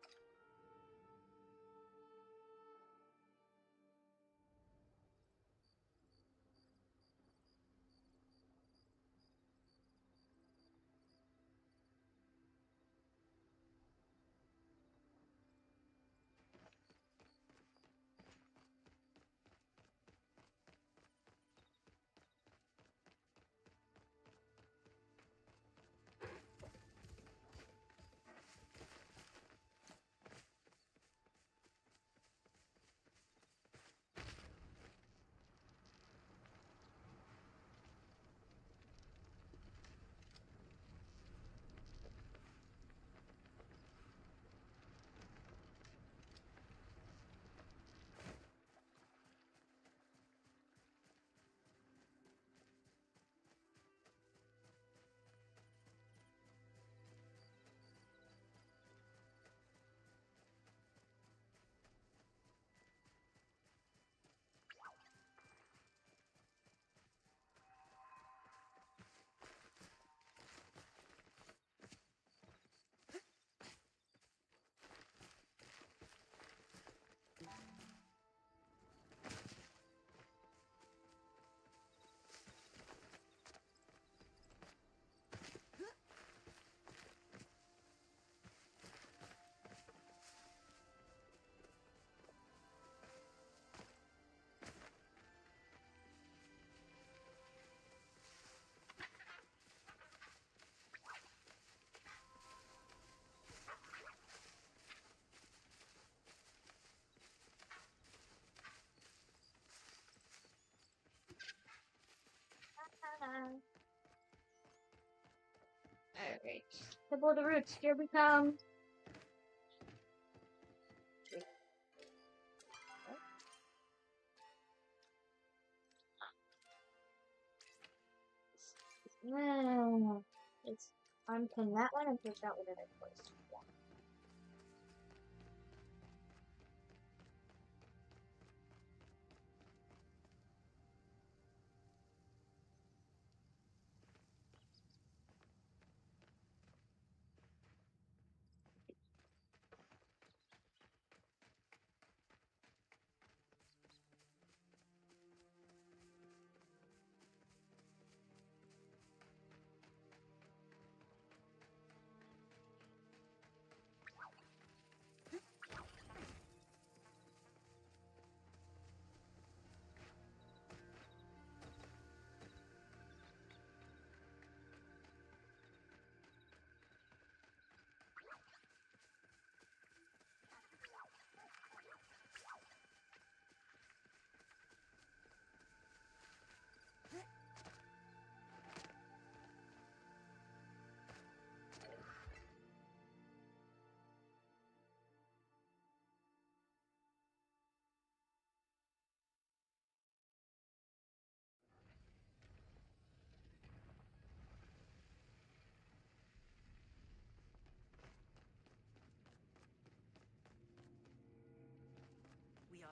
Alright. Temple of the Roots, here we come. No. Let's unpin that one and push that one in place.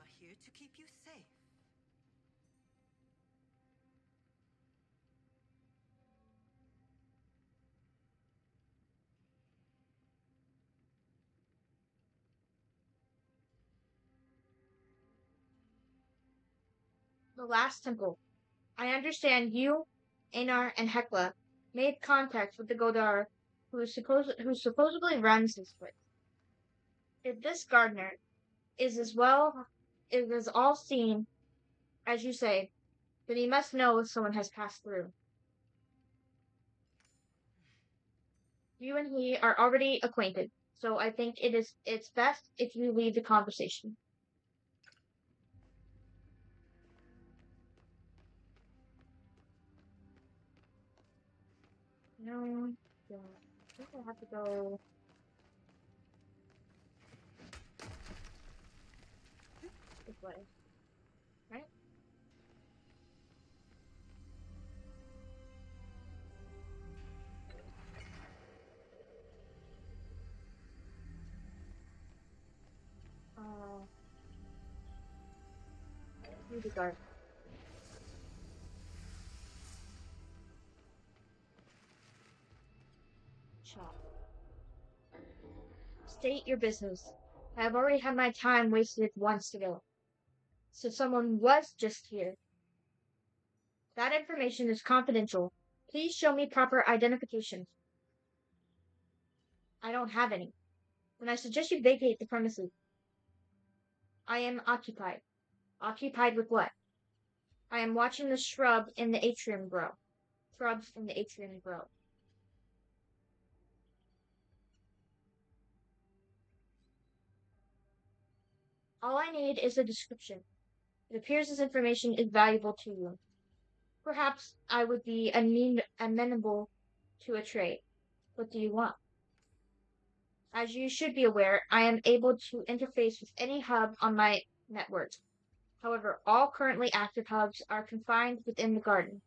are here to keep you safe. The last temple. I understand you, Einar, and Hekla made contact with the Godar who supposedly runs this place. If this gardener is all seen, as you say, then he must know someone has passed through. You and he are already acquainted, so I think it's best if you leave the conversation. No, yeah. I think I have to go this way, right? Uh, through the garden. Chop. State your business. I have already had my time wasted once ago. So someone was just here. That information is confidential. Please show me proper identification. I don't have any. Then I suggest you vacate the premises. I am occupied. Occupied with what? I am watching the shrubs in the atrium grow. Shrubs in the atrium grow. All I need is a description. It appears this information is valuable to you. Perhaps I would be amenable to a trade. What do you want? As you should be aware, I am able to interface with any hub on my network. However, all currently active hubs are confined within the garden.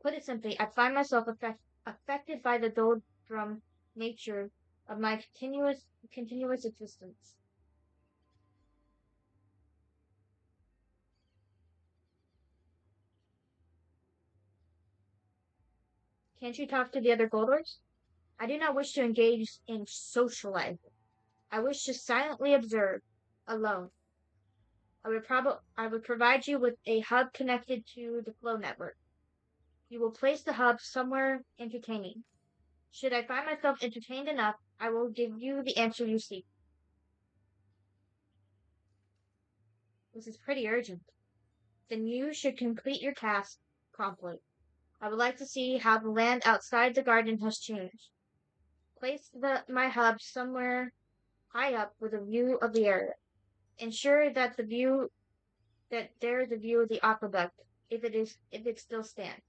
Put it simply, I find myself affected by the doldrum nature of my continuous existence. Can't you talk to the other Goldors? I do not wish to engage in socializing. I wish to silently observe, alone. I would provide you with a hub connected to the flow network. You will place the hub somewhere entertaining. Should I find myself entertained enough, I will give you the answer you seek. This is pretty urgent. Then you should complete your task promptly. I would like to see how the land outside the garden has changed. Place my hub somewhere high up with a view of the area. Ensure that there is a view of the aqueduct if it still stands.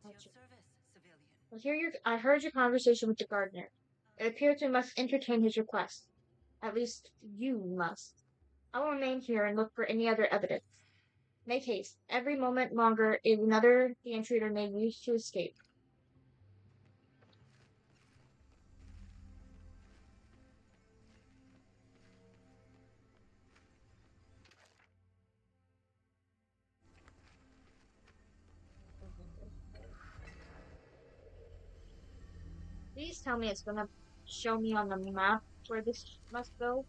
At your service, civilian. I heard your conversation with the gardener. It appears we must entertain his request. At least you must. I will remain here and look for any other evidence. Make haste. Every moment longer is another the intruder may use to escape. Please tell me it's gonna show me on the map where this must go.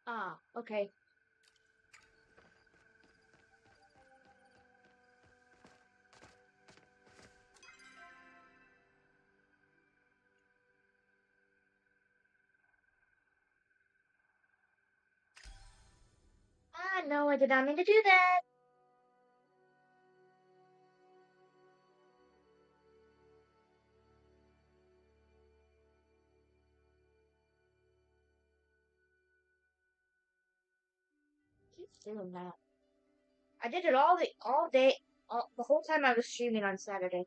Ah, okay. Ah, no, I did not mean to do that. doing that. I did it all day, the whole time I was streaming on Saturday.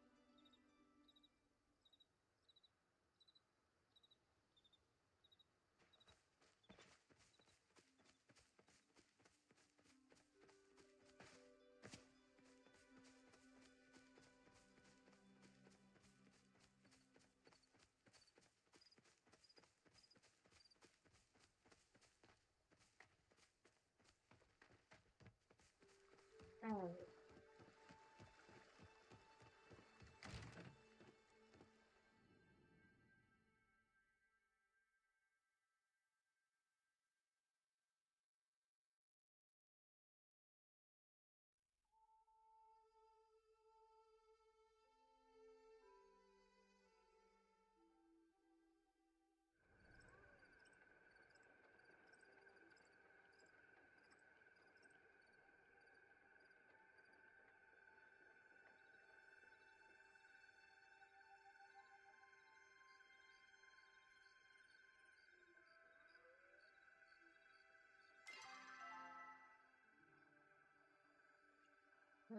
Oh.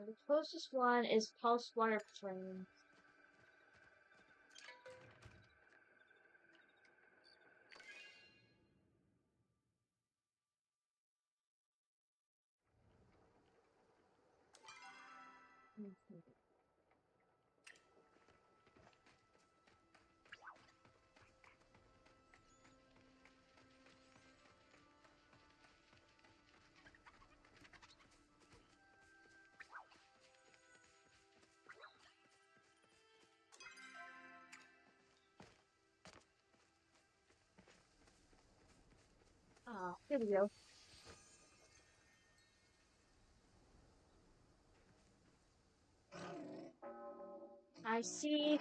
The closest one is Pulse Water Flame. Ah, here we go. I see.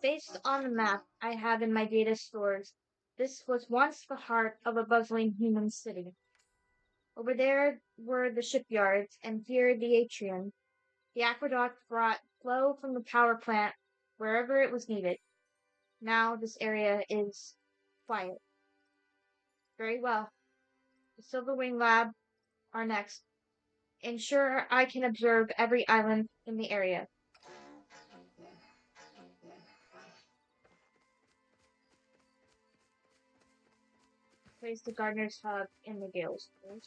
Based on the map I have in my data stores, this was once the heart of a bustling human city. Over there were the shipyards, and here the atrium. The aqueduct brought flow from the power plant wherever it was needed. Now this area is quiet. Very well. The Silverwing Lab are next. Ensure I can observe every island in the area. Place the gardener's hub in the Gale's stores.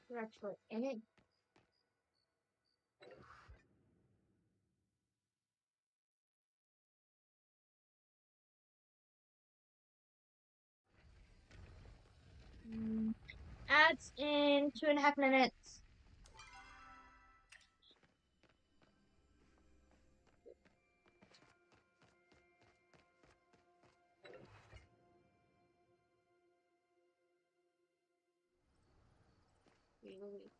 You're actually in it. Ads in 2.5 minutes. Wait.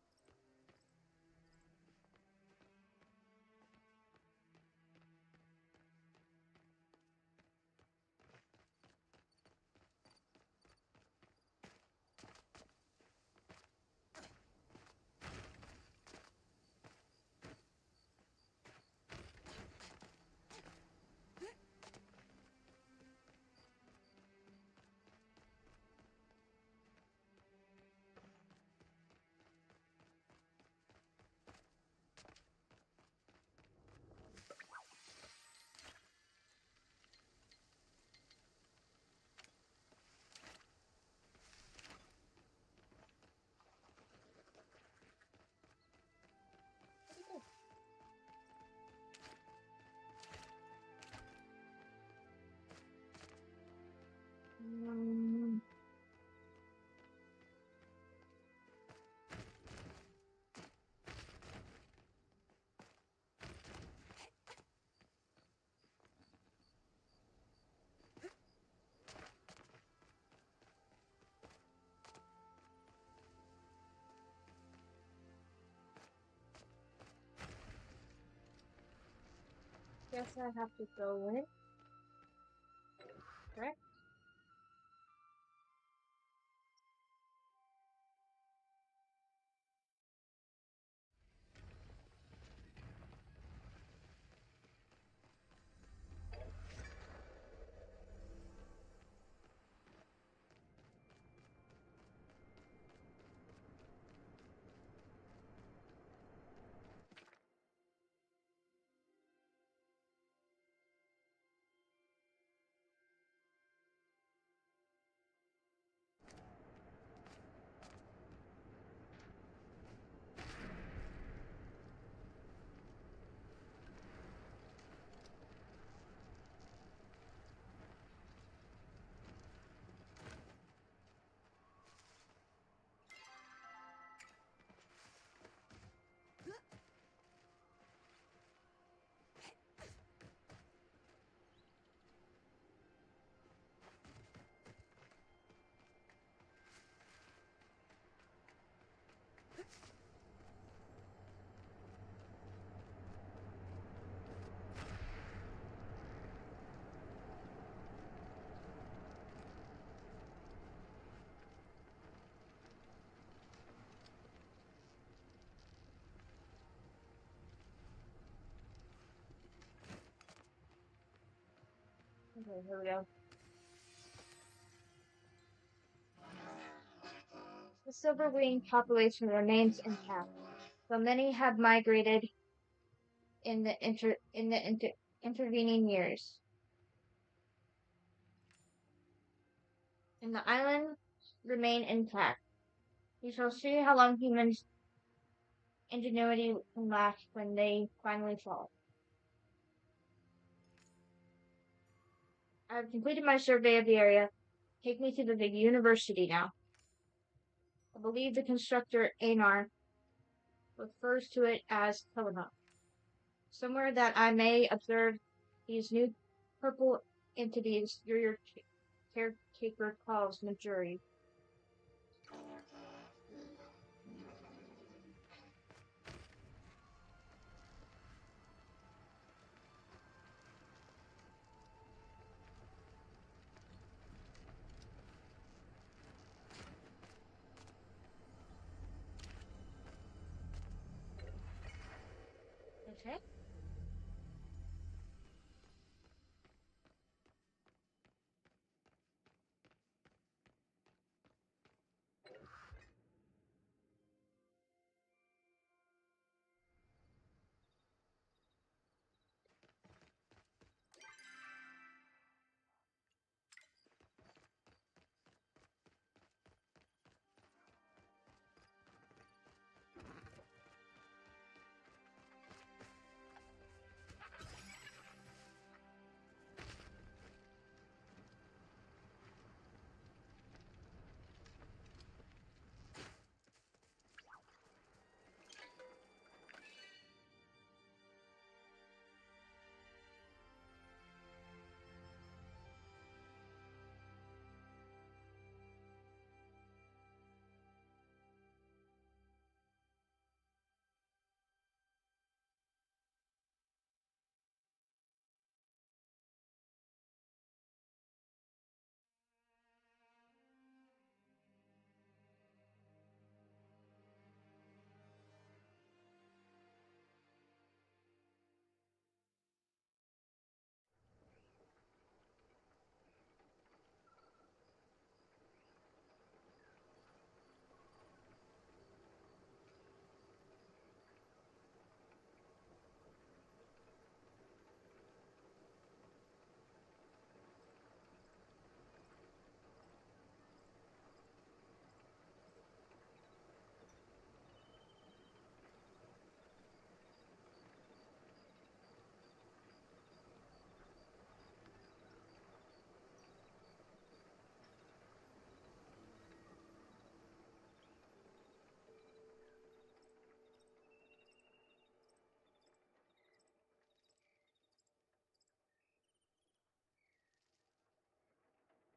Guess I have to go in. Correct? Okay, here we go. The silver-wing population remains intact, though many have migrated in the intervening years. And the island remain intact. We shall see how long humans' ingenuity can last when they finally fall. I have completed my survey of the area. Take me to the big university now. I believe the constructor Einar refers to it as Helena. Somewhere that I may observe these new purple entities your caretaker calls Majuri. Okay.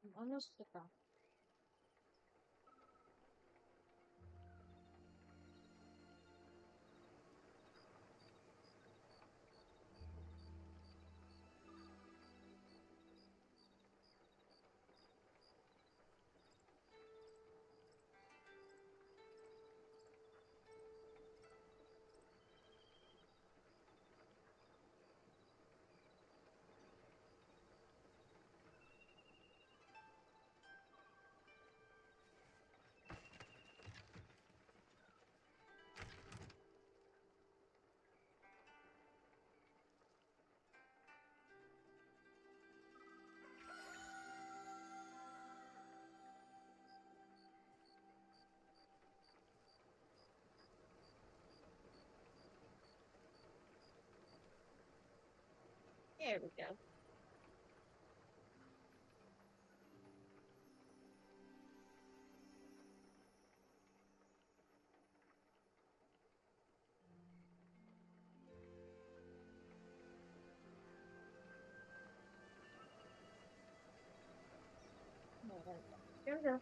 I'm almost there. There we go. There we go.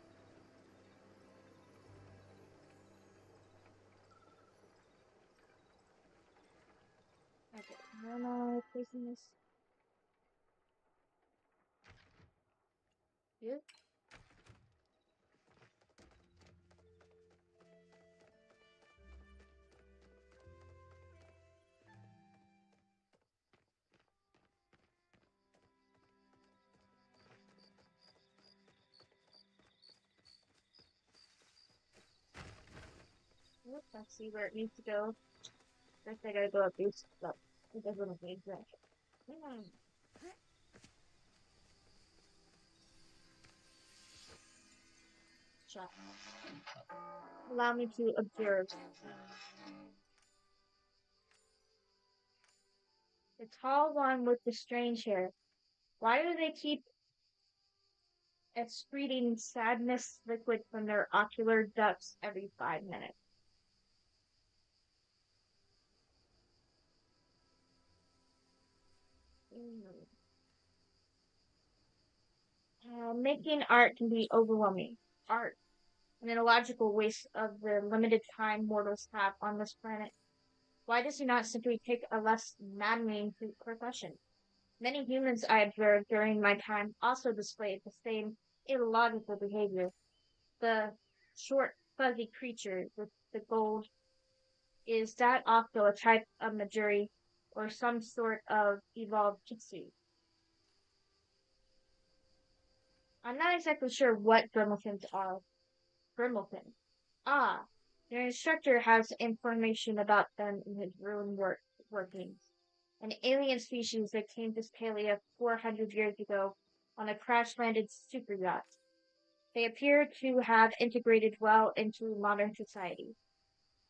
Okay, where am I placing this? Here? Oops, I see where it needs to go. First, I gotta go up these steps. It doesn't look exact. Shut. Allow me to observe. The tall one with the strange hair. Why do they keep excreting sadness liquid from their ocular ducts every 5 minutes? Making art can be overwhelming. Art, an illogical waste of the limited time mortals have on this planet. Why does he not simply pick a less maddening profession? Many humans I observed during my time also displayed the same illogical behavior. The short, fuzzy creature with the gold, is that also a type of Majuri or some sort of evolved Kitsu? I'm not exactly sure what Grimalkins are. Grimalkin. Ah, your instructor has information about them in his workings. An alien species that came to Palia 400 years ago on a crash-landed super yacht. They appear to have integrated well into modern society.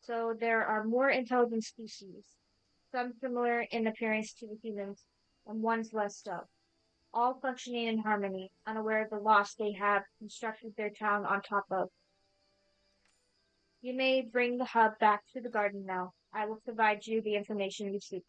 So there are more intelligent species, some similar in appearance to the humans, and ones less so, all functioning in harmony, unaware of the loss they have constructed their town on top of. You may bring the hub back to the garden now. I will provide you the information you seek.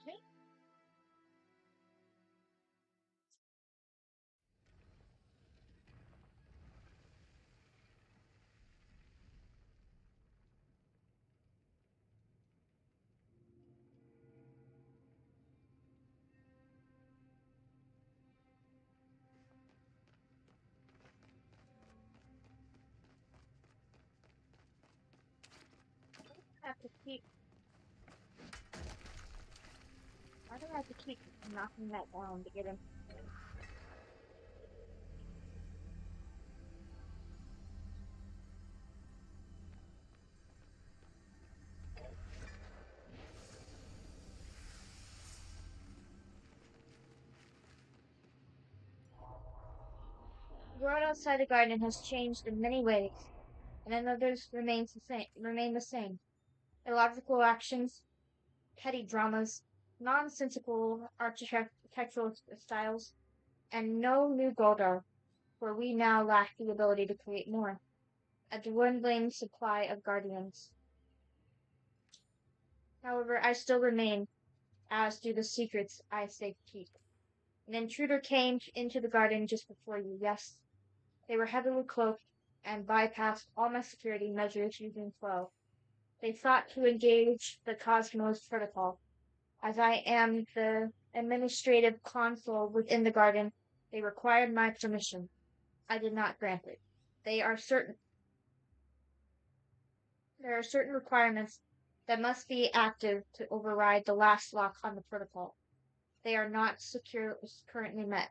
Okay. knocking that down to get him. The world outside the garden has changed in many ways, and in others remain the same. Illogical actions, petty dramas, nonsensical architectural styles, and no new Goldar, for we now lack the ability to create more. A dwindling supply of guardians. However, I still remain, as do the secrets I safe keep. An intruder came into the garden just before you, yes. They were heavily cloaked and bypassed all my security measures using flow. They sought to engage the Cosmos Protocol. As I am the administrative consul within the garden, they required my permission. I did not grant it. They are certain There are certain requirements that must be active to override the last lock on the protocol. They are not currently met.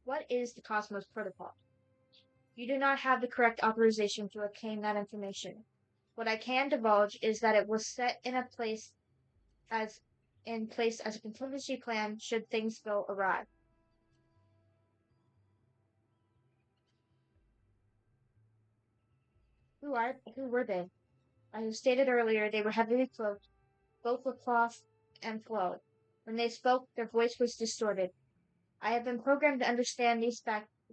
What is the Cosmos Protocol? You do not have the correct authorization to obtain that information. What I can divulge is that it was set as in place as a contingency plan should things go awry. Who were they? As stated earlier, they were heavily cloaked, both with cloth and flowed. When they spoke, their voice was distorted. I have been programmed to understand these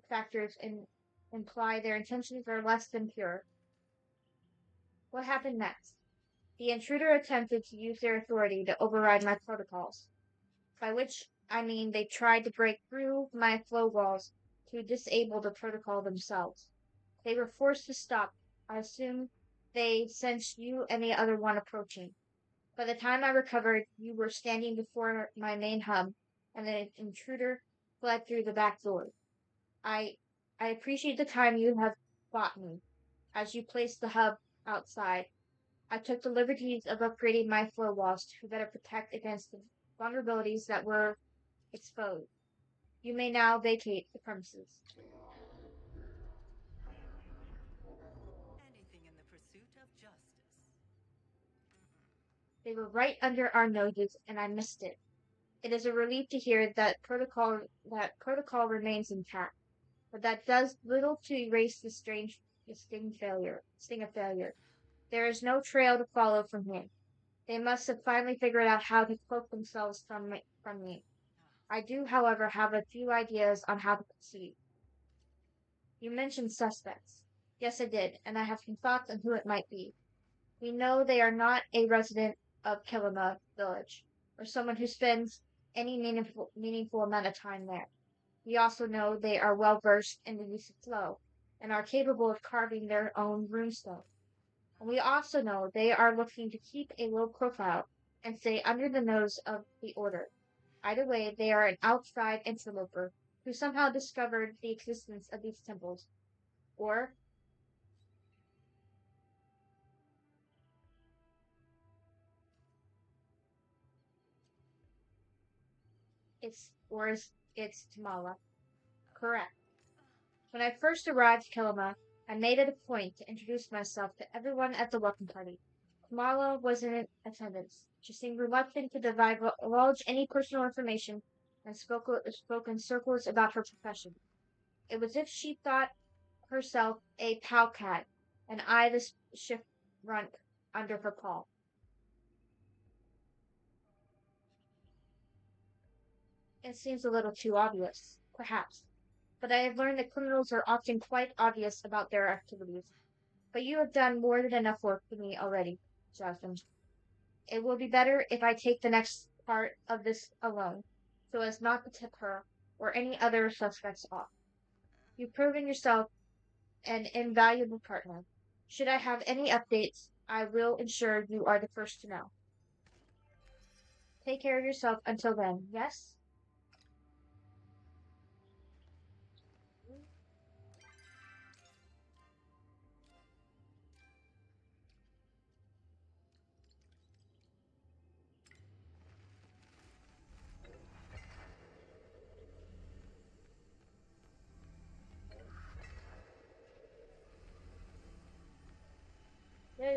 factors and imply their intentions are less than pure. What happened next? The intruder attempted to use their authority to override my protocols, by which I mean they tried to break through my flow walls to disable the protocol themselves. They were forced to stop. I assume they sensed you and the other one approaching. By the time I recovered, you were standing before my main hub, and the intruder fled through the back door. I I appreciate the time you have bought me. As you placed the hub outside, I took the liberties of upgrading my flow walls to better protect against the vulnerabilities that were exposed. You may now vacate the premises. Anything in the pursuit of justice. They were right under our noses, and I missed it. It is a relief to hear that protocol remains intact, but that does little to erase the sting of failure. There is no trail to follow from here. They must have finally figured out how to cloak themselves from me. I do, however, have a few ideas on how to proceed. You mentioned suspects. Yes, I did, and I have some thoughts on who it might be. We know they are not a resident of Kilima village, or someone who spends any meaningful amount of time there. We also know they are well versed in the use of flow, and are capable of carving their own runestone. And we also know they are looking to keep a low profile and stay under the nose of the order. Either way, they are an outside interloper who somehow discovered the existence of these temples. Or it's Tamala. Correct. When I first arrived at Kilima, I made it a point to introduce myself to everyone at the welcome party. Kamala was in attendance. She seemed reluctant to divulge any personal information and spoke in circles about her profession. It was as if she thought herself a cat, and I the shift runt under her paw. It seems a little too obvious, perhaps, but I have learned that criminals are often quite obvious about their activities. But you have done more than enough work for me already, Jasmine. It will be better if I take the next part of this alone, so as not to tip her or any other suspects off. You've proven yourself an invaluable partner. Should I have any updates, I will ensure you are the first to know. Take care of yourself until then, yes?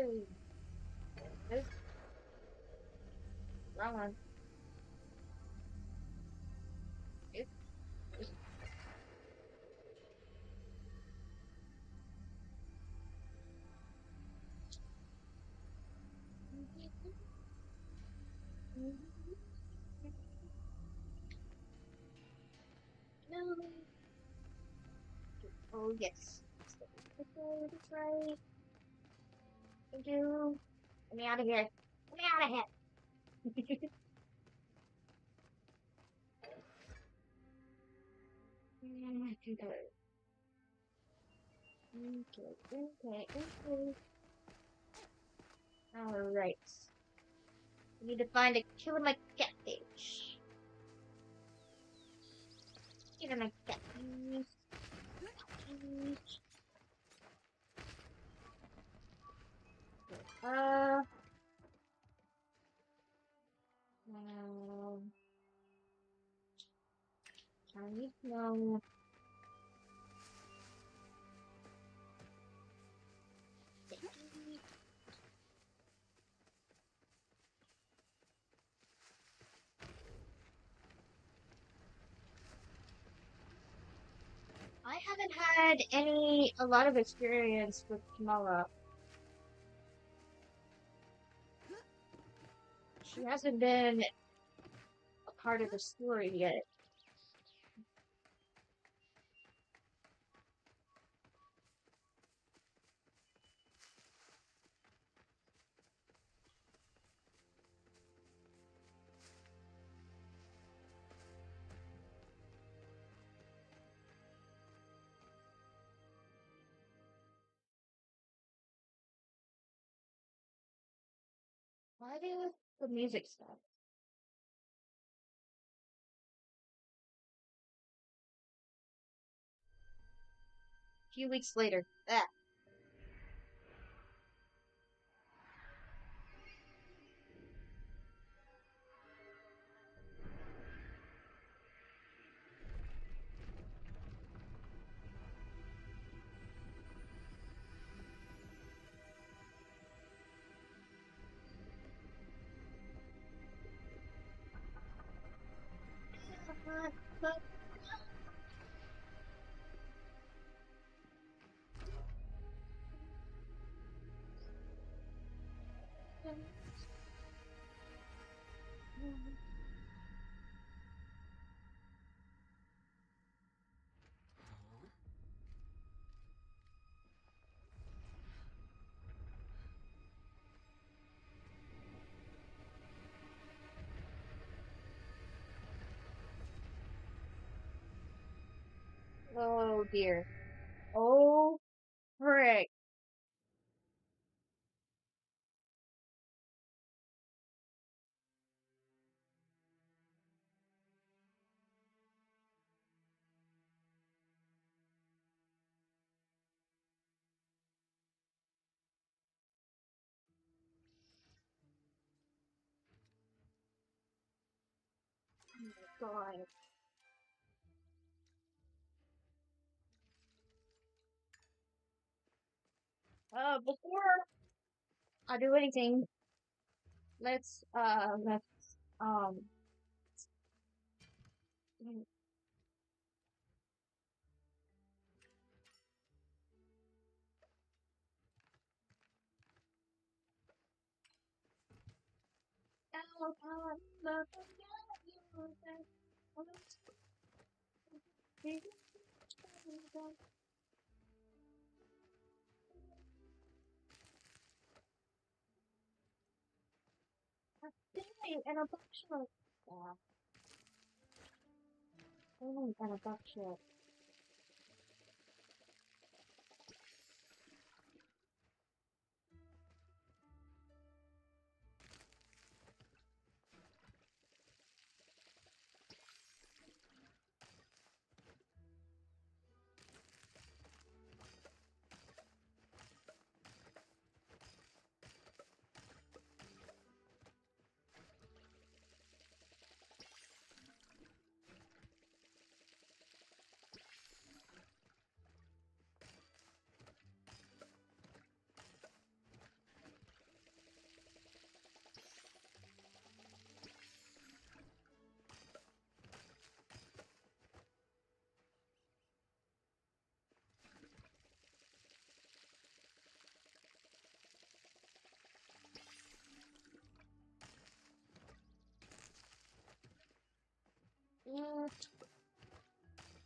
Ooh. Nope. Wrong one. Nope. No. Oh, yes. Okay, that's right. Thank you. Get me out of here. Get me out of here. Okay. Alright. I need to find a killer my catfish. Killer my catfish. Catfish. Uh, um, Chinese, no. I haven't had a lot of experience with Kamala. She hasn't been a part of the story yet. Why did the music stop? A few weeks later. Ah. Oh dear. Oh frick. Oh my god. Before I do anything, let's, um, and a buckshot. And a buckshot.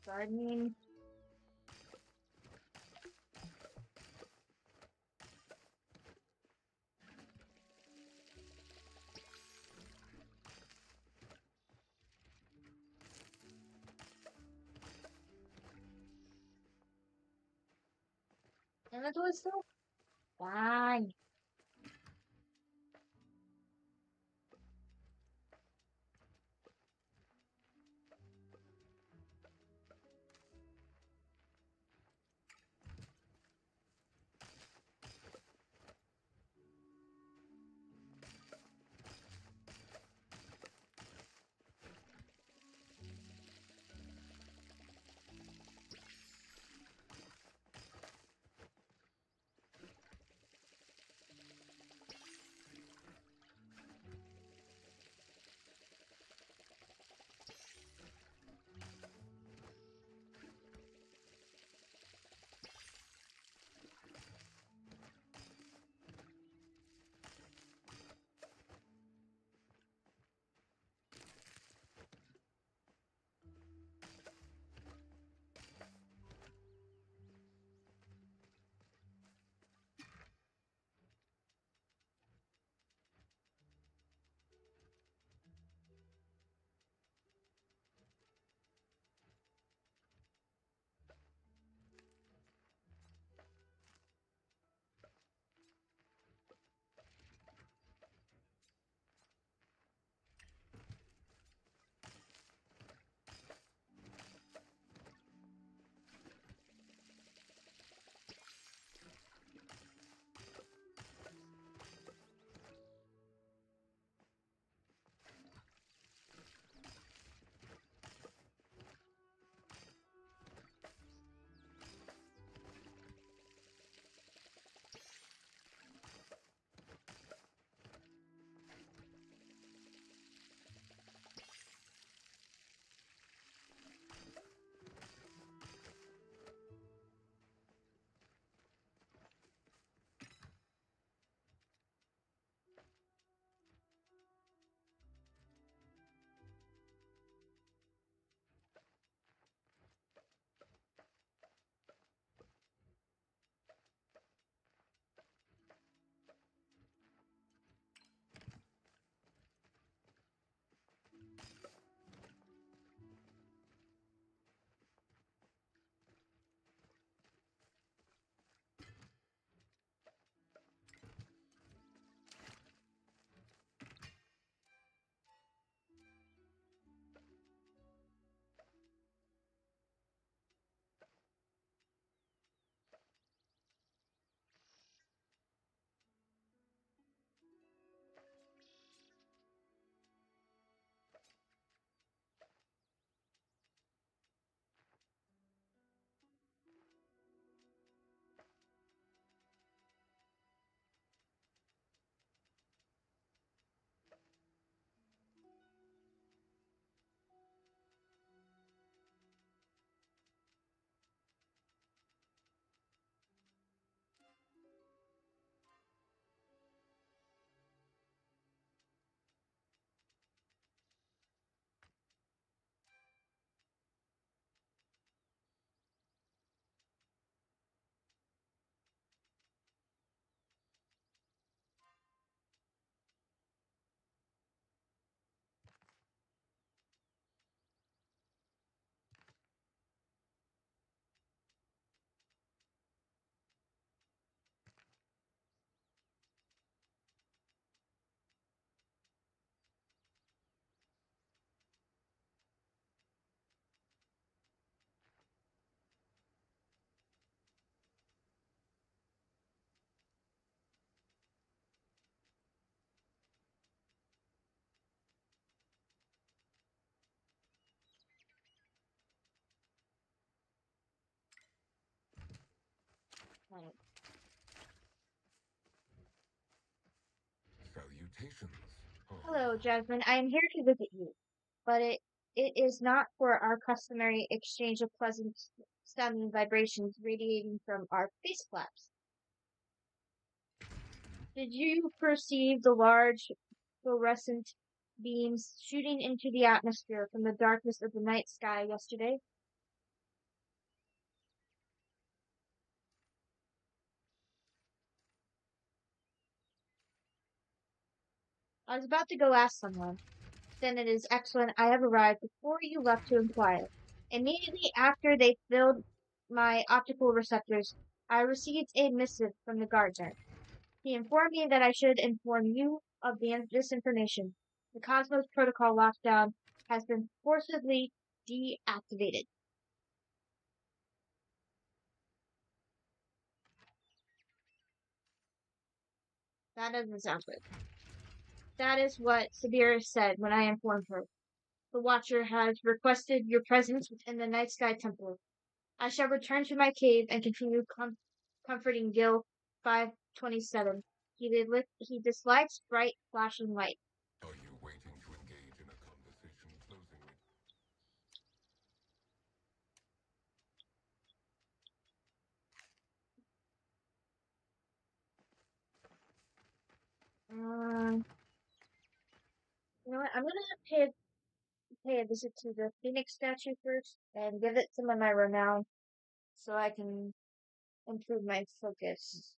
Gardening. Inventory still? Fine. Right. Salutations. Oh, Hello, Jasmine. I am here to visit you, but it is not for our customary exchange of pleasant sounding vibrations radiating from our face flaps. Did you perceive the large fluorescent beams shooting into the atmosphere from the darkness of the night sky yesterday. I was about to go ask someone. Then it is excellent I have arrived before you left to inquire. Immediately after they filled my optical receptors, I received a missive from the gardener. He informed me that I should inform you of this information. The Cosmos Protocol lockdown has been forcibly deactivated. That doesn't sound good. That is what Sabira said when I informed her. The Watcher has requested your presence within the Night Sky Temple. I shall return to my cave and continue comforting Gil 527. He dislikes bright flashing light. Are you waiting to engage in a conversation closing ritual? You know what? I'm gonna pay a visit to the Phoenix statue first and give it some of my renown so I can improve my focus.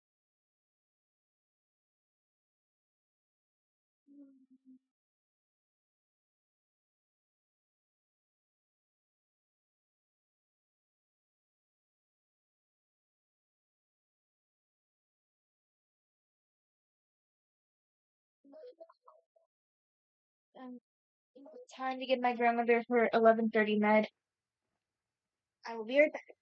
Um, Time to give my grandmother her 11:30 med. I will be right back.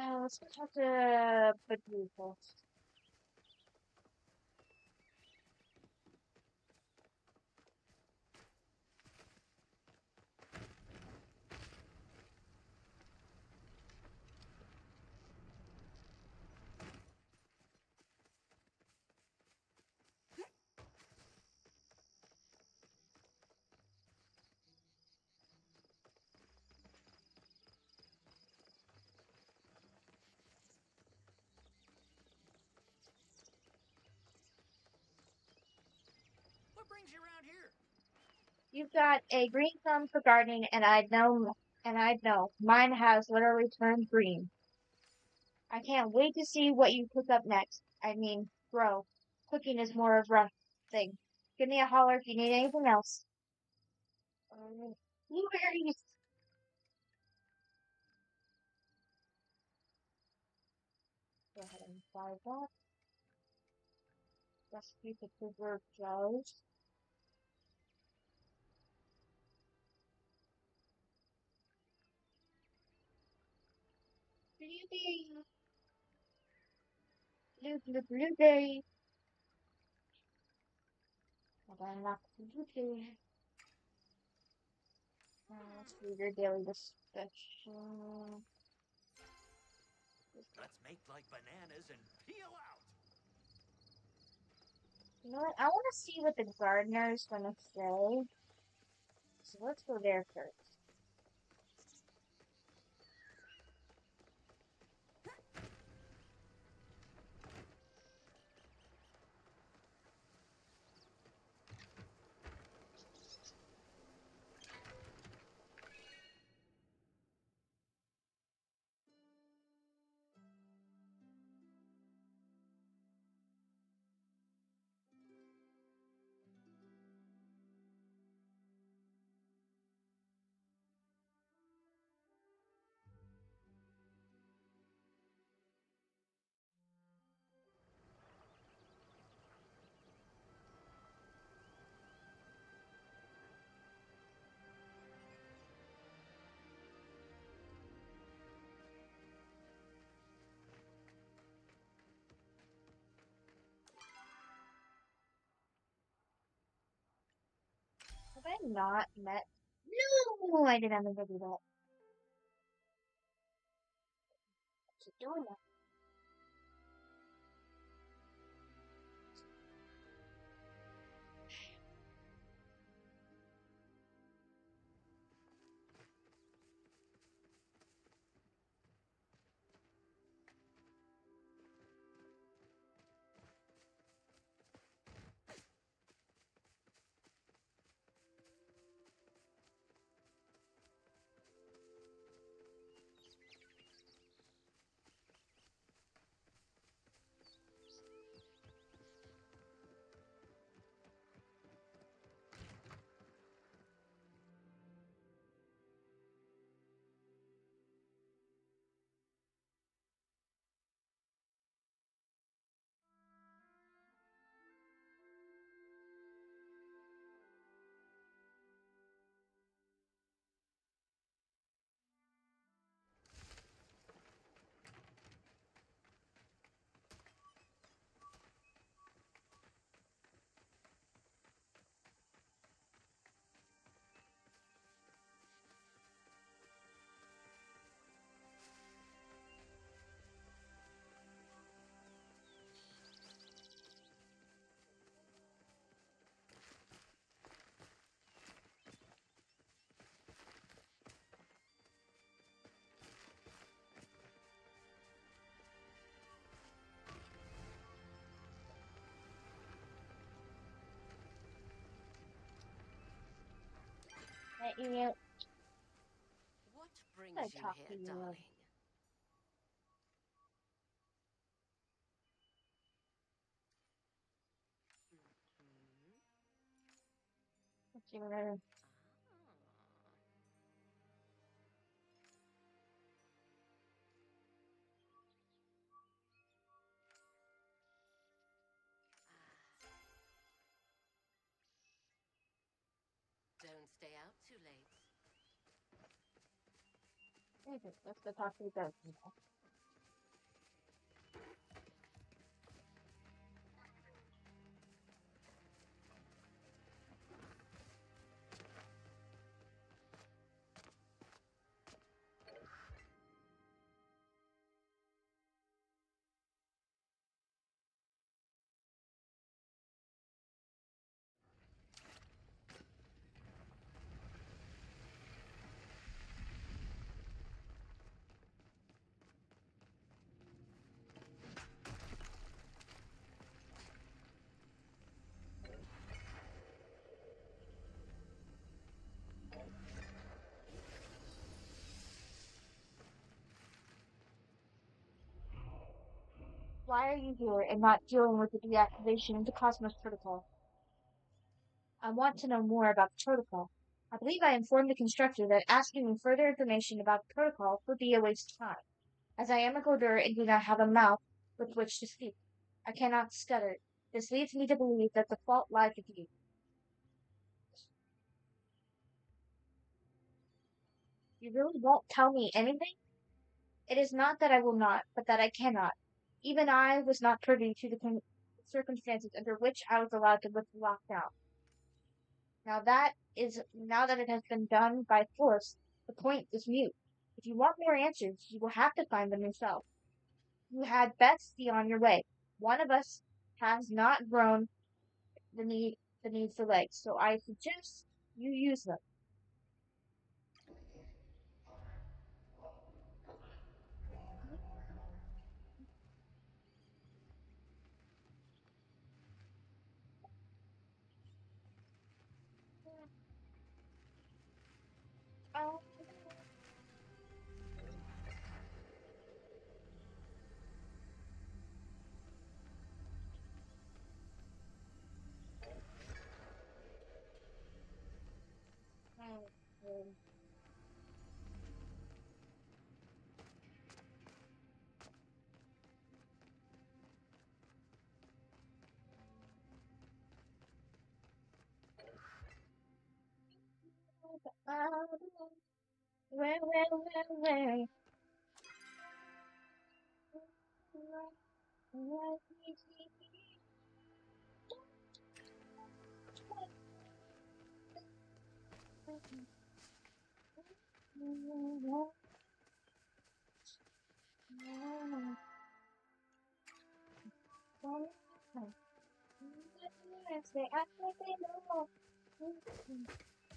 Let's talk to Badoo first. What brings you around here? You've got a green thumb for gardening, and I'd know. Mine has literally turned green. I can't wait to see what you cook up next. I mean, grow. Cooking is more of a thing. Give me a holler if you need anything else. Blueberries! Go ahead and fry that. Recipe to preserve jellies. Blueberry! Blueberry! Hold on, not blueberry. Let's do your daily discussion. Let's make like bananas and peel out. You know what? I want to see what the gardener's gonna say. So let's go there first. Have I not met? No, I didn't mean to do that. Keep doing that. You know, What brings I'm gonna you talk to here, you. darling? What you wanna? Don't stay out too late. Okay, let's go talk to the gardener. Why are you here and not dealing with the deactivation of the Cosmos Protocol? I want to know more about the protocol. I believe I informed the constructor that asking me further information about the protocol would be a waste of time, as I am a coder and do not have a mouth with which to speak. I cannot stutter. This leads me to believe that the fault lies with you. You really won't tell me anything? It is not that I will not, but that I cannot. Even I was not privy to the circumstances under which I was allowed to lift the lockdown. Now that it has been done by force, the point is mute. If you want more answers, you will have to find them yourself. You had best be on your way. One of us has not grown the need for legs, so I suggest you use them. Oh, where? They act like they know.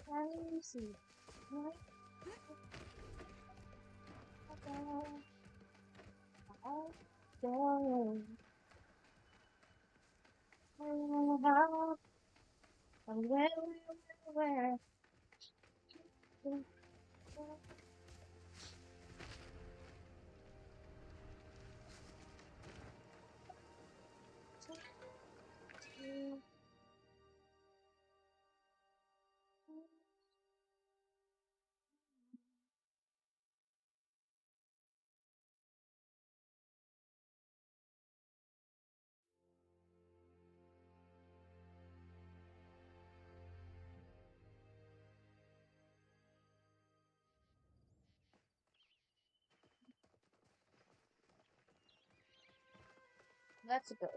Can you see? Where? Let's go.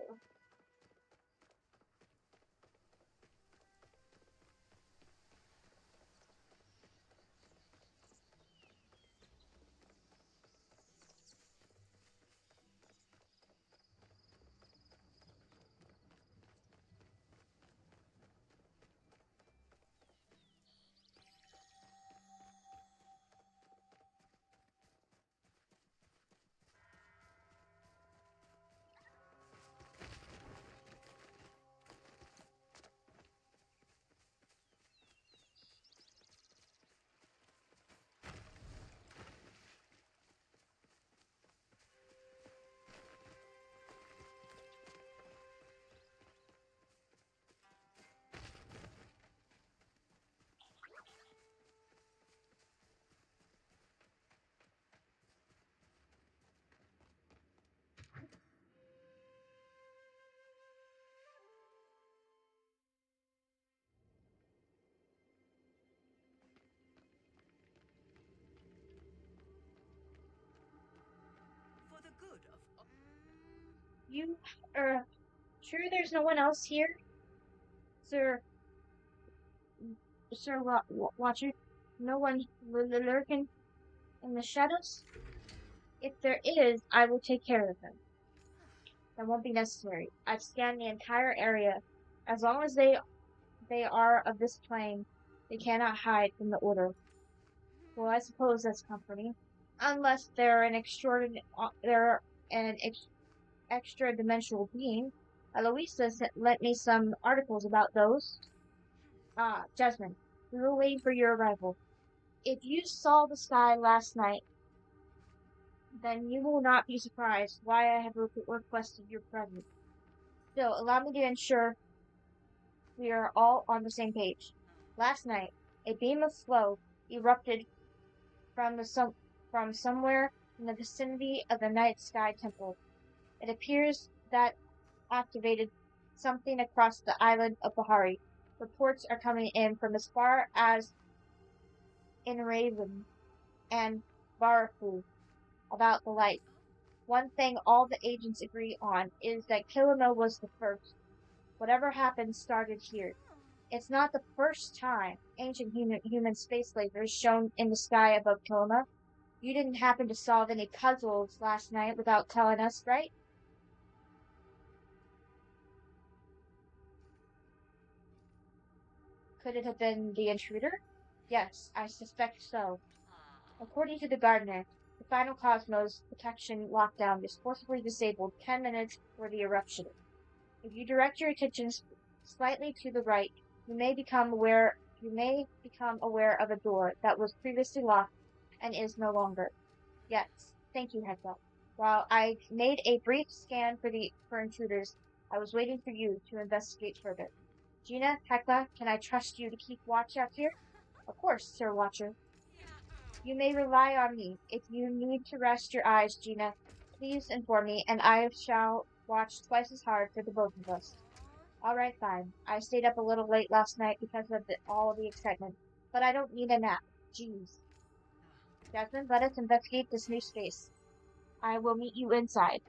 For the good of all. You are sure there's no one else here, Sir? Sir Watcher? No one lurking in the shadows? If there is, I will take care of them. That won't be necessary. I've scanned the entire area. As long as they are of this plane, they cannot hide from the order. Well, I suppose that's comforting. Unless they're extra dimensional being. Eloisa lent me some articles about those. Ah, Jasmine, we were waiting for your arrival. If you saw the sky last night, then you will not be surprised why I have requested your presence. Still, allow me to ensure we are all on the same page. Last night, a beam of flow erupted from from somewhere in the vicinity of the Night Sky Temple. It appears that activated something across the island of Bahari. Reports are coming in from as far as Inraven and Barafu about the light. One thing all the agents agree on is that Kilima was the first. Whatever happened started here. It's not the first time ancient human space lasers shone in the sky above Kilima. You didn't happen to solve any puzzles last night without telling us, right? Could it have been the intruder? Yes, I suspect so. According to the gardener, the final Cosmos protection lockdown is forcibly disabled 10 minutes before the eruption. If you direct your attention slightly to the right, you may become aware of a door that was previously locked and is no longer. Yes, thank you, Hector. While I made a brief scan for intruders, I was waiting for you to investigate further. Gina, Hecla, can I trust you to keep watch out here? Of course, Sir Watcher. You may rely on me. If you need to rest your eyes, Gina, please inform me, and I shall watch twice as hard for the both of us. All right, fine. I stayed up a little late last night because of all the excitement, but I don't need a nap. Jeez. Jasmine, let us investigate this new space. I will meet you inside.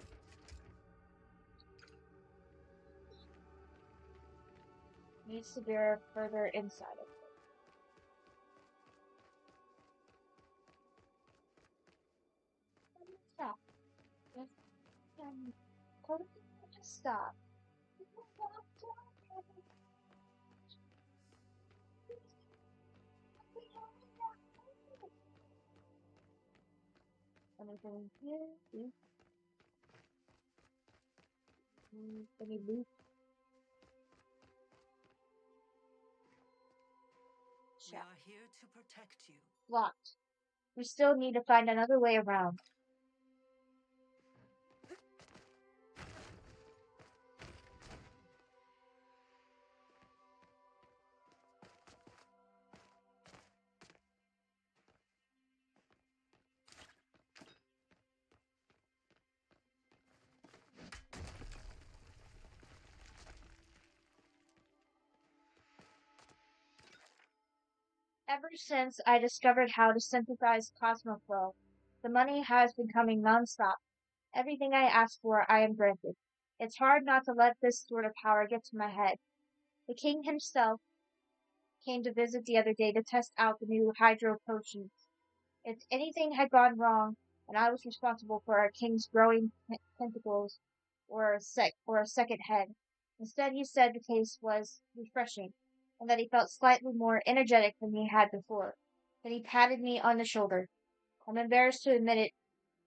Needs to be further inside of it. Stop. Just stop. Anything here? Any loot? We are here to protect you. Locked. We still need to find another way around. Ever since I discovered how to synthesize Cosmoflow, the money has been coming nonstop. Everything I ask for, I am granted. It's hard not to let this sort of power get to my head. The king himself came to visit the other day to test out the new hydro potions. If anything had gone wrong, and I was responsible for our king's growing tentacles or a second head. Instead, he said the taste was refreshing, and that he felt slightly more energetic than he had before. Then he patted me on the shoulder. I'm embarrassed to admit it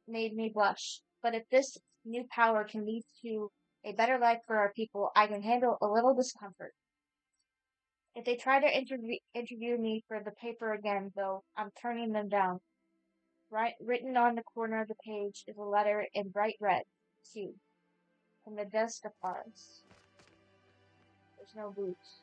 made me blush, but if this new power can lead to a better life for our people, I can handle a little discomfort. If they try to interview me for the paper again, though, I'm turning them down. Written on the corner of the page is a letter in bright red, too, from the desk of ours. There's no boots.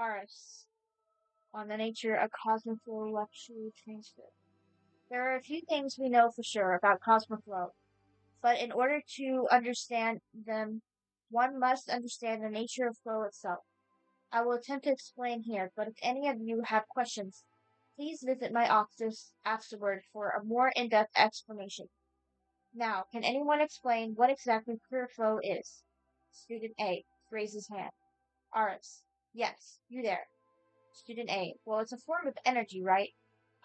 Aris, on the nature of Cosmoflow luxury transfer. There are a few things we know for sure about Cosmoflow, but in order to understand them, one must understand the nature of flow itself. I will attempt to explain here, but if any of you have questions, please visit my office afterward for a more in-depth explanation. Now, can anyone explain what exactly pure flow is? Student A raises hand. Aris, yes, you there. Student A, well, it's a form of energy, right?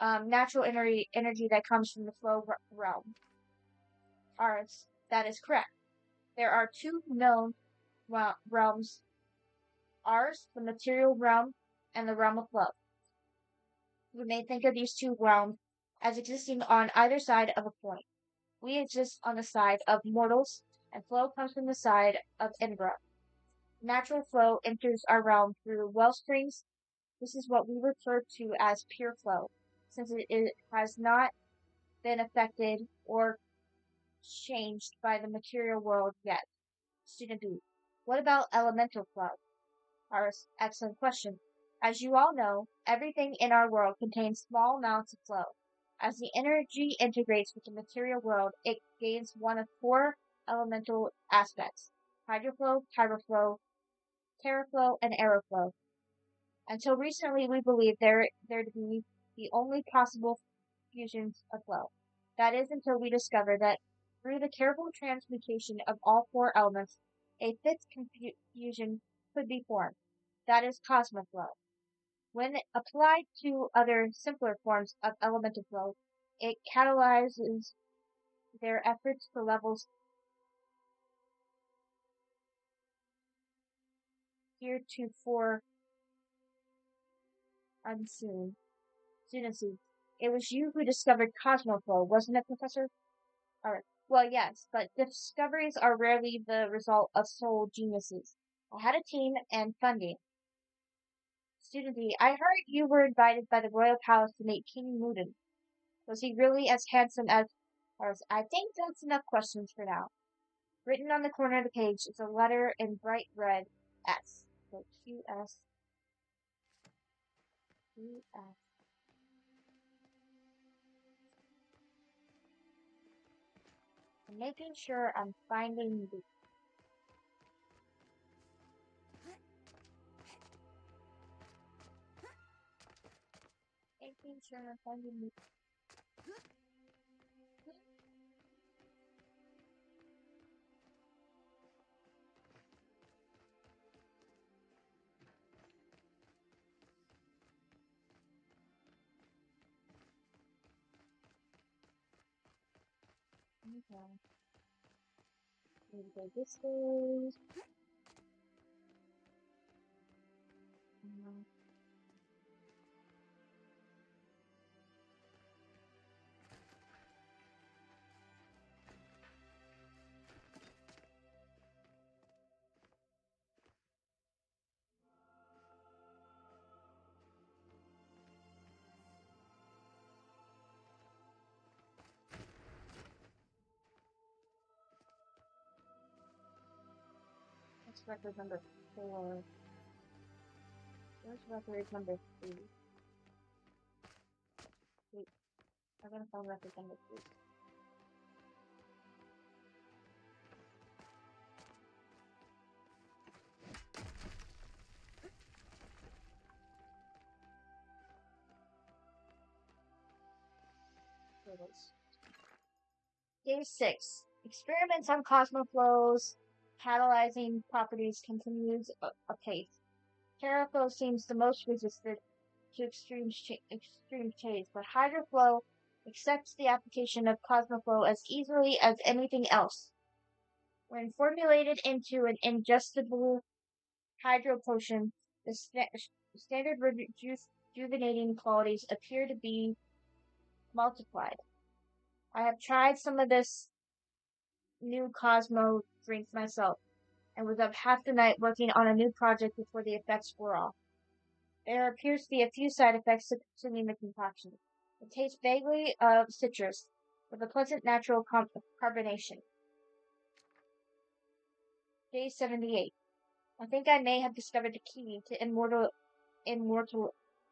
Natural energy that comes from the flow realm. Aris, that is correct. There are two known realms, ours, the material realm, and the realm of love. We may think of these two realms as existing on either side of a point. We exist on the side of mortals, and flow comes from the side of Indra. Natural flow enters our realm through well springs. This is what we refer to as pure flow, since it has not been affected or changed by the material world yet. Student B. What about elemental flow? Excellent question. As you all know, everything in our world contains small amounts of flow. As the energy integrates with the material world, it gains one of four elemental aspects: hydroflow, pyroflow, terraflow, and aeroflow. Until recently, we believed there to be the only possible fusions of flow. That is until we discovered that through the careful transmutation of all four elements, a fifth fusion could be formed. That is cosmoflow. When applied to other simpler forms of elemental flow, it catalyzes their efforts to levels heretofore unseen. Student C. It was you who discovered cosmoflow, wasn't it, Professor? Alright. Well, yes, but discoveries are rarely the result of sole geniuses. I had a team and funding. Student D. I heard you were invited by the royal palace to meet King Mudan. Was he really as handsome as ours? I think that's enough questions for now. Written on the corner of the page is a letter in bright red S. So QS. QS. I'm making sure I'm finding the making sure I'm finding the okay. Maybe go this way. Um, That's record number 4. Where's record number 3? Wait, I'm gonna find record number 3. Here it is. Day 6. Experiments on cosmoflows catalyzing properties continues apace. Terraflow seems the most resistant to extreme change, but hydroflow accepts the application of cosmoflow as easily as anything else. When formulated into an ingestible hydro potion, the standard rejuvenating qualities appear to be multiplied. I have tried some of this new Cosmo drink myself, and was up half the night working on a new project before the effects wore off. There appears to be a few side effects to consuming the concoction. It tastes vaguely of citrus, with a pleasant natural carbonation. Day 78. I think I may have discovered the key to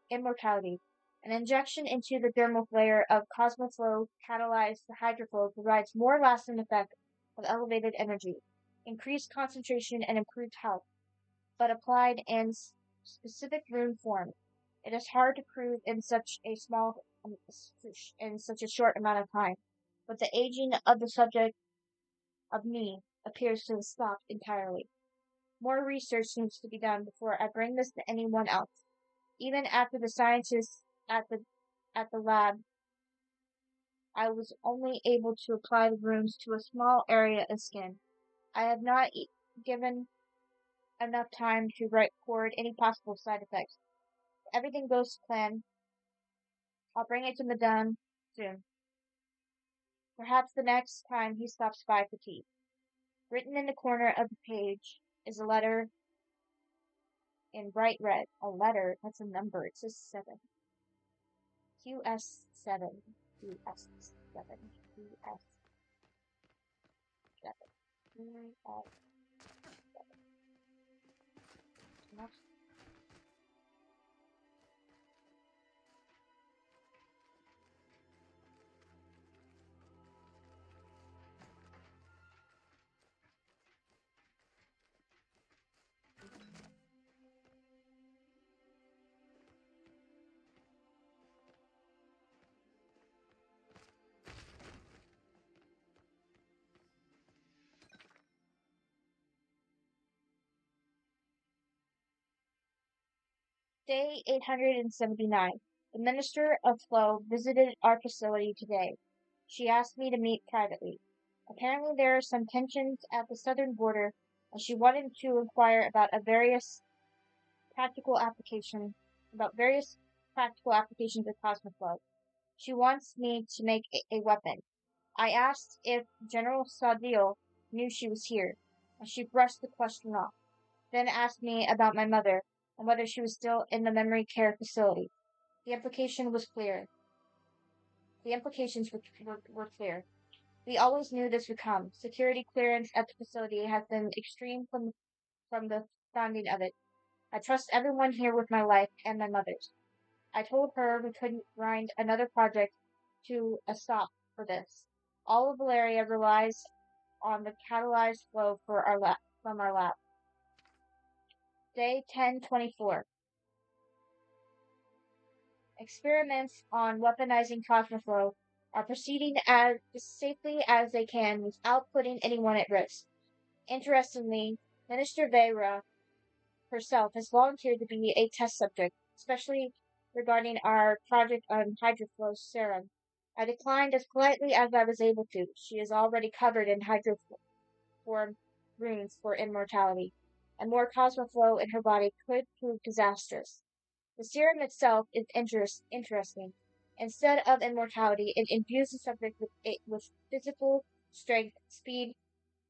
immortality. An injection into the dermal layer of Cosmoflow catalyzed the hydroflow provides more lasting effect of elevated energy, increased concentration, and improved health, but applied in specific rune form. It is hard to prove in such a short amount of time, but the aging of the subject of me appears to have stopped entirely. More research needs to be done before I bring this to anyone else. Even after the scientists at the lab, I was only able to apply the runes to a small area of skin. I have not given enough time to record any possible side effects. If everything goes to plan, I'll bring it to Madame soon. Perhaps the next time he stops by for tea. Written in the corner of the page is a letter in bright red. A letter, that's a number, it says 7. QS7. QS7. QS7. QS7. Day 879. The Minister of Flow visited our facility today. She asked me to meet privately. Apparently there are some tensions at the southern border, and she wanted to inquire about various practical applications of Cosmoflow. She wants me to make a weapon. I asked if General Sadil knew she was here, and she brushed the question off, then asked me about my mother and whether she was still in the memory care facility. The implication was clear. The implications were clear. We always knew this would come. Security clearance at the facility has been extreme from the founding of it. I trust everyone here with my life and my mother's. I told her we couldn't grind another project to a stop for this. All of Valeria relies on the catalyzed flow from our lab. Day 1024. Experiments on weaponizing Cosmoflow are proceeding as safely as they can without putting anyone at risk. Interestingly, Minister Vera herself has volunteered to be a test subject, especially regarding our project on hydroflow serum. I declined as politely as I was able to. She is already covered in hydroform runes for immortality, and more Cosmoflow in her body could prove disastrous. The serum itself is interesting. Instead of immortality, it imbues the subject with physical strength, speed,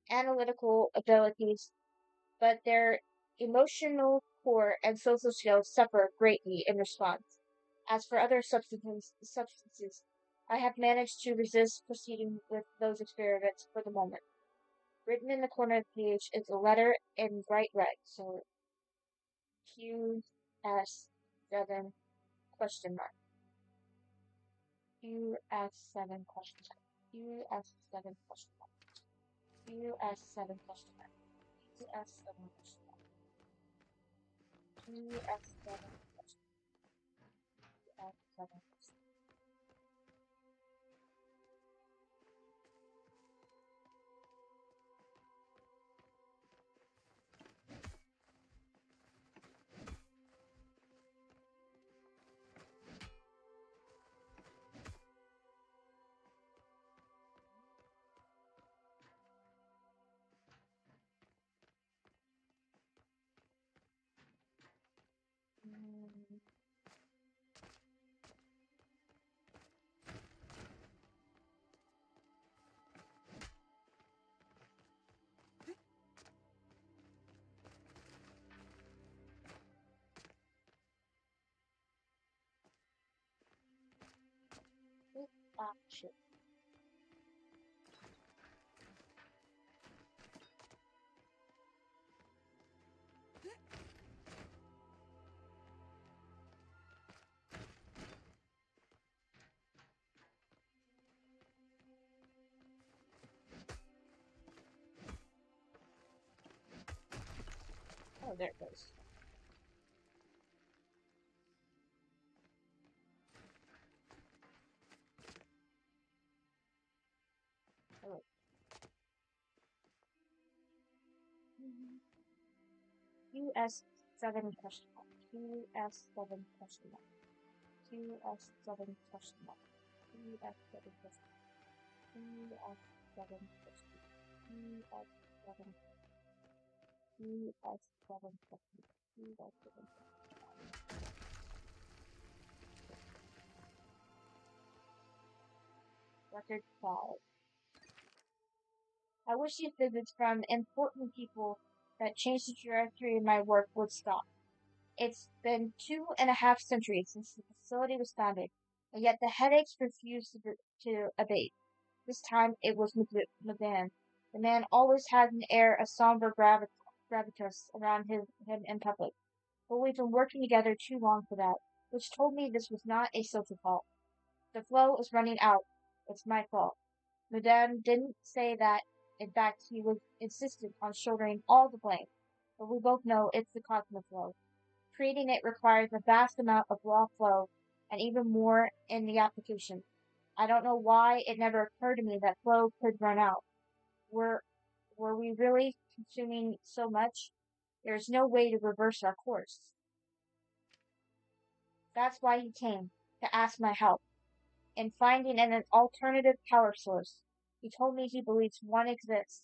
analytical abilities, but their emotional core and social skills suffer greatly in response. As for other substances, I have managed to resist proceeding with those experiments for the moment. Written in the corner of the page is a letter in bright red, so QS7 question mark. QS7 question mark. QS7 question mark. QS7 question mark. QS7 question mark. QS7 question mark. QS7 question mark. Shit. Oh, there it goes. Oh. QS7 question mark. QS7 question mark. QS7 question mark. QS7 question mark. QS7 question mark. QS7 question mark. QS7 Record 5. I wish these visits from important people that changed the trajectory of my work would stop. It's been 2.5 centuries since the facility was founded, and yet the headaches refuse to abate. This time it was Madan. The man always had an air of somber gravitas around him in public, but we've been working together too long for that, which told me this was not a social fault. The flow is running out. It's my fault. Madame didn't say that. In fact, he was insistent on shouldering all the blame. But we both know it's the cosmic flow. Creating it requires a vast amount of raw flow, and even more in the application. I don't know why it never occurred to me that flow could run out. Were were we really consuming so much? There is no way to reverse our course. That's why he came, to ask my help in finding an alternative power source. He told me he believes one exists,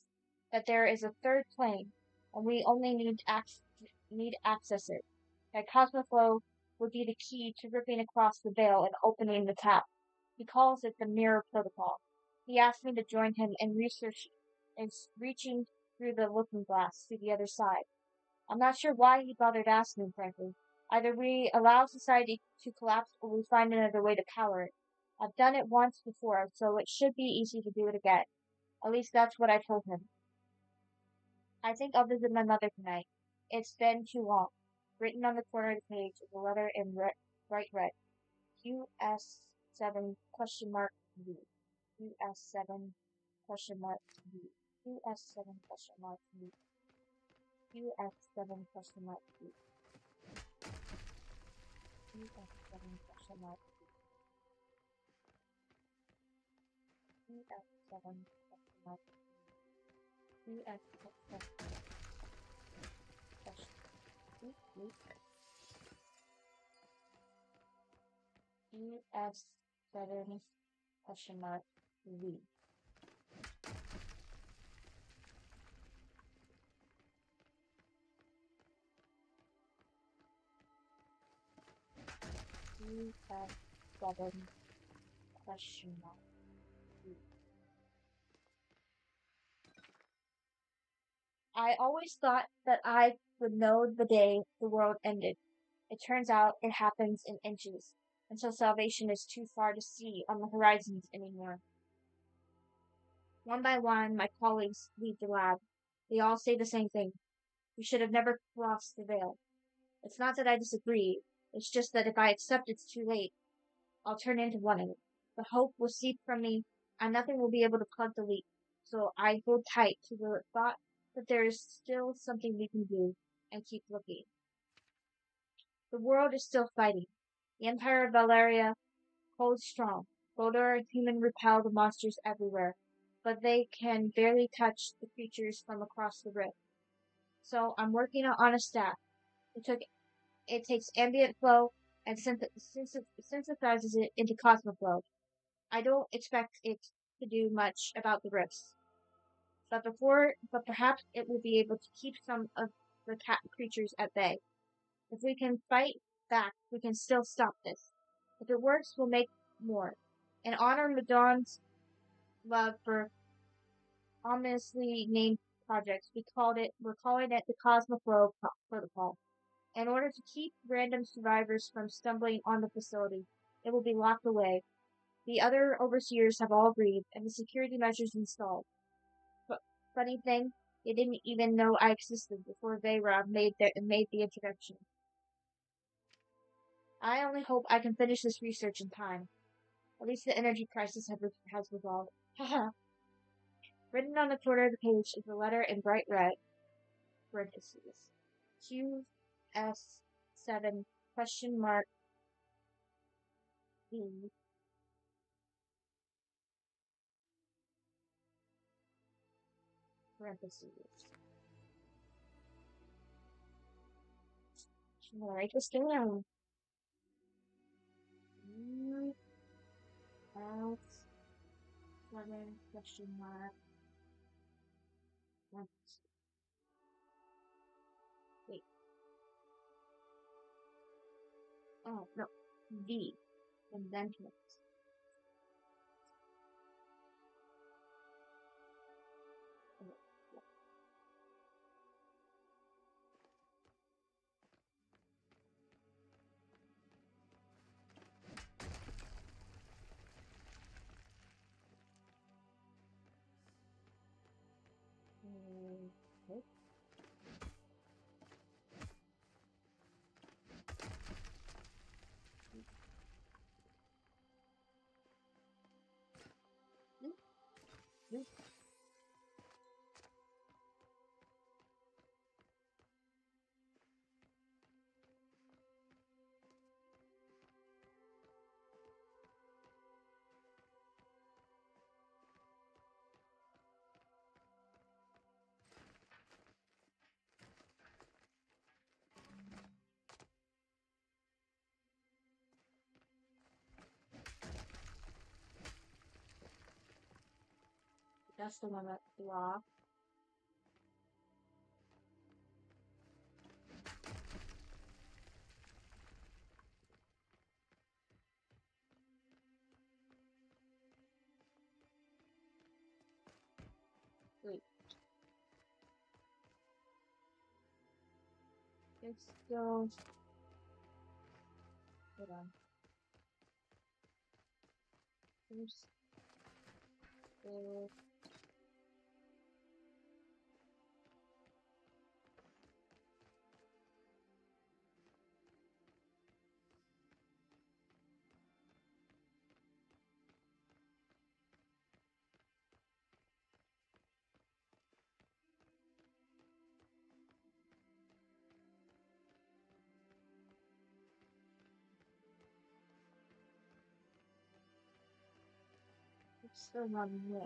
that there is a third plane, and we only need access it. That Cosmoflow would be the key to ripping across the veil and opening the tap. He calls it the mirror protocol. He asked me to join him in research in reaching through the looking glass to the other side. I'm not sure why he bothered asking, frankly. Either we allow society to collapse or we find another way to power it. I've done it once before, so it should be easy to do it again. At least that's what I told him. I think I'll visit my mother tonight. It's been too long. Written on the corner of the page is a letter in bright red. US7 question mark V. US7 question mark V. US7 question mark V. US7 question mark V. US7 question mark V. US7 question mark US7 question US7 question mark V. US7 question mark V. I always thought that I would know the day the world ended. It turns out it happens in inches, until salvation is too far to see on the horizons anymore. One by one, my colleagues leave the lab. They all say the same thing. We should have never crossed the veil. It's not that I disagree. It's just that if I accept it's too late, I'll turn into one of them. The hope will seep from me, and nothing will be able to plug the leak. So I hold tight to the thought that there is still something we can do, and keep looking. The world is still fighting. The Empire of Valeria holds strong. Bodor and human repel the monsters everywhere, but they can barely touch the creatures from across the rift. So I'm working on a staff. It takes ambient flow and synthesizes it into cosmoflow. I don't expect it to do much about the rifts, but perhaps it will be able to keep some of the cat creatures at bay. If we can fight back, we can still stop this. If it works, we'll make more. In honor of Madon's love for ominously named projects, we're calling it the Cosmoflow Protocol. In order to keep random survivors from stumbling on the facility, it will be locked away. The other overseers have all agreed, and the security measures installed. But funny thing, they didn't even know I existed before Veyra made the introduction. I only hope I can finish this research in time. At least the energy crisis has resolved. Haha. Written on the corner of the page is a letter in bright red, parentheses. QS7 question mark V. Parentheses. Should I write this down? Else 7 question mark. Wait. Oh, no. V. Inventment. Okay. That's the one that blocked. Wait. It's still. Hold on. There's still. It's still not in there.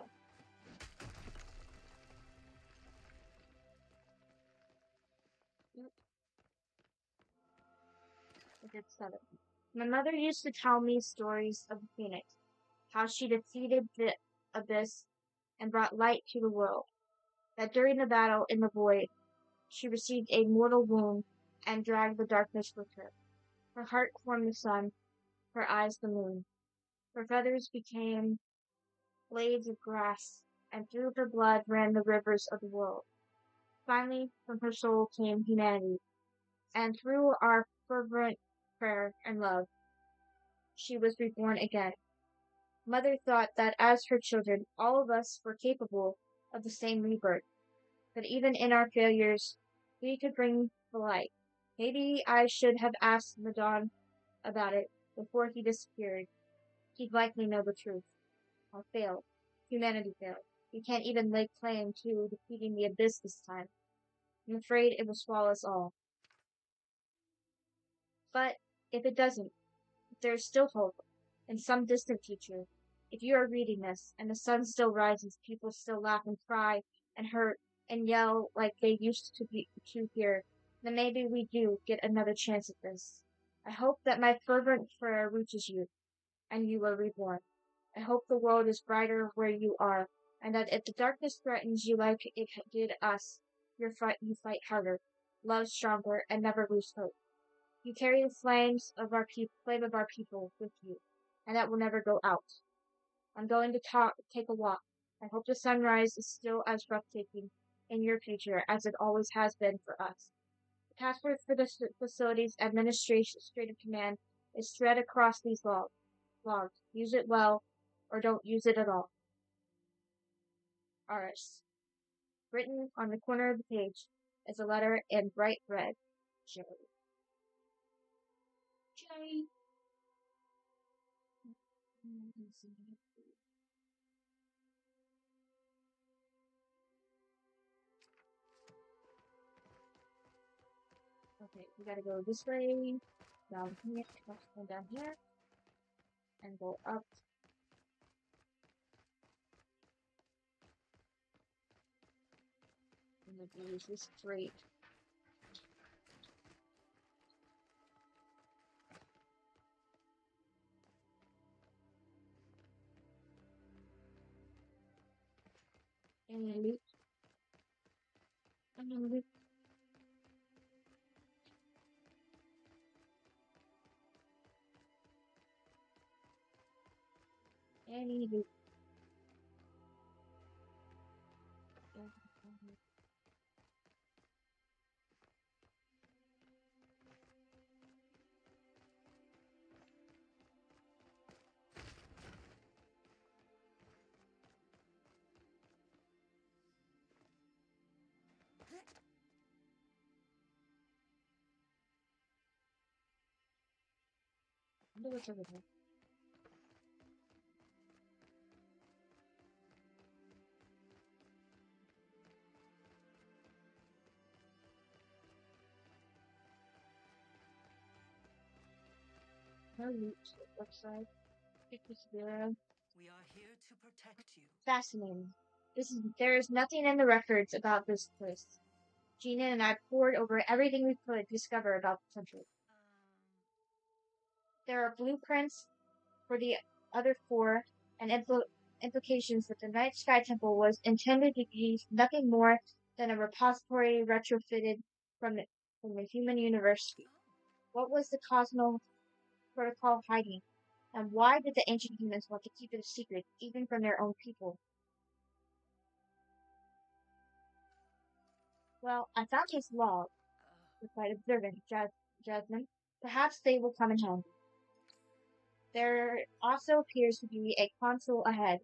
Look at 7. My mother used to tell me stories of the Phoenix, how she defeated the abyss and brought light to the world. That during the battle in the void, she received a mortal wound and dragged the darkness with her. Her heart formed the sun, her eyes the moon. Her feathers became blades of grass, and through her blood ran the rivers of the world. Finally, from her soul came humanity, and through our fervent prayer and love, she was reborn again. Mother thought that as her children, all of us were capable of the same rebirth, that even in our failures, we could bring the light. Maybe I should have asked Madon about it before he disappeared. He'd likely know the truth. I failed. Humanity failed. We can't even lay claim to defeating the abyss this time. I'm afraid it will swallow us all. But if it doesn't, if there's still hope in some distant future, if you are reading this and the sun still rises, people still laugh and cry and hurt and yell like they used to here, then maybe we do get another chance at this. I hope that my fervent prayer reaches you and you are reborn. I hope the world is brighter where you are, and that if the darkness threatens you like it did us, you fight harder, love stronger, and never lose hope. You carry the flame of our people with you, and that will never go out. I'm going to take a walk. I hope the sunrise is still as breathtaking in your future as it always has been for us. The password for the facility's administrative command is thread across these logs. Use it well, or don't use it at all. Ours. Written on the corner of the page is a letter in bright red. J. J. Okay, we gotta go this way, down here, down here, and go up. And then we use this straight. Any loot? Any loot? Any loot? wonder what's over there. No loot, it looks like. 50. We are here to protect you. Fascinating. There is nothing in the records about this place. Gina and I pored over everything we could discover about the country. There are blueprints for the other four, and implications that the Night Sky Temple was intended to be nothing more than a repository retrofitted from the human university. What was the Cosmo Protocol hiding? And why did the ancient humans want to keep it a secret, even from their own people? Well, I found his log, replied observant Jasmine. Perhaps they will come in handy. There also appears to be a console ahead.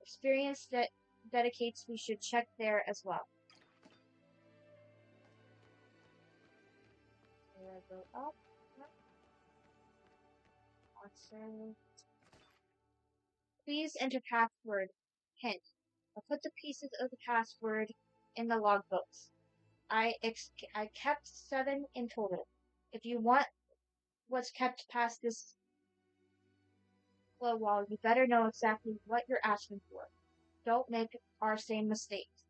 Experience that dedicates we should check there as well. Here I go up. Also, please enter password. Hint. I put the pieces of the password in the logbooks. I kept 7 in total. If you want what's kept past this flow wall, you better know exactly what you're asking for. Don't make our same mistakes.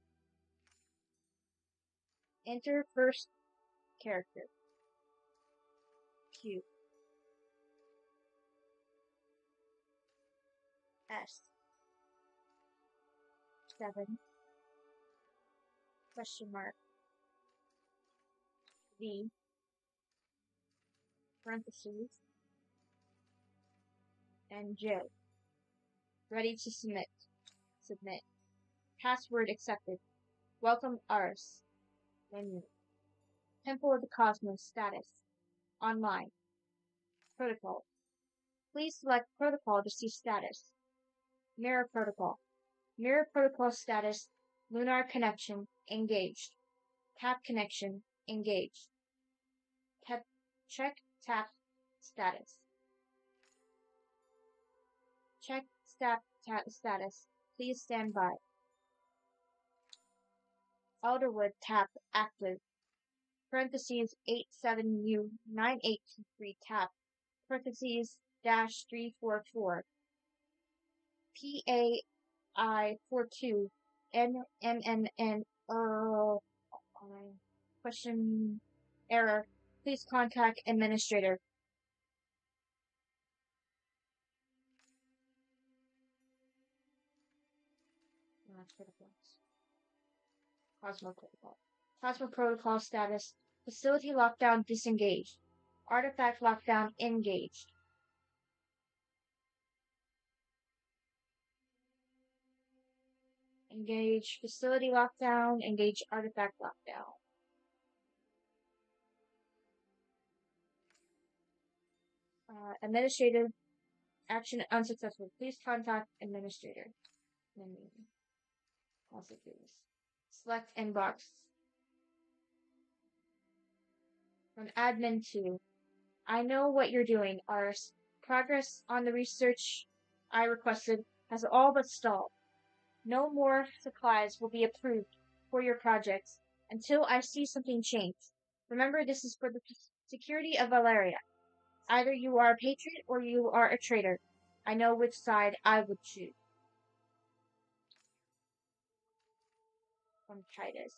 Enter first character. Q. S. 7. Question mark. V. Parentheses. And J. Ready to submit. Submit. Password accepted. Welcome ours. Menu. Temple of the Cosmos status. Online. Protocol. Please select protocol to see status. Mirror protocol. Mirror protocol status. Lunar connection engaged. Tap connection engaged. Check tap status. Check tap status. Please stand by. Alderwood tap active. Parentheses 87U 9823 tap. Parentheses dash 344. PAI 42 NMNN question error. Please contact administrator. Cosmo Protocol. Cosmo Protocol status. Facility lockdown disengaged. Artifact lockdown engaged. Engage facility lockdown. Engage artifact lockdown. Administrative action unsuccessful. Please contact administrator. Menu. Select inbox. From admin to, I know what you're doing, Ars. Progress on the research I requested has all but stalled. No more supplies will be approved for your projects until I see something change. Remember, this is for the security of Valeria. Either you are a patriot or you are a traitor. I know which side I would choose. From Titus.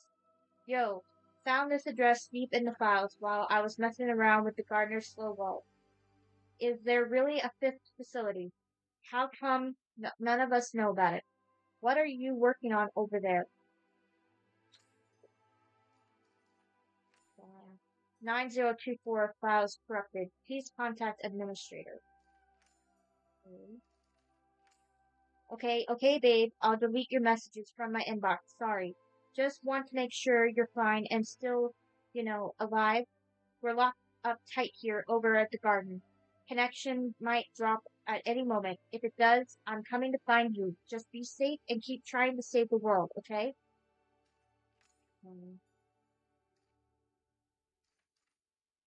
Yo, found this address deep in the files while I was messing around with the Gardener's slow wall. Is there really a 5th facility? How come none of us know about it? What are you working on over there? 9024 files corrupted. Please contact administrator. Okay, babe. I'll delete your messages from my inbox. Sorry. Just want to make sure you're fine and still, alive. We're locked up tight here over at the garden. Connection might drop at any moment. If it does, I'm coming to find you. Just be safe and keep trying to save the world, okay?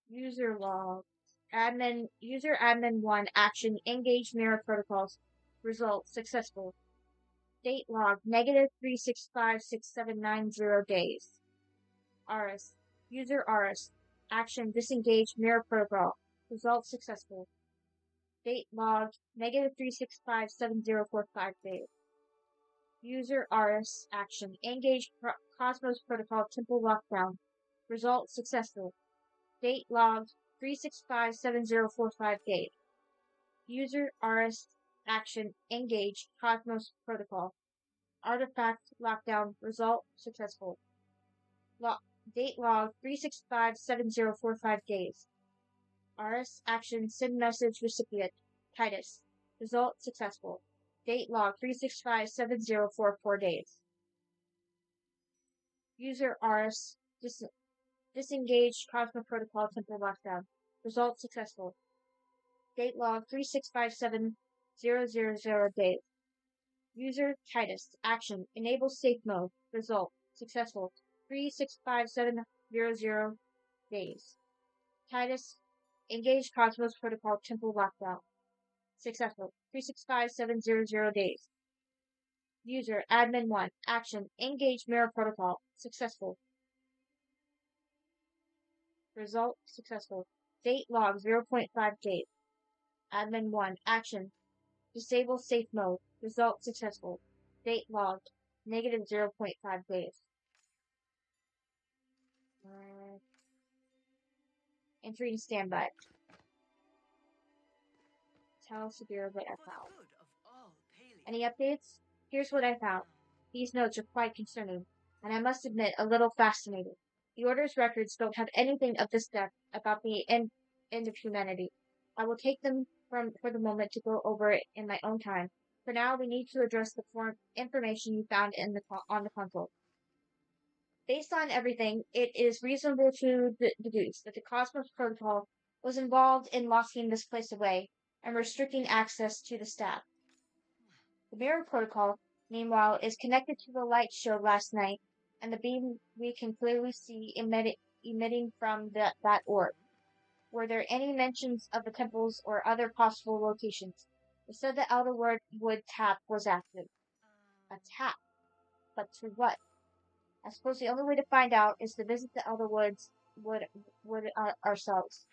User log. User admin 1 action engage mirror protocols. Result successful. Date log -3656790 days. RS. User RS. Action disengage mirror protocol. Result successful. Date log -3657045 days. User RS. Action engage Cosmos protocol temple lockdown. Result successful. Date log 3657045 days. User RS. Action engage Cosmos protocol. Artifact lockdown. Result successful. Date log 3657045 days. RS action send message recipient Titus. Result successful. Date log 3657044 days. User RS disengaged Cosmo Protocol temple lockdown. Result successful. Date log 3657000 days. User Titus action enable safe mode. Result successful. 3657000 days. Titus engage Cosmos Protocol temple lockdown. Successful. 36570 days. User admin 1 action engage mirror protocol. Successful. Result successful. Date log 0.5 days. Admin 1 action disable safe mode. Result successful. Date logged -0.5 days. Entering standby. Tell Sabira what I For the found. good of all Palia. Any updates? Here's what I found. These notes are quite concerning, and I must admit a little fascinating. The Order's records don't have anything of this depth about the end of humanity. I will take them for the moment to go over it in my own time. For now, we need to address the information you found on the console. Based on everything, it is reasonable to deduce that the Cosmos Protocol was involved in locking this place away and restricting access to the staff. The Mirror Protocol, meanwhile, is connected to the light show last night, and the beam we can clearly see emitting from that orb. Were there any mentions of the temples or other possible locations? It said the Elderwood tap was active. A tap? But to what? I suppose the only way to find out is to visit the Elderwoods ourselves.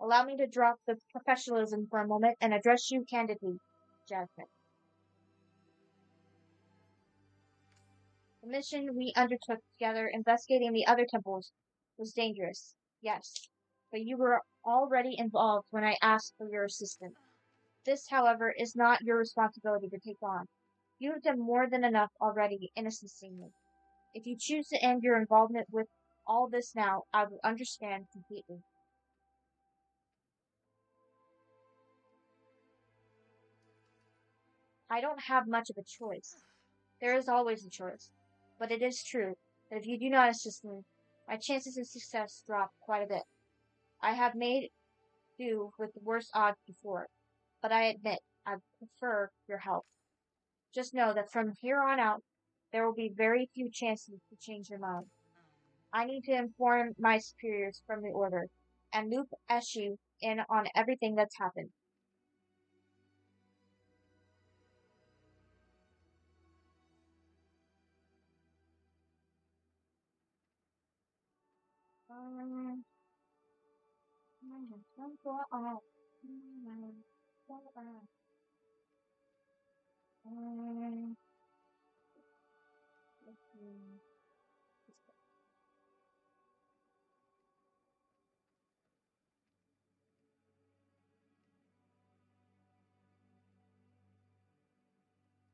Allow me to drop the professionalism for a moment and address you candidly, Jasmine. The mission we undertook together investigating the other temples was dangerous, yes, but you were already involved when I asked for your assistance. This, however, is not your responsibility to take on. You have done more than enough already in assisting me. If you choose to end your involvement with all this now, I will understand completely. I don't have much of a choice. There is always a choice. But it is true that if you do not assist me, my chances of success drop quite a bit. I have made do with the worst odds before, but I admit I prefer your help. Just know that from here on out, there will be very few chances to change your mind. I need to inform my superiors from the Order, and loop Eshu in on everything that's happened.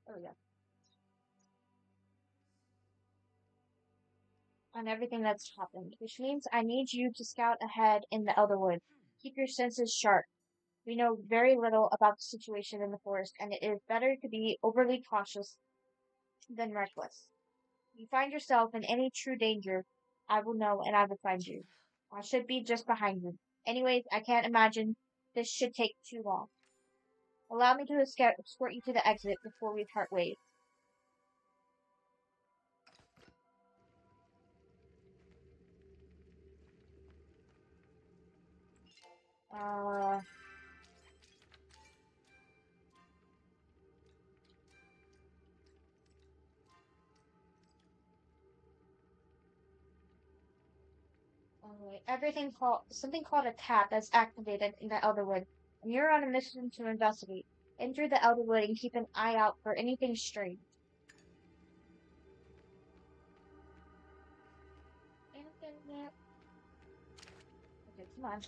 Oh yeah. On everything that's happened, which means I need you to scout ahead in the Elderwood. Keep your senses sharp. We know very little about the situation in the forest, and it is better to be overly cautious than reckless. If you find yourself in any true danger, I will know and I will find you. I should be just behind you. Anyways, I can't imagine this should take too long. Allow me to escort you to the exit before we part ways. Uh, Alright, something called a tap that's activated in the Elderwood, and you're on a mission to investigate. Enter the Elderwood and keep an eye out for anything strange. Anything. Okay, come on.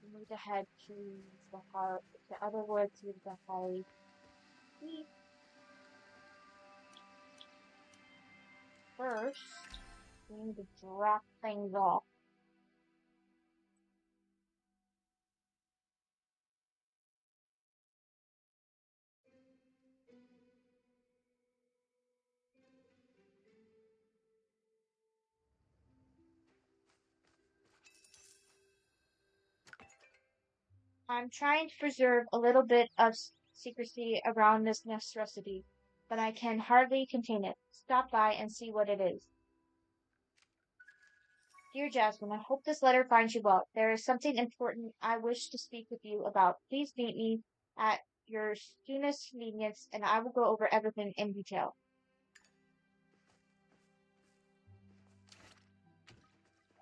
We need to head to the Elderwood to the Holly. First, we need to drop things off. I'm trying to preserve a little bit of secrecy around this next recipe, but I can hardly contain it. Stop by and see what it is. Dear Jasmine, I hope this letter finds you well. There is something important I wish to speak with you about. Please meet me at your soonest convenience, and I will go over everything in detail.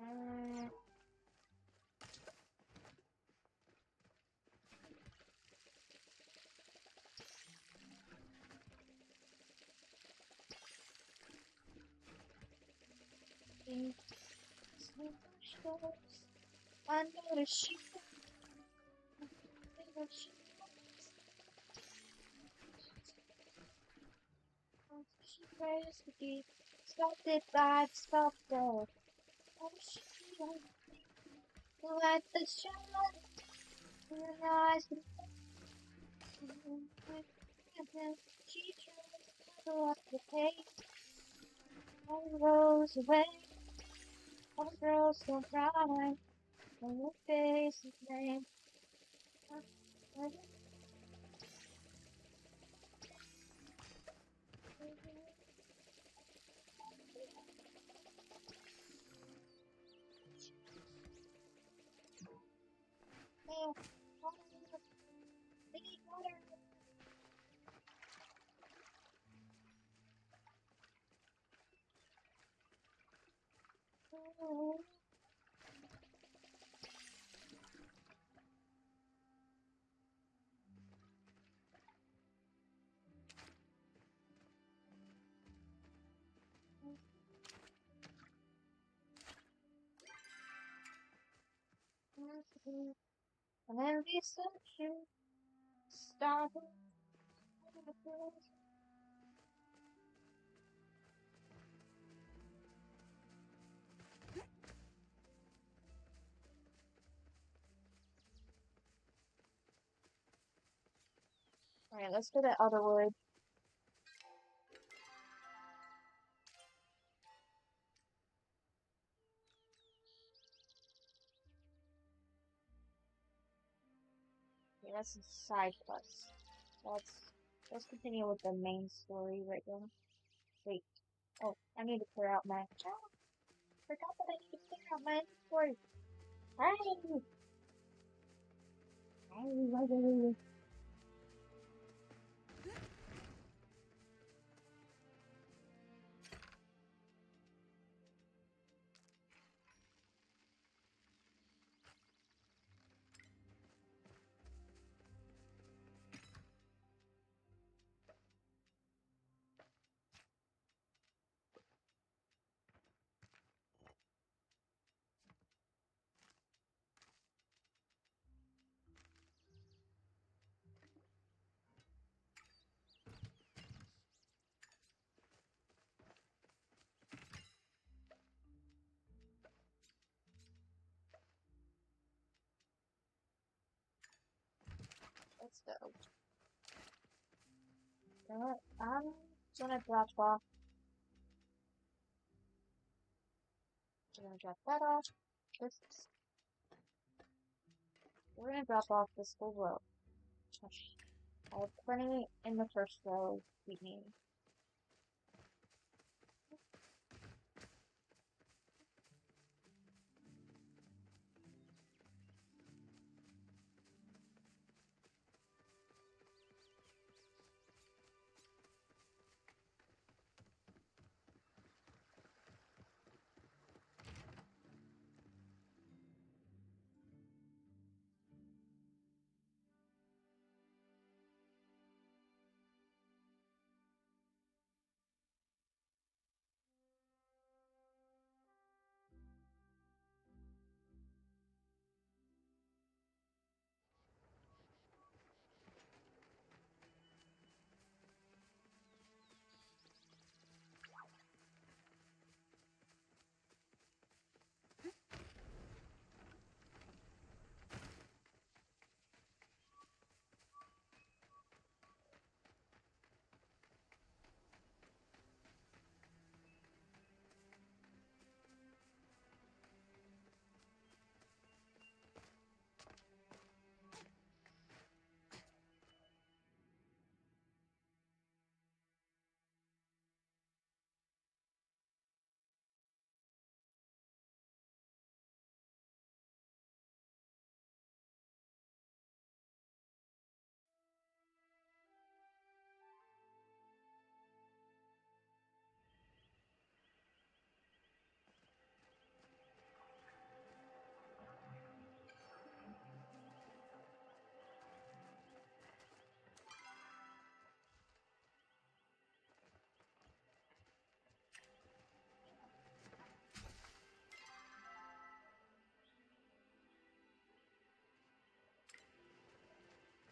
Uh, I know she prays to be sculpted by the sculptor. Oh, she let the shadow realize the she tries to go up the page. All the rows away, all the girls don't cry, and your face is named. We need water. And then we search you, start. Alright, let's go to Elderwood. Okay, that's a side quest. Let's continue with the main story right now. Wait. Oh, I need to clear out my forgot that I need to clear out my inventory. Hey! Hey, let's go. You know what? I'm gonna drop off. I'm gonna drop that off. This, we're gonna drop off this whole row. I have plenty in the first row we need.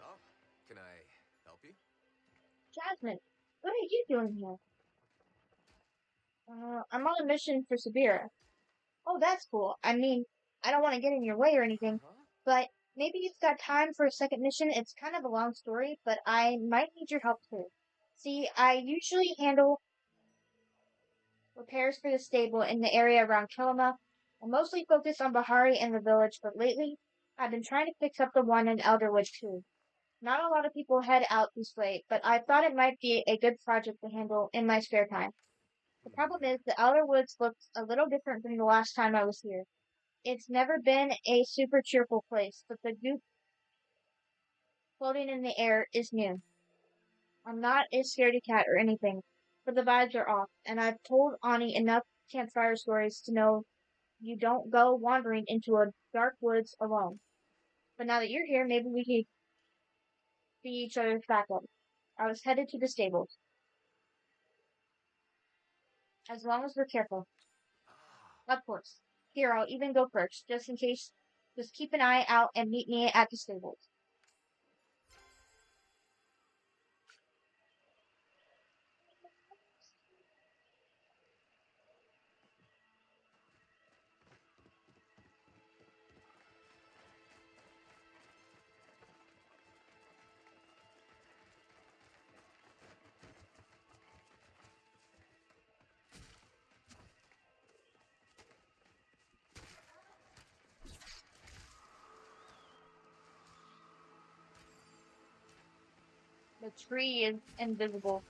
Oh, can I help you? Jasmine, what are you doing here? I'm on a mission for Sabira. Oh, that's cool. I mean, I don't want to get in your way or anything, Huh? but maybe you've got time for a second mission. It's kind of a long story, but I might need your help too. See, I usually handle repairs for the stable in the area around Kilima. I'm mostly focused on Bahari and the village, but lately I've been trying to fix up the one in Elderwood too. Not a lot of people head out this way, but I thought it might be a good project to handle in my spare time. The problem is the Outer Woods looks a little different from the last time I was here. It's never been a super cheerful place, but the goop floating in the air is new. I'm not a scaredy cat or anything, but the vibes are off, and I've told Ani enough campfire stories to know you don't go wandering into a dark woods alone. But now that you're here, maybe we can be each other's backup. I was headed to the stables, as long as we're careful. Ah, Of course. Here, I'll even go first, just in case. Just keep an eye out and meet me at the stables. The tree is invisible.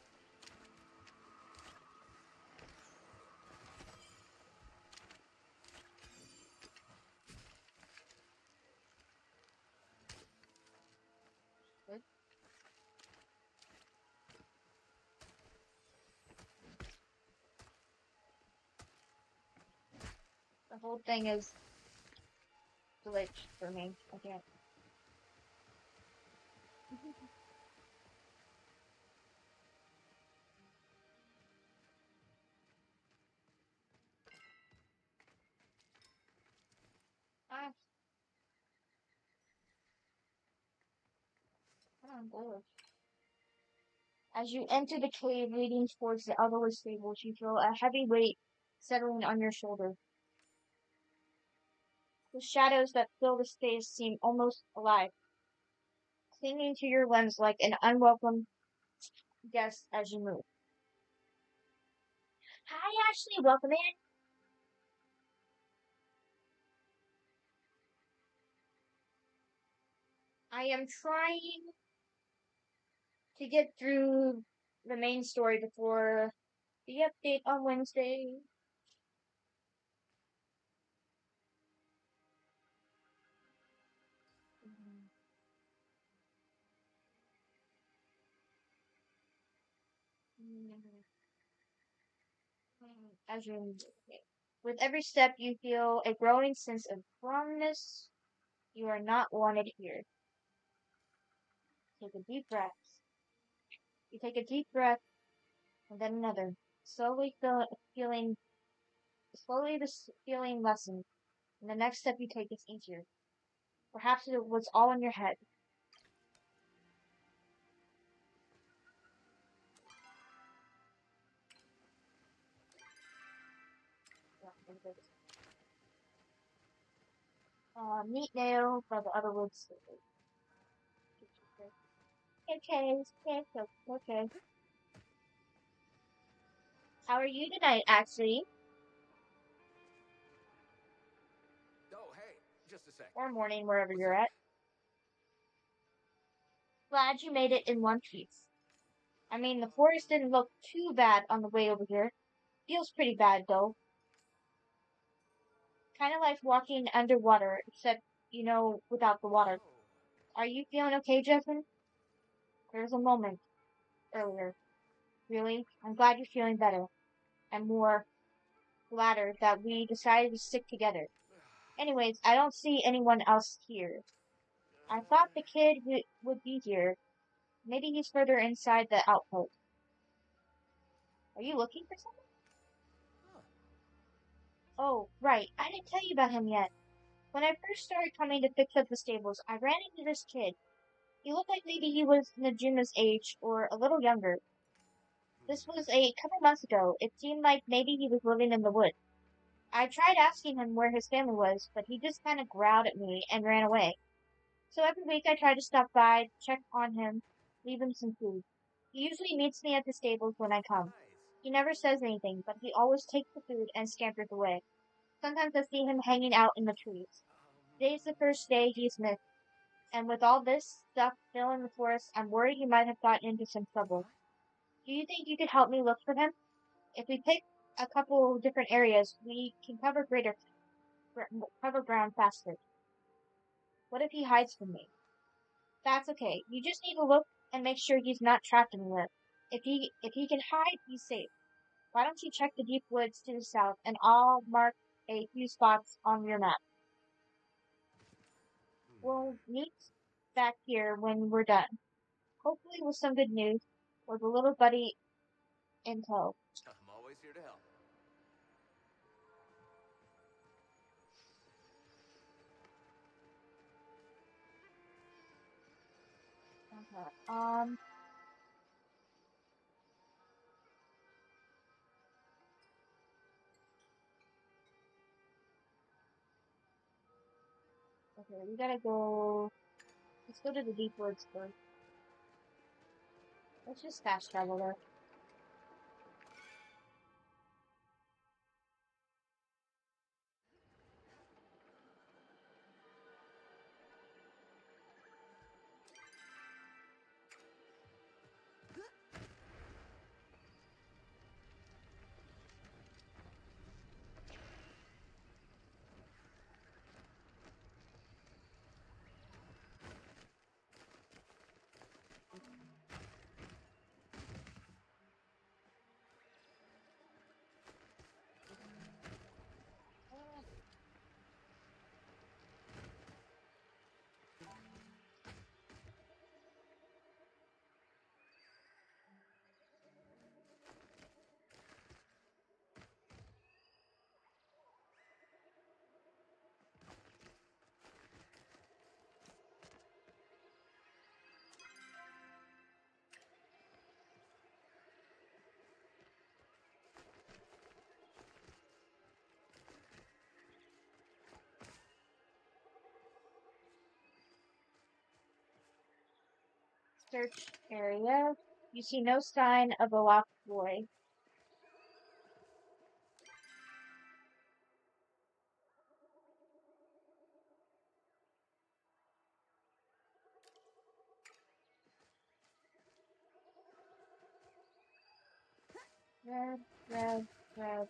The whole thing is glitched for me. I can't. Ah, come on, glitch. As you enter the cave leading towards the elderly stables, you feel a heavy weight settling on your shoulder. The shadows that fill the space seem almost alive, clinging to your limbs like an unwelcome guest as you move. Hi, Ashley. Welcome in. I am trying to get through the main story before the update on Wednesday. As you, with every step, you feel a growing sense of wrongness. You are not wanted here. Take a deep breath. You take a deep breath and then another. Slowly feeling, slowly this feeling lessens, and the next step you take is easier. Perhaps it was all in your head. Neat nail by the other woods. Okay, okay. How are you tonight, actually? Oh, hey, just a sec. Or morning, wherever What's you're up? at. Glad you made it in one piece. I mean, the forest didn't look too bad on the way over here. Feels pretty bad, though. Kind of like walking underwater, except, without the water. Oh. Are you feeling okay, Justin? There was a moment earlier. Really? I'm glad you're feeling better. I'm more gladder that we decided to stick together. Anyways, I don't see anyone else here. I thought the kid would be here. Maybe he's further inside the outpost. Are you looking for something? Huh. Oh, right. I didn't tell you about him yet. When I first started coming to fix up the stables, I ran into this kid. He looked like maybe he was Najuma's age or a little younger. This was a couple months ago. It seemed like maybe he was living in the woods. I tried asking him where his family was, but he just kind of growled at me and ran away. So every week I try to stop by, check on him, leave him some food. He usually meets me at the stables when I come. Nice. He never says anything, but he always takes the food and scampers away. Sometimes I see him hanging out in the trees. Today's the first day he's missed, and with all this stuff still in the forest, I'm worried he might have gotten into some trouble. What? Do you think you could help me look for him? If we pick a couple different areas, we can cover ground faster. What if he hides from me? That's okay. You just need to look and make sure he's not trapped anywhere. If he can hide, he's safe. Why don't you check the deep woods to the south and I'll mark a few spots on your map. We'll meet back here when we're done. Hopefully with some good news or the little buddy in tow. I'm always here to help. Okay. Okay, we gotta go. Let's go to the deep woods first. Let's just fast travel there. Search area. You see no sign of a locked boy. Red, red, red.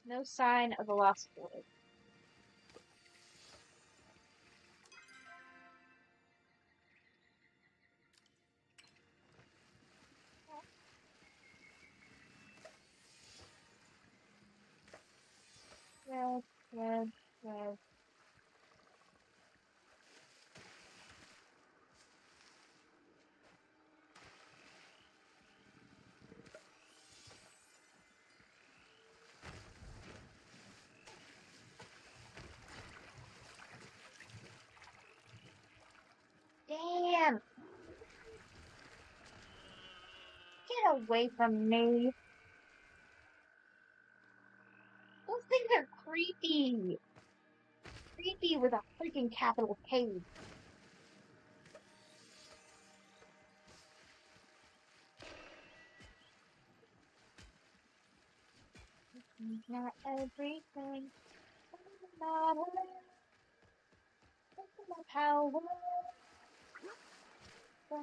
No sign of a lost boy. Red, red, red. Damn! Get away from me! Those things are creepy! Creepy with a freaking capital K. Not everything. Not my power. There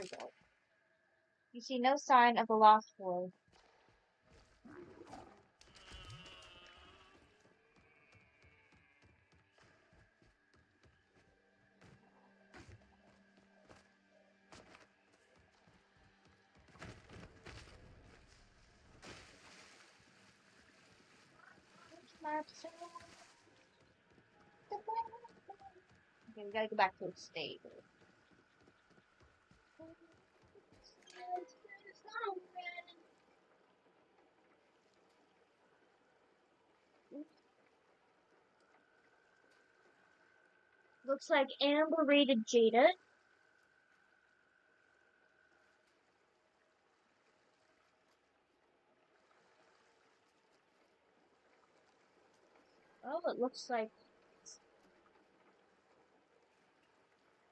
we go. You see no sign of the lost boy. Okay, we gotta go back to the stable. Looks like Amber raided Jada. Oh, it looks like...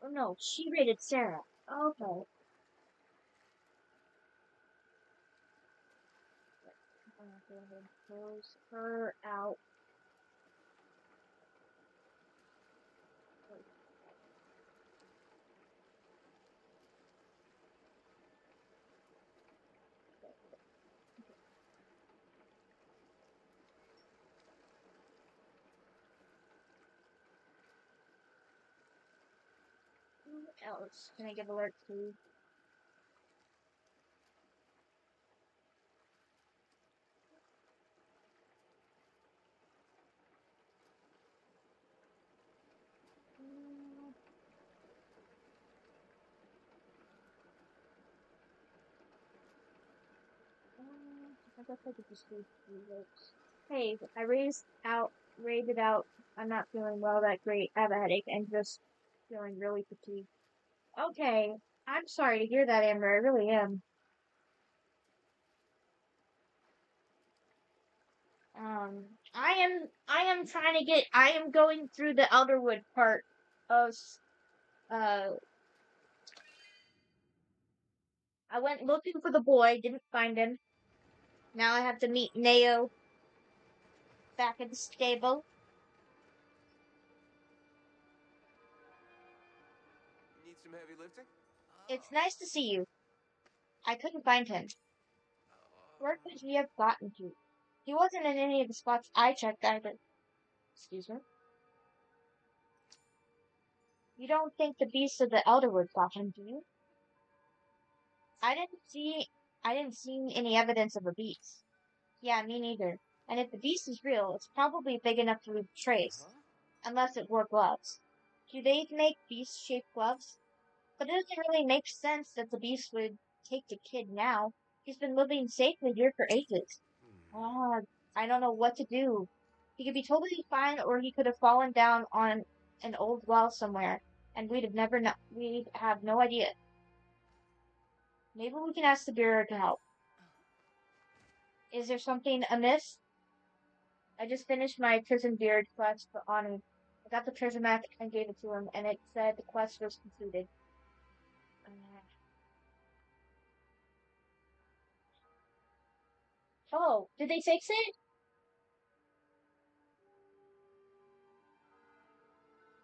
Oh no, she raided Sarah. Okay. I'm gonna go ahead and close her out. Who else can I give alert to? I guess I could just do 3 votes. Hey, I raided out I'm not feeling well that great. I have a headache and just feeling really fatigued. Okay. I'm sorry to hear that, Amber. I really am. I am going through the Elderwood part of, uh, I went looking for the boy, didn't find him. Now I have to meet Neo back at the stable. Need some heavy lifting? It's nice to see you. I couldn't find him. Where could he have gotten to? He wasn't in any of the spots I checked either. Excuse me? You don't think the beast of the Elderwood got him, do you? I didn't see I didn't see any evidence of a beast. Yeah, me neither. And if the beast is real, it's probably big enough to leave a trace. Huh? Unless it wore gloves. Do they make beast-shaped gloves? But it doesn't really make sense that the beast would take the kid now. He's been living safely here for ages. Ah, I don't know what to do. He could be totally fine, or he could have fallen down on an old well somewhere, and we'd have no idea. Maybe we can ask the Bureau to help. Is there something amiss? I just finished my prison beard quest for Ani. I got the treasure map and gave it to him, and it said the quest was completed. Oh, did they fix it?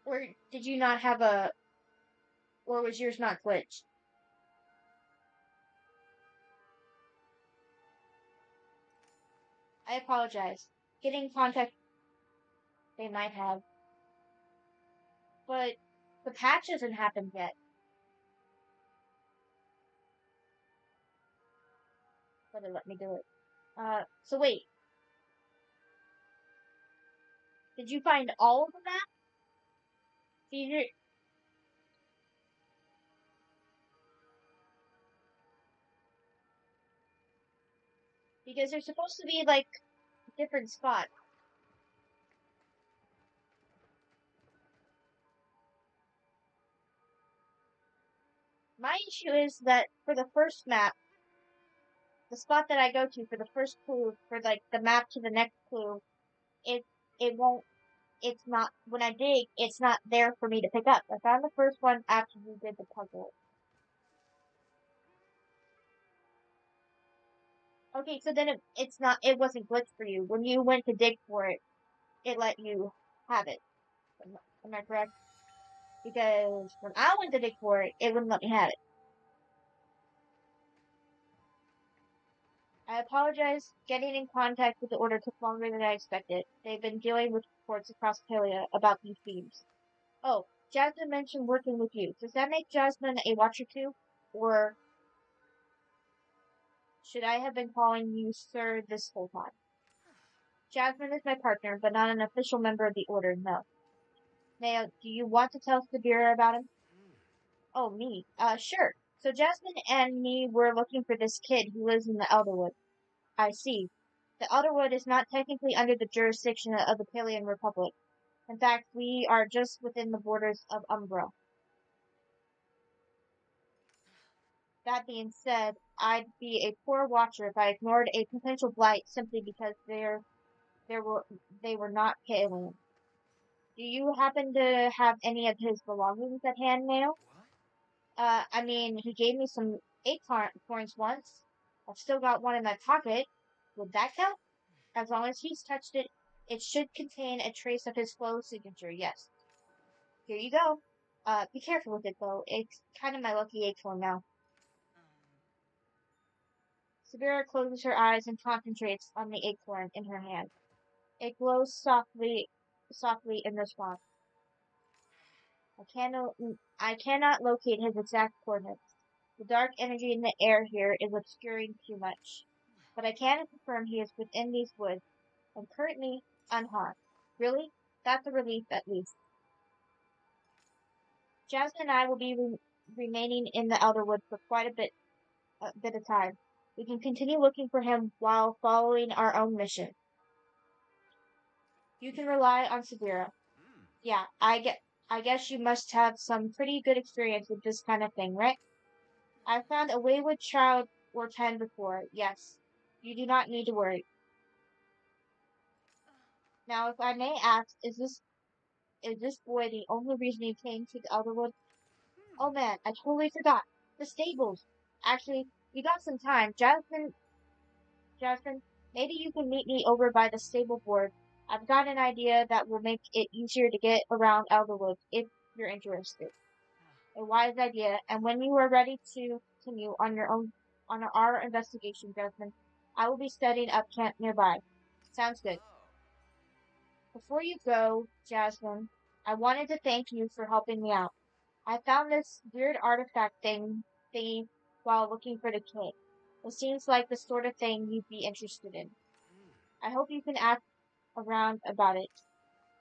Or did you not have or was yours not glitched? I apologize. Getting in contact, they might have. But the patch hasn't happened yet. Better let me do it. So wait. Did you find all of the map? Because they're supposed to be like different spots. My issue is that for the first map, the spot that I go to for the first clue, for like the map to the next clue, it it won't it's not when I dig, it's not there for me to pick up. I found the first one after we did the puzzle. Okay, so then it wasn't glitched for you. When you went to dig for it, it let you have it. Am I correct? Because when I went to dig for it, it wouldn't let me have it. I apologize. Getting in contact with the Order took longer than I expected. They've been dealing with reports across Palia about these thieves. Oh, Jasmine mentioned working with you. Does that make Jasmine a watcher too? Or should I have been calling you sir this whole time? Jasmine is my partner, but not an official member of the Order, no. Now, do you want to tell Sabira about him? Oh, me? Sure. So Jasmine and me were looking for this kid who lives in the Elderwood. I see. The Elderwood is not technically under the jurisdiction of the Palian Republic. In fact, we are just within the borders of Umbra. That being said, I'd be a poor watcher if I ignored a potential blight simply because they were not Palian. Do you happen to have any of his belongings at hand now? I mean, he gave me some acorns once. I've still got one in my pocket. Would that count? As long as he's touched it, it should contain a trace of his flow signature, yes. Here you go. Be careful with it, though. It's kind of my lucky acorn now. Sabira closes her eyes and concentrates on the acorn in her hand. It glows softly in response. I cannot locate his exact coordinates. The dark energy in the air here is obscuring too much. But I can confirm he is within these woods, and currently unharmed. Really? That's a relief, at least. Jasmine and I will be remaining in the Elderwood for quite a bit of time. We can continue looking for him while following our own mission. You can rely on Sabira. Yeah, I guess you must have some pretty good experience with this kind of thing, right? I found a wayward child or 10 before. Yes. You do not need to worry. Now, if I may ask, is this boy the only reason you came to the Elderwood? Oh man, I totally forgot. The stables. Actually, we got some time. Jasmine, maybe you can meet me over by the stable board. I've got an idea that will make it easier to get around Elderwood if you're interested. A wise idea, and when you are ready to continue on your own on our investigation, Jasmine, I will be setting up camp nearby. Sounds good. Before you go, Jasmine, I wanted to thank you for helping me out. I found this weird artifact thingy while looking for the cave. It seems like the sort of thing you'd be interested in. I hope you can ask around about it.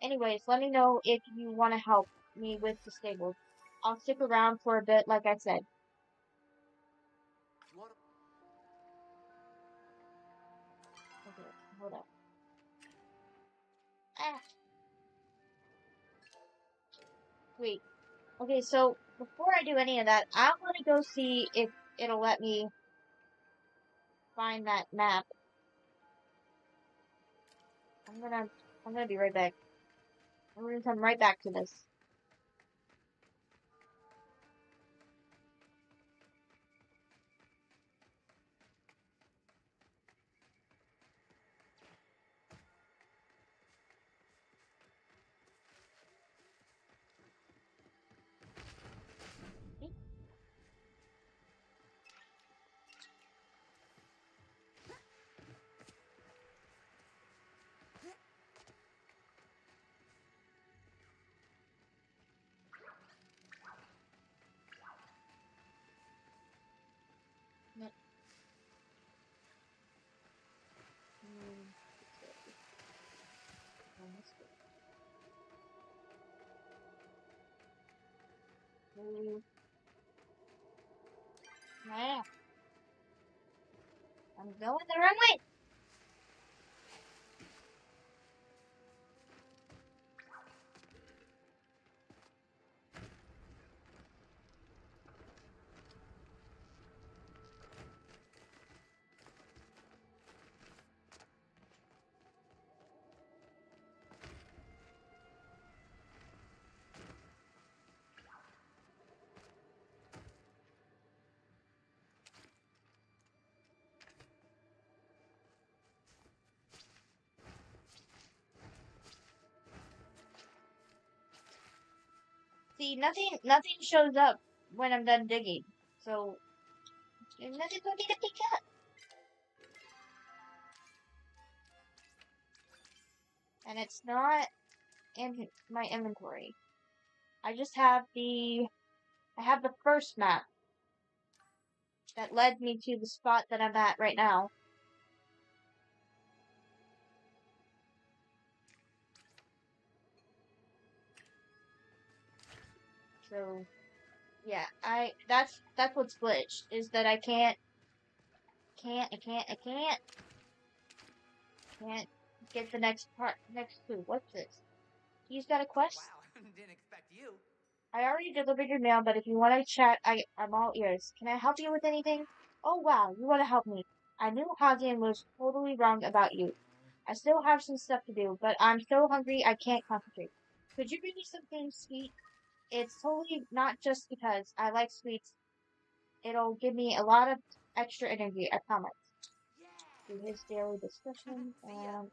Anyways, let me know if you want to help me with the stables. I'll stick around for a bit, like I said. You want to... Okay, hold up. Ah, wait. Okay, so before I do any of that, I want to go see if it'll let me find that map. I'm gonna, I'm gonna be right back. I'm gonna come right back to this. Yeah, I'm going the wrong way. See, nothing shows up when I'm done digging. So, nothing's gonna get picked up. And it's not in my inventory. I just have I have the first map that led me to the spot that I'm at right now. So, yeah, that's what's glitched, is that I can't get the next part, next clue. What's this? He's got a quest? Wow, didn't expect you. I already delivered your mail, but if you want to chat, I'm all ears. Can I help you with anything? Oh wow, you want to help me. I knew Hagen was totally wrong about you. I still have some stuff to do, but I'm so hungry I can't concentrate. Could you bring me something sweet? It's totally not just because I like sweets. It'll give me a lot of extra energy, I promise. Do his daily discussion, and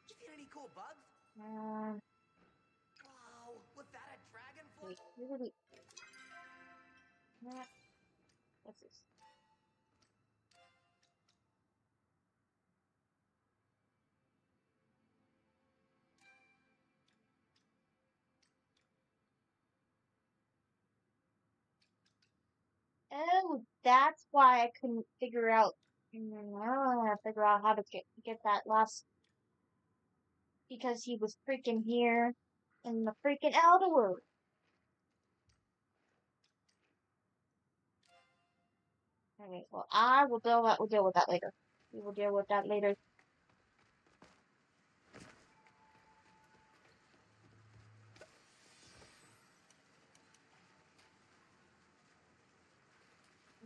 Did you see any cool bugs? um, Wow, was that a dragonfly? wait, really, what? What's this? Oh, that's why I couldn't figure out. I don't know how to figure out how to get that last, because he was freaking here in the freaking Elderwood. Okay, well, I will deal with that later. We will deal with that later.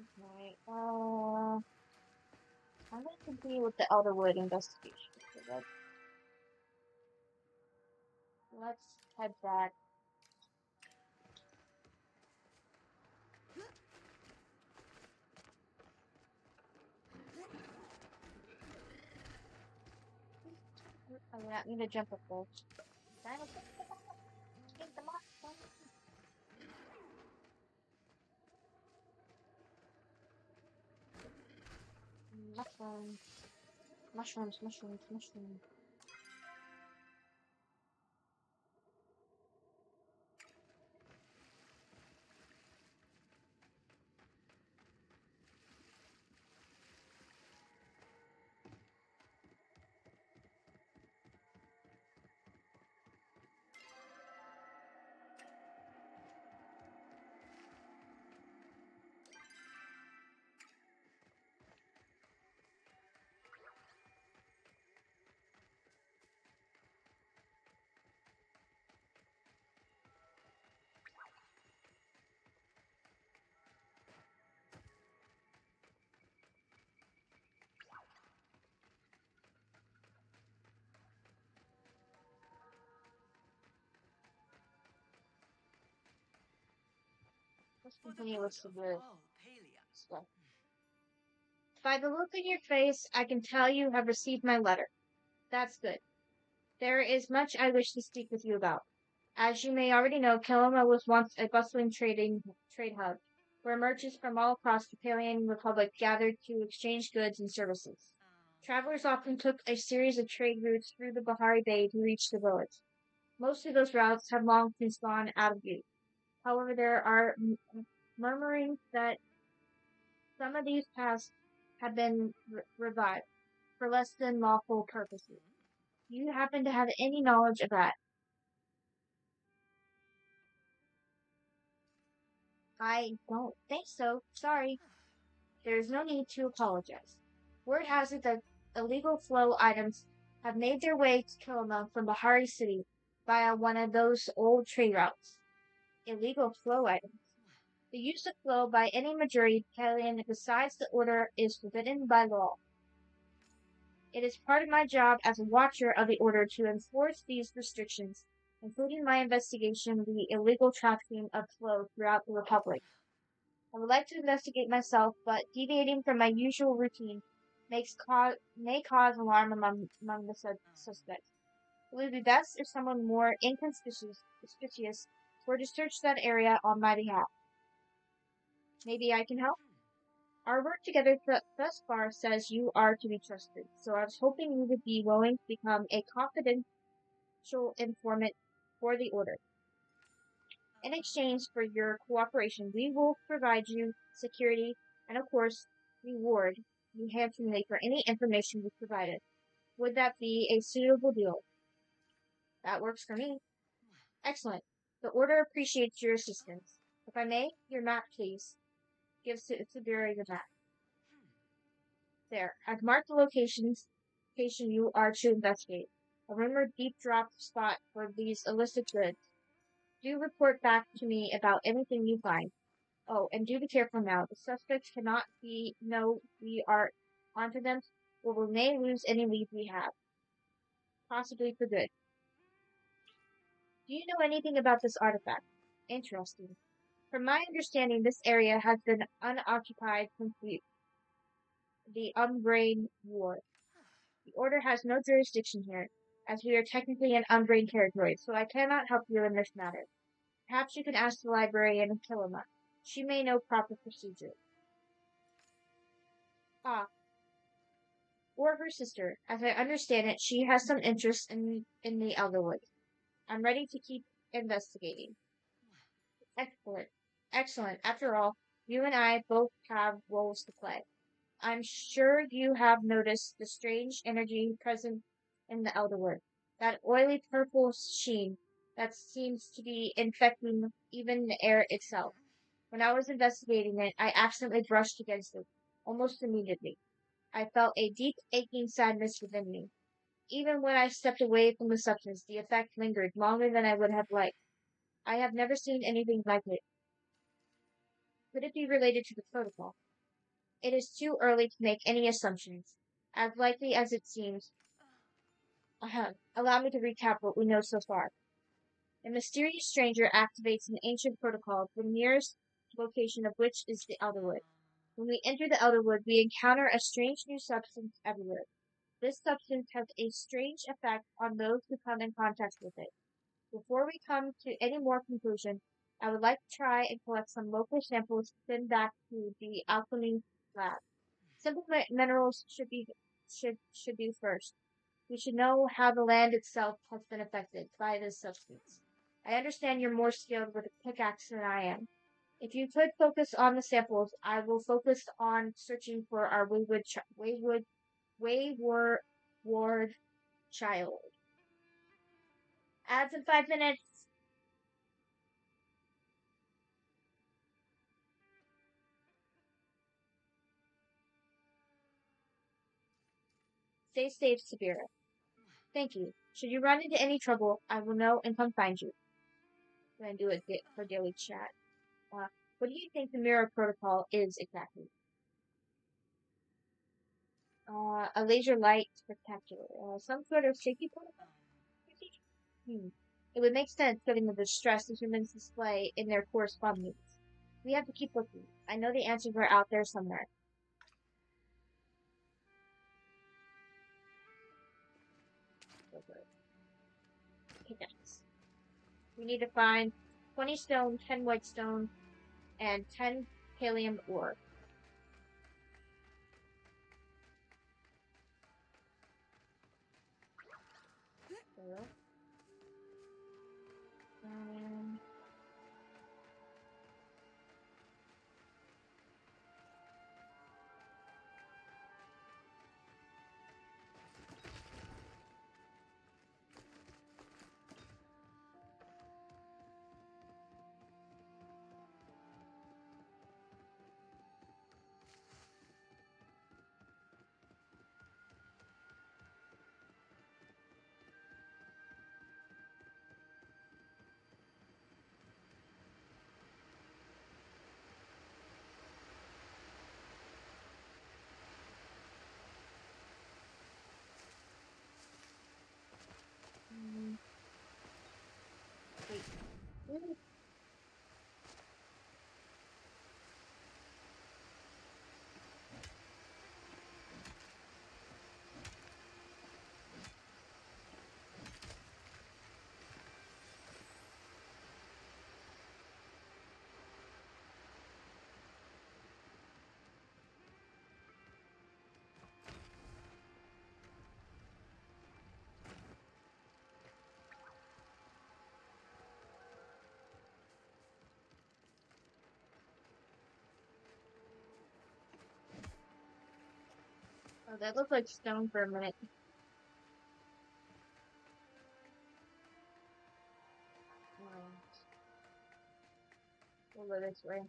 Okay. I'm going to continue with the Elderwood investigation. So let's head back. Oh, you want me to jump up there? Dino, take them off. Mushrooms. Mushrooms, mushrooms, mushrooms. Let's For the continue good with of severe all Palia. stuff. By the look in your face, I can tell you have received my letter. That's good. There is much I wish to speak with you about. As you may already know, Kilima was once a bustling trade hub, where merchants from all across the Palian Republic gathered to exchange goods and services. Travelers often took a series of trade routes through the Bahari Bay to reach the village. Most of those routes have long since gone out of use. However, there are murmurings that some of these paths have been revived for less than lawful purposes. Do you happen to have any knowledge of that? I don't think so. Sorry. There is no need to apologize. Word has it that illegal flow items have made their way to Kilima from Bahari City via one of those old trade routes. Illegal flow items. The use of flow by any majority Italian besides the order is forbidden by law. It is part of my job as a watcher of the order to enforce these restrictions, including my investigation of the illegal trafficking of flow throughout the Republic. I would like to investigate myself, but deviating from my usual routine may cause alarm among the suspects. It would be best if someone more inconspicuous were to search that area on my behalf. Maybe I can help? Our work together thus far says you are to be trusted, so I was hoping you would be willing to become a confidential informant for the Order. In exchange for your cooperation, we will provide you security and, of course, reward you handsomely for any information you provided. Would that be a suitable deal? That works for me. Excellent. The Order appreciates your assistance. If I may, your map, please. Give Siberia the map. There. I've marked the location you are to investigate. A rumored deep drop spot for these illicit goods. Do report back to me about anything you find. Oh, and do be careful now. The suspects cannot know we are onto them, or we may lose any lead we have. Possibly for good. Do you know anything about this artifact? Interesting. From my understanding, this area has been unoccupied since the Umbrain War. The Order has no jurisdiction here, as we are technically an Umbrain territory, so I cannot help you in this matter. Perhaps you can ask the librarian in Kilima. She may know proper procedure. Ah, or her sister. As I understand it, she has some interest in the Elderwood. I'm ready to keep investigating. Excellent. Excellent. After all, you and I both have roles to play. I'm sure you have noticed the strange energy present in the Elderwood. That oily purple sheen that seems to be infecting even the air itself. When I was investigating it, I accidentally brushed against it, almost immediately. I felt a deep, aching sadness within me. Even when I stepped away from the substance, the effect lingered longer than I would have liked. I have never seen anything like it. Could it be related to the protocol? It is too early to make any assumptions. As likely as it seems, allow me to recap what we know so far. A mysterious stranger activates an ancient protocol, the nearest location of which is the Elderwood. When we enter the Elderwood, we encounter a strange new substance everywhere. This substance has a strange effect on those who come in contact with it. Before we come to any more conclusion, I would like to try and collect some local samples to send back to the alchemy lab. Simple minerals should do first. We should know how the land itself has been affected by this substance. I understand you're more skilled with a pickaxe than I am. If you could focus on the samples, I will focus on searching for our wayward child. Ads in 5 minutes. Stay safe, Sabira. Thank you. Should you run into any trouble, I will know and come find you. I'm gonna do it for daily chat. What do you think the mirror protocol is exactly? A laser light spectacular. Some sort of safety protocol? Hmm. It would make sense given the distress the humans display in their correspondence. We have to keep looking. I know the answers are out there somewhere. Pickaxe. We need to find 20 stone, 10 white stone, and 10 pallium ore. Um, wait. Oh, that looked like stone for a minute. We'll go this way.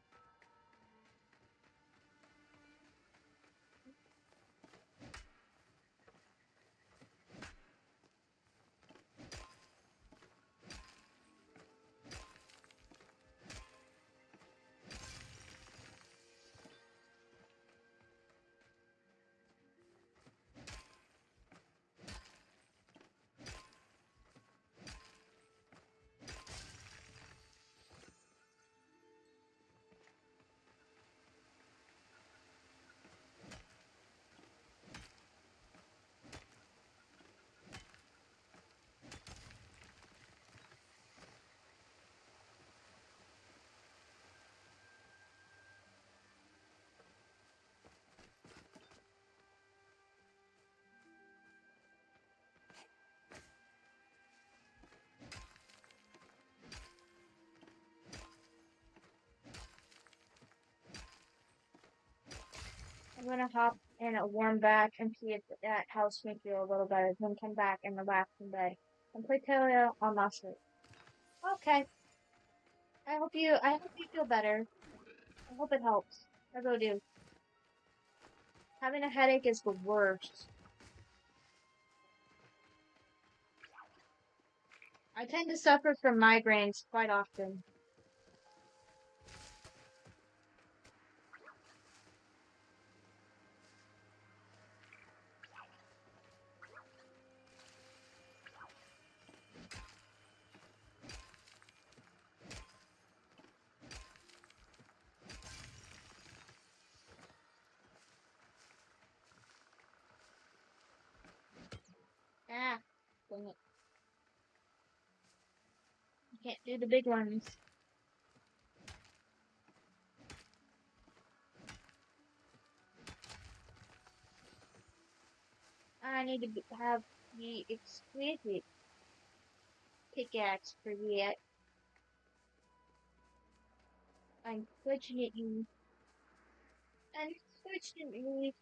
I'm gonna hop in a warm bath and see if that helps me feel a little better. Then come back and relax in bed and play Palia on my sleep. Okay. I hope you feel better. I hope it helps. I really do. Having a headache is the worst. I tend to suffer from migraines quite often. Can't do the big ones. I need to have the exquisite pickaxe for that. Unfortunately, unfortunately,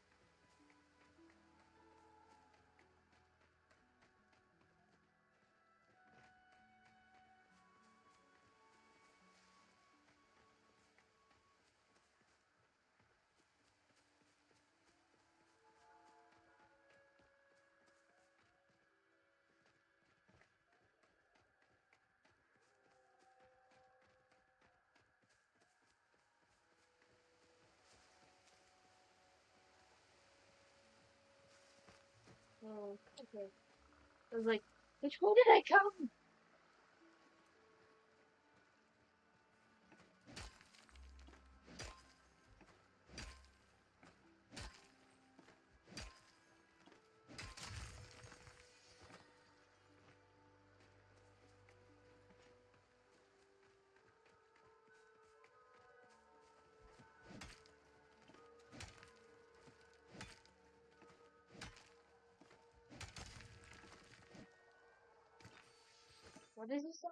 oh, okay. I was like, which way did I come? What is this song?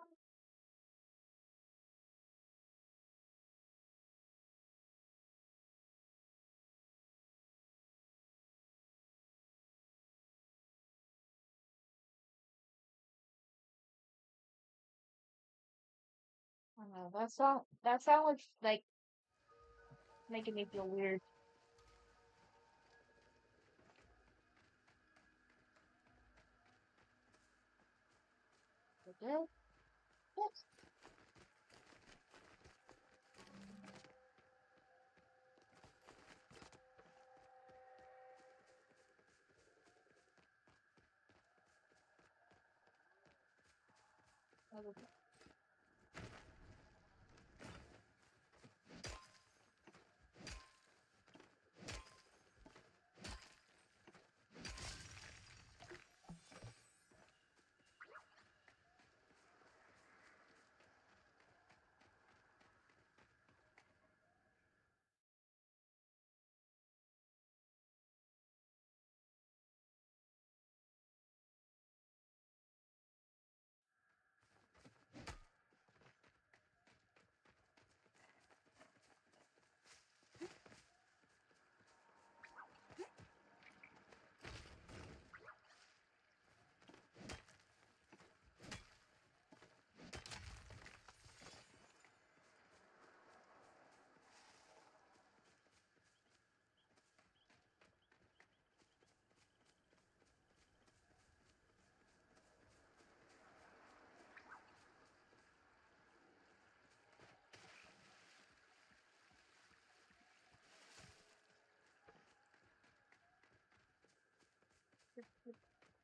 I don't know. That song was like making me feel weird. Okay. Yes.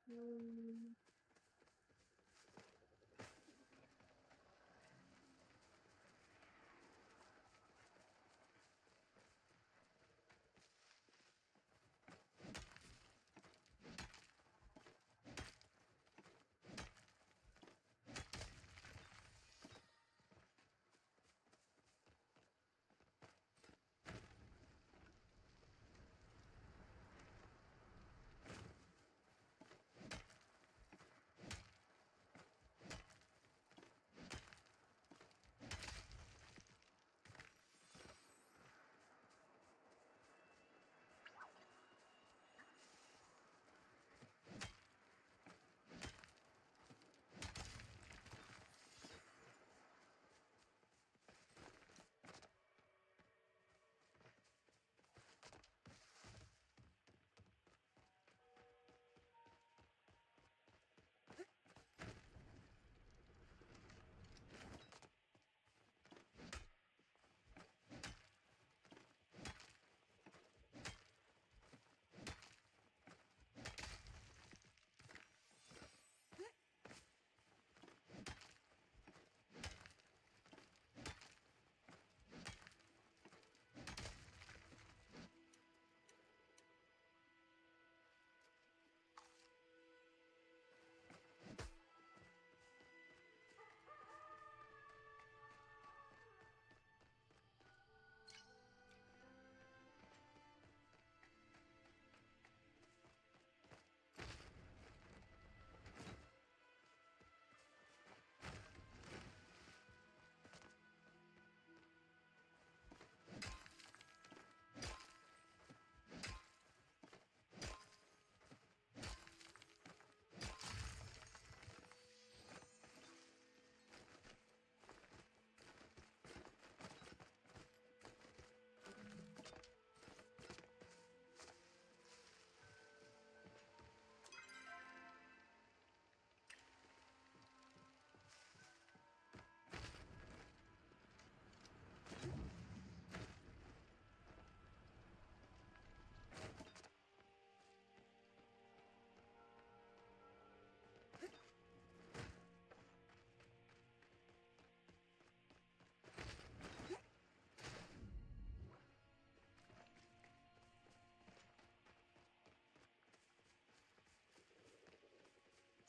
Mm,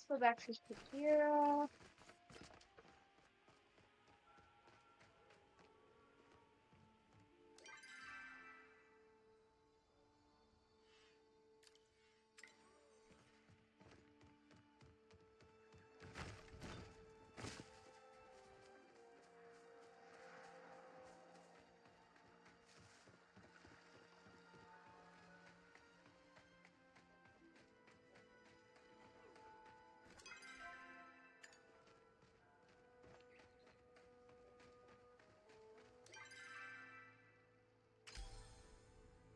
Go back to Shakira.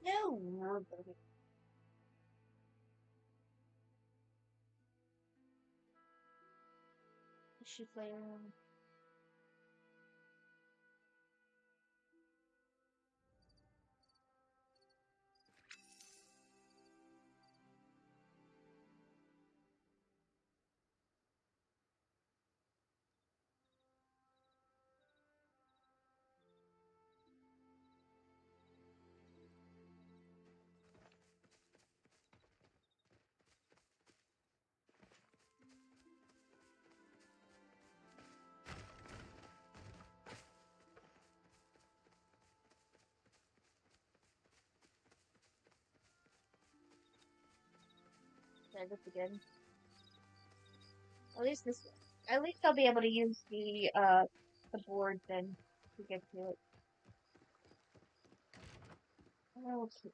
No. She play around. Try this again. At least this. At least I'll be able to use the board then to get to it. Okay.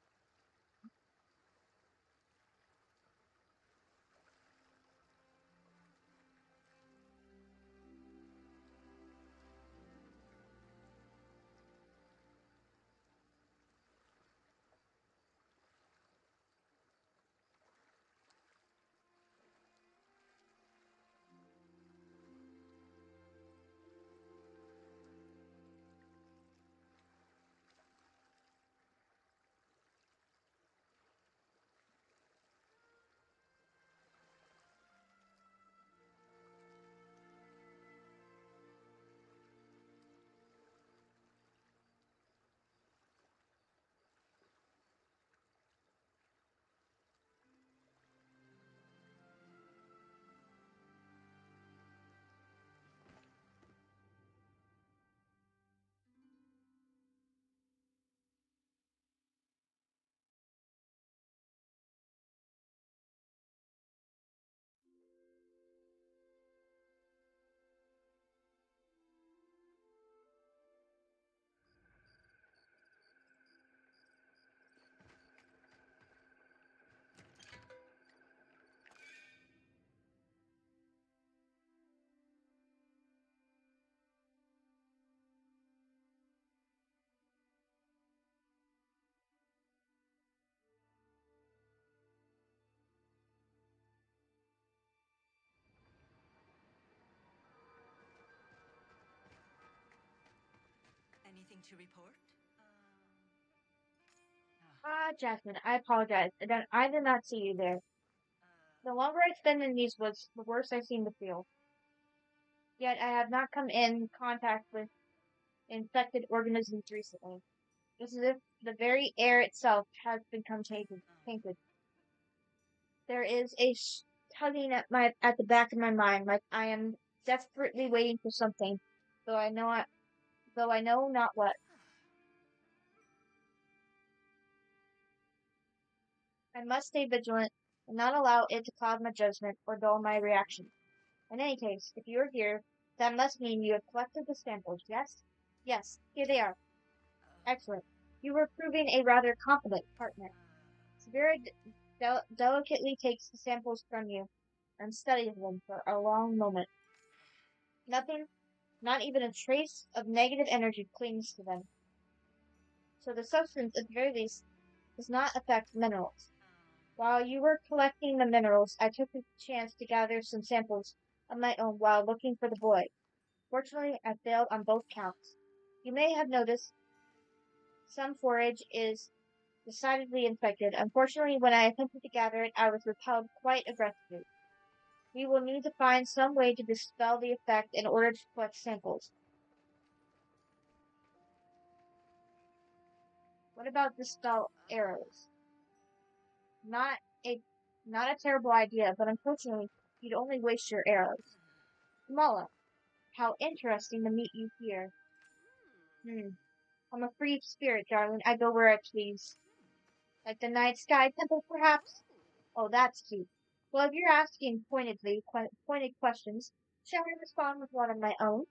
Anything to report? Jasmine, I apologize. I did not see you there. The longer I spend in these woods, the worse I seem to feel. Yet I have not come in contact with infected organisms recently. It's as if the very air itself has become tainted. There is a tugging at the back of my mind, like I am desperately waiting for something, though though I know not what. I must stay vigilant and not allow it to cloud my judgment or dull my reaction. In any case, if you are here, that must mean you have collected the samples, yes? Yes, here they are. Excellent. You were proving a rather competent partner. Severa delicately takes the samples from you and studies them for a long moment. Nothing, not even a trace of negative energy clings to them. So the substance, at the very least, does not affect minerals. While you were collecting the minerals, I took the chance to gather some samples of my own while looking for the boy. Fortunately, I failed on both counts. You may have noticed some forage is decidedly infected. Unfortunately, when I attempted to gather it, I was repelled quite aggressively. We will need to find some way to dispel the effect in order to collect samples. What about dispel arrows? Not a not a terrible idea, but unfortunately, you'd only waste your arrows. Kamala, how interesting to meet you here. Hmm. I'm a free spirit, darling. I go where I please. Like the night sky temple, perhaps? Oh, that's cute. Well, if you're asking pointed questions, shall I respond with one of my own?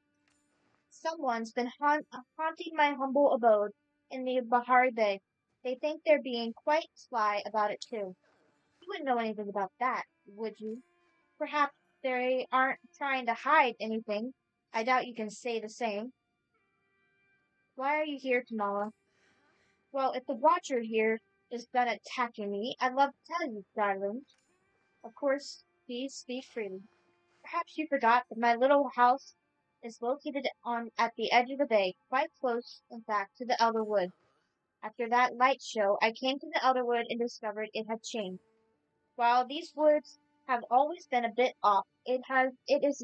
Someone's been haunting my humble abode in the Bahari Bay. They think they're being quite sly about it, too. You wouldn't know anything about that, would you? Perhaps they aren't trying to hide anything. I doubt you can say the same. Why are you here, Kamala? Well, if the Watcher here is done attacking me, I'd love to tell you, darling. Of course, please speak freely. Perhaps you forgot that my little house is located on at the edge of the bay, quite close, in fact, to the Elder Wood. After that light show, I came to the Elder Wood and discovered it had changed. While these woods have always been a bit off, it is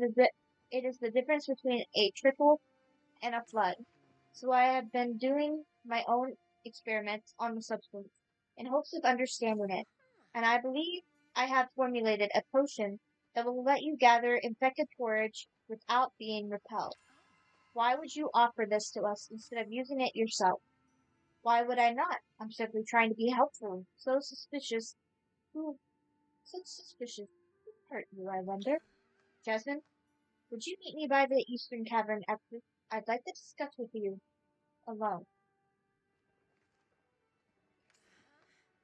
the difference between a trickle and a flood. So I have been doing my own experiments on the substance in hopes of understanding it, and I believe I have formulated a potion that will let you gather infected forage without being repelled. Why would you offer this to us instead of using it yourself? Why would I not? I'm simply trying to be helpful. Who, so suspicious. Who hurt you, I wonder? Jasmine, would you meet me by the Eastern Cavern after? I'd like to discuss with you alone.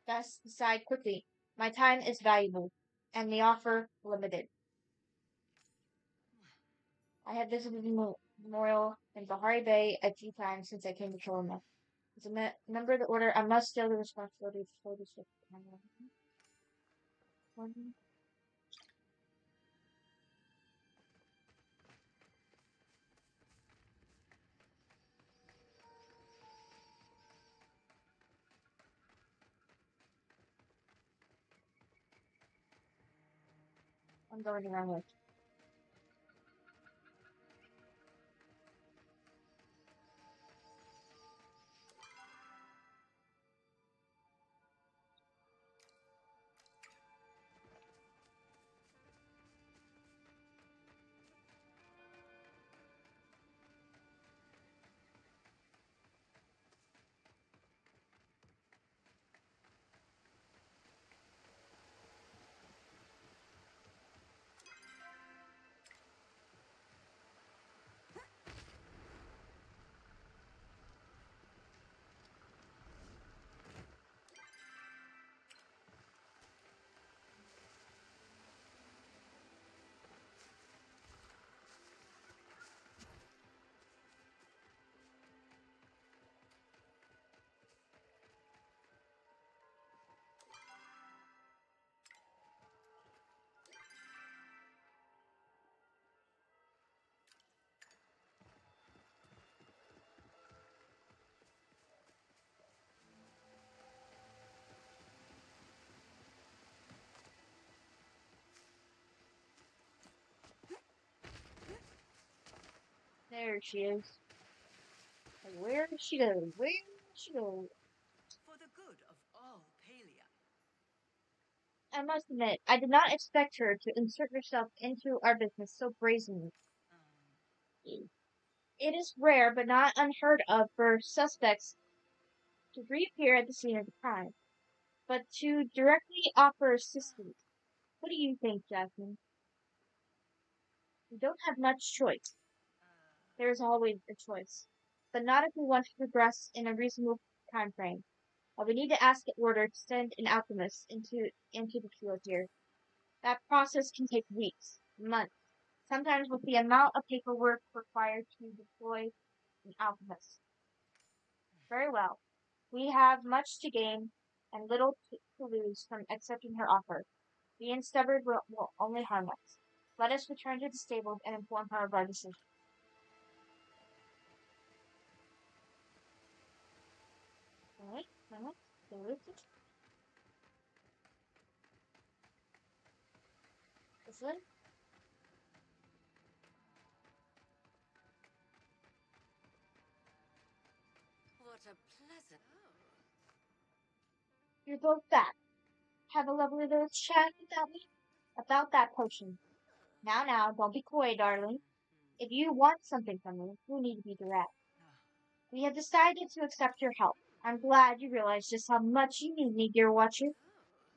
Thus, decide quickly. My time is valuable, and the offer limited. I have visited the memorial in Bahari Bay a few times since I came to Choloma. As a member of the order, I must feel the responsibility for this. I'm going around with. There she is. Where did she go? Where did she go? For the good of all Palia. I must admit, I did not expect her to insert herself into our business so brazenly. It is rare but not unheard of for suspects to reappear at the scene of the crime, but to directly offer assistance. What do you think, Jasmine? We don't have much choice. There is always a choice, but not if we want to progress in a reasonable time frame. We need to ask the order to send an alchemist into the field here. That process can take weeks, months, sometimes with the amount of paperwork required to deploy an alchemist. Very well. We have much to gain and little to lose from accepting her offer. Being stubborn will only harm us. Let us return to the stables and inform her of our decision. Alright, alright. This one? What a pleasant. You're both back. Have a lovely little chat about me? About that potion. Now, don't be coy, darling. If you want something from me, you need to be direct. We have decided to accept your help. I'm glad you realize just how much you need me, dear Watcher.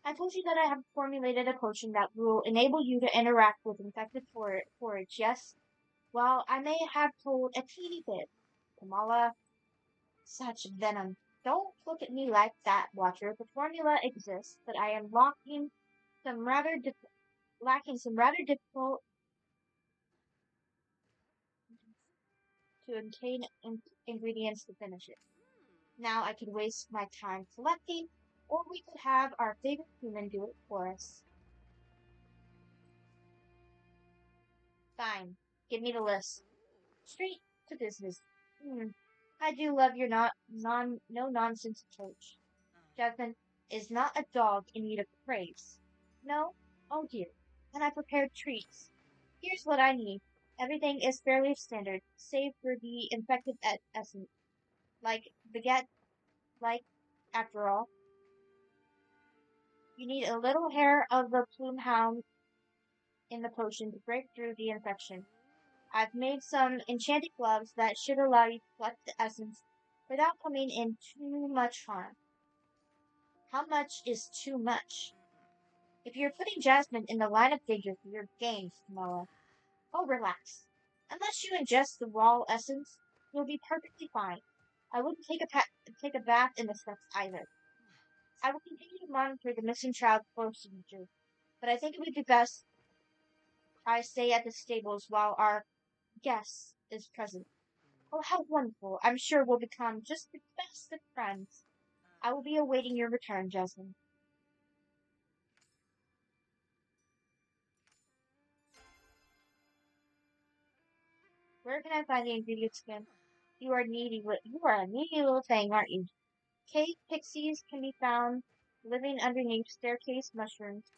I told you that I have formulated a potion that will enable you to interact with infected forage, yes? Well, I may have told a teeny bit. Kamala, such venom. Don't look at me like that, Watcher. The formula exists, but I am lacking some rather difficult to obtain ingredients to finish it. Now I could waste my time collecting, or we could have our favorite human do it for us. Fine. Give me the list. Straight to business. Hmm. I do love your no nonsense approach. Jasmine is not a dog in need of praise. No? Oh dear. And I prepared treats. Here's what I need. Everything is fairly standard, save for the infected essence. Like baguette, like, after all. You need a little hair of the plume hound in the potion to break through the infection. I've made some enchanted gloves that should allow you to collect the essence without coming in too much harm. How much is too much? If you're putting Jasmine in the line of danger for your games, Kamala, oh, relax. Unless you ingest the raw essence, you'll be perfectly fine. I wouldn't take a bath in the steps either. I will continue to monitor the missing child closely, but I think it would be best I stay at the stables while our guest is present. Oh, how wonderful. I'm sure we'll become just the best of friends. I will be awaiting your return, Jasmine. Where can I find the ingredients again? You are a needy little thing, aren't you? Cave pixies can be found living underneath staircase mushrooms.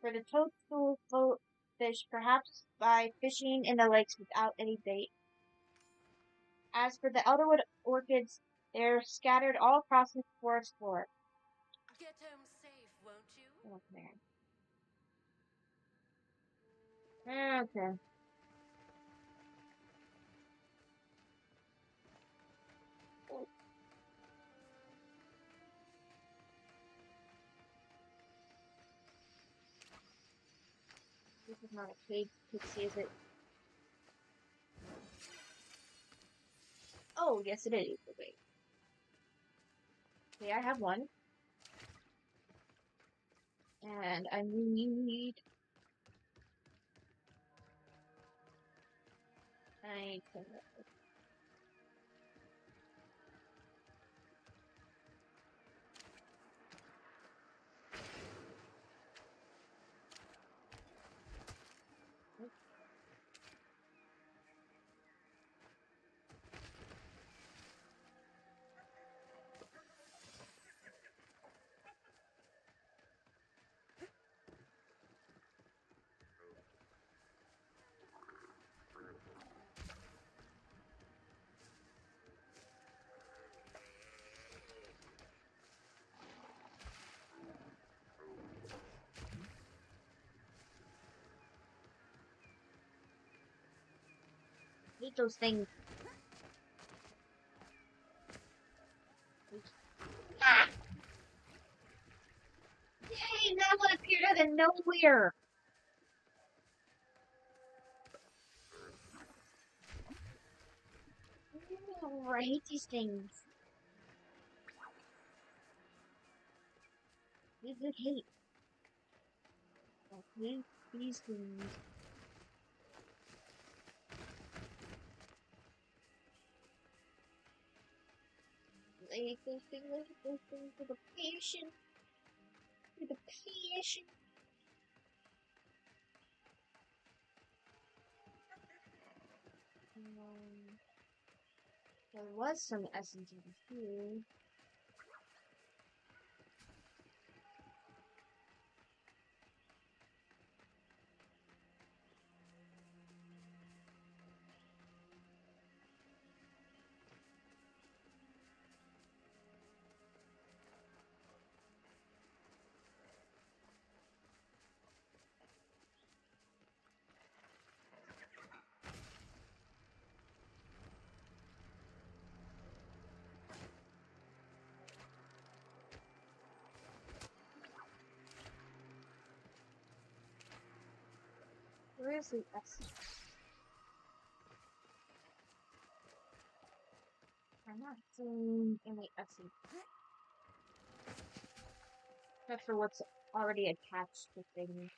For the toadstool fish, perhaps by fishing in the lakes without any bait. As for the elderwood orchids, they're scattered all across the forest floor. Get home safe, won't you? Oh, man. Okay. This is not a cave pixie, is it? Oh, yes, it is. Wait. Okay, I have one. And I need... I can... hate those things. Ah! Yay, that one appeared out of nowhere! Oh, I hate these things. These I hate. I hate these things. I hate those things. I hate those things with a passion. With a passion. There was some essence in here. Where's the S? I'm not seeing any S's. Except for what's already attached to things.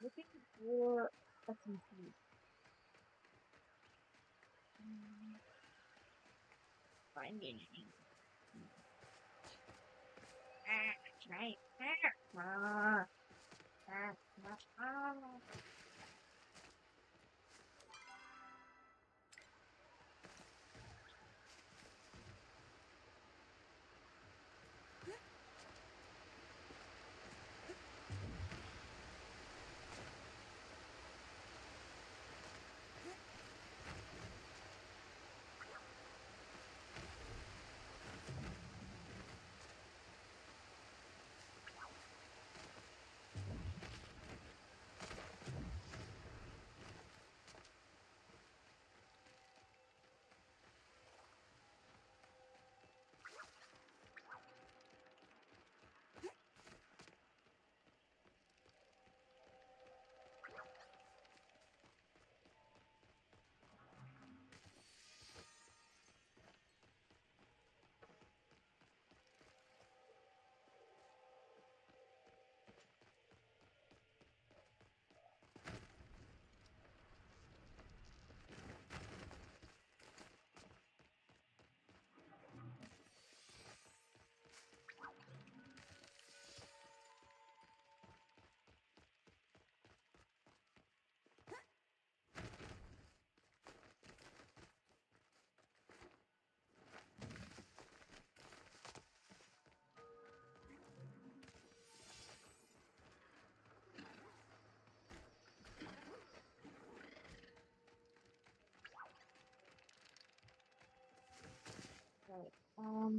Looking for a CC. Finding it. Right. Right.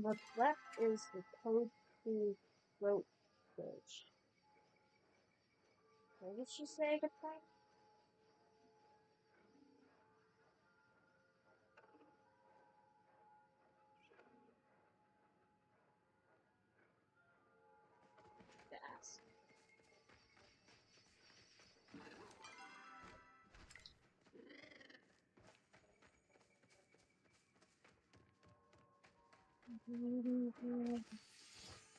What's left is the code to Throat Bridge. What did she say goodbye? To ask.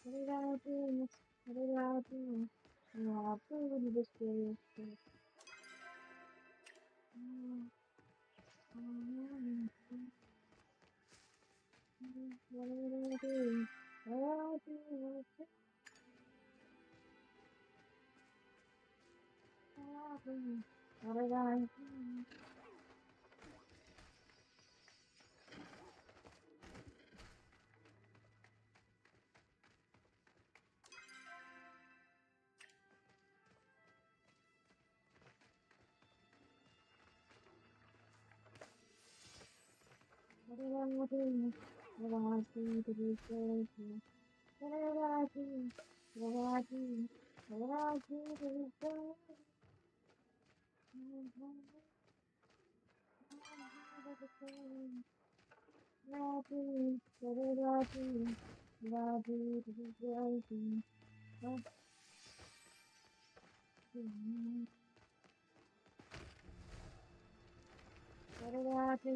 What did I do? What did I do? Yeah, food this way. What did I do? What did I do? What did I do? What did I do? What did I do to be so good? What did I do? What did I do? What did I do to be so good? What did I do? What did I do? What did I do to be so good? What did I do?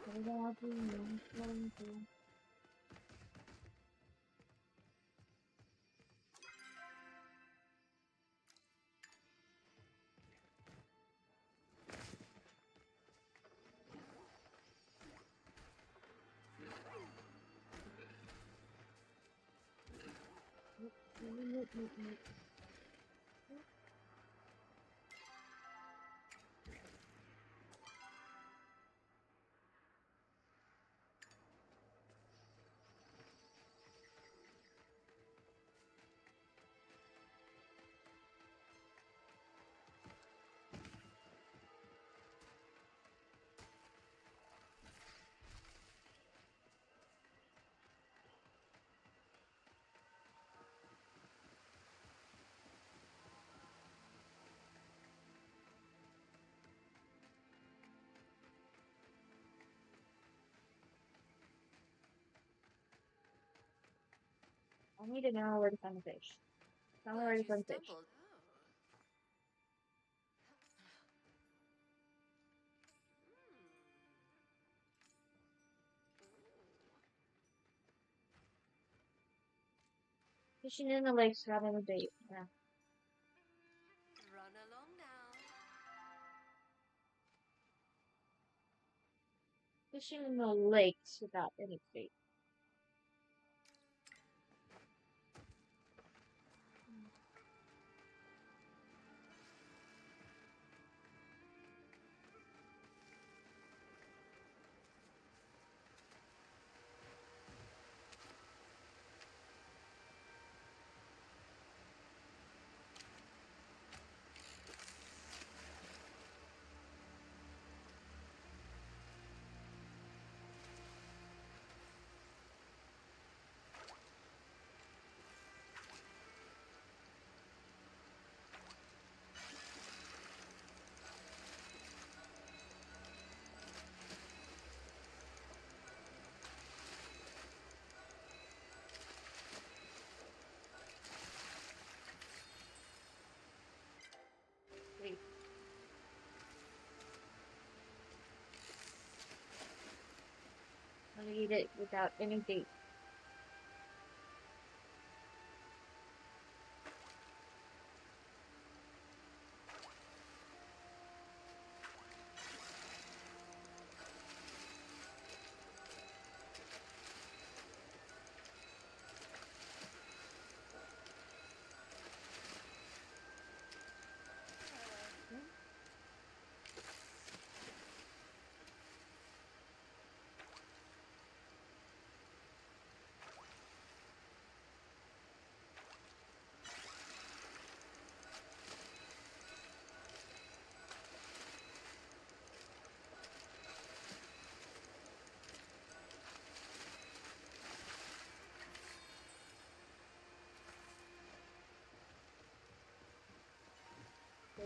What did I do? What did I do? I need to know where to find the fish. Tell me where to find the fish. Fishing in the lakes rather than bait. Yeah. Run along Fishing in the lakes without any bait. Wait. I'll eat it without any bait.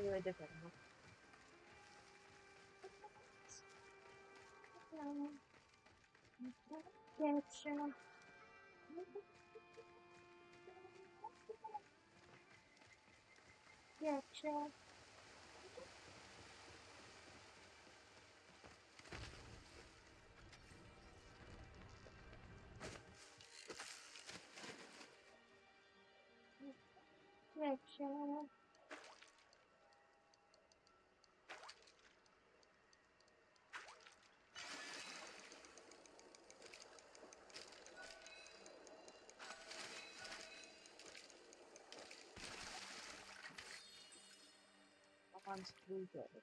Really different. Getcha. Getcha. Getcha. One's blue good.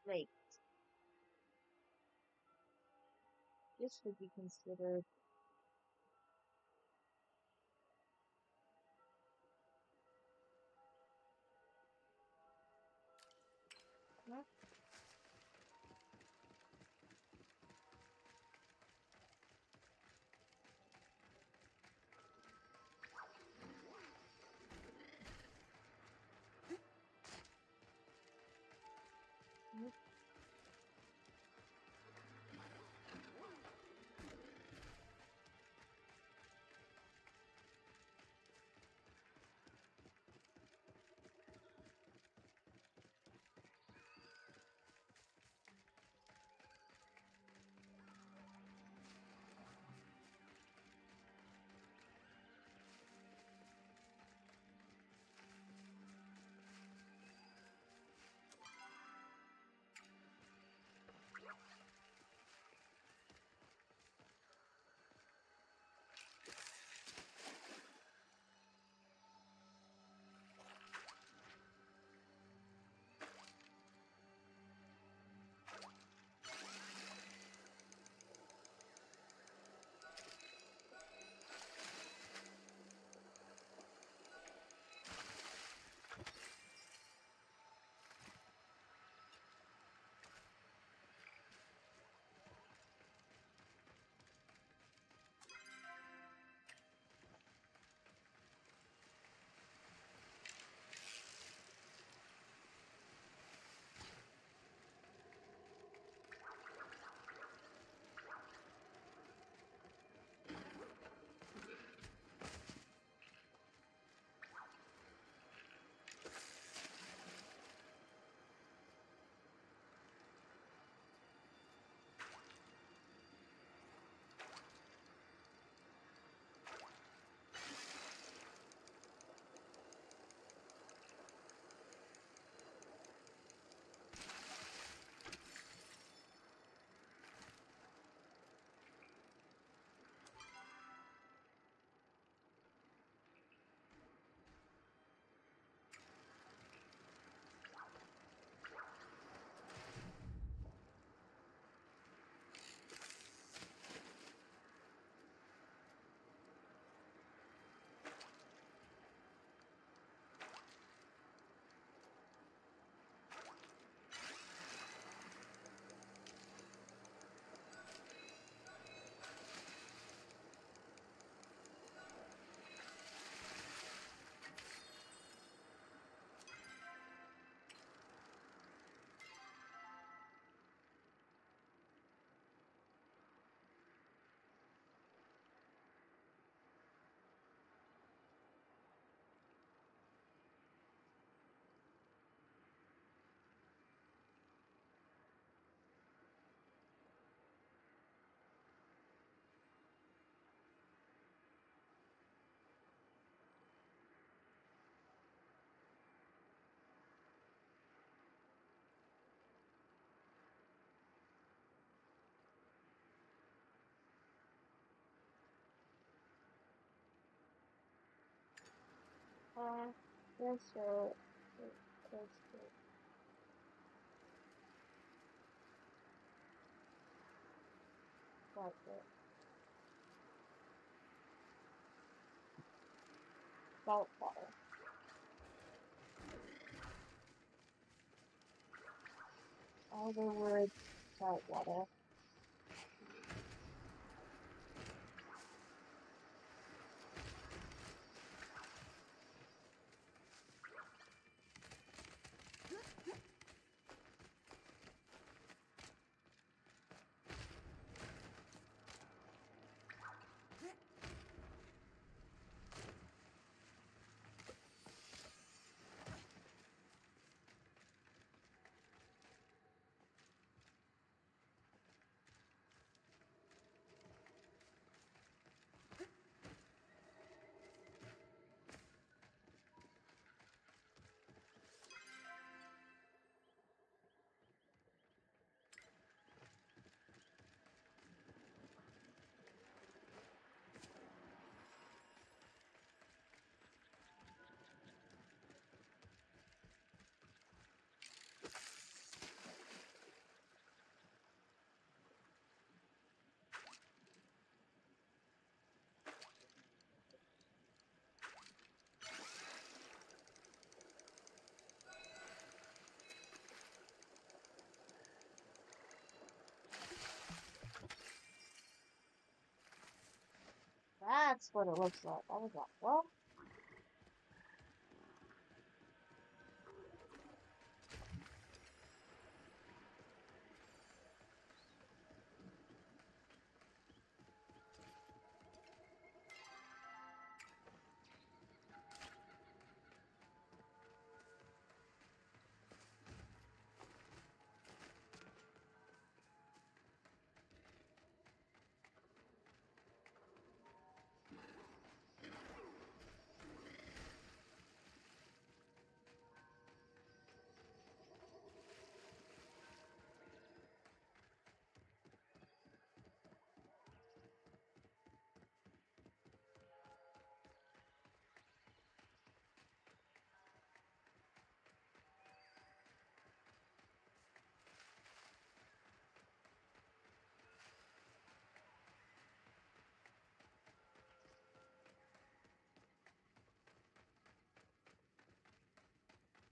Lake. This would be considered what? Yes, so, that's it. Salt water. All the words, salt water. That's what it looks like. I was like, well,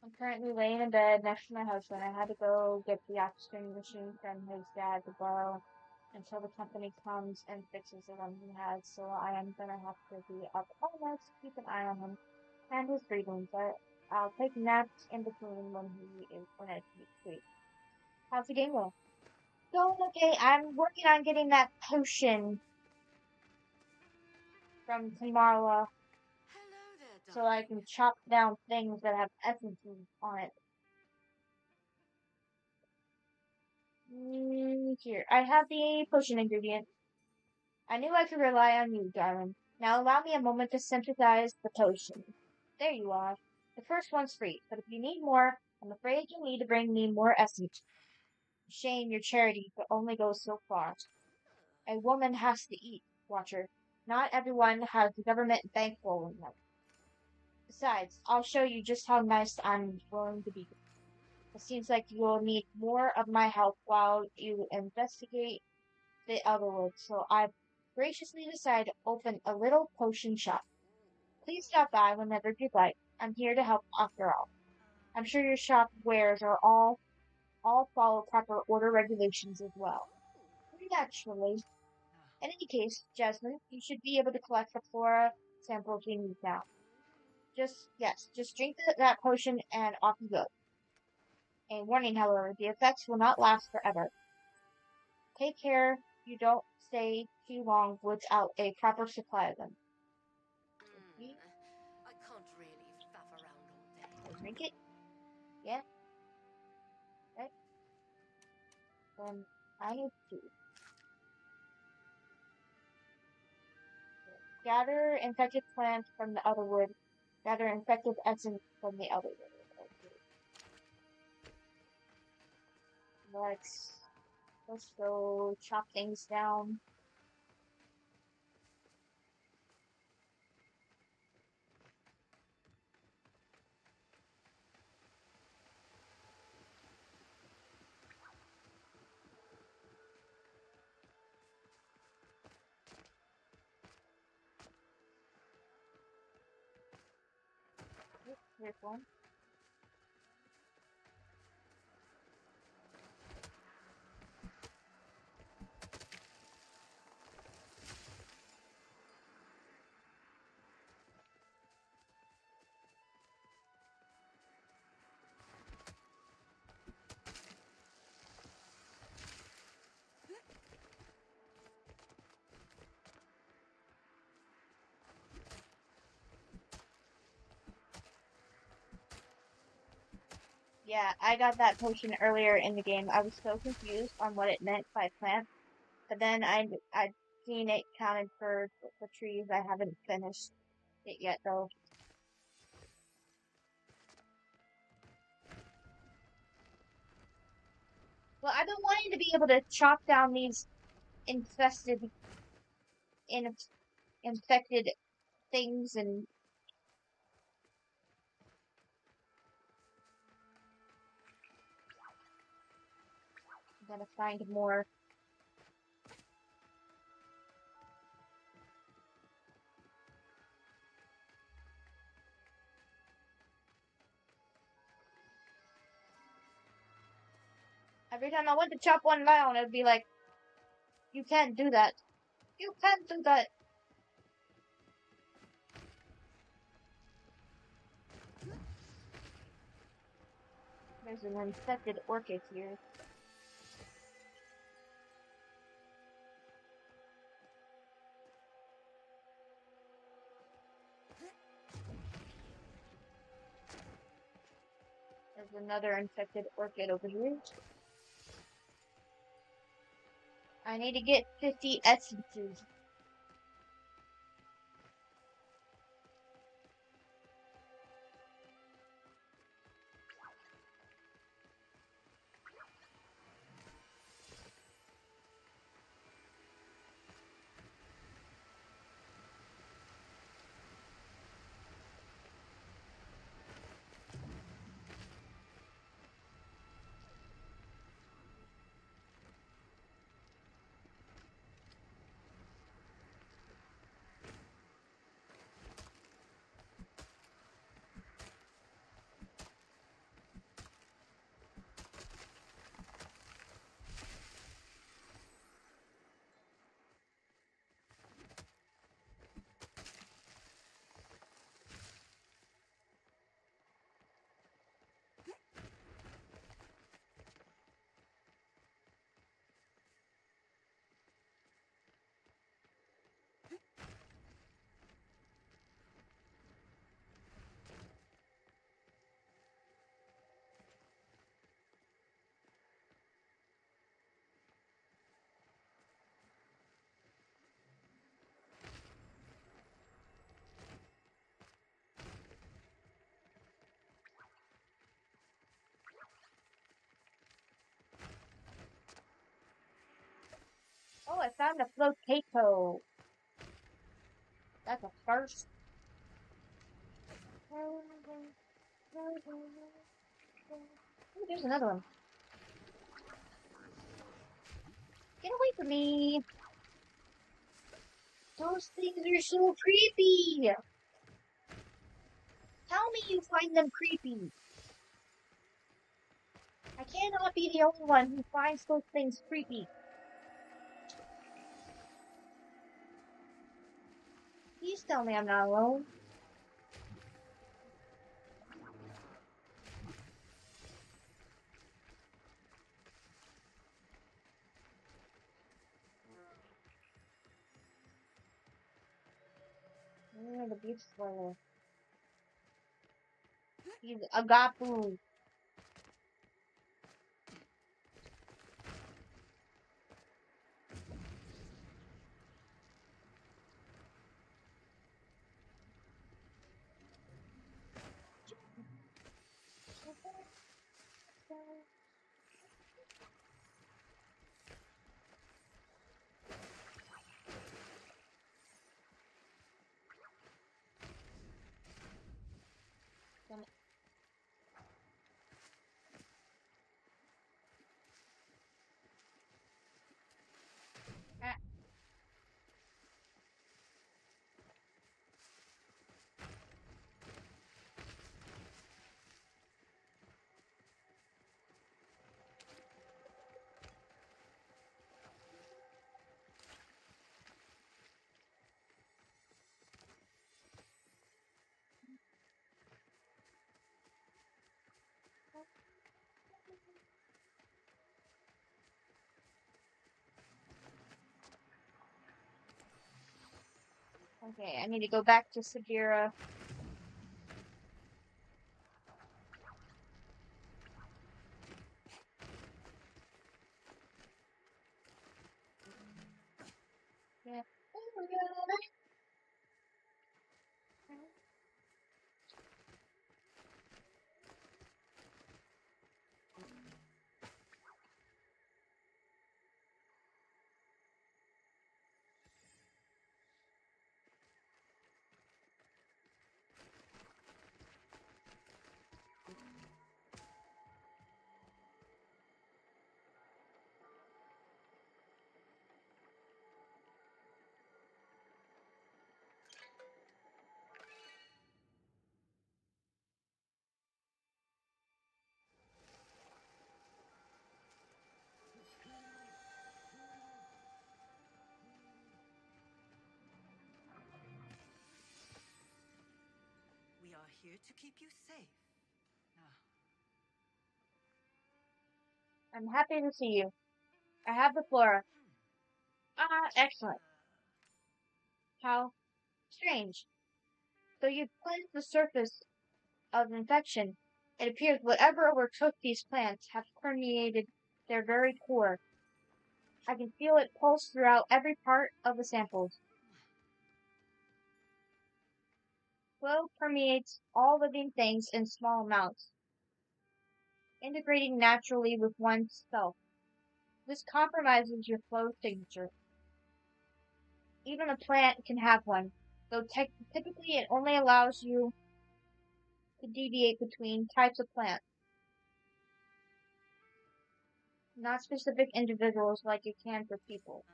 I'm currently laying in bed next to my husband. I had to go get the oxygen machine from his dad to borrow until the company comes and fixes the one he has. So I am gonna have to be up all night to keep an eye on him and his breathing. But I'll take naps in between when I sleep. How's the game going? Going okay. I'm working on getting that potion from Kamala Hello there, so I darling. can chop down things that have essences on it. Here, I have the potion ingredient. I knew I could rely on you, darling. Now allow me a moment to synthesize the potion. There you are. The first one's free, but if you need more, I'm afraid you'll need to bring me more essence. Shame your charity but only goes so far. A woman has to eat, Watcher. Not everyone has the government bankroll in them. Besides, I'll show you just how nice I'm willing to be. It seems like you'll need more of my help while you investigate the other woods, so I've graciously decided to open a little potion shop. Please stop by whenever you'd like. I'm here to help after all. I'm sure your shop wares are all follow proper order regulations as well. Naturally. In any case, Jasmine, you should be able to collect the flora samples we need now. Just drink that potion and off you go. A warning, however, the effects will not last forever. Take care you don't stay too long without a proper supply of them. Okay, I can't really faff around all day. I'll drink it. Yeah, right. Then I need to gather infected plants from the other wood. Gather infected essence from the other wood. Okay. Let's go chop things down. Careful. Yeah, I got that potion earlier in the game. I was so confused on what it meant by plant, but then I'd seen it counted for the trees. I haven't finished it yet though. Well, I've been wanting to be able to chop down these infested, in, infected things and gotta find more. Every time I went to chop one down, it'd be like, you can't do that. You can't do that. There's an infected orchid here. There's another infected orchid over here. I need to get 50 essences. Oh, I found a flotato. That's a first. Oh, there's another one. Get away from me. Those things are so creepy. Tell me you find them creepy. I cannot be the only one who finds those things creepy. Please tell me I'm not alone. The beach spoiler. He's Agapu. Okay, I need to go back to Sabira. Yeah. We are here to keep you safe. Ah, I'm happy to see you. I have the flora. Ah, excellent. How strange. So you've cleansed the surface of infection. It appears whatever overtook these plants have permeated their very core. I can feel it pulse throughout every part of the samples. Flow permeates all living things in small amounts, integrating naturally with one's self. This compromises your flow signature. Even a plant can have one, though typically it only allows you to deviate between types of plants, not specific individuals like you can for people.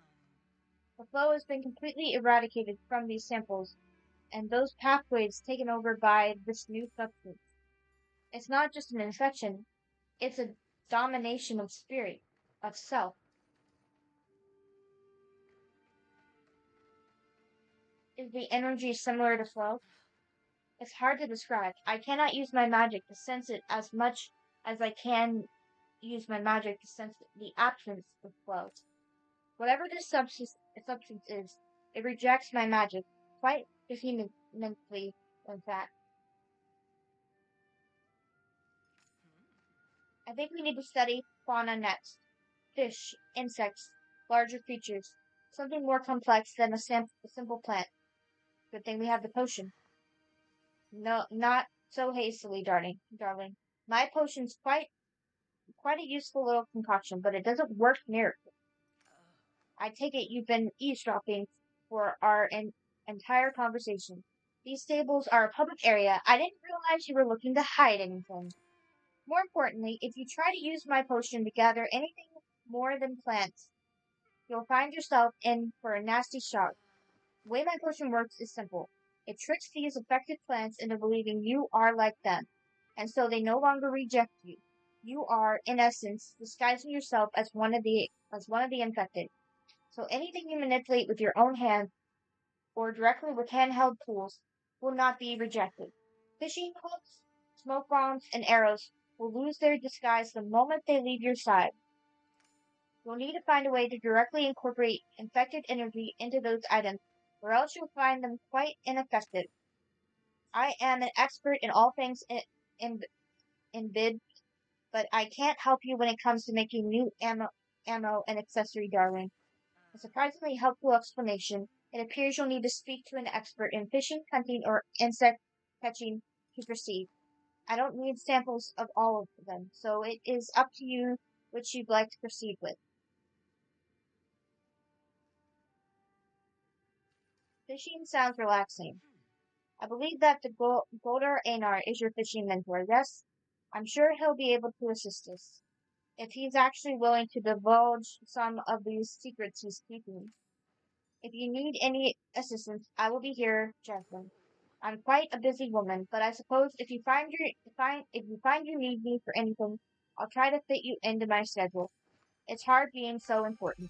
The flow has been completely eradicated from these samples, and those pathways taken over by this new substance. It's not just an infection, it's a domination of spirit, of self. Is the energy similar to flow? It's hard to describe. I cannot use my magic to sense it as much as I can use my magic to sense the absence of flow. Whatever this substance is, it rejects my magic, quite vehemently, in fact. I think we need to study fauna next. Fish, insects, larger creatures. Something more complex than a simple plant. Good thing we have the potion. No, not so hastily, darling. My potion's quite a useful little concoction, but it doesn't work miracles. I take it you've been eavesdropping for our entire conversation. These stables are a public area. I didn't realize you were looking to hide anything. More importantly, if you try to use my potion to gather anything more than plants, you'll find yourself in for a nasty shock. The way my potion works is simple. It tricks these affected plants into believing you are like them, and so they no longer reject you. You are, in essence, disguising yourself as one of the infected. So anything you manipulate with your own hands or directly with handheld tools will not be rejected. Fishing hooks, smoke bombs, and arrows will lose their disguise the moment they leave your side. You'll need to find a way to directly incorporate infected energy into those items, or else you'll find them quite ineffective. I am an expert in all things in bid, but I can't help you when it comes to making new ammo and accessory, darling. A surprisingly helpful explanation. It appears you'll need to speak to an expert in fishing, hunting, or insect catching to proceed. I don't need samples of all of them, so it is up to you which you'd like to proceed with. Fishing sounds relaxing. I believe that the Goldar Einar is your fishing mentor, yes? I'm sure he'll be able to assist us, if he's actually willing to divulge some of these secrets he's keeping. If you need any assistance, I will be here, Jasmine. I'm quite a busy woman, but I suppose if you find you need me for anything, I'll try to fit you into my schedule. It's hard being so important.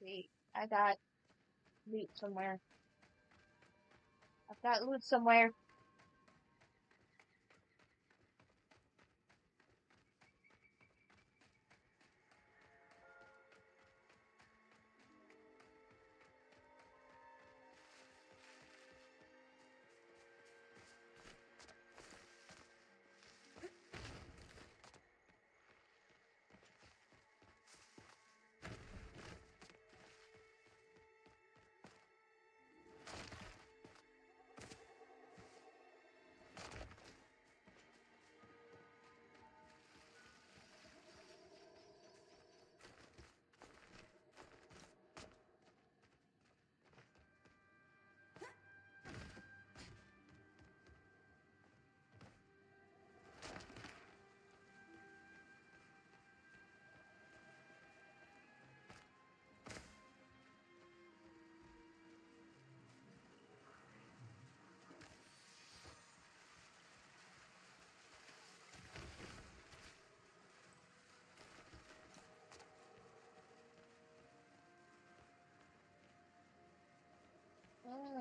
Wait, I got loot somewhere. I've got loot somewhere.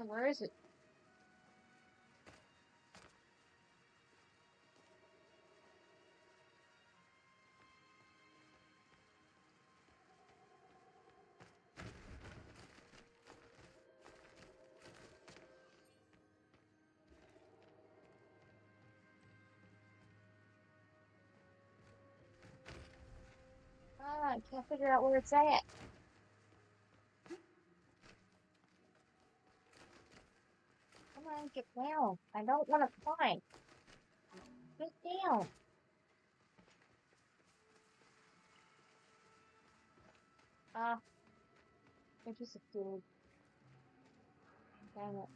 Oh, where is it? Ah, I can't figure out where it's at. Come on, get down. I don't want to climb. Get down. Ah, I disappeared. Dang it.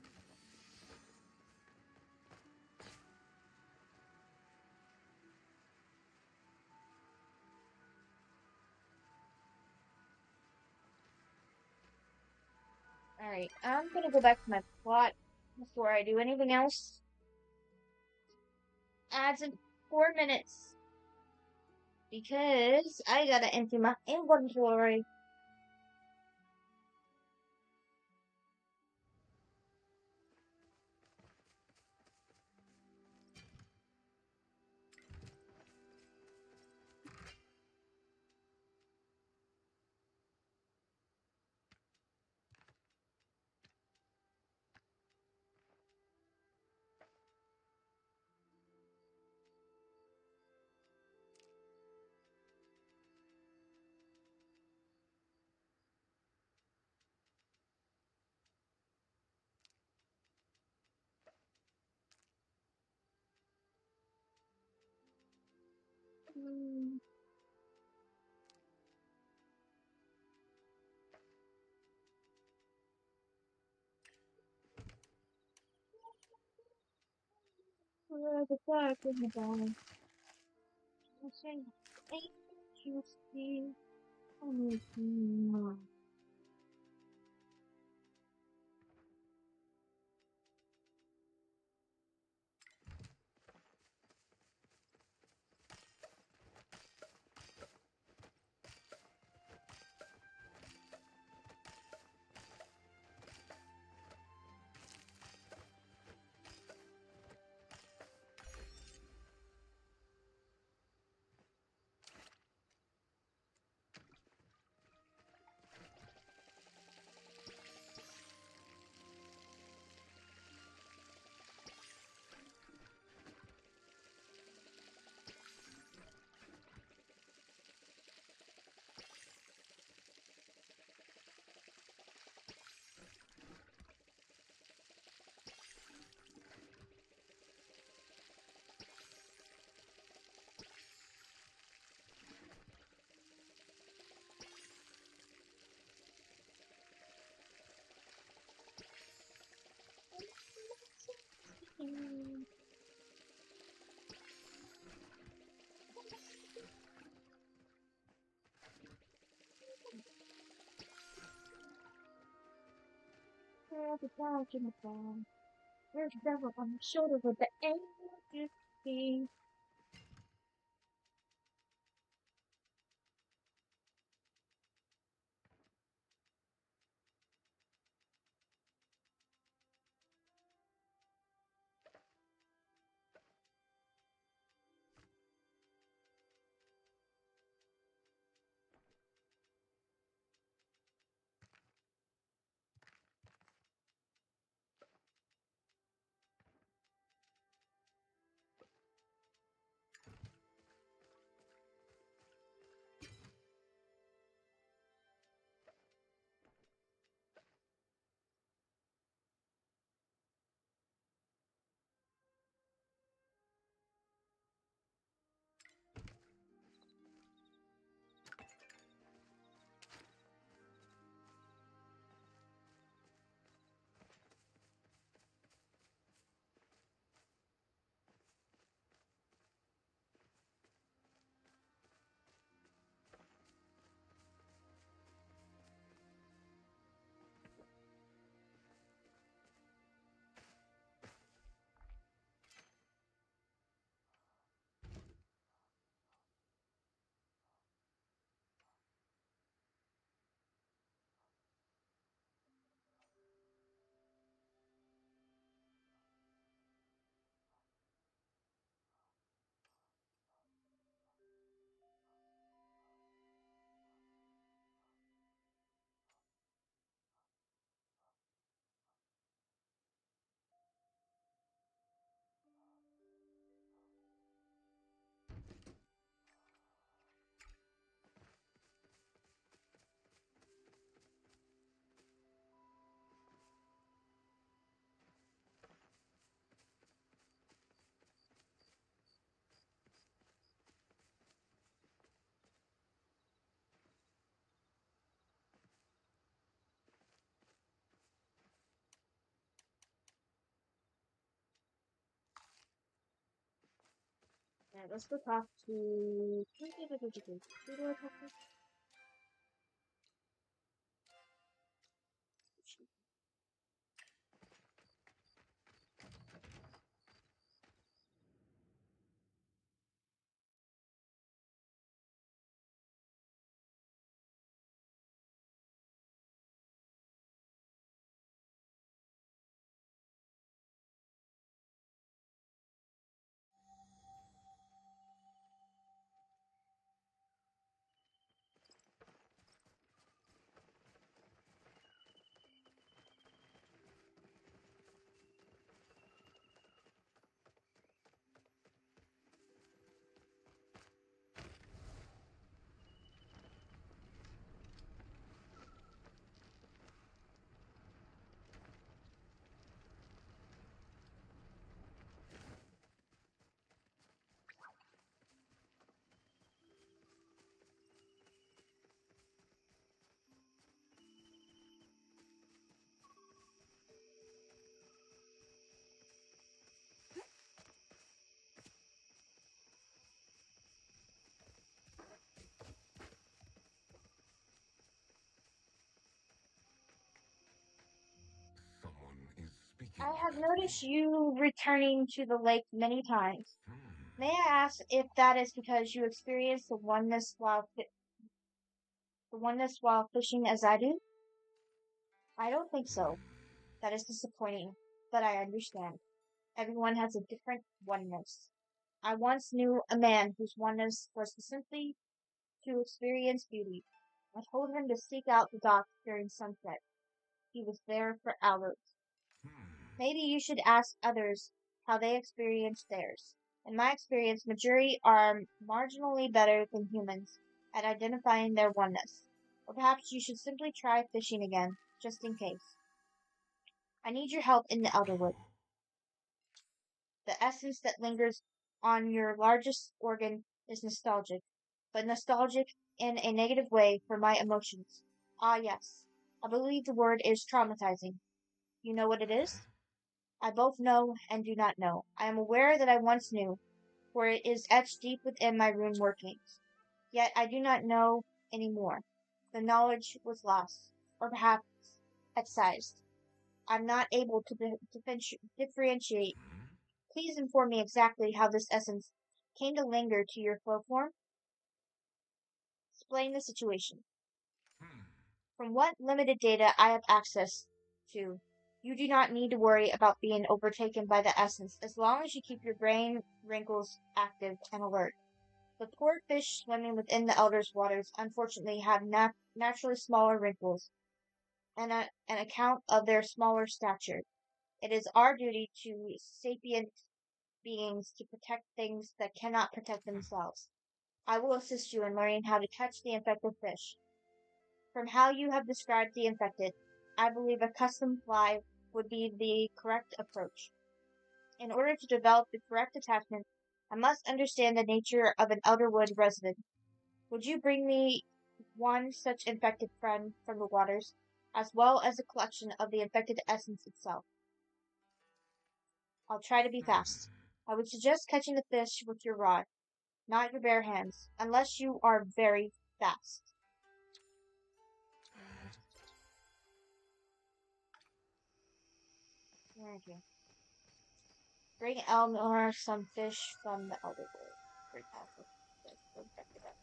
Alright, I'm gonna go back to my plot before I do anything else. Adds in 4 minutes. Because I gotta empty my inventory. Hmm. The flag in the bottom. I say, ain't you see? The flag in the bottom. There's a devil on the shoulder with the ain't you see? Alright, let's go talk to... Who do I talk to? Someone is speaking. I have at noticed me. you returning to the lake many times. May I ask if that is because you experience the oneness while fishing as I do? I don't think so. That is disappointing, but I understand. Everyone has a different oneness. I once knew a man whose oneness was simply to experience beauty. I told him to seek out the dock during sunset. He was there for hours. Maybe you should ask others how they experience theirs. In my experience, Majuri are marginally better than humans at identifying their oneness. Or perhaps you should simply try fishing again, just in case. I need your help in the Elderwood. The essence that lingers on your largest organ is nostalgic, but nostalgic in a negative way for my emotions. Ah, yes. I believe the word is traumatizing. You know what it is? I both know and do not know. I am aware that I once knew, for it is etched deep within my rune workings. Yet I do not know any more. The knowledge was lost, or perhaps excised. I'm not able to differentiate. Please inform me exactly how this essence came to linger to your flow form. Explain the situation. From what limited data I have access to, you do not need to worry about being overtaken by the essence as long as you keep your brain wrinkles active and alert. The poor fish swimming within the Elder's waters unfortunately have naturally smaller wrinkles, and an account of their smaller stature. It is our duty to sapient beings to protect things that cannot protect themselves. I will assist you in learning how to catch the infected fish. From how you have described the infected, I believe a custom fly would be the correct approach. In order to develop the correct attachment, I must understand the nature of an Elderwood resident. Would you bring me one such infected friend from the waters, as well as a collection of the infected essence itself? I'll try to be fast. I would suggest catching the fish with your rod, not your bare hands, unless you are very fast. Okay. Bring Elnor some fish from the Elderwood. Bring Elnor fish from the Elderwood.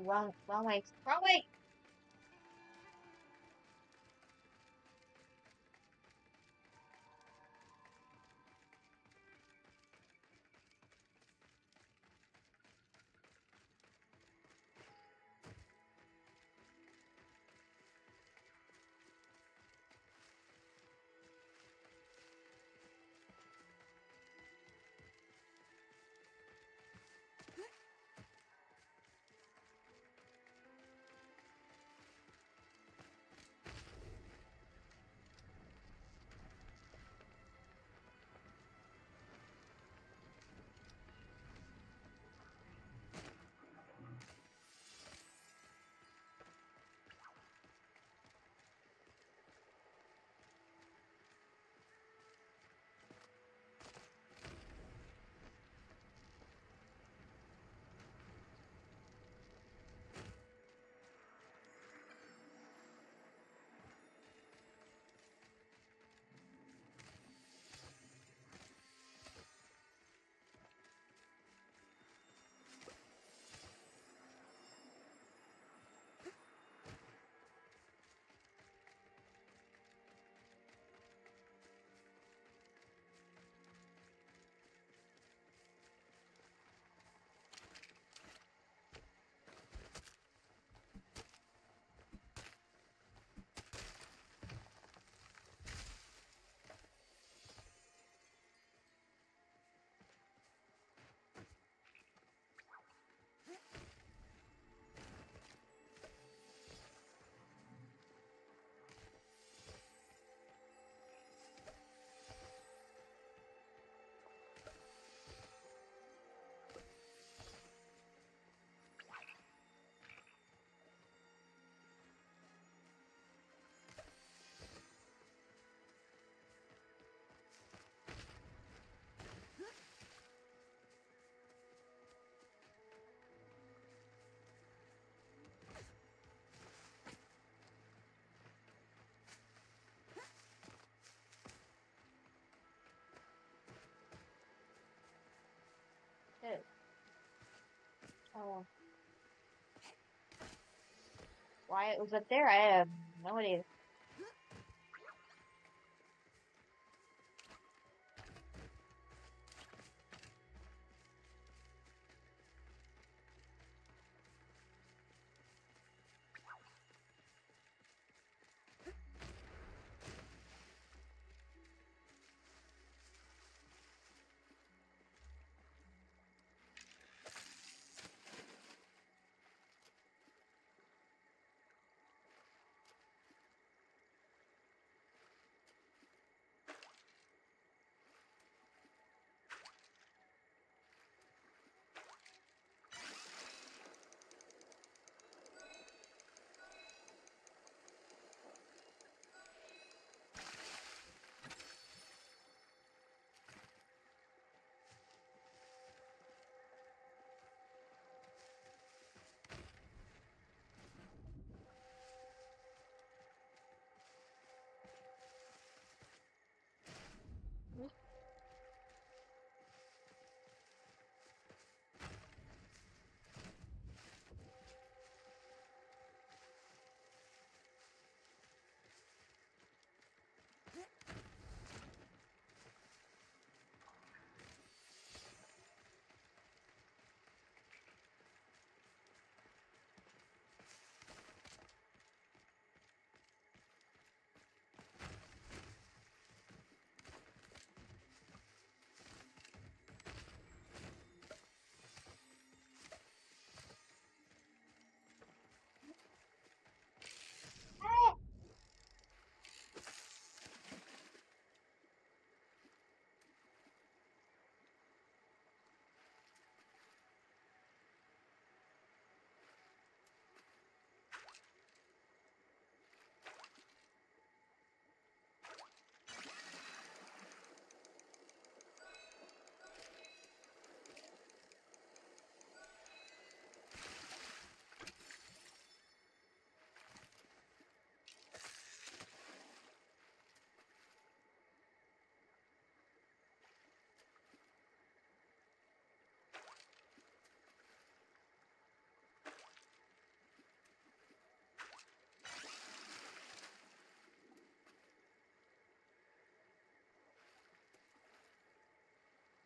Whoa, wrong way. Wrong way! Oh. Why it was up there, I have no idea.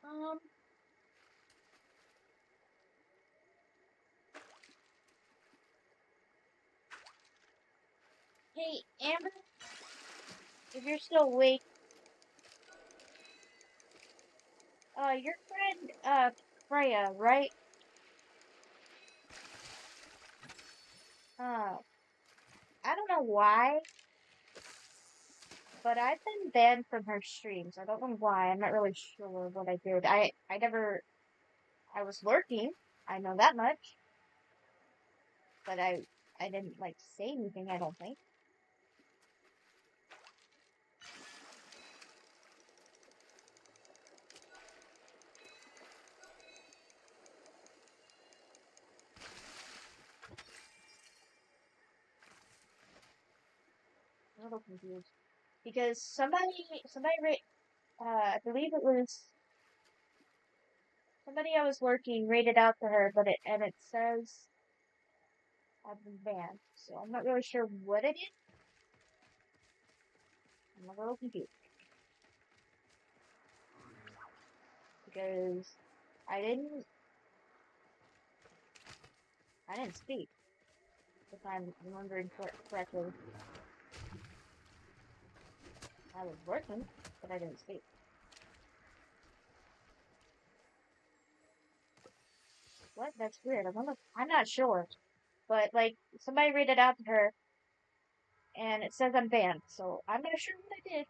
Um, hey, Amber, if you're still awake, your friend, Freya, right? I don't know why, but I've been banned from her streams. I don't know why. I'm not really sure what I did. I was lurking. I know that much. But I didn't, like, say anything, I don't think. I'm a little confused. Because I believe it was somebody I was working rated out to her, and it says I've been banned. So I'm not really sure what I did. I'm a little confused. Because I didn't speak, if I'm remembering correctly. I was working, but I didn't speak. What? That's weird. I'm not sure. But, like, somebody read it out to her, and it says I'm banned, so I'm not sure what I did.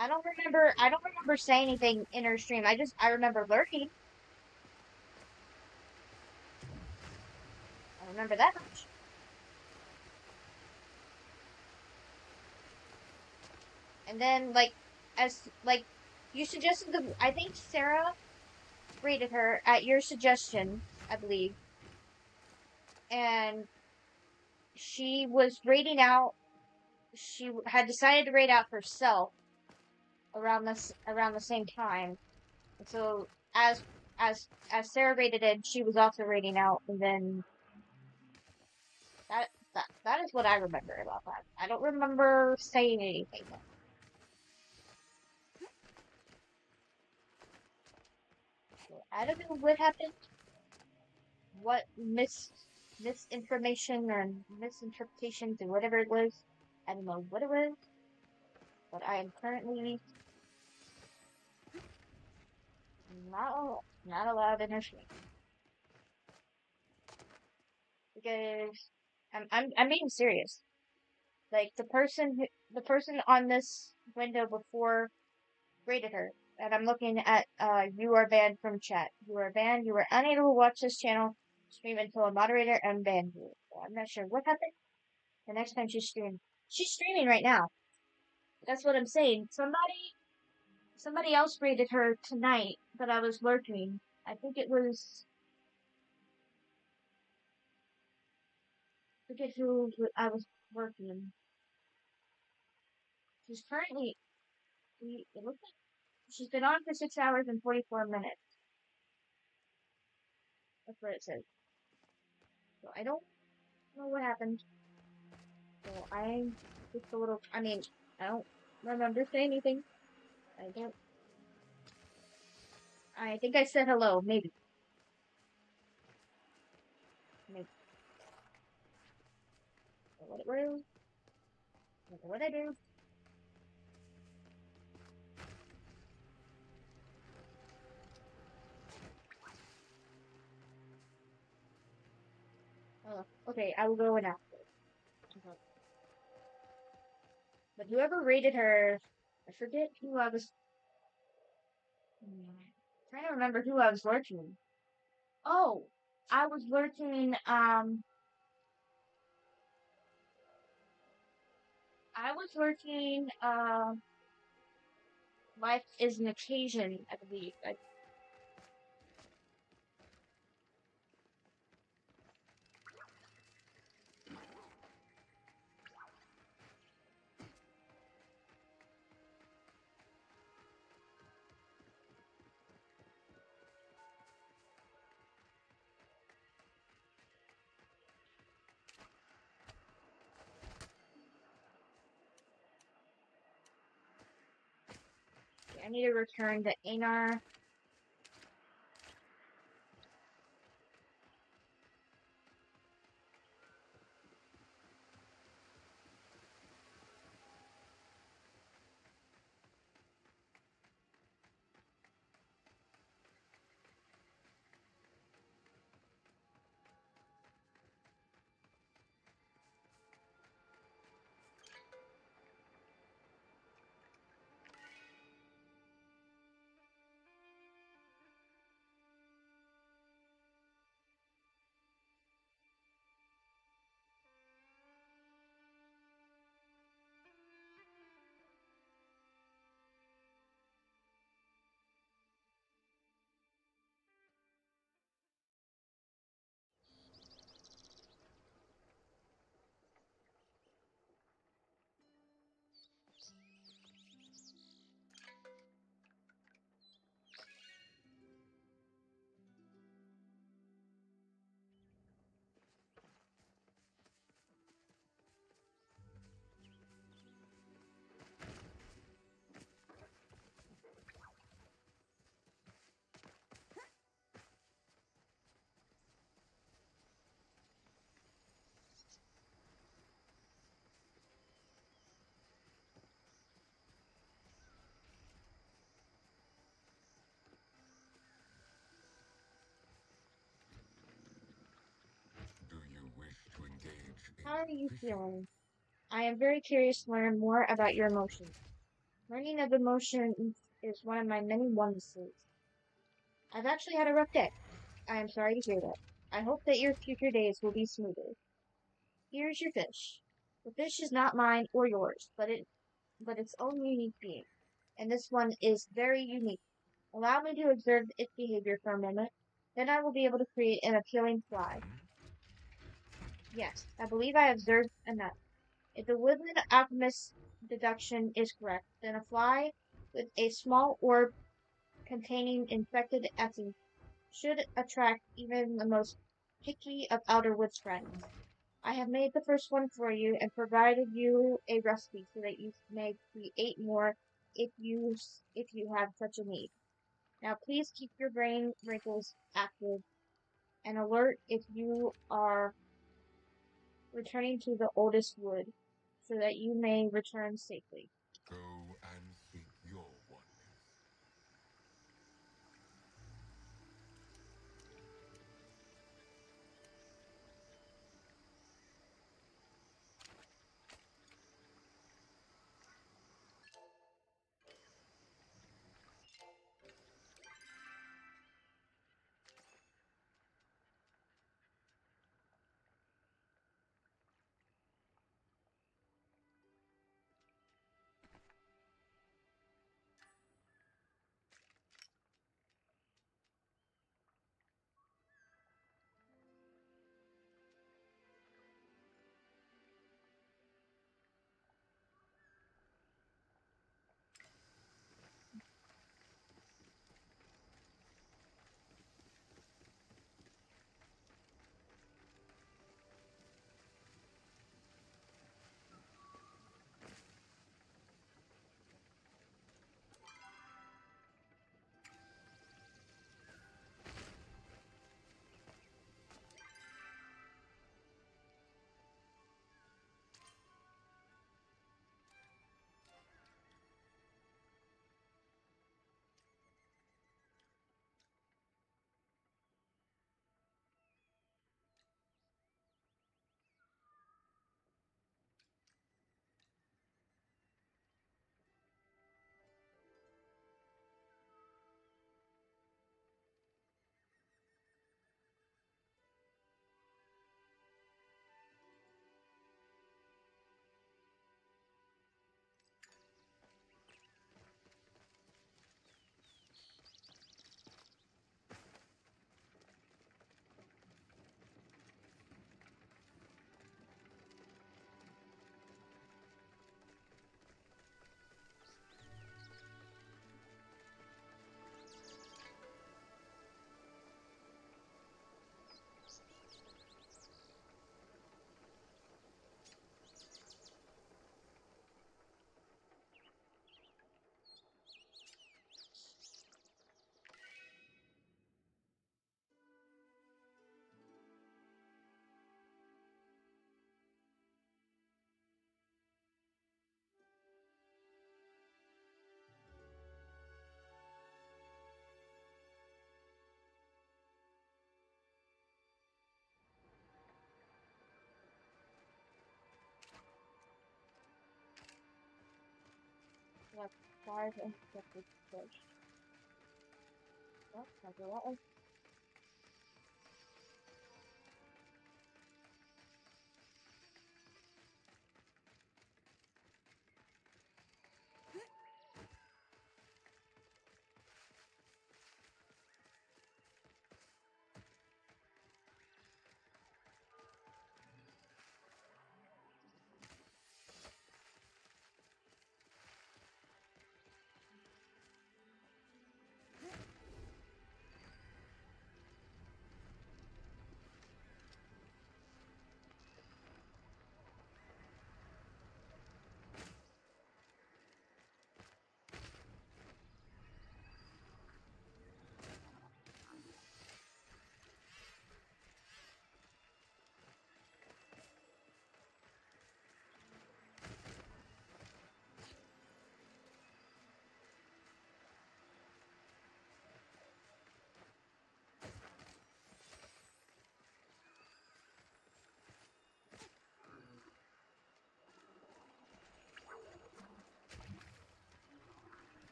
I don't remember saying anything in her stream. I remember lurking. I remember that much. And then, like, you suggested I think Sarah rated her at your suggestion, I believe. And she was rating out, she had decided to rate out herself around the same time. And so as Sarah raided in, she was also raiding out, and then that is what I remember about that. I don't remember saying anything. So I don't know what happened, what misinformation or misinterpretations or whatever it was. I don't know what it was, but I am currently not allowed in her stream because I'm being serious. Like the person on this window before rated her, and I'm looking at you are banned from chat. You are banned. You were unable to watch this channel stream until a moderator unbanned you. So I'm not sure what happened. The next time she's streaming, she's streaming right now. That's what I'm saying. Somebody else rated her tonight that I was lurking. I think it was. I forget who I was working. She's currently. It looks like she's been on for 6 hours and 44 minutes. That's what it says. So I don't know what happened. So I'm just a little. I mean, I don't remember saying anything. I don't. I think I said hello. Maybe. Maybe. What it was. What I do. Oh, okay. I will go in after. But whoever rated her, I forget who I was. Trying to remember who I was lurking. Oh, I was lurking. I was lurking. Life is an occasion, I believe. I need to return to Anar. Do you wish to engage in How are you fishing? feeling? I am very curious to learn more about your emotions. Learning of emotions is one of my many weaknesses. I've actually had a rough day. I am sorry to hear that. I hope that your future days will be smoother. Here's your fish. The fish is not mine or yours, but its own unique being. And this one is very unique. Allow me to observe its behavior for a moment. Then I will be able to create an appealing fly. Yes, I believe I observed enough. If the woodland alchemist's deduction is correct, then a fly with a small orb containing infected essence should attract even the most picky of Outerwood's friends. I have made the first one for you and provided you a recipe so that you may create more if you have such a need. Now please keep your brain wrinkles active and alert if you are returning to the oldest wood, so that you may return safely. Go and seek your oneness. We have 5 infected fish. Oh, that's a lot.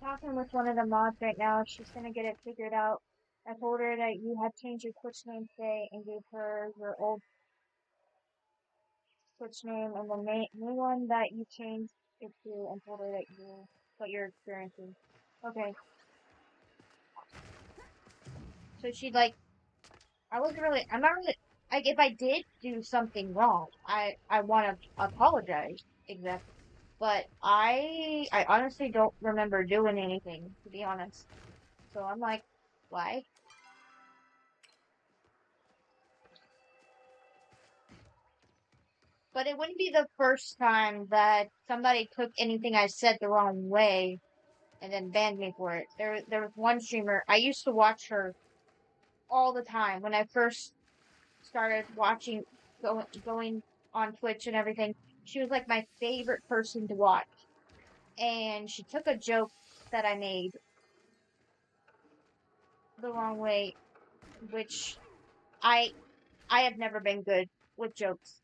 I'm talking with one of the mods right now. She's gonna get it figured out. I told her that you had changed your Twitch name today and gave her your old Twitch name and the new one that you changed it to and told her that what you're experiencing. Okay. So she'd like, I'm not really, like, if I did do something wrong, I want to apologize, exactly. But I honestly don't remember doing anything, to be honest. So I'm like, why? But it wouldn't be the first time that somebody took anything I said the wrong way and then banned me for it. There was one streamer, I used to watch her all the time when I first started going on Twitch and everything. She was like my favorite person to watch. And she took a joke that I made the wrong way, which I I have never been good with jokes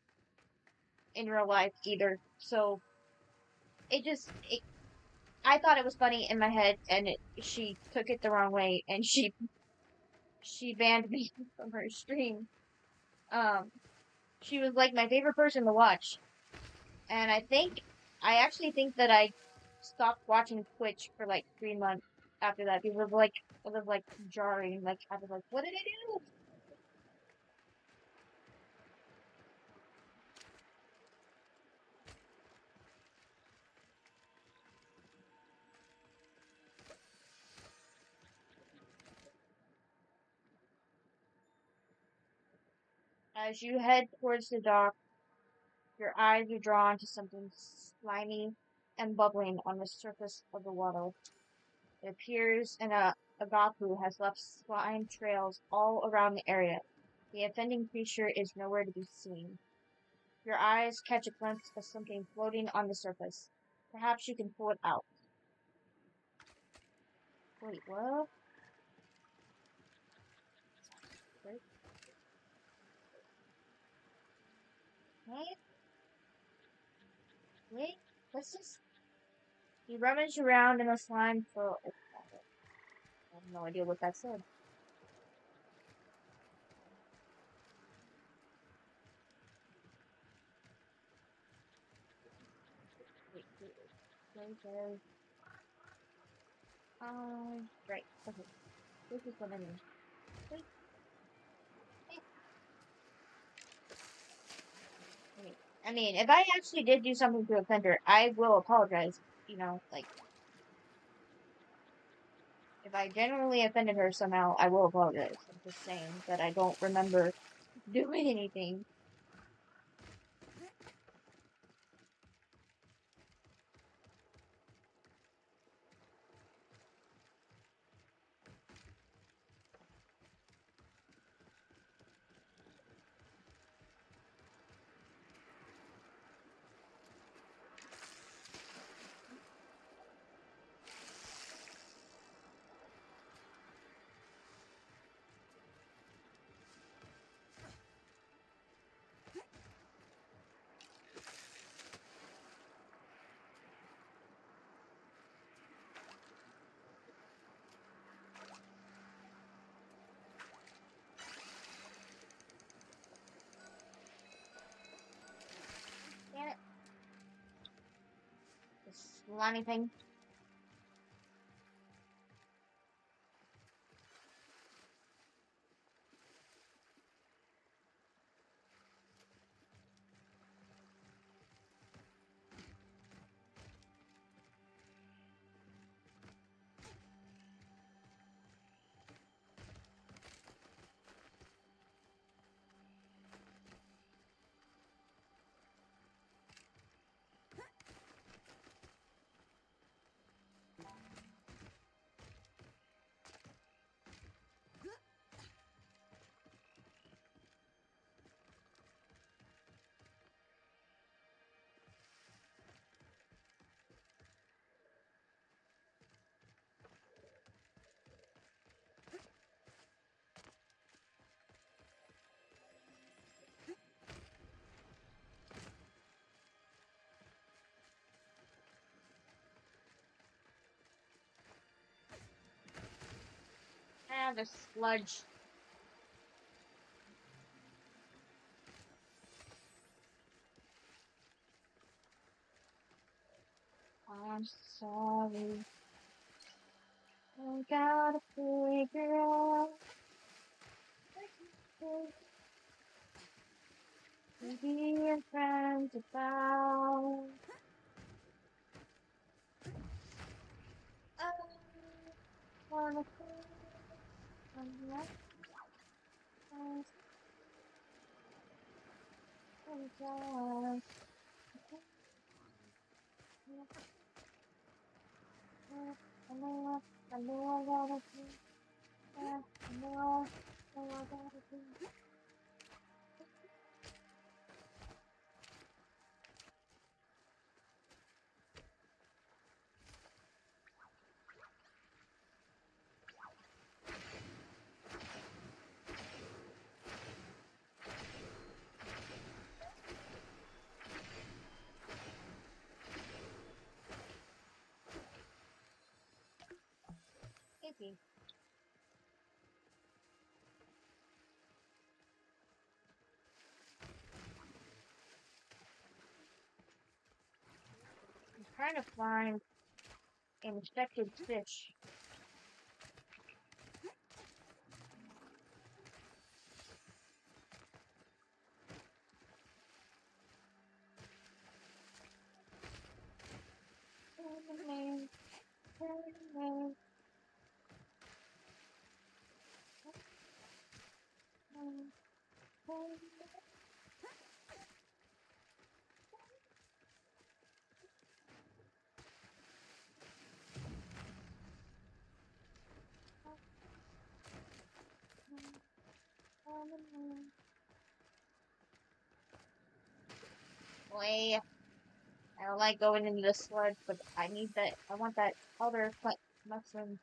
in real life either. So I thought it was funny in my head, and she took it the wrong way, and she banned me from her stream. Um, she was like my favorite person to watch, and I actually think that I stopped watching Twitch for like 3 months after that because it was like jarring. Like I was like, what did I do? As you head towards the dock, your eyes are drawn to something slimy and bubbling on the surface of the water. It appears Agapu has left slime trails all around the area. The offending creature is nowhere to be seen. Your eyes catch a glimpse of something floating on the surface. Perhaps you can pull it out. Wait, what? Wait, wait, wait, what's this? You rummage around in the slime for... I have no idea what that said. Wait. Right. Okay. This is what I mean. Wait. Okay. I mean, if I actually did do something to offend her, I will apologize. You know, like, if I genuinely offended her somehow, I will apologize. I'm just saying that I don't remember doing anything. Damn it. This slimy thing. Ah, the sludge. I'm sorry. I gotta figure out what being friends about. I wanna I know I gotta do. I know I gotta do. Maybe. I'm trying to find an infected fish. Wait, I don't like going into the sludge, but I need that. I want that other mushroom.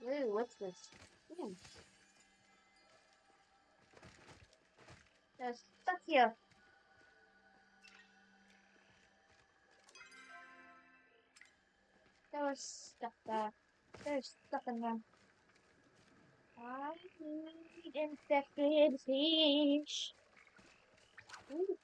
Ooh, what's this? Ooh, there's stuff here. There's stuff there. There's stuff in there. I need infected fish. Ooh.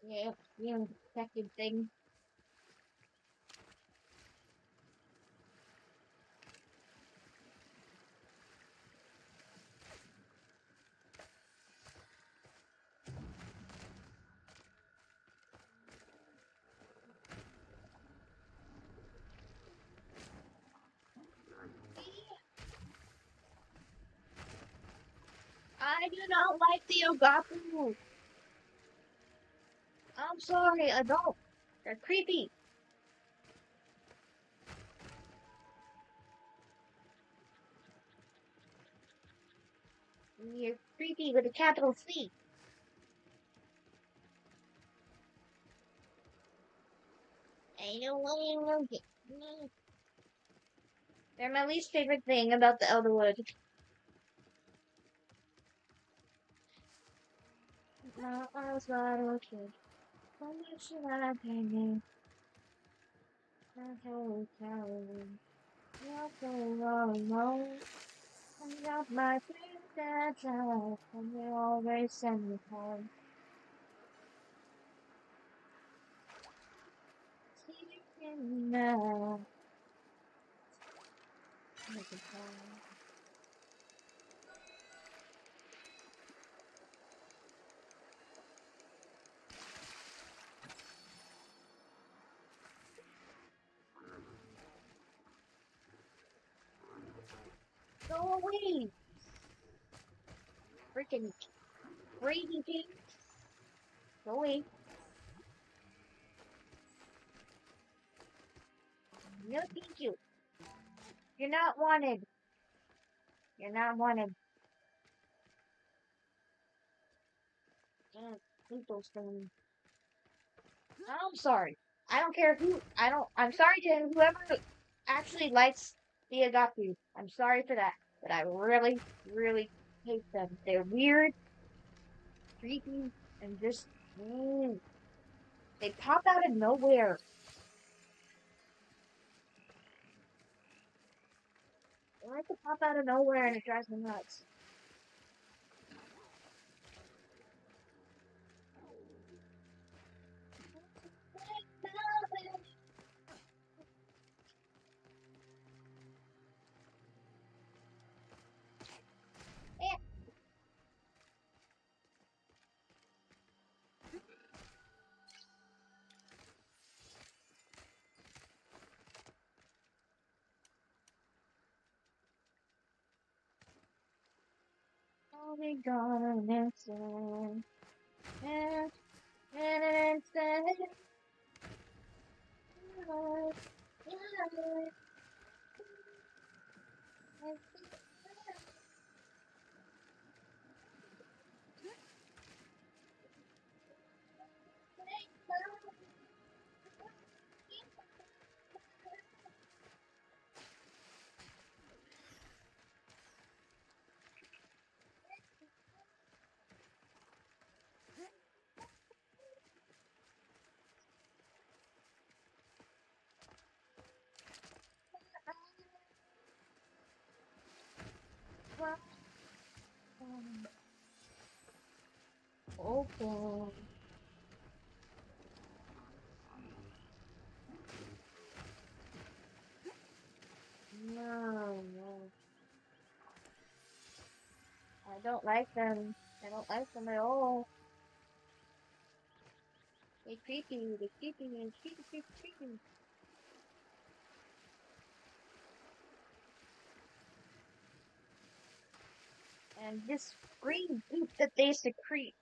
Yeah, you infected thing. I do not like the Ogapu. I'm sorry, I don't. They're creepy. You're creepy with a capital C. I don't want to They're my least favorite thing about the Elderwood. I was not okay. How much should I pay me? I told you, you're so alone. I got my things that's out, and they always send me home. Sleeping now. Make it home. Go away! Freaking crazy thing! Go away! No, thank you. You're not wanted. You're not wanted. Hate those things. I'm sorry. I don't care who. I'm sorry to whoever actually likes the Agapu. I'm sorry for that. But I really, really hate them. They're weird, creepy, and just. They pop out of nowhere. They like to pop out of nowhere and it drives me nuts. Are we gonna listen? And instead, okay. No, no. I don't like them. I don't like them at all. They creepy. They creepy. They creepy, creepy, creepy. And this green goop that they secrete.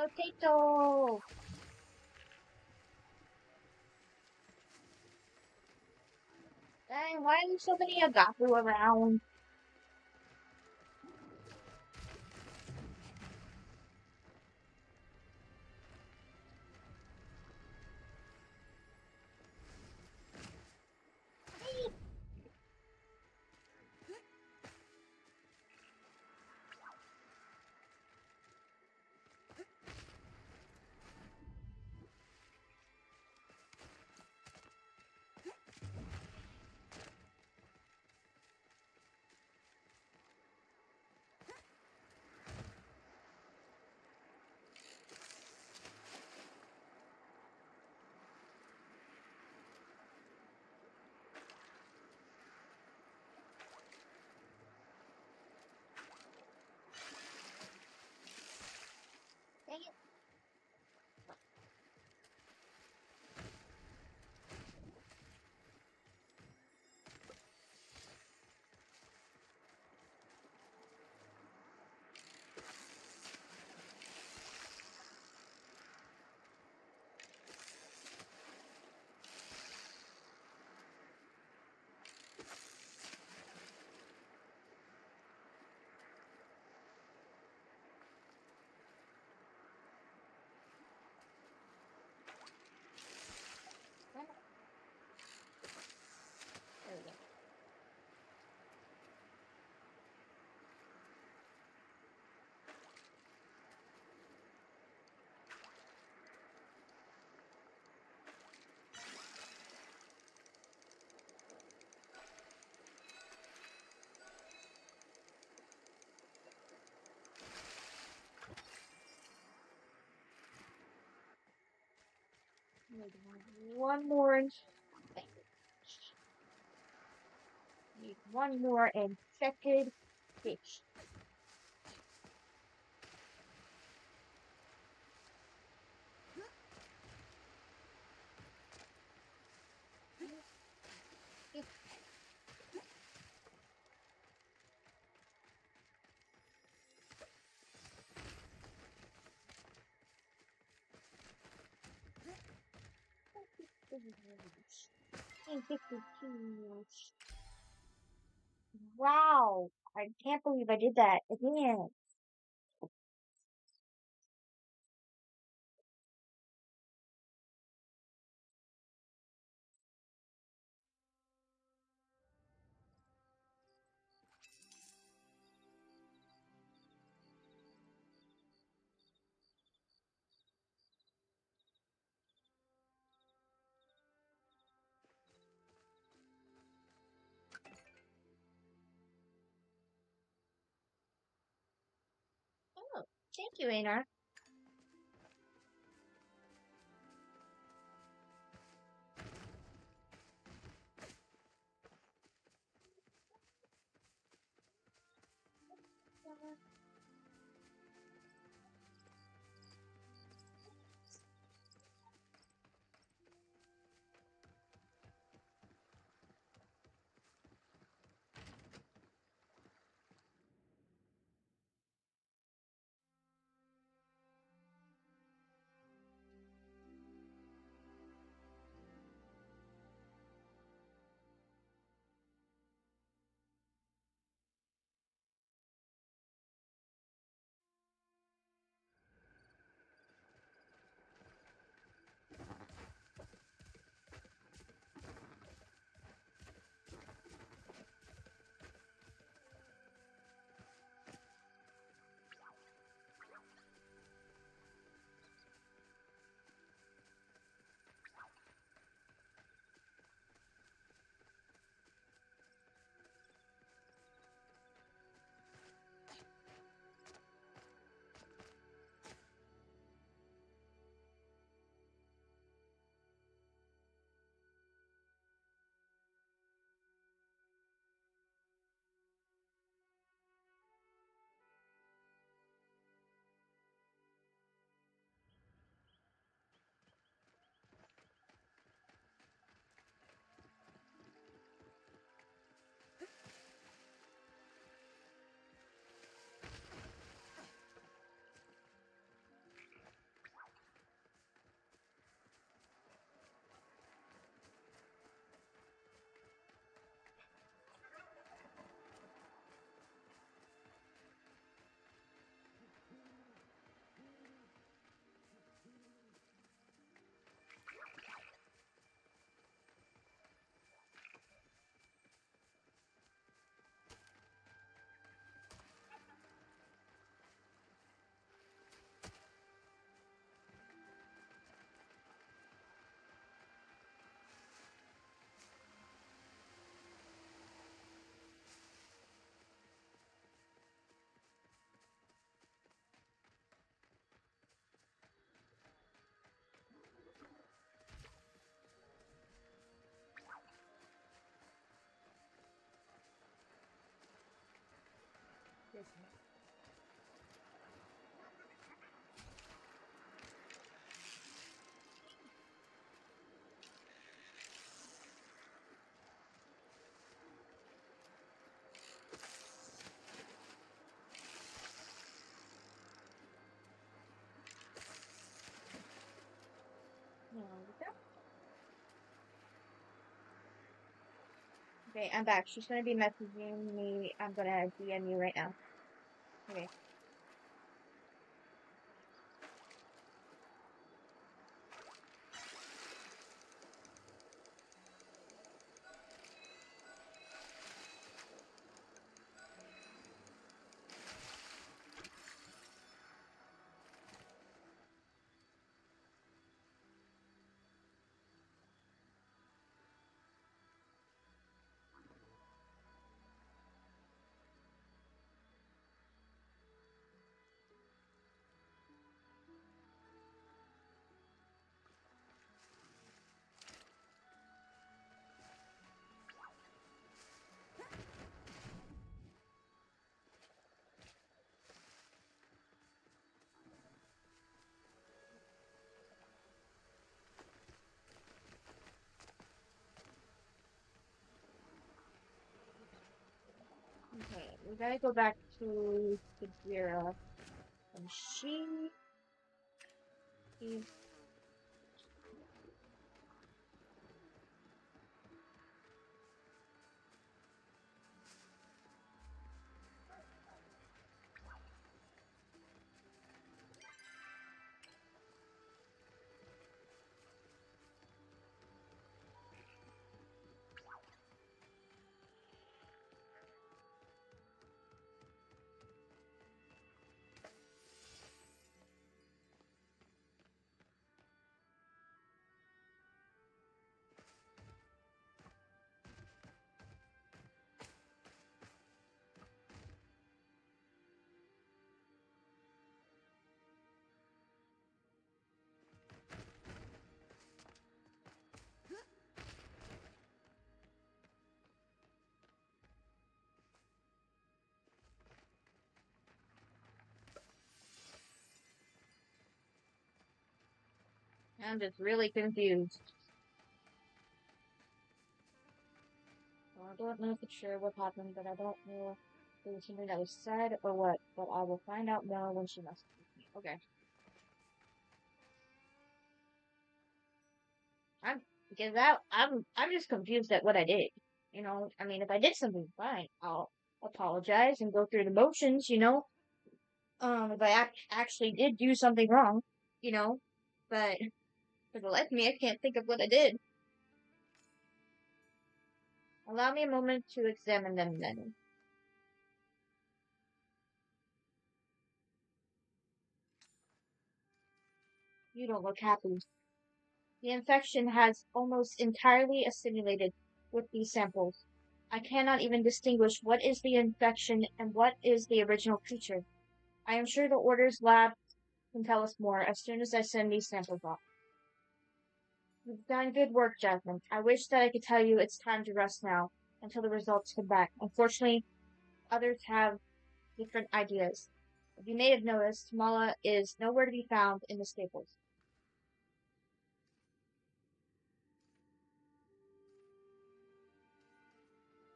Potato! Dang, why are there so many agapu around? Dang it. Damn it. There we go. Need one more need one more infected fish. And 52. Wow, I can't believe I did that again. Oh, thank you, Einar. Okay, I'm back. She's gonna be messaging me. I'm gonna DM you right now. Okay. Okay, we gotta go back to Kajira. And she is I'm just really confused. Well, I don't know for sure what happened, but I don't know if it was something that was said or what, but I will find out more when she messages me. Okay. I'm just confused at what I did. You know, I mean, if I did something fine, I'll apologize and go through the motions, you know. If I actually did do something wrong, you know, but for the life of me, I can't think of what I did. Allow me a moment to examine them then. You don't look happy. The infection has almost entirely assimilated with these samples. I cannot even distinguish what is the infection and what is the original creature. I am sure the Order's lab can tell us more as soon as I send these samples off. You've done good work, Jasmine. I wish that I could tell you it's time to rest now, until the results come back. Unfortunately, others have different ideas. If you may have noticed, Mala is nowhere to be found in the stables.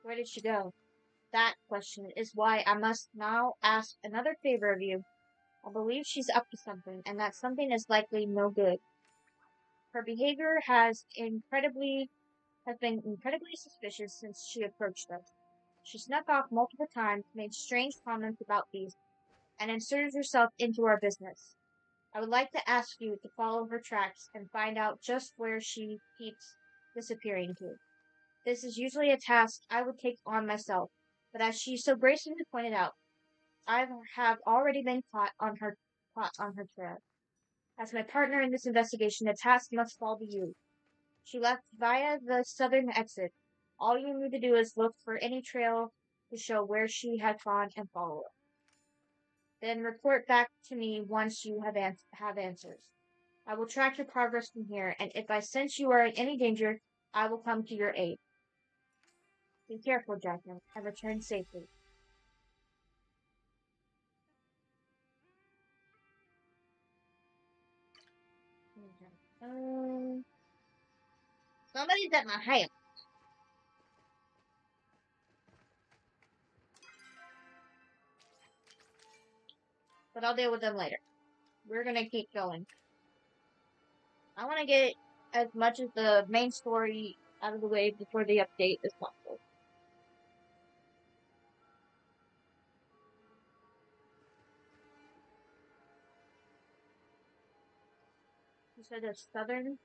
Where did she go? That question is why I must now ask another favor of you. I believe she's up to something, and that something is likely no good. Her behavior has been incredibly suspicious since she approached us. She snuck off multiple times, made strange comments about these, and inserted herself into our business. I would like to ask you to follow her tracks and find out just where she keeps disappearing to. This is usually a task I would take on myself, but as she so gracefully pointed out, I have already been caught on her trail. As my partner in this investigation, the task must fall to you. She left via the southern exit. All you need to do is look for any trail to show where she had gone and follow it. Then report back to me once you have answers. I will track your progress from here, and if I sense you are in any danger, I will come to your aid. Be careful, Jackman, and return safely. Somebody's at my house. But I'll deal with them later. We're gonna keep going. I want to get as much of the main story out of the way before the update as possible. You said it's southern?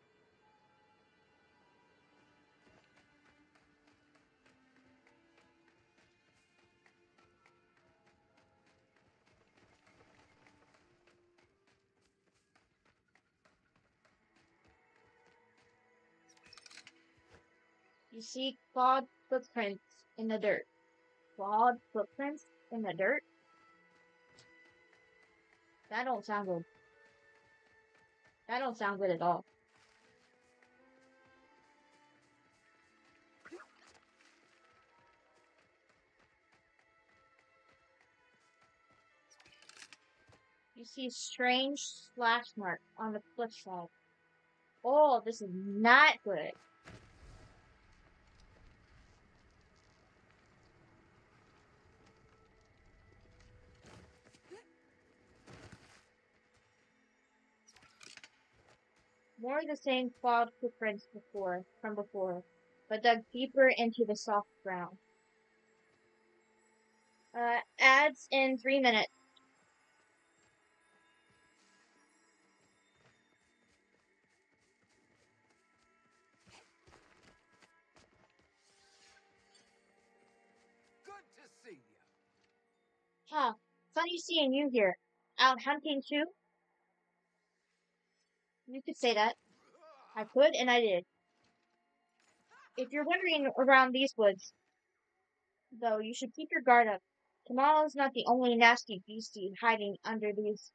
You see clawed footprints in the dirt. Clawed footprints in the dirt? That don't sound good. That don't sound good at all. You see strange splash marks on the cliffside. Oh, this is not good. More of the same clawed footprints from before, but dug deeper into the soft ground. Ads in 3 minutes. Good to see you. Huh, funny seeing you here. Out hunting too? You could say that. I could, and I did. If you're wandering around these woods, though, you should keep your guard up. Kamala's not the only nasty beastie hiding under these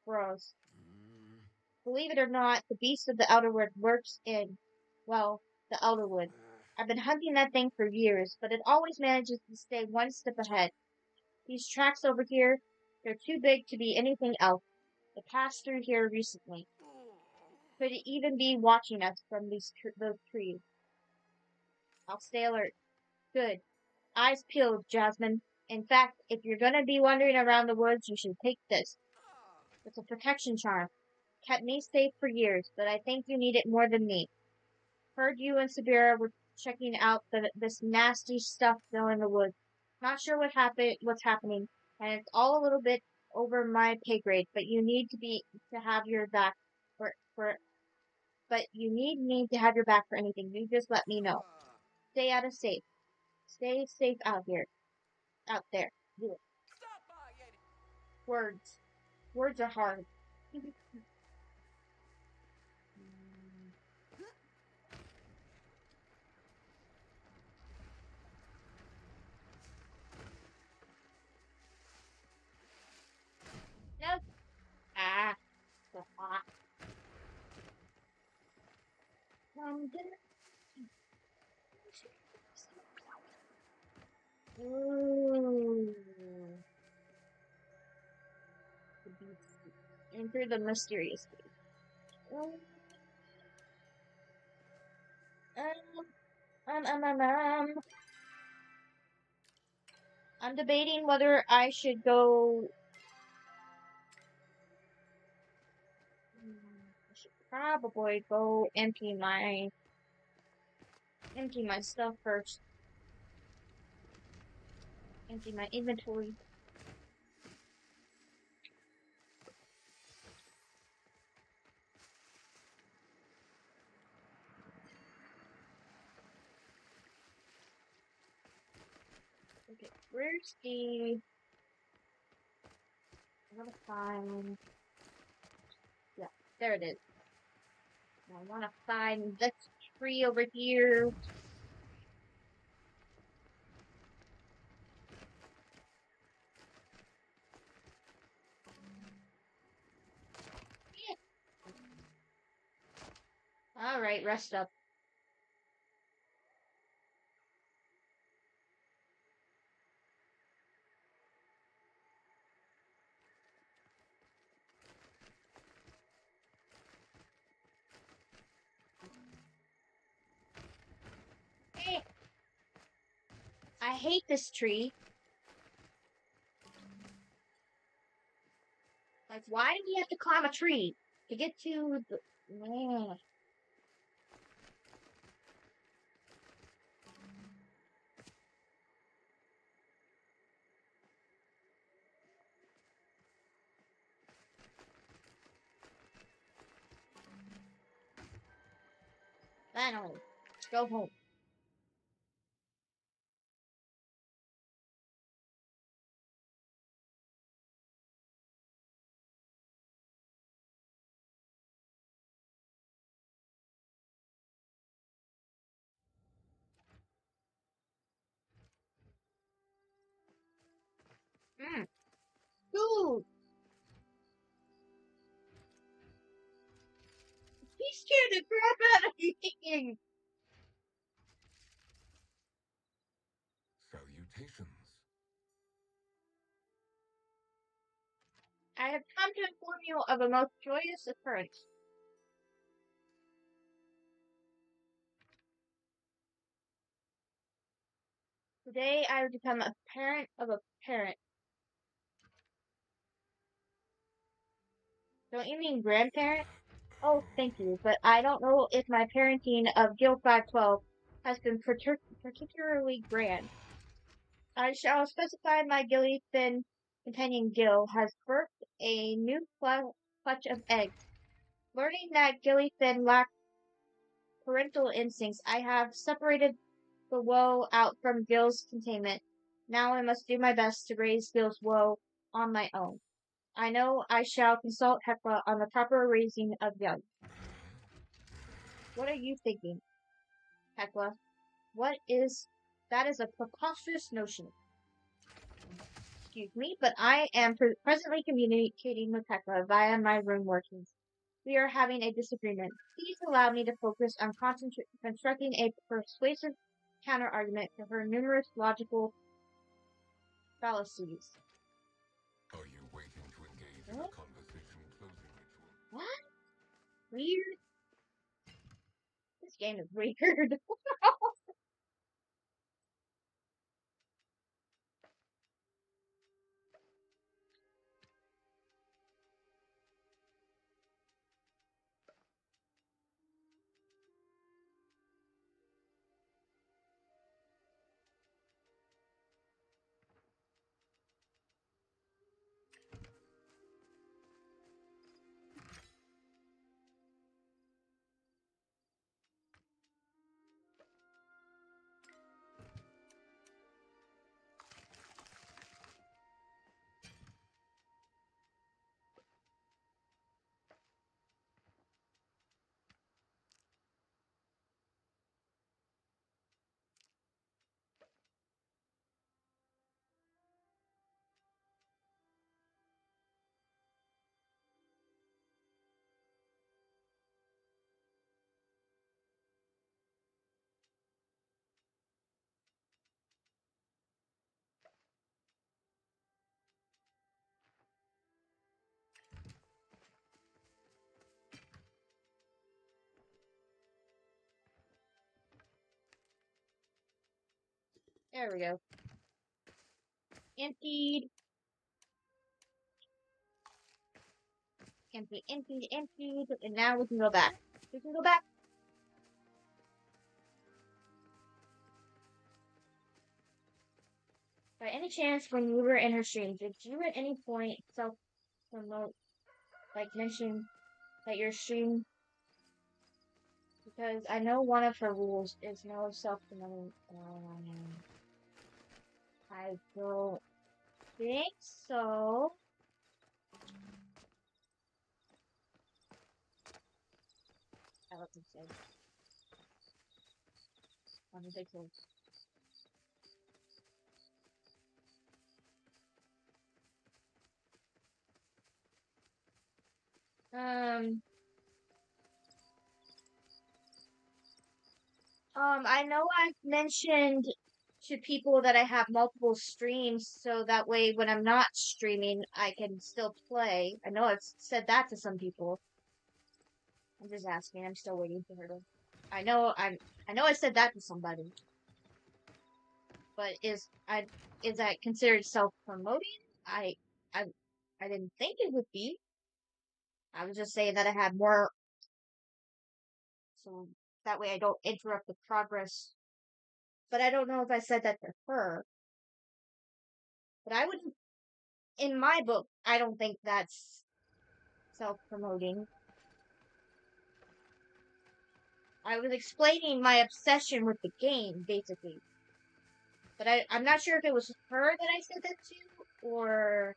burrows. Believe it or not, the beast of the Outerwood works in, well, the Outerwood. I've been hunting that thing for years, but it always manages to stay one step ahead. These tracks over here, they're too big to be anything else. It passed through here recently. Could it even be watching us from those trees? I'll stay alert. Good. Eyes peeled, Jasmine. In fact, if you're gonna be wandering around the woods, you should take this. It's a protection charm. Kept me safe for years, but I think you need it more than me. Heard you and Sabira were checking out this nasty stuff down in the woods. Not sure what's happening, and it's all a little bit over my pay grade, but you need to have your back for but you need me to have your back for anything. You just let me know. Stay safe. Stay safe out there. Do it. Stop by, Eddie. Words. Words are hard. Nope. Ah. The hot. Ooh. Enter the mysterious cave. Um, um, um, um, um. I'm debating whether I should go. I should probably go empty my stuff first. Empty my inventory. Okay, where's the? I gotta find. Yeah, there it is. I want to find this tree over here. All right, rest up. hate this tree. Like, why do we have to climb a tree to get to the... Ugh. Finally, let's go home. Dude, he scared the crap out of me. Salutations. I have come to inform you of a most joyous occurrence. Today I have become a parent of a parent. Don't you mean grandparent? Oh, thank you, but I don't know if my parenting of Gil 512 has been particularly grand. I shall specify my gilly fin companion Gil has birthed a new clutch of eggs. Learning that gilly fin lack parental instincts, I have separated the woe out from Gil's containment. Now I must do my best to raise Gil's woe on my own. I know I shall consult Hecla on the proper raising of young. What are you thinking, Hecla? That is a preposterous notion. Excuse me, but I am presently communicating with Hecla via my room workings. We are having a disagreement. Please allow me to focus on constructing a persuasive counter-argument to her numerous logical fallacies. Are you waiting to engage in a conversation closing ritual? What? Weird? This game is weird. There we go. Emptied. Empty, emptied, emptied. And now we can go back. We can go back. By any chance, when you were in her stream, did you at any point self-promote, like mention that your stream, because I know one of her rules is no self-promoting. I don't think so. I don't think so. I don't think so. I know I've mentioned to people that I have multiple streams, so that way when I'm not streaming, I can still play. I know I've said that to some people. I'm just asking. I'm still waiting for her to. I know I said that to somebody. But is that considered self-promoting? I I I didn't think it would be. I was just saying that I had more, so that way I don't interrupt the progress. But I don't know if I said that to her. But I wouldn't, in my book, I don't think that's self-promoting. I was explaining my obsession with the game, basically. But I'm not sure if it was her that I said that to, or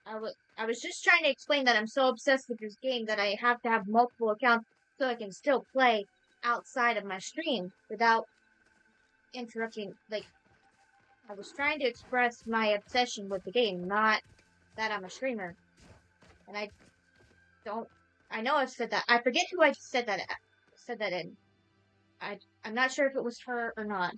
I was just trying to explain that I'm so obsessed with this game that I have to have multiple accounts so I can still play outside of my stream without interrupting. Like, I was trying to express my obsession with the game, not that I'm a streamer. And I know I've said that. I forget who I said that in. I'm not sure if it was her or not.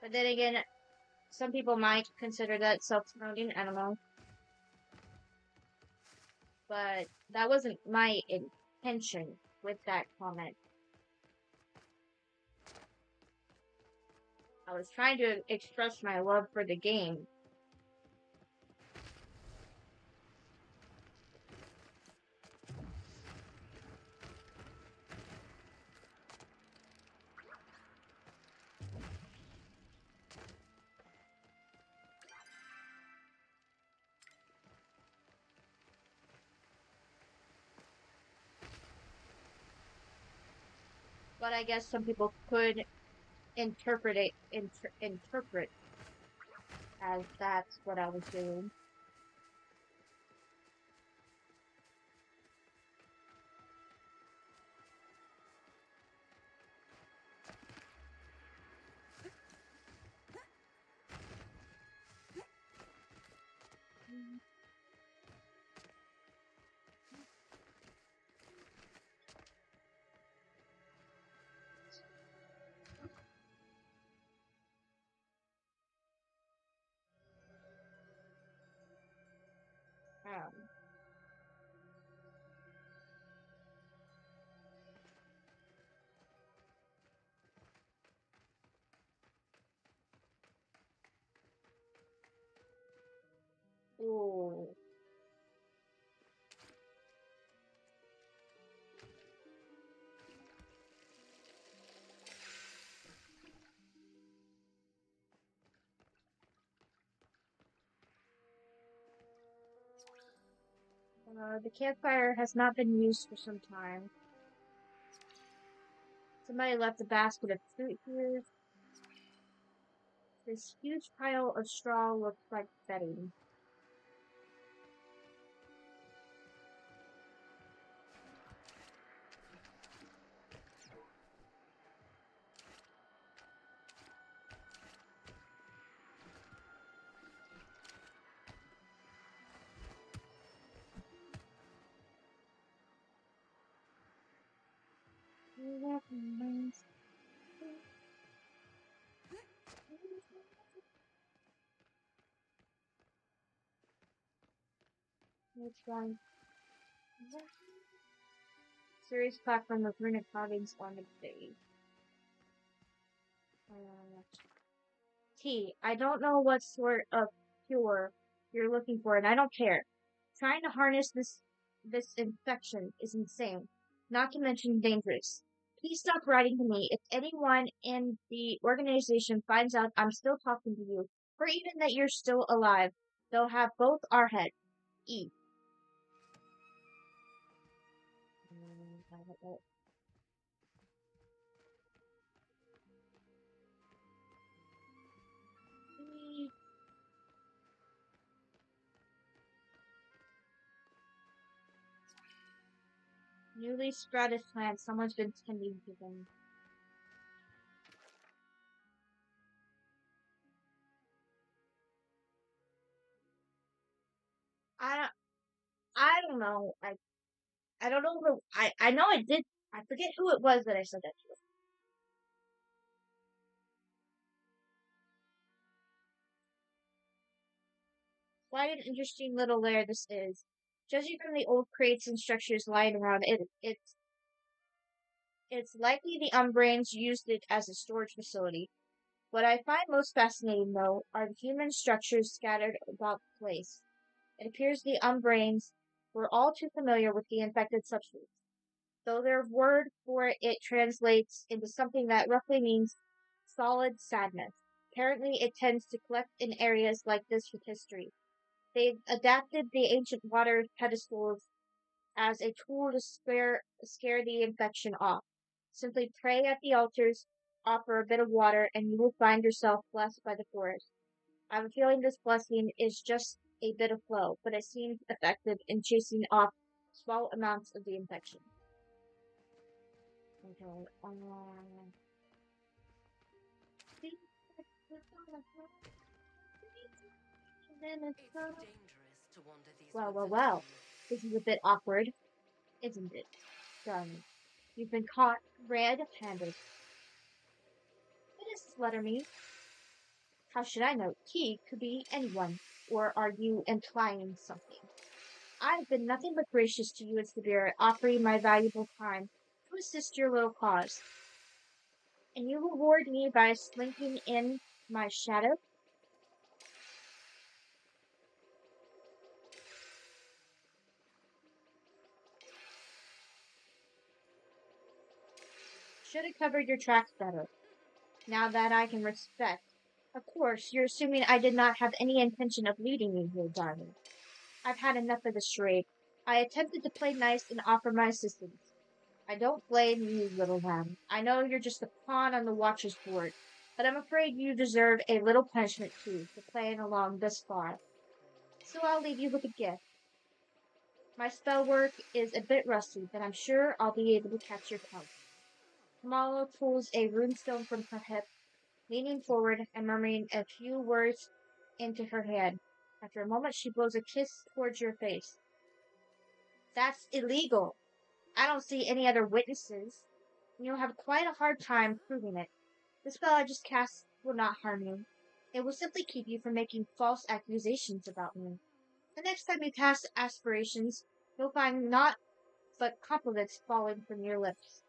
But then again, some people might consider that self-promoting. I don't know. But that wasn't my intention with that comment. I was trying to express my love for the game. But I guess some people could interpret as that's what I was doing. Um, ooh. The campfire has not been used for some time. Somebody left a basket of fruit here. This huge pile of straw looks like bedding. Which one? Series platform of runic carvings on the page. T. I don't know what sort of cure you're looking for, and I don't care. Trying to harness this infection is insane, not to mention dangerous. Please stop writing to me. If anyone in the organization finds out I'm still talking to you, or even that you're still alive, they'll have both our heads. E. I don't know. Newly sprouted plants. Someone's been tending to them. I don't. I don't know. I don't know who. I know I did. I forget who it was that I said that to. Quite an interesting little lair this is. Judging from the old crates and structures lying around it's likely the Umbrains used it as a storage facility. What I find most fascinating, though, are the human structures scattered about the place. It appears the Umbrains were all too familiar with the infected substance, though their word for it translates into something that roughly means solid sadness. Apparently, it tends to collect in areas like this with history. They've adapted the ancient water pedestals as a tool to scare the infection off. Simply pray at the altars, offer a bit of water, and you will find yourself blessed by the forest. I have a feeling this blessing is just a bit of flow, but it seems effective in chasing off small amounts of the infection. Okay, It's dangerous to wander these well, woods well. alone. This is a bit awkward, isn't it, darling? You've been caught red-handed. What does this letter mean? How should I know? He could be anyone. Or are you implying something? I've been nothing but gracious to you in spirit, offering my valuable time to assist your little cause. And you reward me by slinking in my shadow? Should have covered your tracks better. Now that I can respect. Of course, you're assuming I did not have any intention of leading you here, darling. I've had enough of this charade. I attempted to play nice and offer my assistance. I don't blame you, little lamb. I know you're just a pawn on the watcher's board, but I'm afraid you deserve a little punishment too for playing along thus far. So I'll leave you with a gift. My spell work is a bit rusty, but I'm sure I'll be able to catch your count. Kamala pulls a runestone from her hip, leaning forward and murmuring a few words into her hand. After a moment, she blows a kiss towards your face. That's illegal. I don't see any other witnesses. You'll have quite a hard time proving it. The spell I just cast will not harm you. It will simply keep you from making false accusations about me. The next time you cast aspirations, you'll find naught but compliments falling from your lips.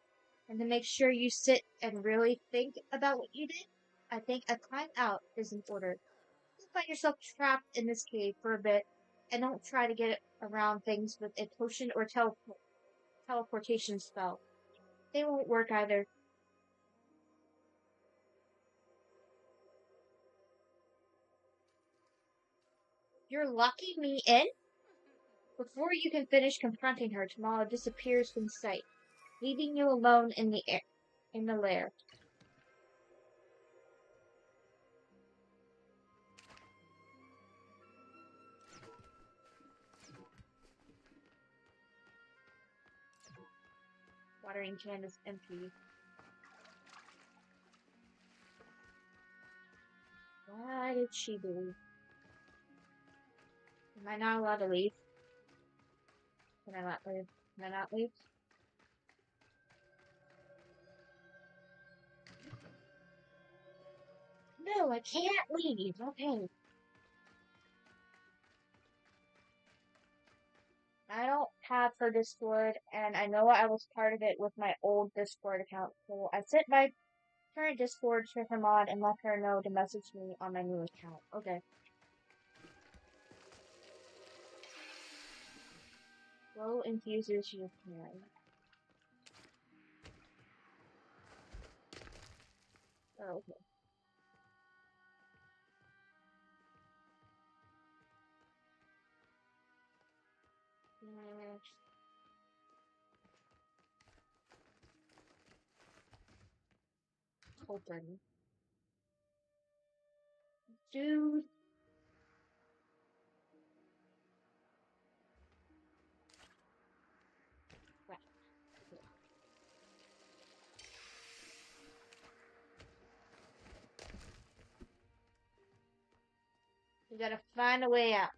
And to make sure you sit and really think about what you did, I think a climb out is in order. Just find yourself trapped in this cave for a bit, and don't try to get around things with a potion or teleportation spell. They won't work either. You're locking me in? Before you can finish confronting her, Tamala disappears from sight, leaving you alone in the lair. Watering can is empty. Why did she leave? Am I not allowed to leave? Can I not leave? Can I not leave? No, I can't leave. Okay. I don't have her Discord, and I know I was part of it with my old Discord account, so I sent my current Discord to her mod and let her know to message me on my new account. Okay. Slow infuses your can. Oh, okay. Next. Open. Dude. Right. gotta find a way out.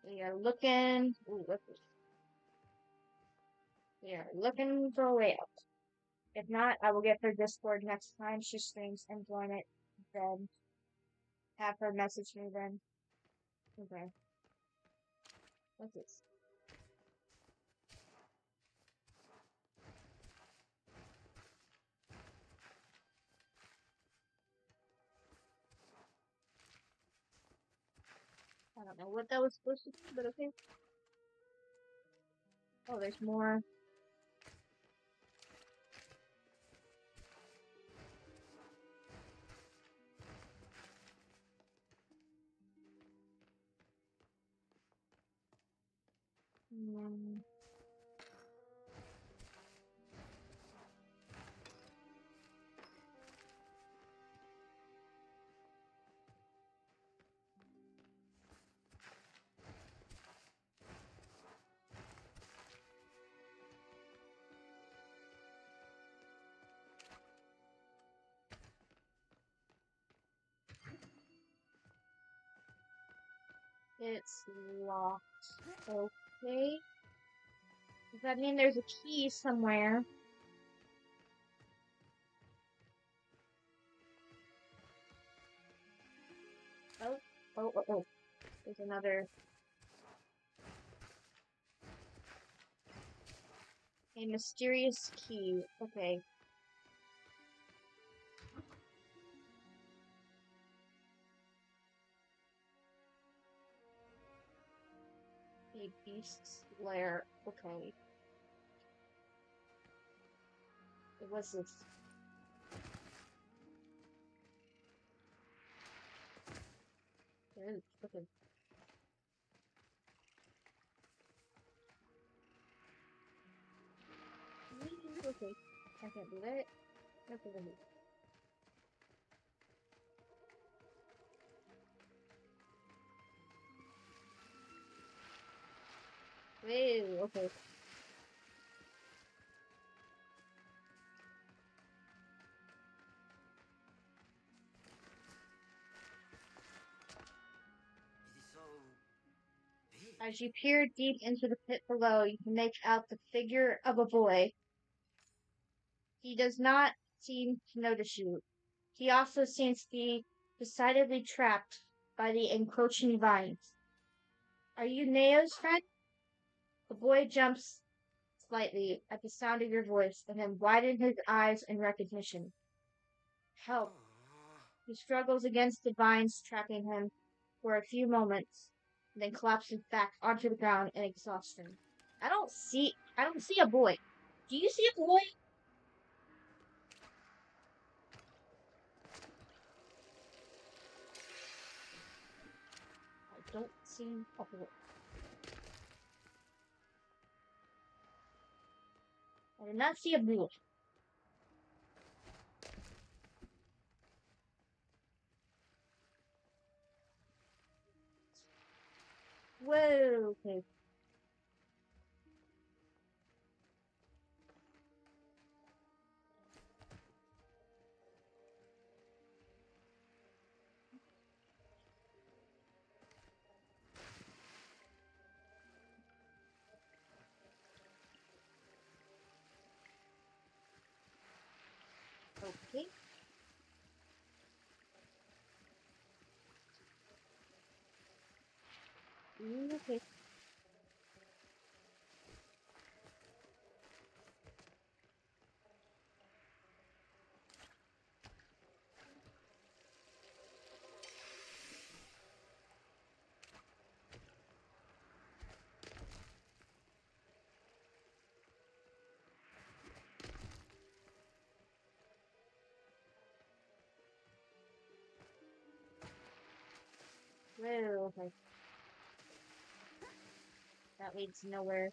We are looking. Ooh, what's this? We are looking for a way out. If not, I will get her Discord next time she streams and join it. Then have her message me then. Okay. What's this? I don't know what that was supposed to be, but okay. Oh, there's more. Hmm. It's locked. Okay. Does that mean there's a key somewhere? Oh, oh. There's another. A mysterious key. Okay. A beast's lair. Okay. What's this? There is. Okay. Okay. I can't do that. Okay, let me. Wait, okay. It is so big. As you peer deep into the pit below, you can make out the figure of a boy. He does not seem to notice you. He also seems to be decidedly trapped by the encroaching vines. Are you Neo's friend? The boy jumps slightly at the sound of your voice and then widens his eyes in recognition. Help. He struggles against the vines trapping him for a few moments, and then collapses back onto the ground in exhaustion. I don't see a boy. Do you see a boy? I don't see a boy. I did not see a boy. Whoa, okay. Okay. Okay. Whoa, okay. That leads nowhere.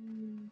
Mm.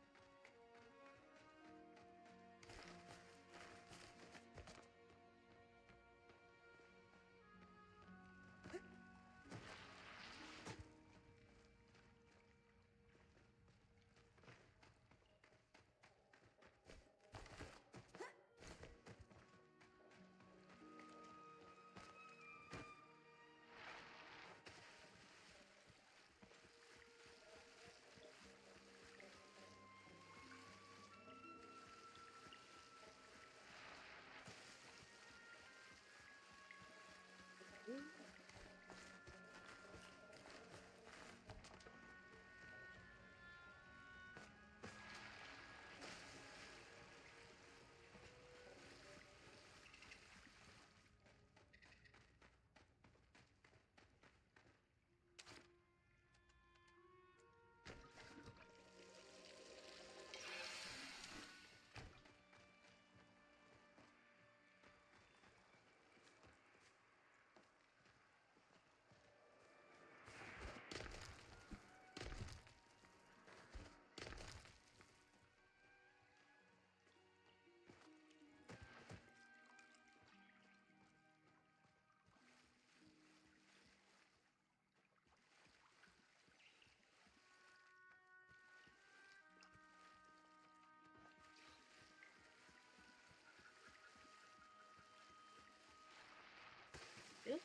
Oop.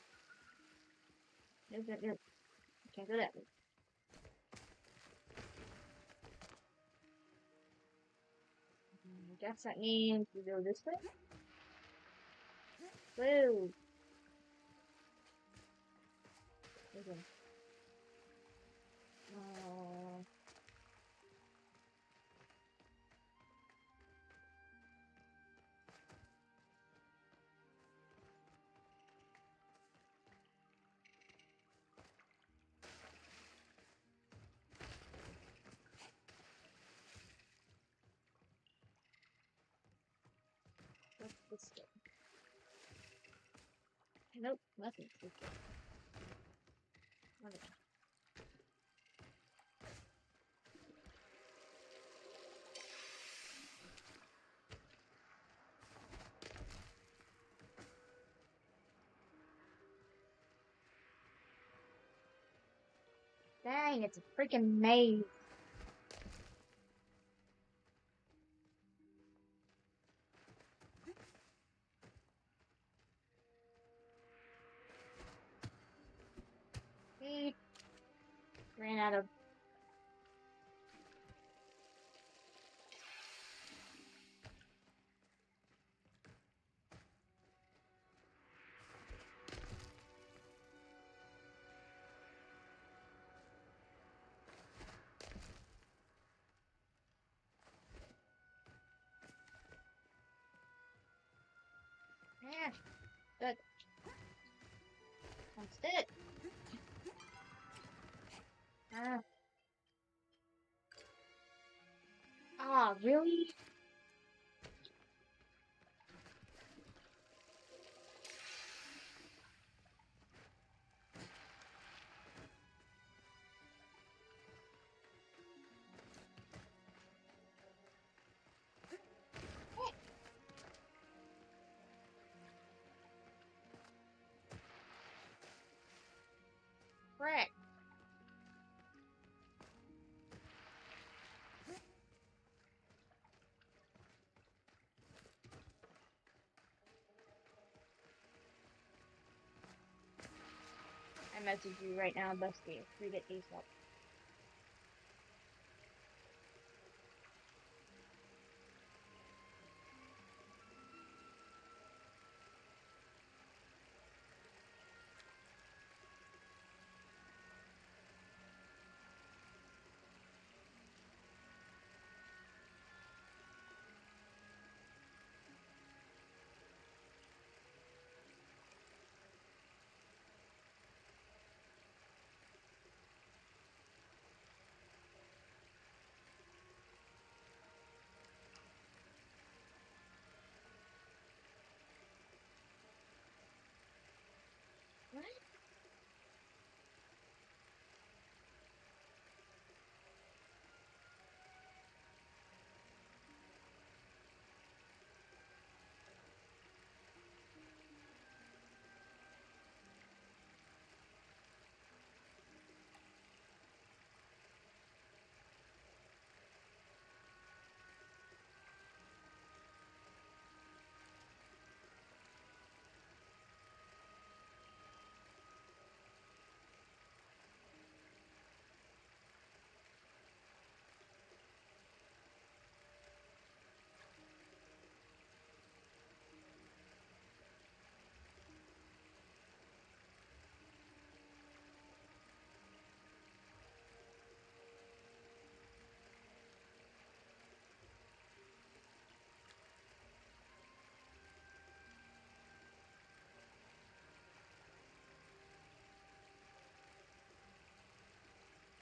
Nope, nope, nope. Can't go that way. I guess that means we go this way. Woo! Okay. What's this way? Nope, nothing's this way. Okay. Dang, it's a freaking maze. See? Ran out of. Yeah, good. That's it. Ah. Ah, really? Frick. I message you right now, Busty. Read it ASAP.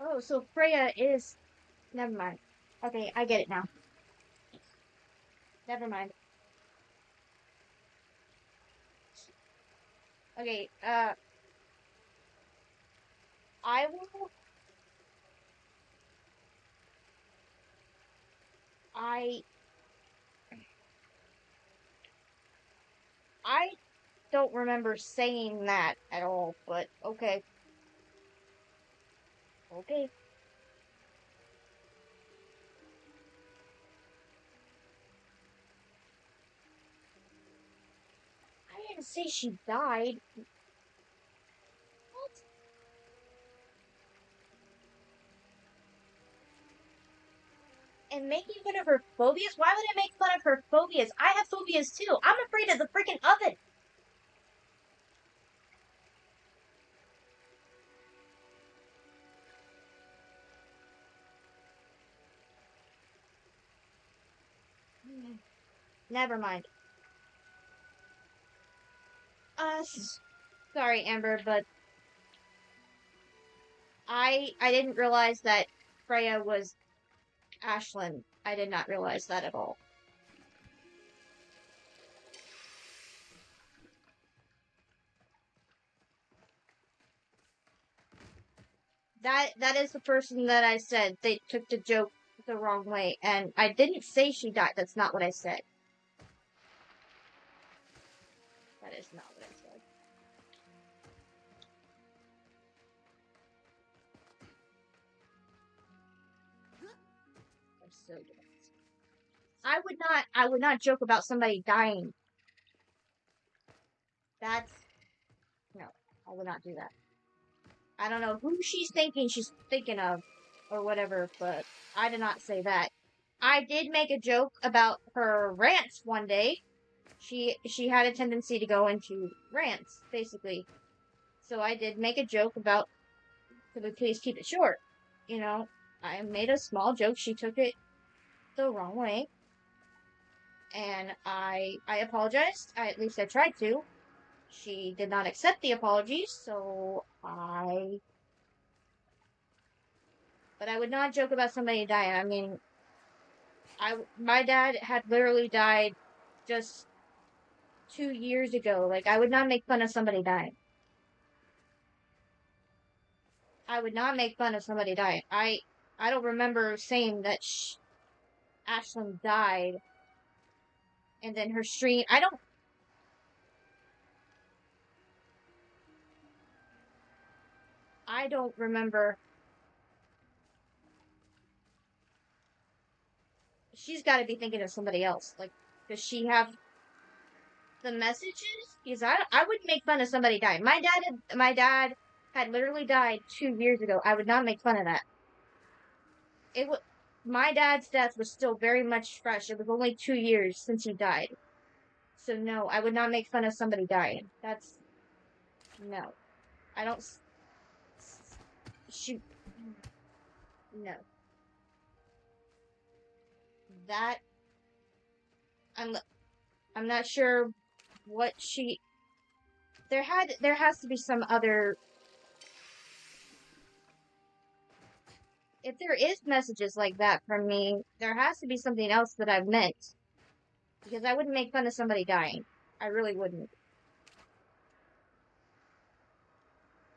Oh, so Freya is. Never mind. Okay, I get it now. Never mind. Okay, I will. I. I don't remember saying that at all, but okay. Okay. I didn't say she died. What? And making fun of her phobias? Why would I make fun of her phobias? I have phobias too. I'm afraid of the freaking oven. Never mind. Uh, sorry, Amber, but I didn't realize that Freya was Ashlyn. I did not realize that at all. That is the person that I said they took the joke the wrong way, and I didn't say she died. That's not what I said. That is not what I said. I'm so dumb. I would not joke about somebody dying. That's no, I would not do that. I don't know who she's thinking of or whatever, but I did not say that. I did make a joke about her rants one day. She had a tendency to go into rants, basically. So I did make a joke about, could we please keep it short? You know, I made a small joke. She took it the wrong way. And I apologized. At least I tried to. She did not accept the apologies, so but I would not joke about somebody dying. I mean, my dad had literally died just 2 years ago. Like, I would not make fun of somebody dying. I would not make fun of somebody dying. I don't remember saying that Ashlyn died, and then her stream. I don't remember. She's got to be thinking of somebody else. Like, does she have the messages? Because I wouldn't make fun of somebody dying. My dad had literally died 2 years ago. I would not make fun of that. My dad's death was still very much fresh. It was only 2 years since he died. So no, I would not make fun of somebody dying. No. I don't, shoot, no. That, I'm not sure what there has to be some other, if there is messages like that from me, there has to be something else that I've meant. Because I wouldn't make fun of somebody dying. I really wouldn't.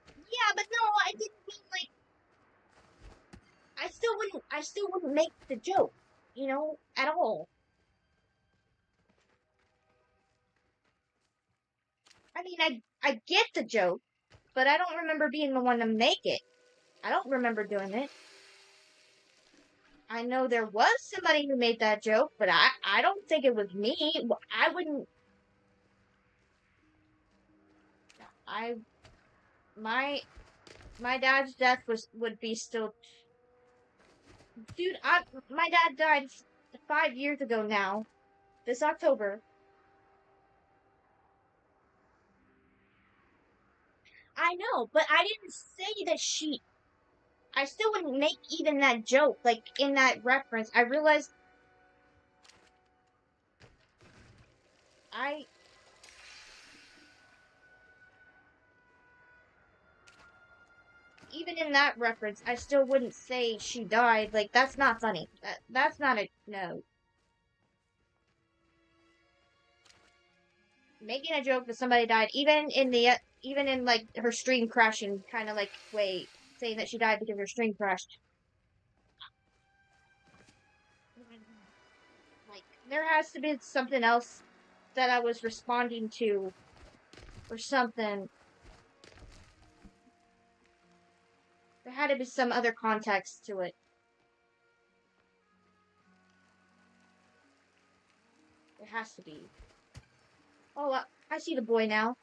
Yeah, but no, I didn't mean like, I still wouldn't make the joke, at all. I mean, I get the joke, but I don't remember being the one to make it. I don't remember doing it. I know there was somebody who made that joke, but I don't think it was me. I wouldn't. My dad's death would be still. Dude, my dad died 5 years ago now. This October. I know, but I didn't say that I still wouldn't make even that joke, like, in that reference. I realized even in that reference, I still wouldn't say she died. Like, that's not funny. That's not a, no. Making a joke that somebody died, even in, like, her stream crashing, kind of, like, way, saying that she died because her stream crashed. Like, there has to be something else that I was responding to, or something. There had to be some other context to it. There has to be. Oh, I see the boy now.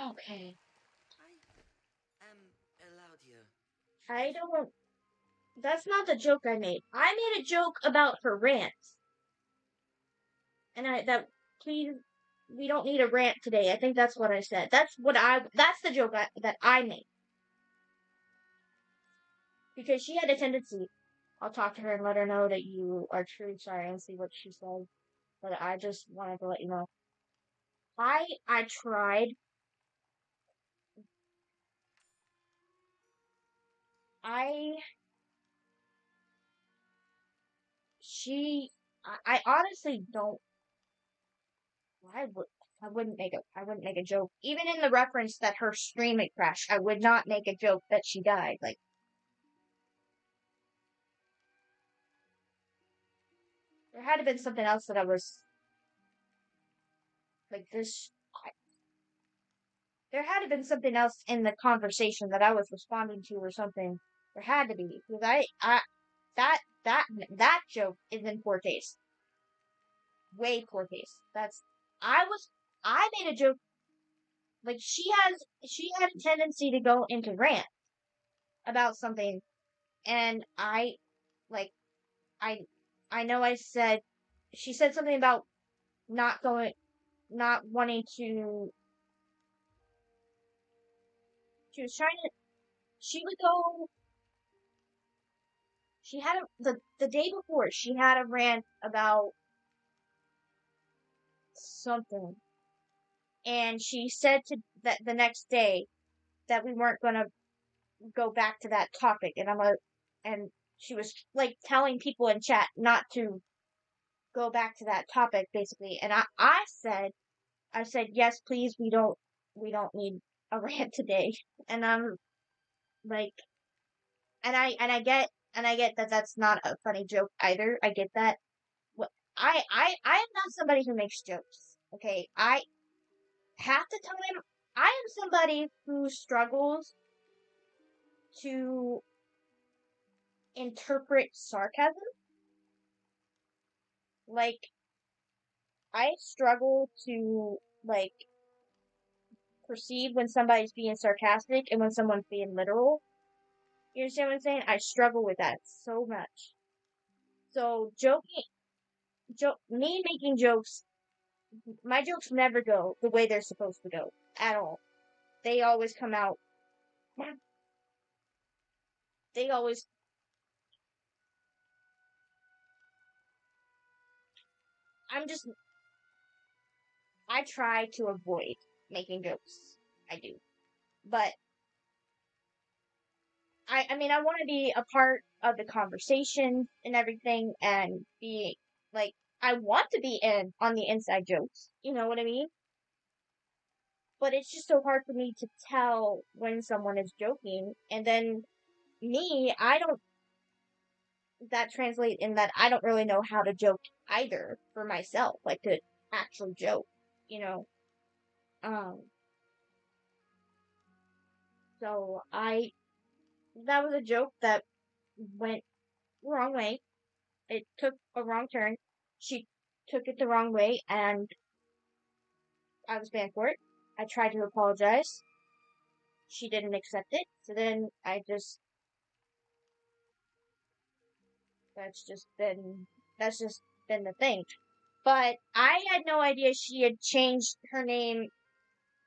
Okay. I am allowed here. I don't. That's not the joke I made. I made a joke about her rant. And please, we don't need a rant today. I think that's what I said. That's the joke that I made. Because she had a tendency. I'll talk to her and let her know that you are truly sorry and see what she says. But I just wanted to let you know. I tried. I honestly don't. I wouldn't make a joke. Even in the reference that her stream had crashed, I would not make a joke that she died. Like, there had to been something else that I was like this. There had to been something else in the conversation that I was responding to or something. There had to be, because that joke is in poor taste. Way poor taste. I made a joke. Like, she had a tendency to go into rant about something, and I know she said something about not wanting to, she would go, she had the day before, she had a rant about something, and she said that the next day that we weren't gonna go back to that topic, and she was, like, telling people in chat not to go back to that topic, basically, and I said, yes, please, we don't need a rant today. And I'm like, and I get that that's not a funny joke either. I get that. I am not somebody who makes jokes. Okay, half the time I am somebody who struggles to interpret sarcasm. Like, I struggle to, like, perceive when somebody's being sarcastic and when someone's being literal. You understand what I'm saying? I struggle with that so much. So me making jokes, my jokes never go the way they're supposed to go at all. They always come out. They always. I try to avoid making jokes. I do, but I mean, I want to be a part of the conversation and everything, and be like, I want to be in on the inside jokes. You know what I mean? But it's just so hard for me to tell when someone is joking, and then I don't, that translate in that I don't really know how to joke either for myself, like, to actually joke, you know. So that was a joke that went the wrong way. It took a wrong turn. She took it the wrong way, and I was banned for it. I tried to apologize. She didn't accept it. So then that's just been the thing. But I had no idea she had changed her name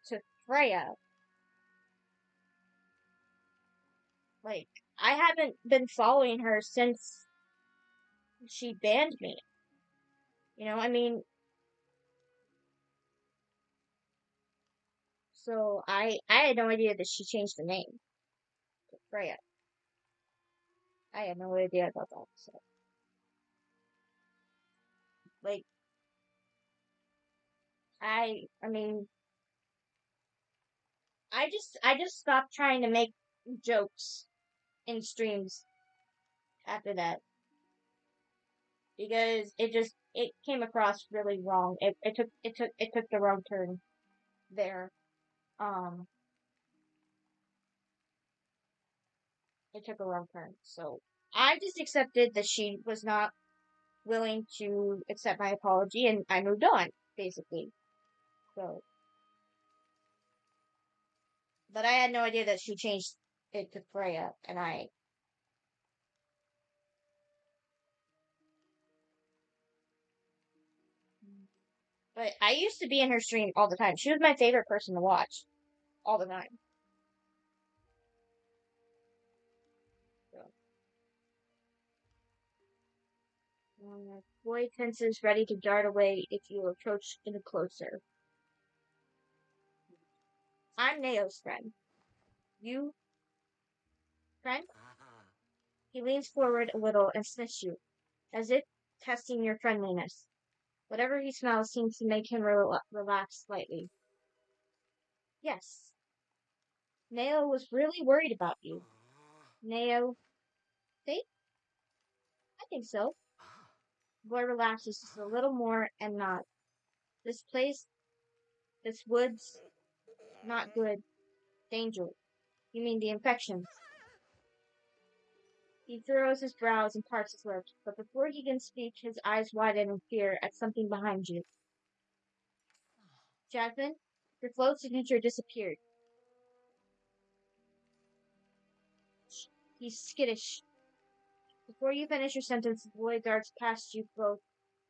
to Freya. Like, I haven't been following her since she banned me. I mean, so I had no idea that she changed the name to Freya. I had no idea about that. So, like, I mean, I just stopped trying to make jokes in streams after that because it came across really wrong. It took the wrong turn there. Um, it took a wrong turn. So I just accepted that she was not willing to accept my apology, and I moved on basically. So, but I had no idea that she changed it to Freya, and I. But I used to be in her stream all the time. She was my favorite person to watch all the time. So, boy tenses, ready to dart away if you approach any closer. I'm Neo's friend. You, friend? He leans forward a little and sniffs you, as if testing your friendliness. Whatever he smells seems to make him relax slightly. Yes, Neo was really worried about you. Neo, think? I think so. Boy relaxes just a little more and nods. This place, this woods, not good. Danger. You mean the infections? He furrows his brows and parts his lips, but before he can speak, his eyes widen in fear at something behind you. Jasmine, your flow signature disappeared. He's skittish. Before you finish your sentence, the boy darts past you both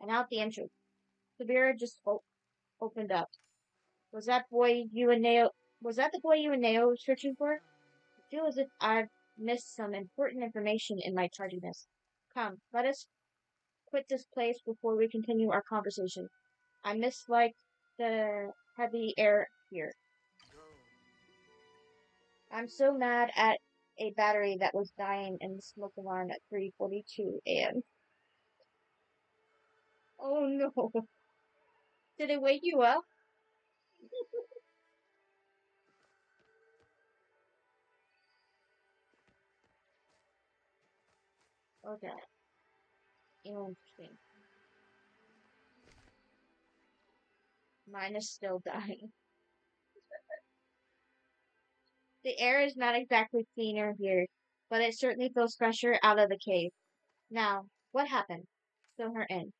and out the entrance. Sabira just opened up. Was that boy you and Neo? Was that the boy you and Neo were searching for? I feel as if I've missed some important information in my tardiness. Come, let us quit this place before we continue our conversation. I mislike the heavy air here. I'm so mad at a battery that was dying in the smoke alarm at 3:42 a.m. Oh no. Did it wake you up? Okay. Interesting. Mine is still dying. The air is not exactly cleaner here, but it certainly feels fresher out of the cave. Now, what happened? Fill her in.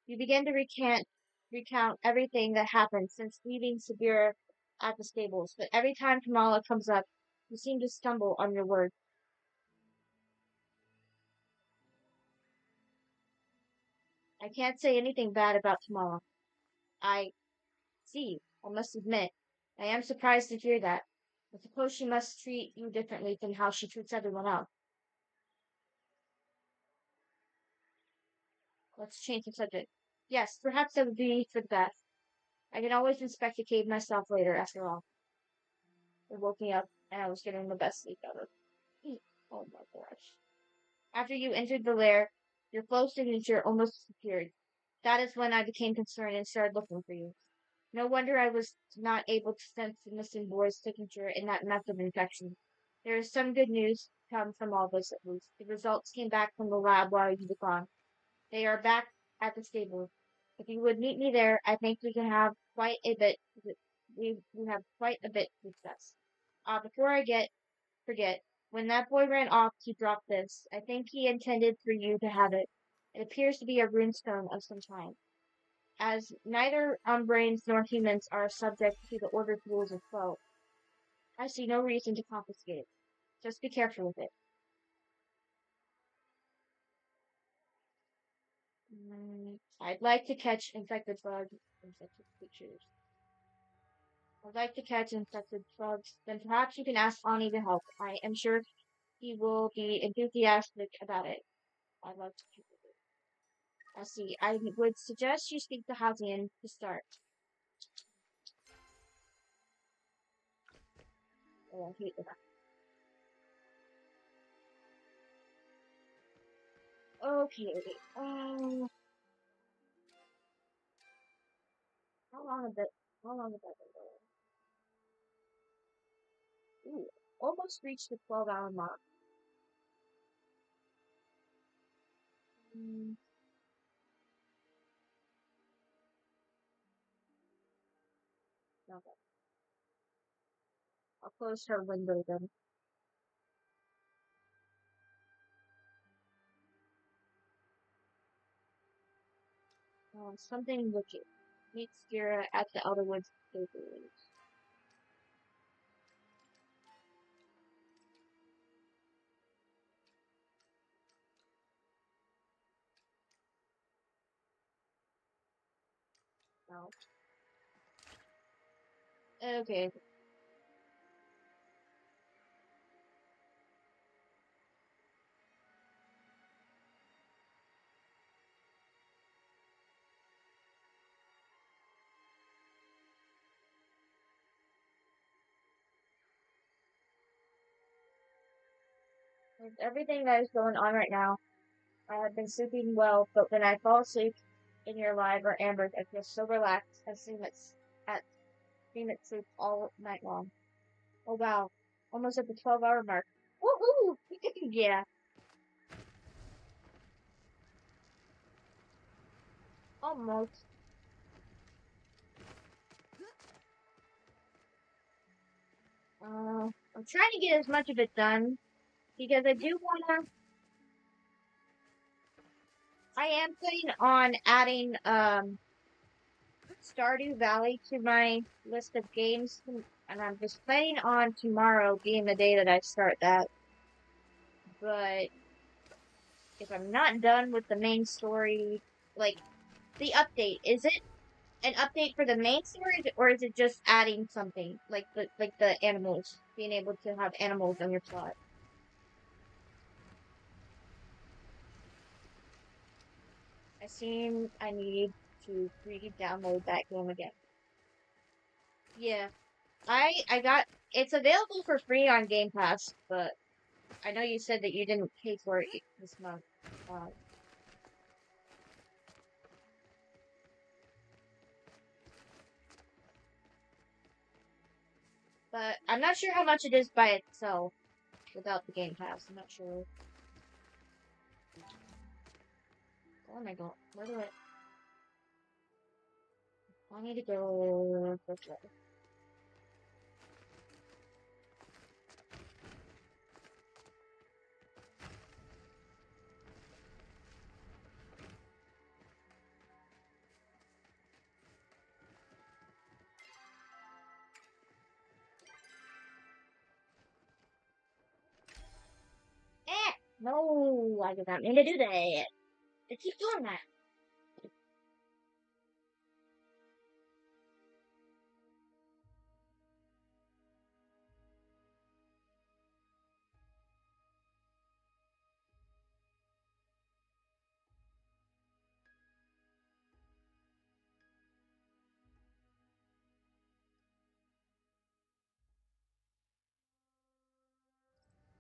You begin to recount everything that happened since leaving Sabira at the stables, but every time Kamala comes up, you seem to stumble on your words. I can't say anything bad about Kamala. I see, I must admit, I am surprised to hear that. I suppose she must treat you differently than how she treats everyone else. Let's change the subject. Yes, perhaps that would be for the best. I can always inspect the cave myself later, after all. It woke me up, and I was getting the best sleep ever. Oh my gosh. After you entered the lair, your flow signature almost disappeared. That is when I became concerned and started looking for you. No wonder I was not able to sense the missing boy's signature in that mess of infection. There is some good news to come from all this, at least. The results came back from the lab while you were gone. They are back at the stable. If you would meet me there, I think we can have quite a bit. We have quite a bit to discuss. Before I forget, when that boy ran off, he dropped this. I think he intended for you to have it. It appears to be a runestone of some kind. As neither Umbrains nor humans are subject to the ordered rules of flow, I see no reason to confiscate it. Just be careful with it. I'd like to catch infected bugs, infected creatures. I'd like to catch infected bugs. Then perhaps you can ask Ani to help. I am sure he will be enthusiastic about it. I'd love to keep it. I see. I would suggest you speak to Hazian to start. Oh, I hate that. Okay. How long have that? How long has that been going? Ooh, almost reached the 12-hour mark. Mm, okay. I'll close her window then. Something wicked. Meet Skira at the Elderwoods Bakery. No. Okay. With everything that is going on right now, I have been sleeping well, but when I fall asleep in your live or ambush, I feel so relaxed. I seem at sleep all night long. Oh wow, almost at the 12-hour mark. Woohoo! Yeah, almost. I'm trying to get as much of it done because I do wanna. I am planning on adding Stardew Valley to my list of games, and I'm just planning on tomorrow being the day that I start that. But if I'm not done with the main story, like the update, is it an update for the main story, or is it just adding something like the animals, being able to have animals on your plot? I seem I need to re-download that game again. Yeah, I got it's available for free on Game Pass, but I know you said that you didn't pay for it this month. Uh, but I'm not sure how much it is by itself without the Game Pass. I'm not sure. Oh my god, where do I need to go this way. Eh! No, I did not mean to do that. I keep doing that.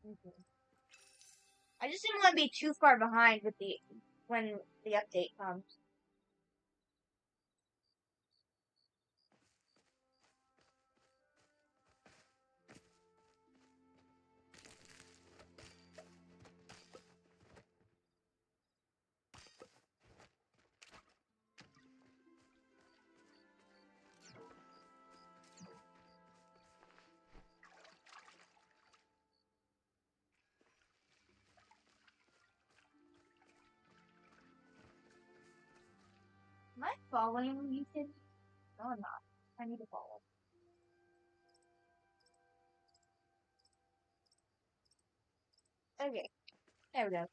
Okay. I just didn't want to be too far behind with when the update comes. Am I following you, kid? No, I'm not. I need to follow. Okay, there we go.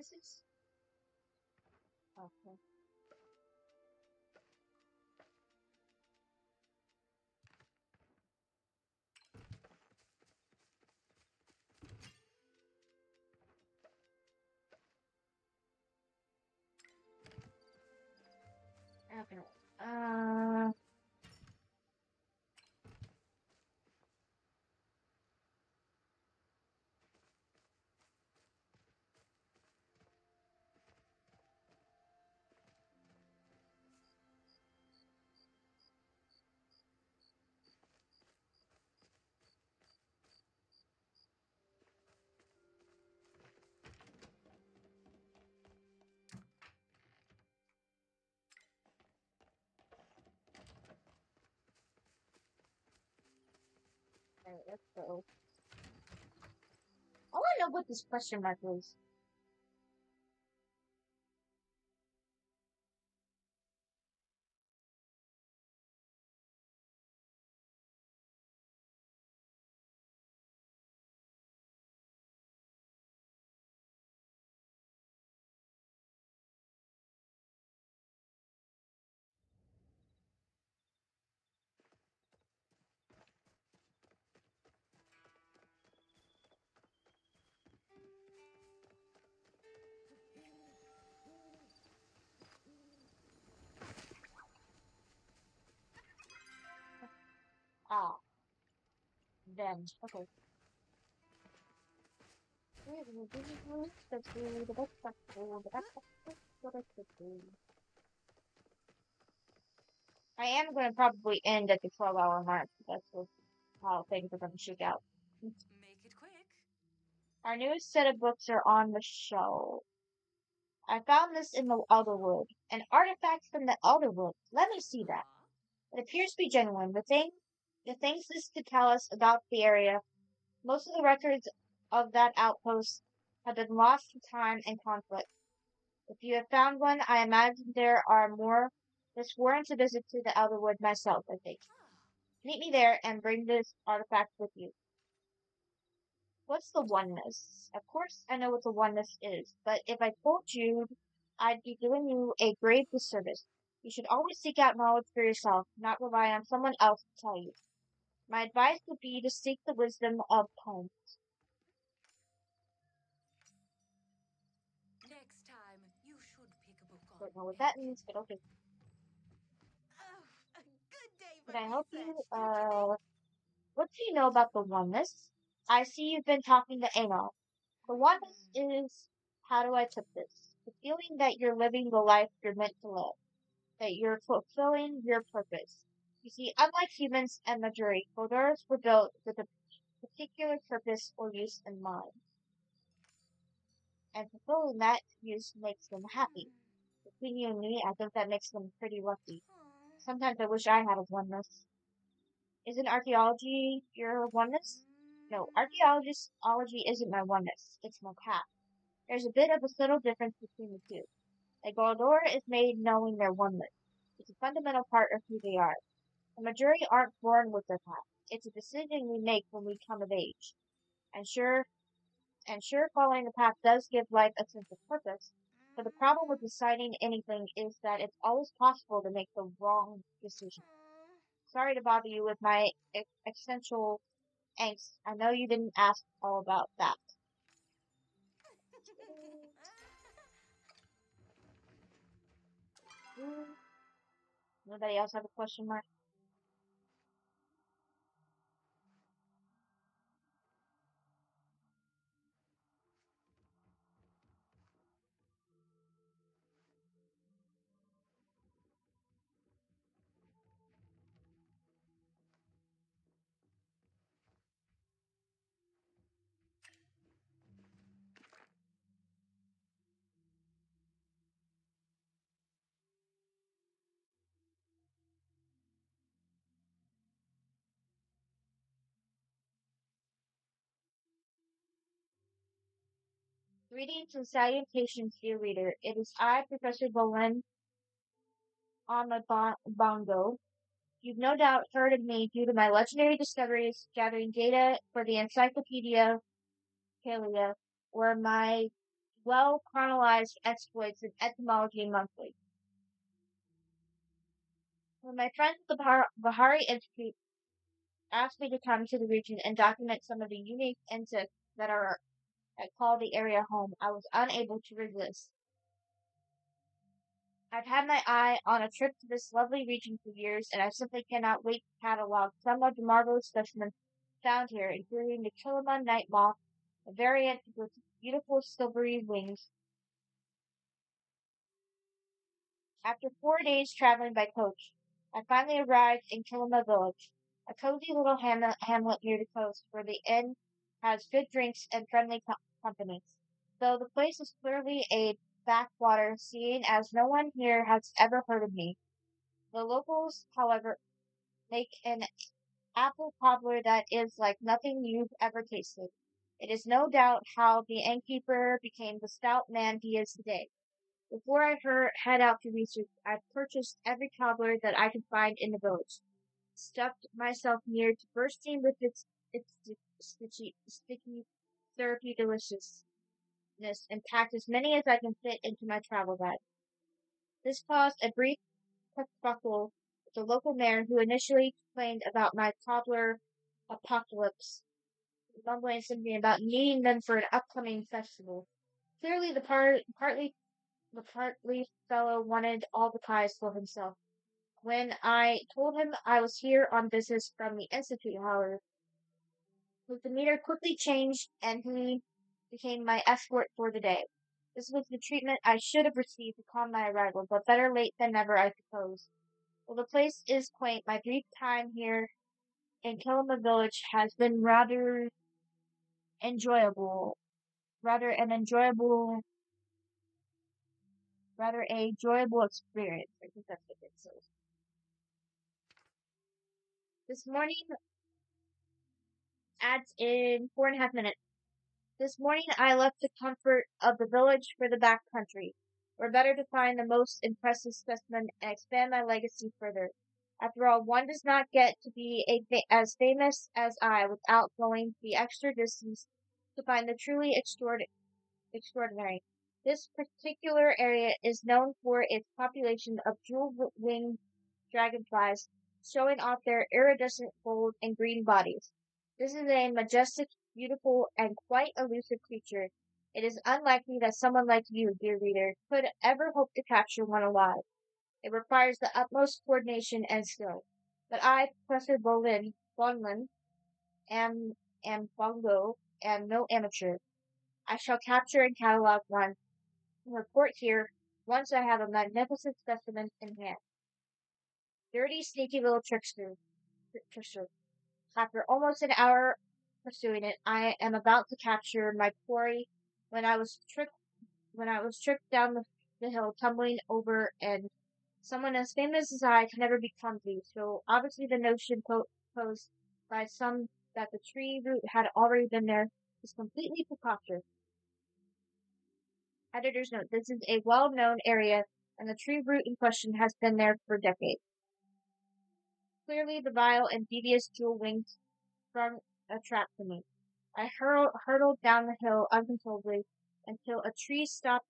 weaknesses? Okay. Okay. Alright, let's go. I want to know what this question mark is. Ah, then. Okay. I am going to probably end at the 12-hour mark. That's how things are going to shake out. Make it quick. Our newest set of books are on the shelf. I found this in the Elderwood. An artifact from the Elderwood. Let me see that. It appears to be genuine. The things this could tell us about the area. Most of the records of that outpost have been lost to time and conflict. If you have found one, I imagine there are more. This warrants a visit to the Elderwood myself, I think. Meet me there and bring this artifact with you. What's the oneness? Of course, I know what the oneness is, but if I told you, I'd be doing you a grave disservice. You should always seek out knowledge for yourself, not rely on someone else to tell you. My advice would be to seek the wisdom of poems. Next time, you should pick a book on Don't know what that means, but okay. Oh, a good day for Can I help you? research, don't you think? What do you know about the oneness? I see you've been talking to Anna. The oneness is, how do I put this? The feeling that you're living the life you're meant to live, that you're fulfilling your purpose. You see, unlike humans and Majuri, Kodors were built with a particular purpose or use in mind, and fulfilling that use makes them happy. Between you and me, I think that makes them pretty lucky. Sometimes I wish I had a oneness. Isn't archaeology your oneness? No, archaeology isn't my oneness. It's my path. There's a bit of a subtle difference between the two. A Galdor is made knowing their oneness. It's a fundamental part of who they are. The majority aren't born with their path. It's a decision we make when we come of age. And sure, following the path does give life a sense of purpose. But the problem with deciding anything is that it's always possible to make the wrong decision. Sorry to bother you with my existential angst. I know you didn't ask all about that. Anybody else have a question mark? Greetings and salutations, dear reader. It is I, Professor Bolen Bongo. You've no doubt heard of me due to my legendary discoveries gathering data for the Encyclopedia Palia, or my well chronologized exploits in Etymology Monthly. When my friends at the Bahari Institute asked me to come to the region and document some of the unique insects that call the area home, I was unable to resist. I've had my eye on a trip to this lovely region for years, and I simply cannot wait to catalog some of the marvelous specimens found here, including the Kilimon night moth, a variant with beautiful silvery wings. After 4 days traveling by coach, I finally arrived in Kilima village, a cozy little hamlet near the coast where the inn has good drinks and friendly company. Though the place is clearly a backwater, seeing as no one here has ever heard of me. The locals, however, make an apple cobbler that is like nothing you've ever tasted. It is no doubt how the innkeeper became the stout man he is today. Before head out to research, I purchased every cobbler that I could find in the village, stuffed myself near to bursting with its sticky, syrupy deliciousness, and packed as many as I can fit into my travel bag. This caused a brief kerfuffle with the local mayor, who initially complained about my cobbler apocalypse, mumbling something about needing them for an upcoming festival. Clearly, the partly fellow wanted all the pies for himself. When I told him I was here on business from the Institute, however, his demeanor quickly changed and he became my escort for the day. This was the treatment I should have received upon my arrival, but better late than never, I suppose. While the place is quaint, my brief time here in Kilima village has been enjoyable, rather an enjoyable, rather a enjoyable experience. I think that's what it says. This morning adds in 4.5 minutes. This morning I left the comfort of the village for the back country, where better to find the most impressive specimen and expand my legacy further. After all, one does not get to be as famous as I without going the extra distance to find the truly extraordinary. This particular area is known for its population of jewel-winged dragonflies showing off their iridescent gold and green bodies. This is a majestic, beautiful, and quite elusive creature. It is unlikely that someone like you, dear reader, could ever hope to capture one alive. It requires the utmost coordination and skill. But I, Professor Bonlin, am Bongo, am no amateur. I shall capture and catalog one and report here once I have a magnificent specimen in hand. Dirty, sneaky little trickster. After almost an hour pursuing it, I am about to capture my quarry when I was tricked down the hill, tumbling over, and someone as famous as I can never be clumsy. So obviously the notion posed by some that the tree root had already been there is completely preposterous. Editor's note: this is a well-known area, and the tree root in question has been there for decades. Clearly, the vile and devious jewel wings sprung a trap for me. I hurtled down the hill uncontrollably until a tree stopped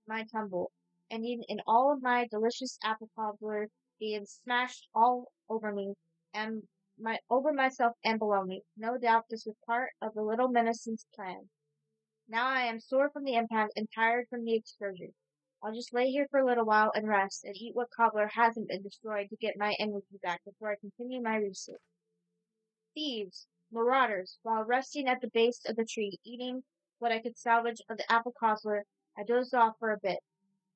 my tumble, ending in all of my delicious apple cobbler being smashed all over me and over myself and below me. No doubt this was part of the little menacing's plan. Now I am sore from the impact and tired from the excursion. I'll just lay here for a little while and rest, and eat what cobbler hasn't been destroyed to get my energy back before I continue my research. Thieves, marauders, while resting at the base of the tree, eating what I could salvage of the apple cobbler, I dozed off for a bit.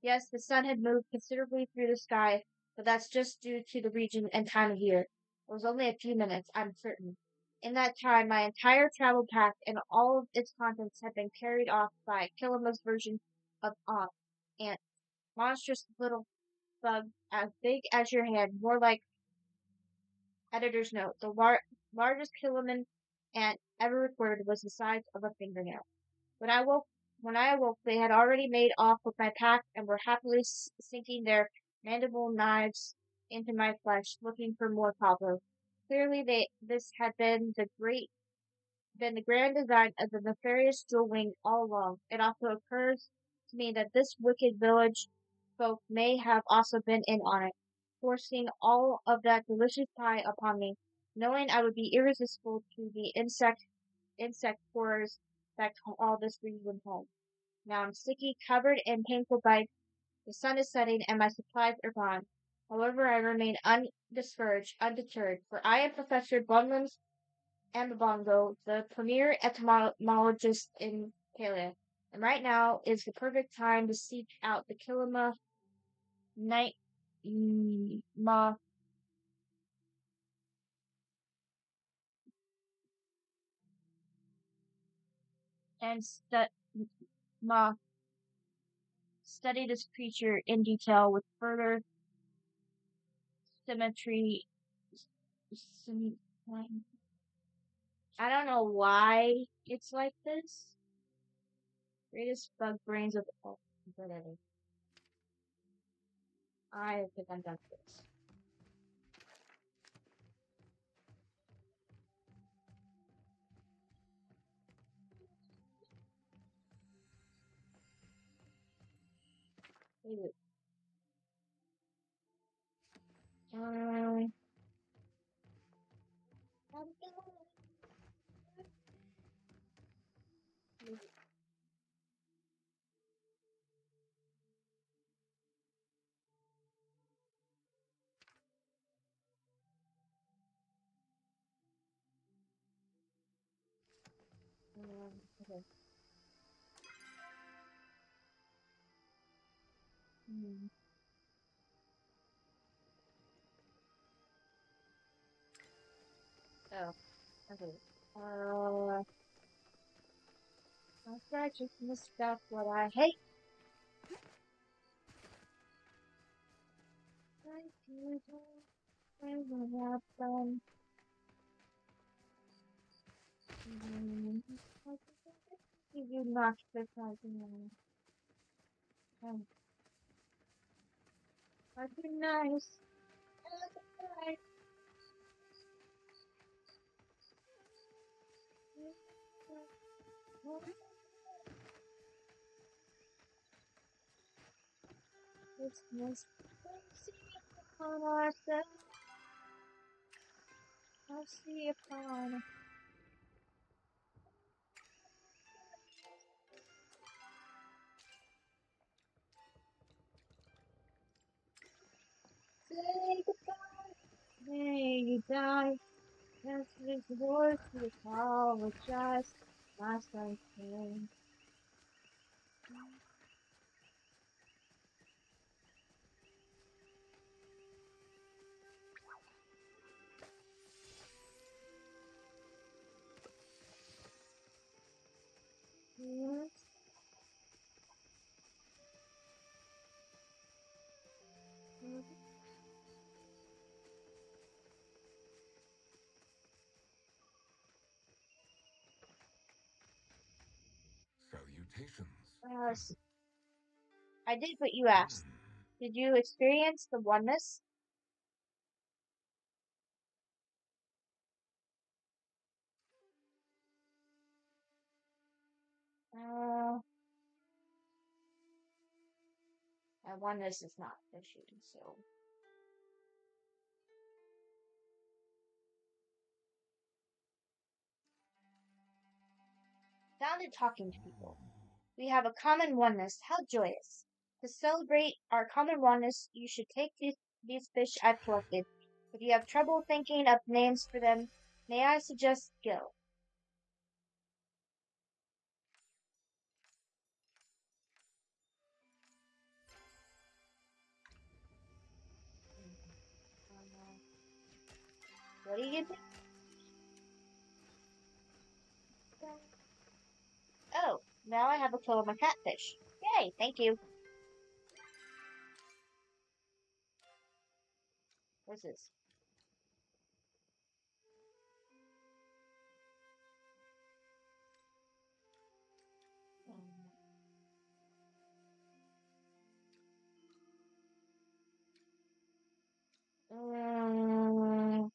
Yes, the sun had moved considerably through the sky, but that's just due to the region and time of year. It was only a few minutes, I'm certain. In that time, my entire travel pack and all of its contents had been carried off by Kilima's version of Ant. Monstrous little bug as big as your hand, more like editor's note. The largest Kiliman ant ever recorded was the size of a fingernail. When I woke, when I awoke, they had already made off with my pack and were happily sinking their mandible knives into my flesh, looking for more cobbler. Clearly, this had been the grand design of the nefarious jewel wing all along. It also occurs me that this wicked village folk may have also been in on it, forcing all of that delicious pie upon me, knowing I would be irresistible to the insect horrors that all this reason home. Now I'm sticky, covered in painful bites. The sun is setting and my supplies are gone. However, I remain undiscouraged, undeterred, for I am Professor Bunlum's Ambabongo, the premier etymologist in Palia. And right now is the perfect time to seek out the Kilima night ma and ma study this creature in detail with further symmetry. Sym- I don't know why it's like this. Greatest bug brains of all. Whatever. I think I'm done with this. Wait, um, okay. Hmm. Oh, okay. After I just missed out what I hate. I do what happen. You not surprising. I'd be nice. Christmas. See upon ourselves. I see upon. Say goodbye. May you die. Yes, this voice to apologize. Last I can. Yes. Salutations. Yes. I did what you asked. Did you experience the oneness? Uh, oneness is not fishing, so. Down to talking to people. We have a common oneness. How joyous. To celebrate our common oneness, you should take these fish I've collected. If you have trouble thinking of names for them, may I suggest Gil? What do you think? Oh, now I have a kill of my catfish. Yay, thank you. What's this? Um,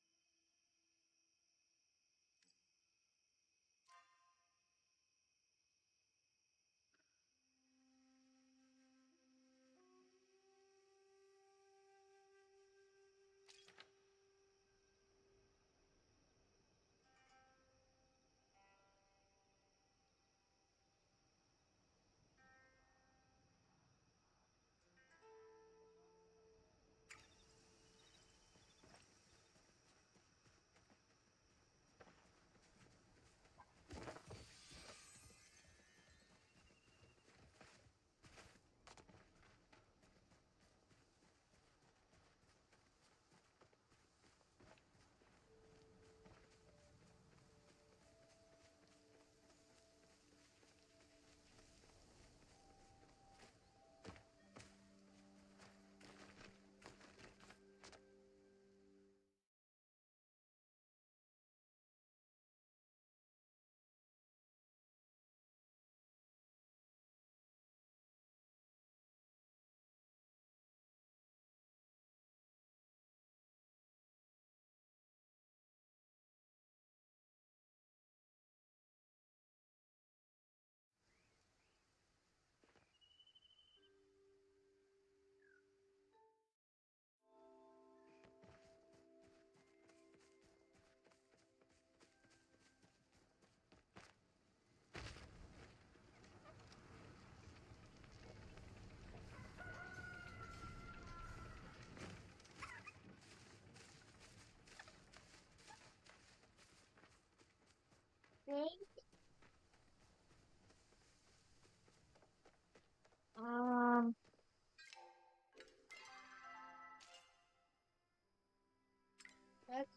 What?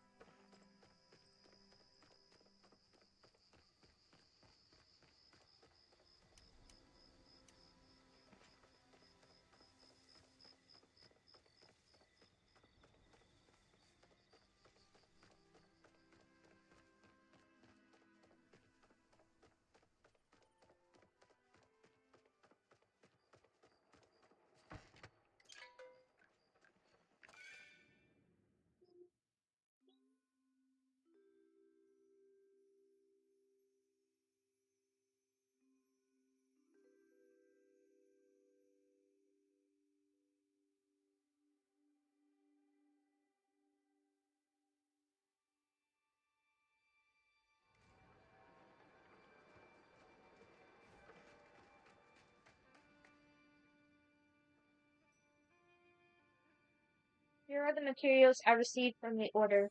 Here are the materials I received from the order.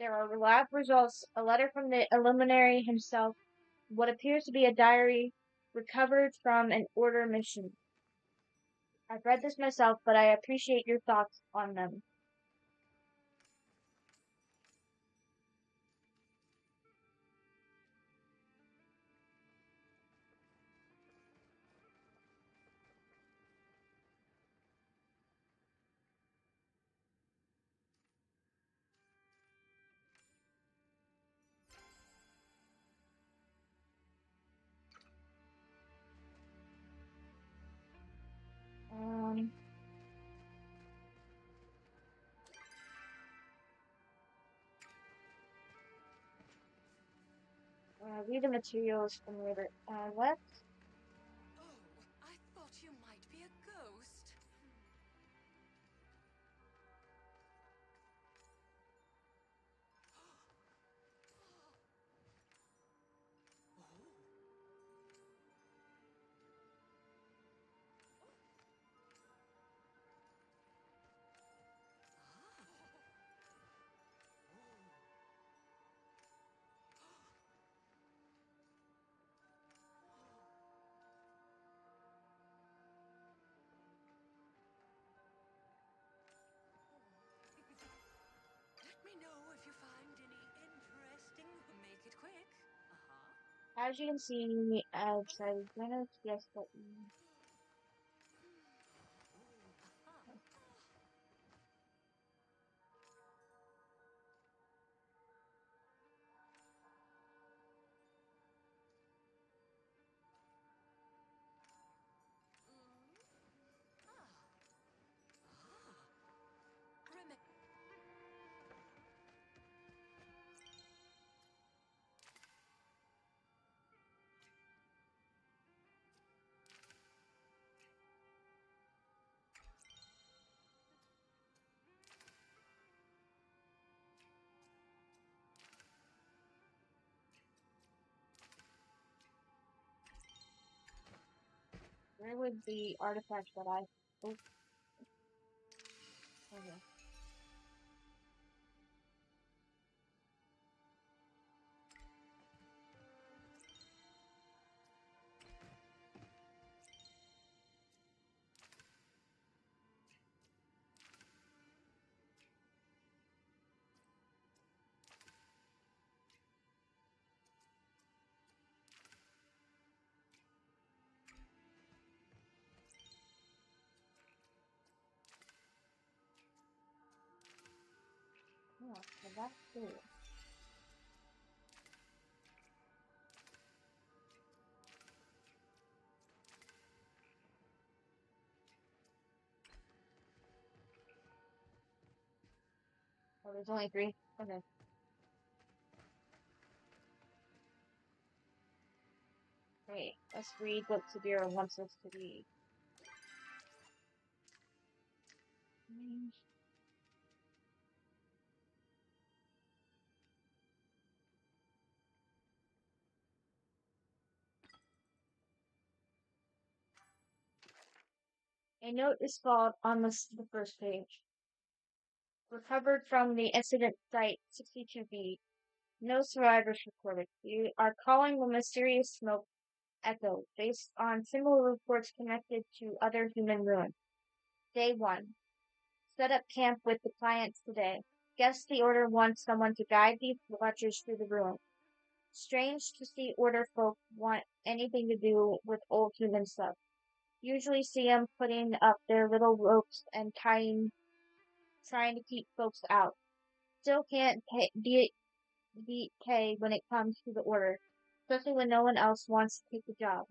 There are lab results, a letter from the Illuminary himself, what appears to be a diary recovered from an order mission. I've read this myself, but I appreciate your thoughts on them. Um, Read the materials from later. What? Oh, I thought you might be a ghost. Let me know if you find any interesting. Make it quick. As you can see, I've tried to yes, but where would the artifact that I? Oh, okay. Oh, so that's cool. Oh, there's only 3. Okay. Great. Let's read what Sabira wants us to read. A note is scrawled on the first page. Recovered from the incident site 62B. No survivors recorded. We are calling the mysterious smoke Echo, based on similar reports connected to other human ruins. Day 1. Set up camp with the clients today. Guess the order wants someone to guide these watchers through the ruins. Strange to see order folk want anything to do with old human stuff. Usually see 'em putting up their little ropes and trying to keep folks out. Still can't beat pay when it comes to the order, especially when no one else wants to take the job.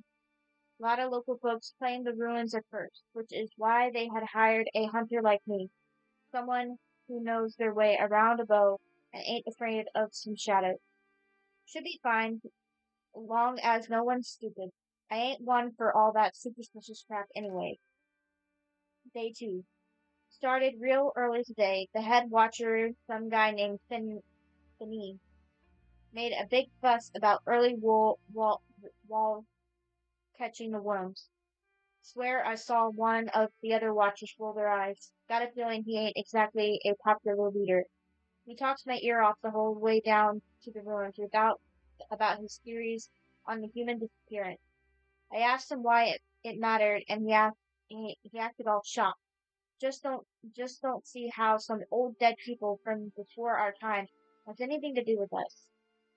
A lot of local folks claim the ruins are cursed, which is why they had hired a hunter like me, someone who knows their way around a bow and ain't afraid of some shadows. Should be fine, long as no one's stupid. I ain't one for all that superstitious crap anyway. Day 2. Started real early today. The head watcher, some guy named Finney, made a big fuss about early wall catching the worms. Swear I saw one of the other watchers roll their eyes. Got a feeling he ain't exactly a popular leader. He talks my ear off the whole way down to the ruins about his theories on the human disappearance. I asked him why it mattered, and he acted all shocked. Just don't just don't see how some old dead people from before our time has anything to do with us.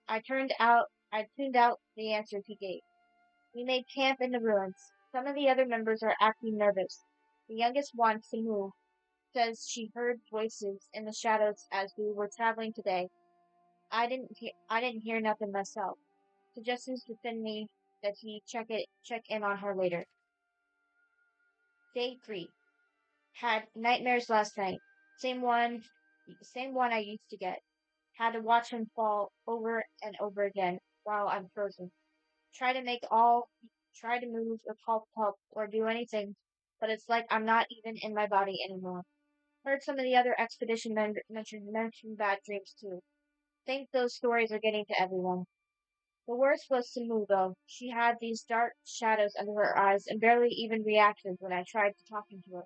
I tuned out the answers he gave. We made camp in the ruins. Some of the other members are acting nervous. The youngest one, Samu, says she heard voices in the shadows as we were traveling today. I didn't hear nothing myself. Suggestions to Finley that he check in on her later. Day 3. Had nightmares last night. Same one I used to get. Had to watch him fall over and over again while I'm frozen. Try to move or call help or do anything, but it's like I'm not even in my body anymore. Heard some of the other expedition mention bad dreams too. Think those stories are getting to everyone. The worst was Samu, though. She had these dark shadows under her eyes and barely even reacted when I tried to talk to her.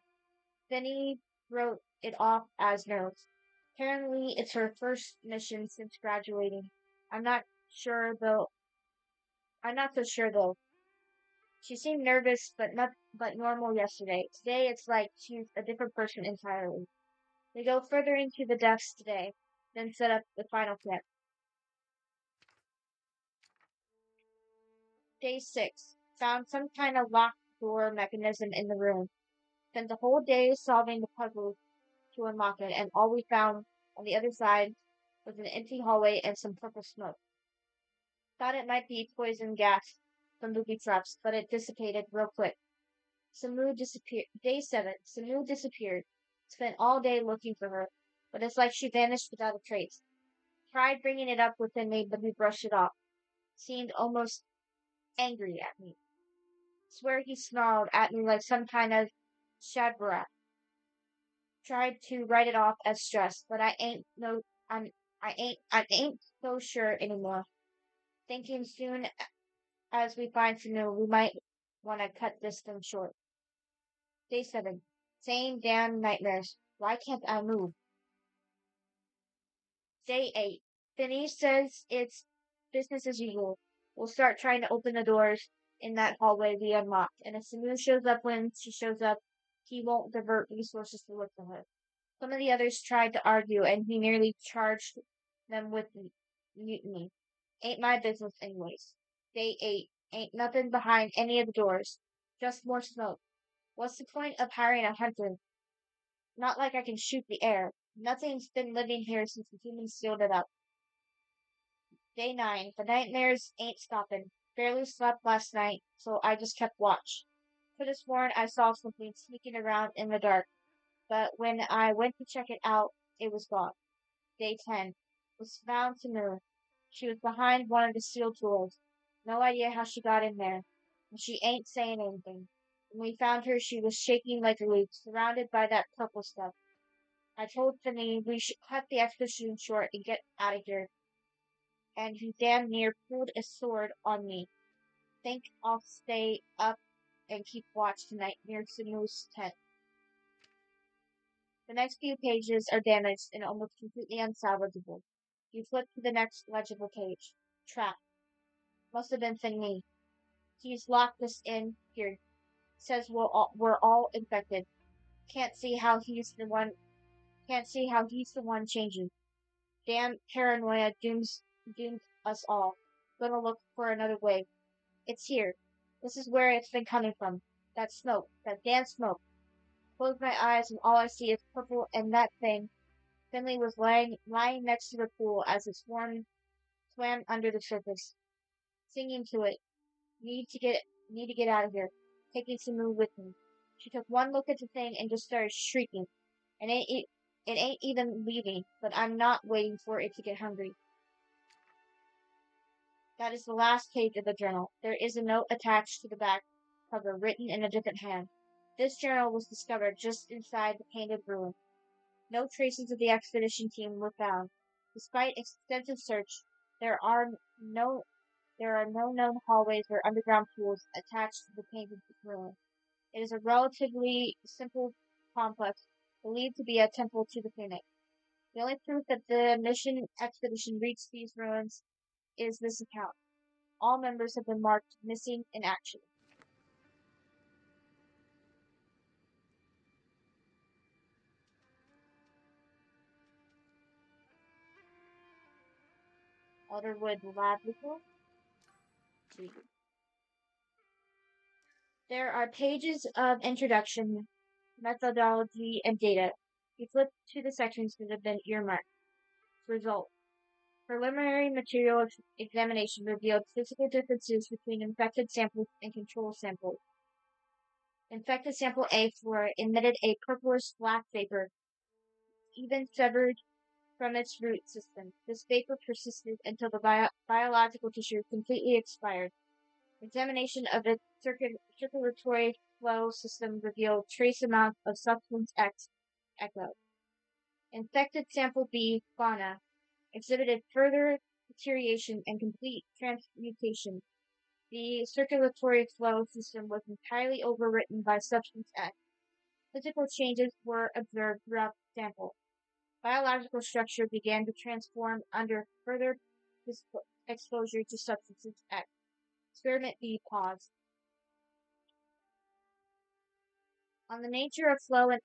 Finney wrote it off as nerves. Apparently, it's her first mission since graduating. I'm not sure though. I'm not so sure though. She seemed nervous, but normal yesterday. Today, it's like she's a different person entirely. They go further into the depths today, then set up the final camp. Day 6. Found some kind of locked door mechanism in the room. Spent the whole day solving the puzzle to unlock it, and all we found on the other side was an empty hallway and some purple smoke. Thought it might be poison gas from booby traps, but it dissipated real quick. Samu disappeared. Day 7. Samu disappeared. Spent all day looking for her, but it's like she vanished without a trace. Tried bringing it up within me, but he brushed it off. Seemed almost angry at me. Swear he snarled at me like some kind of shadbarat. Tried to write it off as stress, but I ain't so sure anymore. Thinking soon as we find Sanu, we might want to cut this thing short. Day 7. Same damn nightmares. Why can't I move? Day 8. Denise says it's business as usual. We'll start trying to open the doors in that hallway we unlocked, and if Sanu shows up when she shows up, he won't divert resources to look for her. Some of the others tried to argue, and he nearly charged them with mutiny. Ain't my business anyways. Day 8. Ain't nothing behind any of the doors. Just more smoke. What's the point of hiring a hunter? Not like I can shoot the air. Nothing's been living here since the humans sealed it up. Day 9. The nightmares ain't stopping. Barely slept last night, so I just kept watch. Could have sworn I saw something sneaking around in the dark, but when I went to check it out, it was gone. Day 10. Was found to move. She was behind one of the steel tools. No idea how she got in there. And she ain't saying anything. When we found her, she was shaking like a leaf, surrounded by that purple stuff. I told Finney we should cut the expedition short and get out of here, and he damn near pulled a sword on me. Think I'll stay up and keep watch tonight near Samu's tent. The next few pages are damaged and almost completely unsalvageable. You flip to the next legible page. Trap. Must have been Finney. He's locked us in here. Says we're all infected. Can't see how he's the one Can't see how he's the one changing. Damn paranoia doomed us all. Gonna look for another way. It's here. This is where it's been coming from. That smoke. That damn smoke. Close my eyes and all I see is purple and that thing. Finley was lying next to the pool as it swam under the surface, singing to it. Need to get out of here. Taking Simu with me. She took one look at the thing and just started shrieking. It ain't even leaving, but I'm not waiting for it to get hungry. That is the last page of the journal. There is a note attached to the back cover, written in a different hand. This journal was discovered just inside the painted ruin. No traces of the expedition team were found. Despite extensive search, there are no known hallways or underground pools attached to the painted ruin. It is a relatively simple complex, believed to be a temple to the phoenix. The only proof that the mission expedition reached these ruins is this account. All members have been marked missing in action. Elderwood Laboratory. There are pages of introduction, methodology, and data. You flip to the sections that have been earmarked. Result. Preliminary material examination revealed physical differences between infected samples and control samples. Infected sample A flora emitted a purplish black vapor, even severed from its root system. This vapor persisted until the biological tissue completely expired. Examination of its circulatory flow system revealed trace amounts of substance X echo. Infected sample B fauna exhibited further deterioration and complete transmutation. The circulatory flow system was entirely overwritten by substance X. Physical changes were observed throughout the sample. Biological structure began to transform under further exposure to substance X. Experiment B paused. On the nature of flow and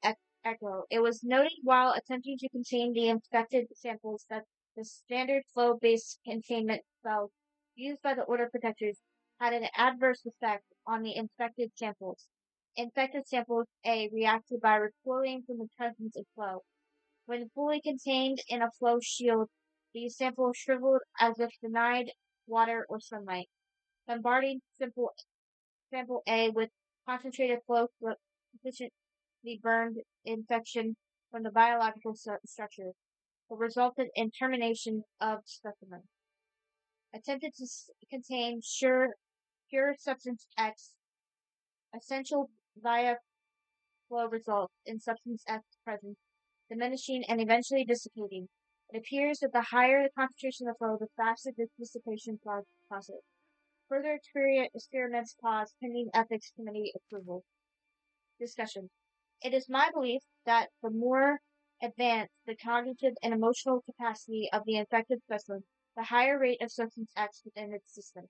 echo, it was noted while attempting to contain the infected samples that the standard flow-based containment cells used by the order protectors had an adverse effect on the infected samples. Infected samples A reacted by recoiling from the presence of flow. When fully contained in a flow shield, these samples shriveled as if denied water or sunlight. Bombarding sample A with concentrated flow sufficiently burned infection from the biological structure, but resulted in termination of specimen. Attempted to contain pure substance X, essential via flow results in substance X presence, diminishing and eventually dissipating. It appears that the higher the concentration of flow, the faster this dissipation process. Further experiments pause pending ethics committee approval. Discussion. It is my belief that the more advanced the cognitive and emotional capacity of the infected specimen, the higher rate of substance X within its system.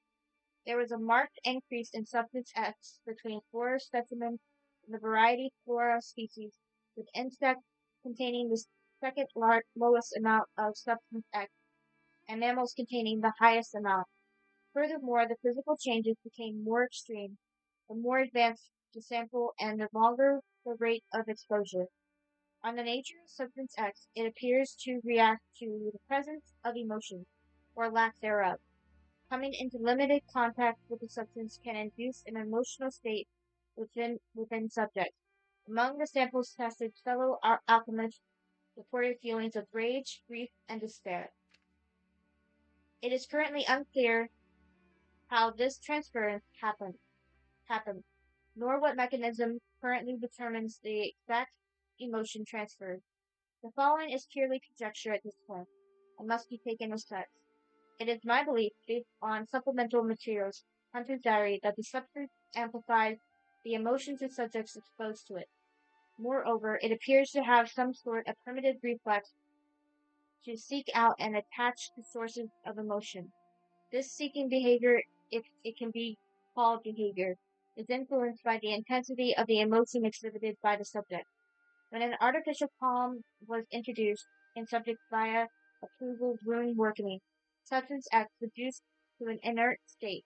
There was a marked increase in substance X between flora specimens and the variety flora species, with insects containing the second lowest amount of substance X, and mammals containing the highest amount. Furthermore, the physical changes became more extreme, the more advanced the sample and the longer the rate of exposure. On the nature of substance X, it appears to react to the presence of emotion, or lack thereof. Coming into limited contact with the substance can induce an emotional state within subjects. Among the samples tested, fellow alchemists reported feelings of rage, grief, and despair. It is currently unclear how this transference happened, nor what mechanism currently determines the exact emotion transferred. The following is purely conjecture at this point, and must be taken as such. It is my belief, based on supplemental materials, Hunter's Diary, that the substance amplifies the emotions of subjects exposed to it. Moreover, it appears to have some sort of primitive reflex to seek out and attach to sources of emotion. This seeking behavior, if it can be called behavior, is influenced by the intensity of the emotion exhibited by the subject. When an artificial palm was introduced and subject via approval during working, substance X reduced to an inert state.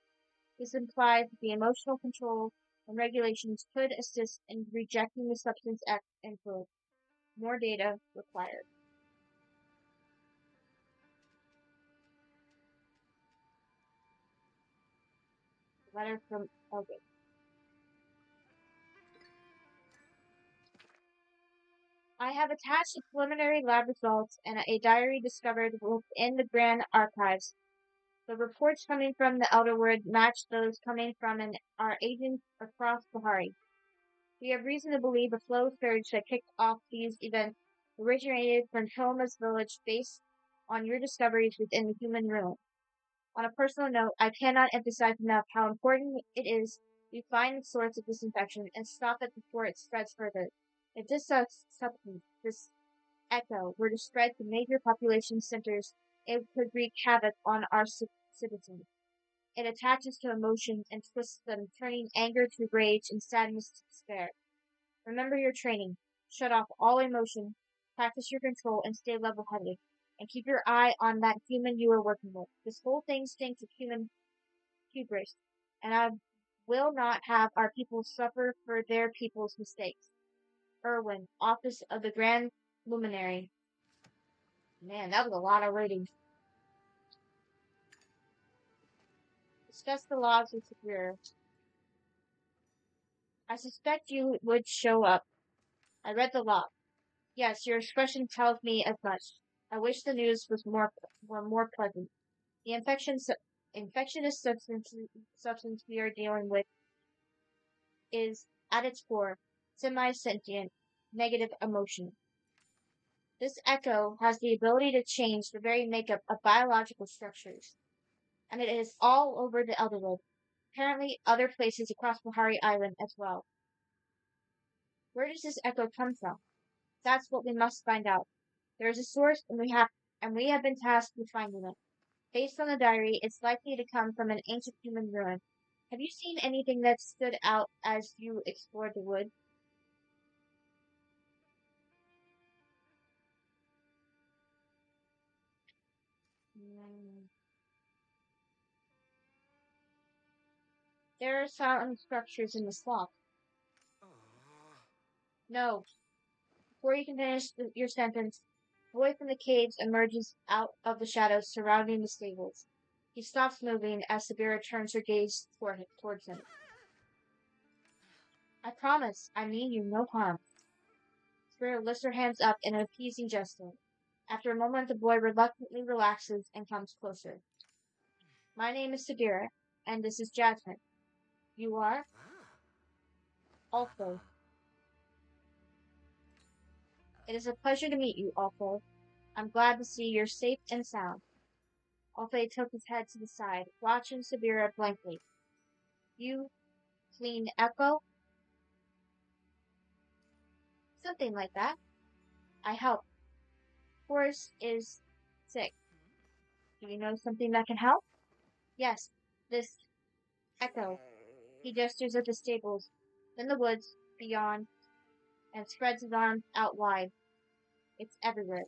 This implies that the emotional control and regulations could assist in rejecting the substance X influence. More data required. Letter from Elgin. I have attached the preliminary lab results and a diary discovered within the Grand Archives. The reports coming from the Elder World match those coming from our agents across Bahari. We have reason to believe a flow surge that kicked off these events originated from Hilma's village based on your discoveries within the human ruin. On a personal note, I cannot emphasize enough how important it is we find the source of this infection and stop it before it spreads further. If this substance, this echo, were to spread to major population centers, it could wreak havoc on our citizens. It attaches to emotions and twists them, turning anger to rage and sadness to despair. Remember your training. Shut off all emotion, practice your control, and stay level-headed. And keep your eye on that human you are working with. This whole thing stinks of human hubris, and I will not have our people suffer for their people's mistakes. Irwin, Office of the Grand Luminary. Man, that was a lot of reading. Discuss the laws with Superior. I suspect you would show up. I read the law. Yes, your expression tells me as much. I wish the news were more pleasant. The infectious substance we are dealing with is, at its core, semi-sentient, negative emotion. This echo has the ability to change the very makeup of biological structures, and it is all over the Elderwood. Apparently, other places across Bahari Island as well. Where does this echo come from? That's what we must find out. There is a source, and we have been tasked with finding it. Based on the diary, it's likely to come from an ancient human ruin. Have you seen anything that stood out as you explored the wood? Mm, There are some structures in the swamp. No. Before you can finish your sentence, a boy from the caves emerges out of the shadows surrounding the stables. He stops moving as Sabira turns her gaze towards him. I promise, I mean you no harm. Sabira lifts her hands up in an appeasing gesture. After a moment, the boy reluctantly relaxes and comes closer. My name is Sabira, and this is Jasmine. You are? Alfo. It is a pleasure to meet you, Alfo. I'm glad to see you're safe and sound. Alfo took his head to the side, watching Sabira blankly. You clean Echo? Something like that. I help. Forrest is sick. Do you know something that can help? Yes, this Echo. He gestures at the stables, then the woods beyond, and spreads his arms out wide. It's everywhere.